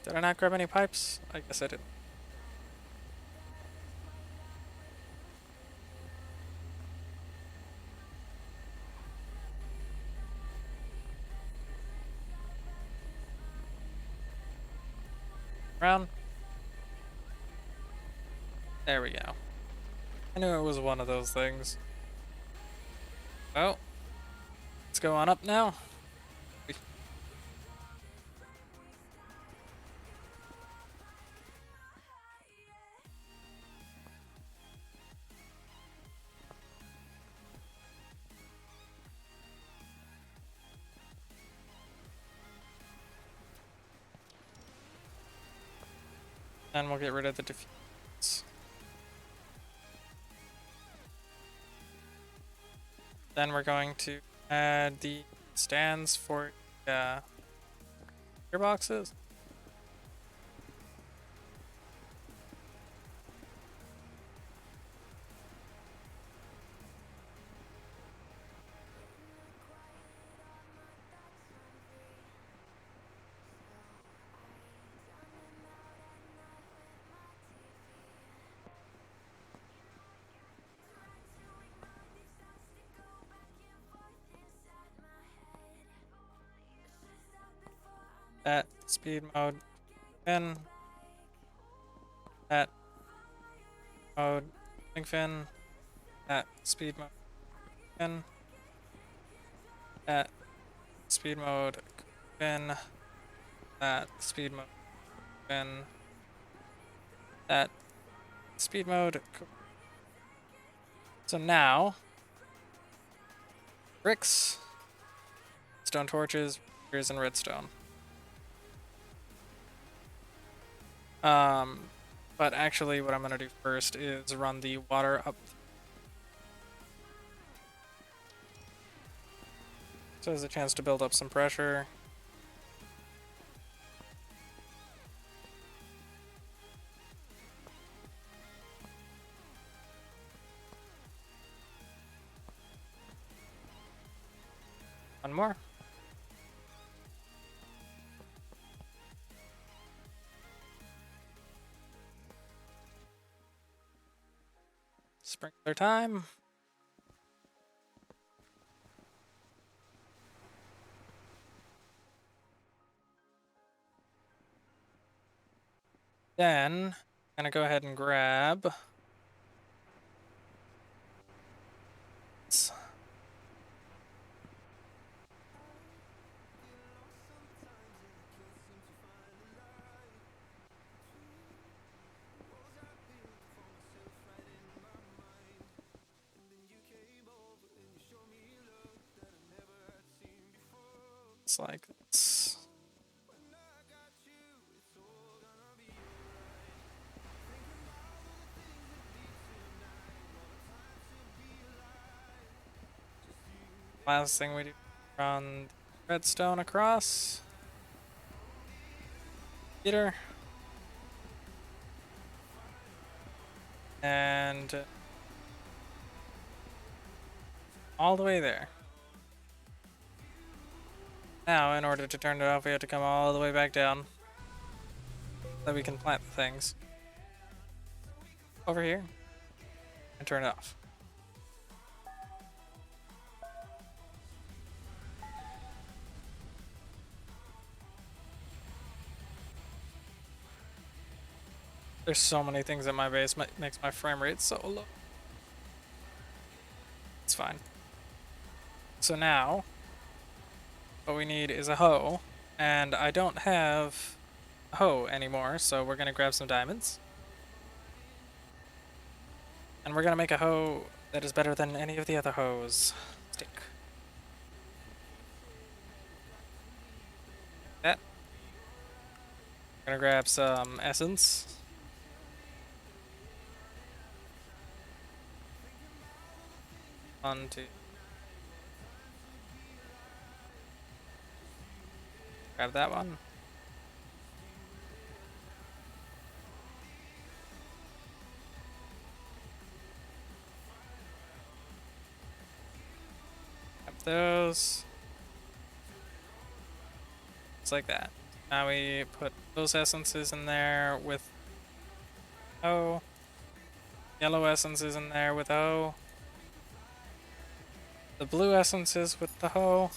B: Did I not grab any pipes? I guess I didn't. around. There we go. I knew it was one of those things. Oh, let's go on up now. And we'll get rid of the diffuse. Then we're going to add the stands for gearboxes. That speed mode fin. That mode link fin. That speed mode fin. That speed mode fin. That speed mode fin. That speed mode. So now, bricks, stone torches, gears, and redstone. But actually what I'm gonna do first is run the water up. So there's a chance to build up some pressure. One more. Sprinkler time. Then I'm gonna go ahead and grab it's like this. Last thing we do, run redstone across. Heater. And all the way there. Now, in order to turn it off, we have to come all the way back down so that we can plant the things over here and turn it off. There's so many things at my base, makes my frame rate so low. It's fine. So now, what we need is a hoe, and I don't have a hoe anymore, so we're gonna grab some diamonds. And we're gonna make a hoe that is better than any of the other hoes. Stick. That. We're gonna grab some essence. One, two. Grab that one. Grab those. Just like that. Now we put those essences in there with O. Yellow essences in there with O. The blue essences with the hoe.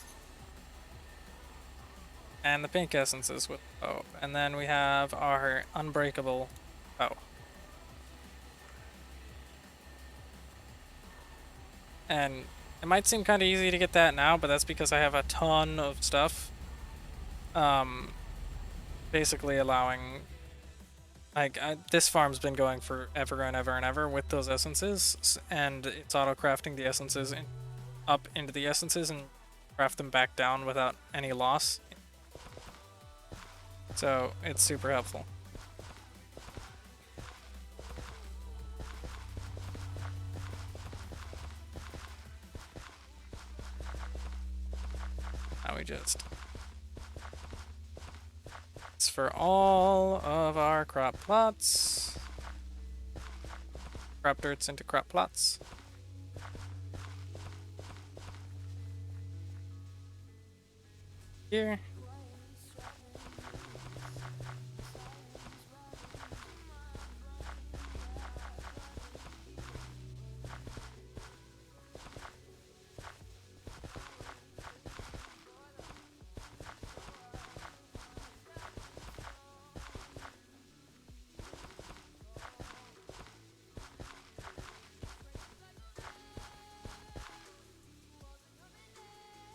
B: And the pink essences with bow. And then we have our unbreakable bow. And it might seem kind of easy to get that now, but that's because I have a ton of stuff. Basically allowing... Like, this farm's been going for ever and ever and ever with those essences, and it's auto-crafting the essences up into the essences and craft them back down without any loss. So, it's super helpful. Now we just... It's for all of our crop plots. Crop dirts into crop plots. Here.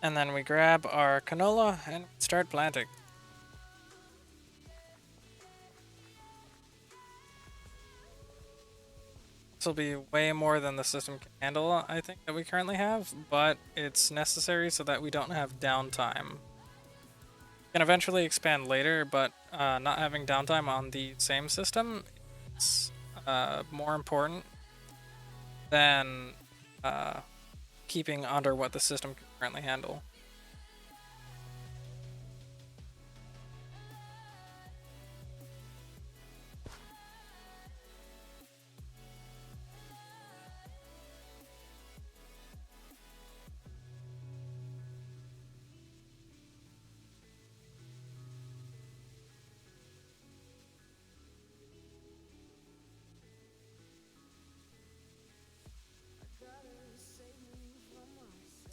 B: And then we grab our canola and start planting. This will be way more than the system can handle, I think, that we currently have, but it's necessary so that we don't have downtime. We can eventually expand later, but not having downtime on the same system is more important than keeping under what the system can currently handle.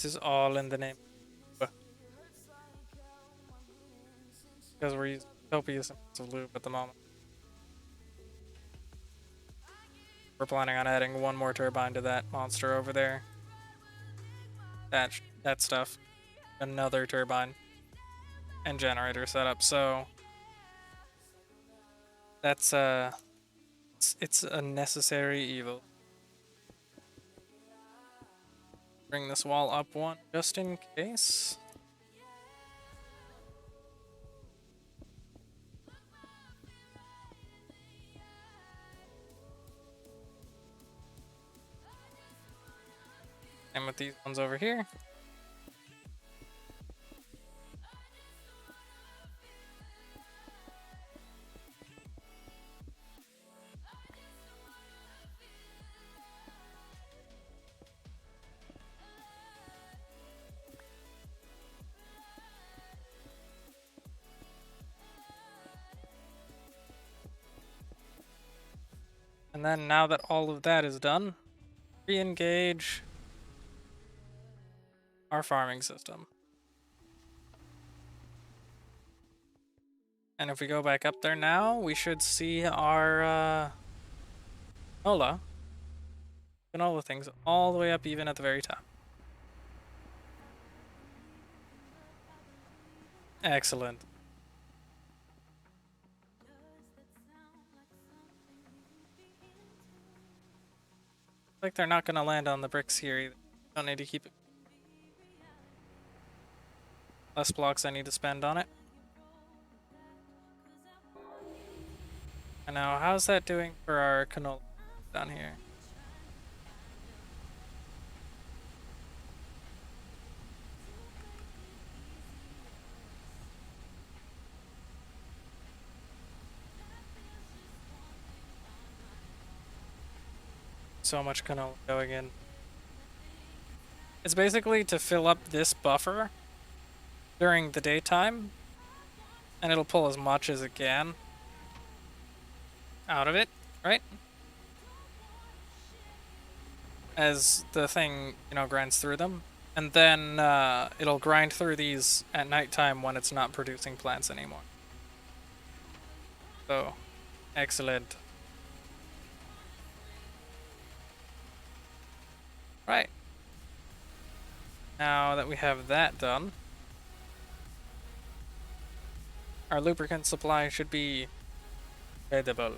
B: This is all in the name. Because we're using copious amounts of lube at the moment. We're planning on adding one more turbine to that monster over there. That stuff. Another turbine. And generator setup, so... That's, it's a necessary evil. Bring this wall up one, just in case. And with these ones over here. And then now that all of that is done, re-engage our farming system. And if we go back up there now, we should see our canola things all the way up even at the very top. Excellent. Like they're not gonna land on the bricks here either. Don't need to keep it. Less blocks I need to spend on it. And now, how's that doing for our canola down here? So much canola going in. It's basically to fill up this buffer during the daytime, and it'll pull as much as it can out of it, right? As the thing, grinds through them. And then it'll grind through these at nighttime when it's not producing plants anymore. So, excellent. Right. Now that we have that done, our lubricant supply should be edible.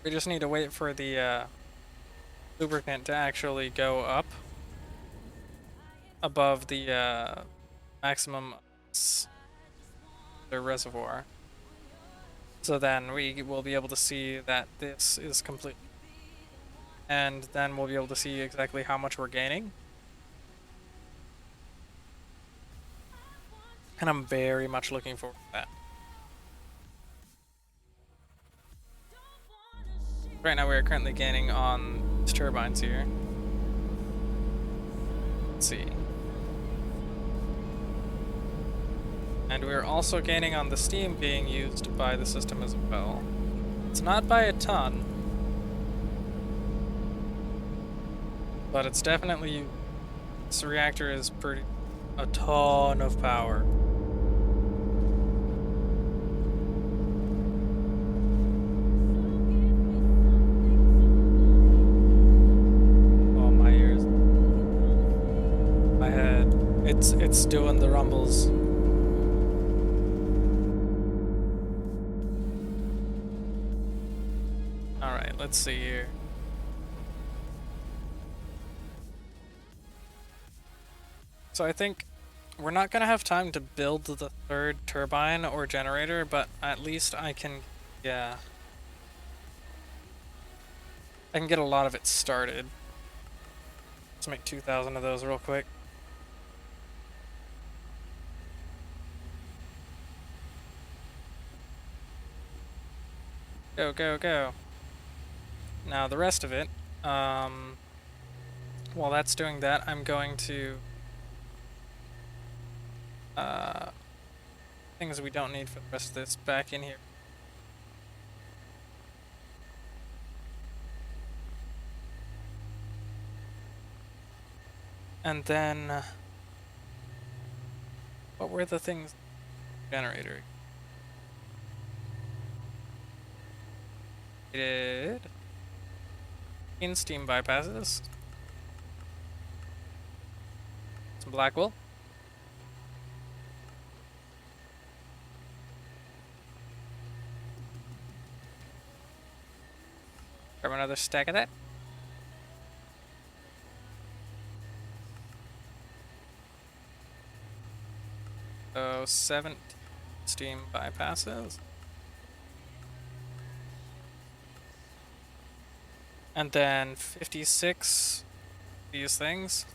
B: We just need to wait for the lubricant to actually go up above the maximum the reservoir. So then we will be able to see that this is complete. And then we'll be able to see exactly how much we're gaining. And I'm very much looking forward to that. Right now we are currently gaining on these turbines here. Let's see. And we're also gaining on the steam being used by the system as well. It's not by a ton, but it's definitely... This reactor is pretty... a ton of power. It's doing the rumbles. Alright, let's see here. So I think we're not going to have time to build the third turbine or generator, but at least I can, yeah. I can get a lot of it started. Let's make 2,000 of those real quick. Go, go, go. Now the rest of it, while that's doing that, I'm going to things we don't need for the rest of this back in here. And then what were the things? Generator. In steam bypasses. Some black wool. Grab another stack of that. So 7 steam bypasses. And then 56 these things.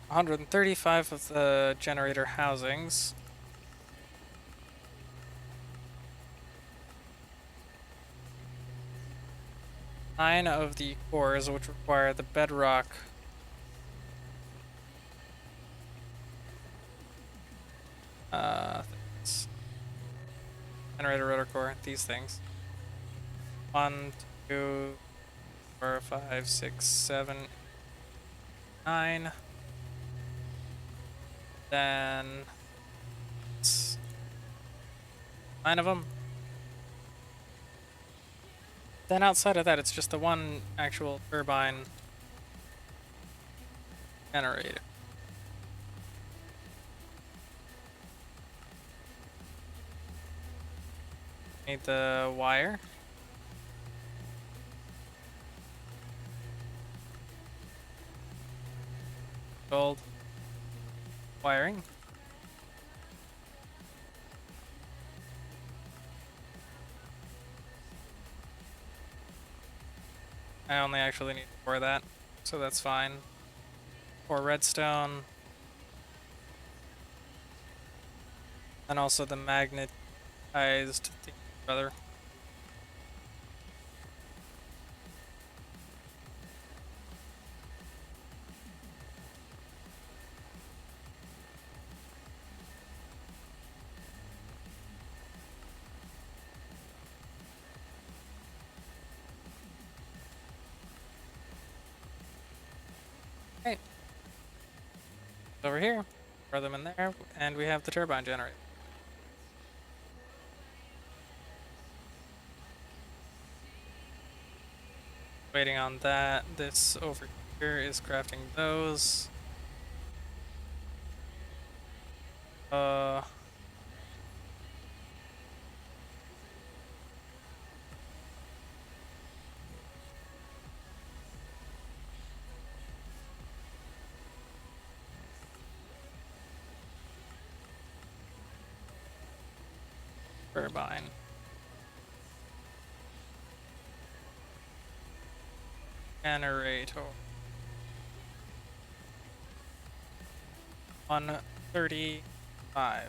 B: 135 of the generator housings. Nine of the cores, which require the bedrock. Generator rotor core, these things. 1, 2, 4, 5, 6, 7, 9. Then 9 of them. Then outside of that, it's just the one actual turbine generator. Need the wire. Gold wiring. I only actually need 4 of that, so that's fine. 4 redstone. And also the magnetized brother. over here, throw them in there, and we have the turbine generator. Waiting on that. This over here is crafting those. Turbine. Generator. 135.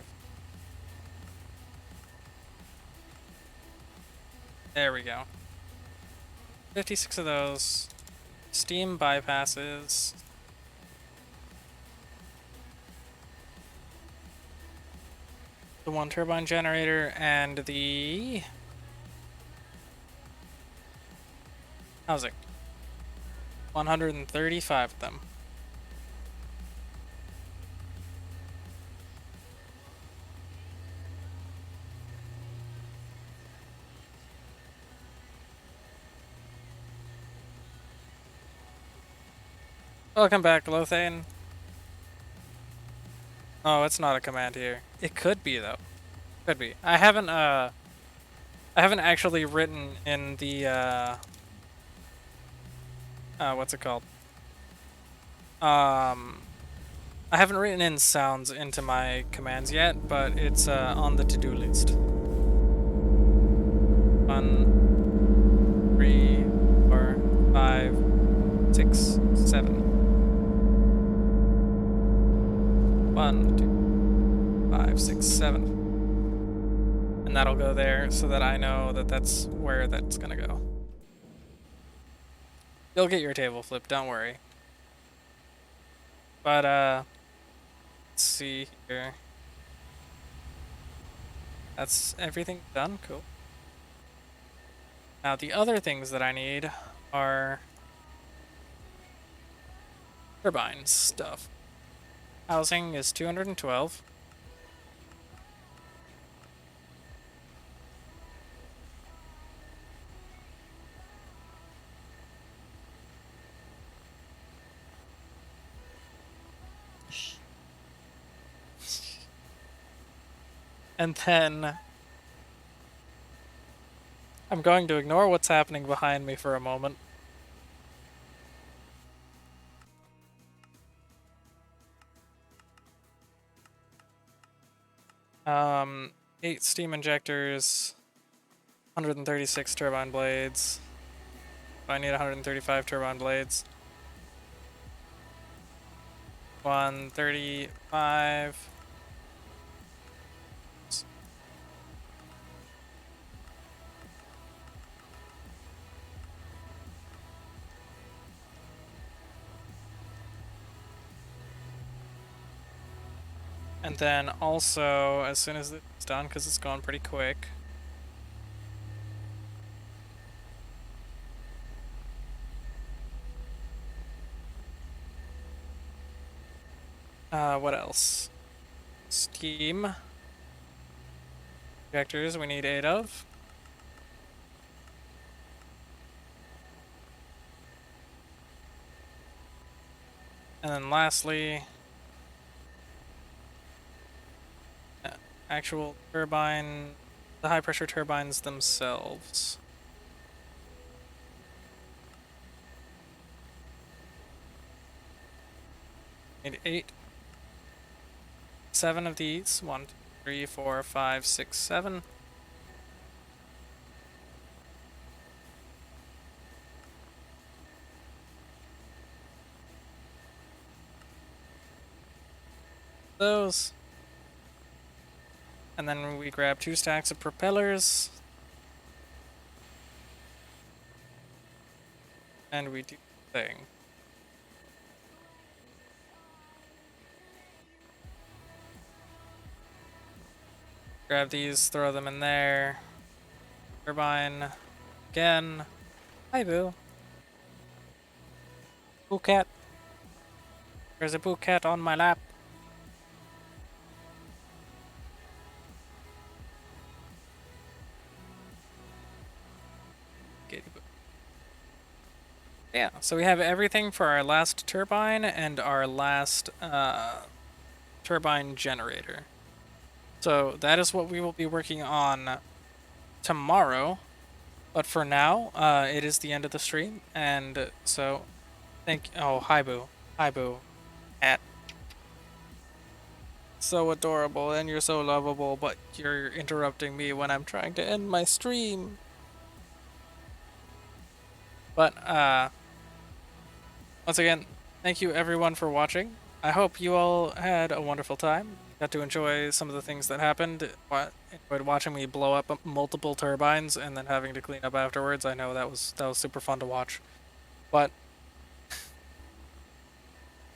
B: There we go. 56 of those. Steam bypasses. The one turbine generator and the housing. 135 of them. Welcome back, Lothane. Oh, it's not a command here. It could be though. Could be. I haven't actually written in the what's it called? I haven't written in sounds into my commands yet, but it's on the to-do list. 1, 3, 4, 5, 6, 7. 1, 2, 5, 6, 7. And that'll go there so that I know that that's where that's gonna go. You'll get your table flipped, don't worry. But, let's see here. That's everything done? Cool. Now, the other things that I need are turbine stuff. Housing is 212. And then I'm going to ignore what's happening behind me for a moment. 8 steam injectors, 136 turbine blades. I need 135 turbine blades. 135. And then also, as soon as it's done, because it's going pretty quick, what else? Steam reactors, we need 8 of. And then lastly, actual turbine, the high pressure turbines themselves. Need 8. 7 of these. 1, 2, 3, 4, 5, 6, 7. Those. And then we grab 2 stacks of propellers. And we do the thing. Grab these, throw them in there. Turbine. Again. Hi, Boo. Boo cat. There's a boo cat on my lap. Yeah, so we have everything for our last turbine and our last turbine generator. So that is what we will be working on tomorrow. But for now, it is the end of the stream, and so oh, hi Boo. Hi Boo. At so adorable, and you're so lovable, but you're interrupting me when I'm trying to end my stream. But once again, thank you everyone for watching. I hope you all had a wonderful time. Got to enjoy some of the things that happened. Enjoyed watching me blow up multiple turbines and then having to clean up afterwards. I know that was super fun to watch. But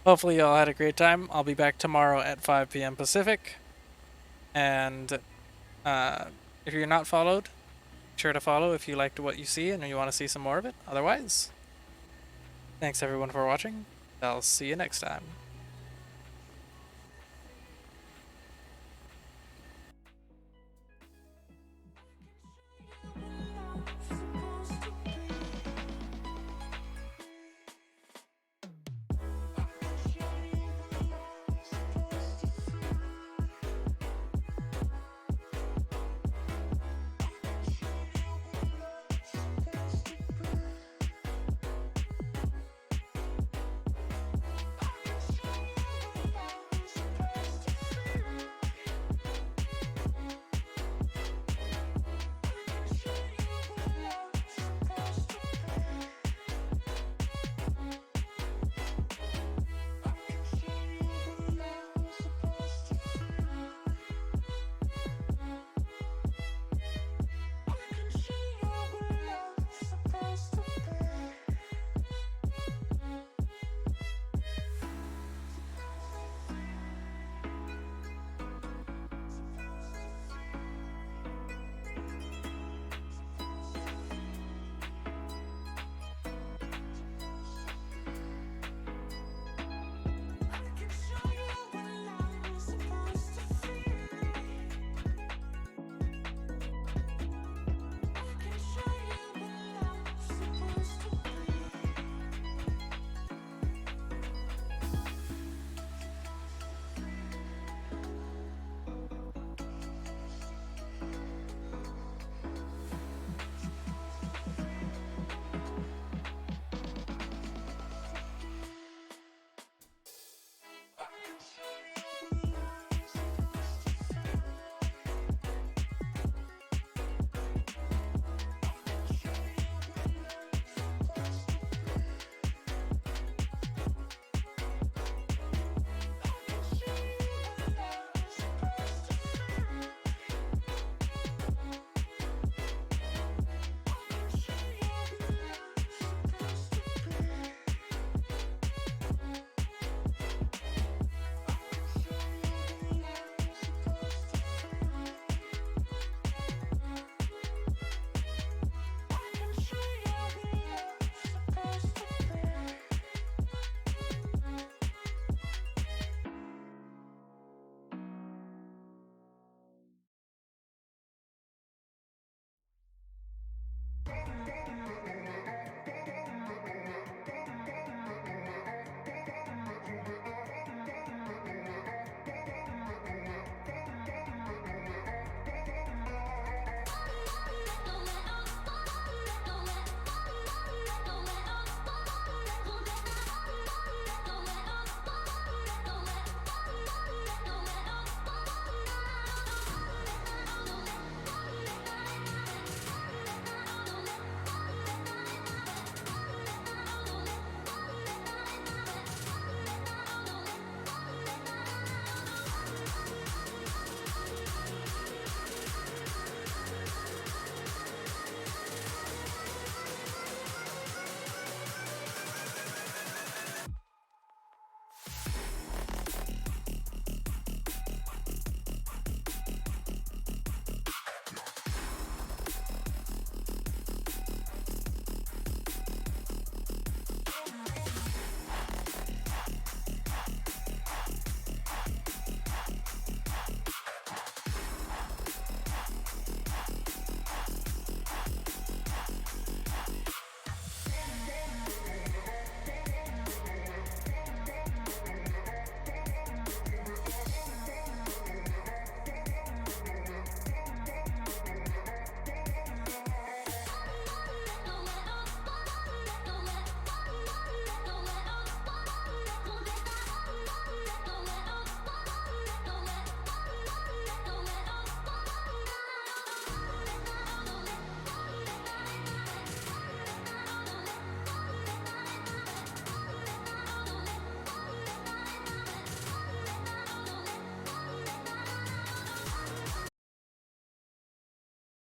B: hopefully you all had a great time. I'll be back tomorrow at 5 p.m. Pacific. And if you're not followed, be sure to follow if you liked what you see and you want to see some more of it. Otherwise, thanks everyone for watching. I'll see you next time.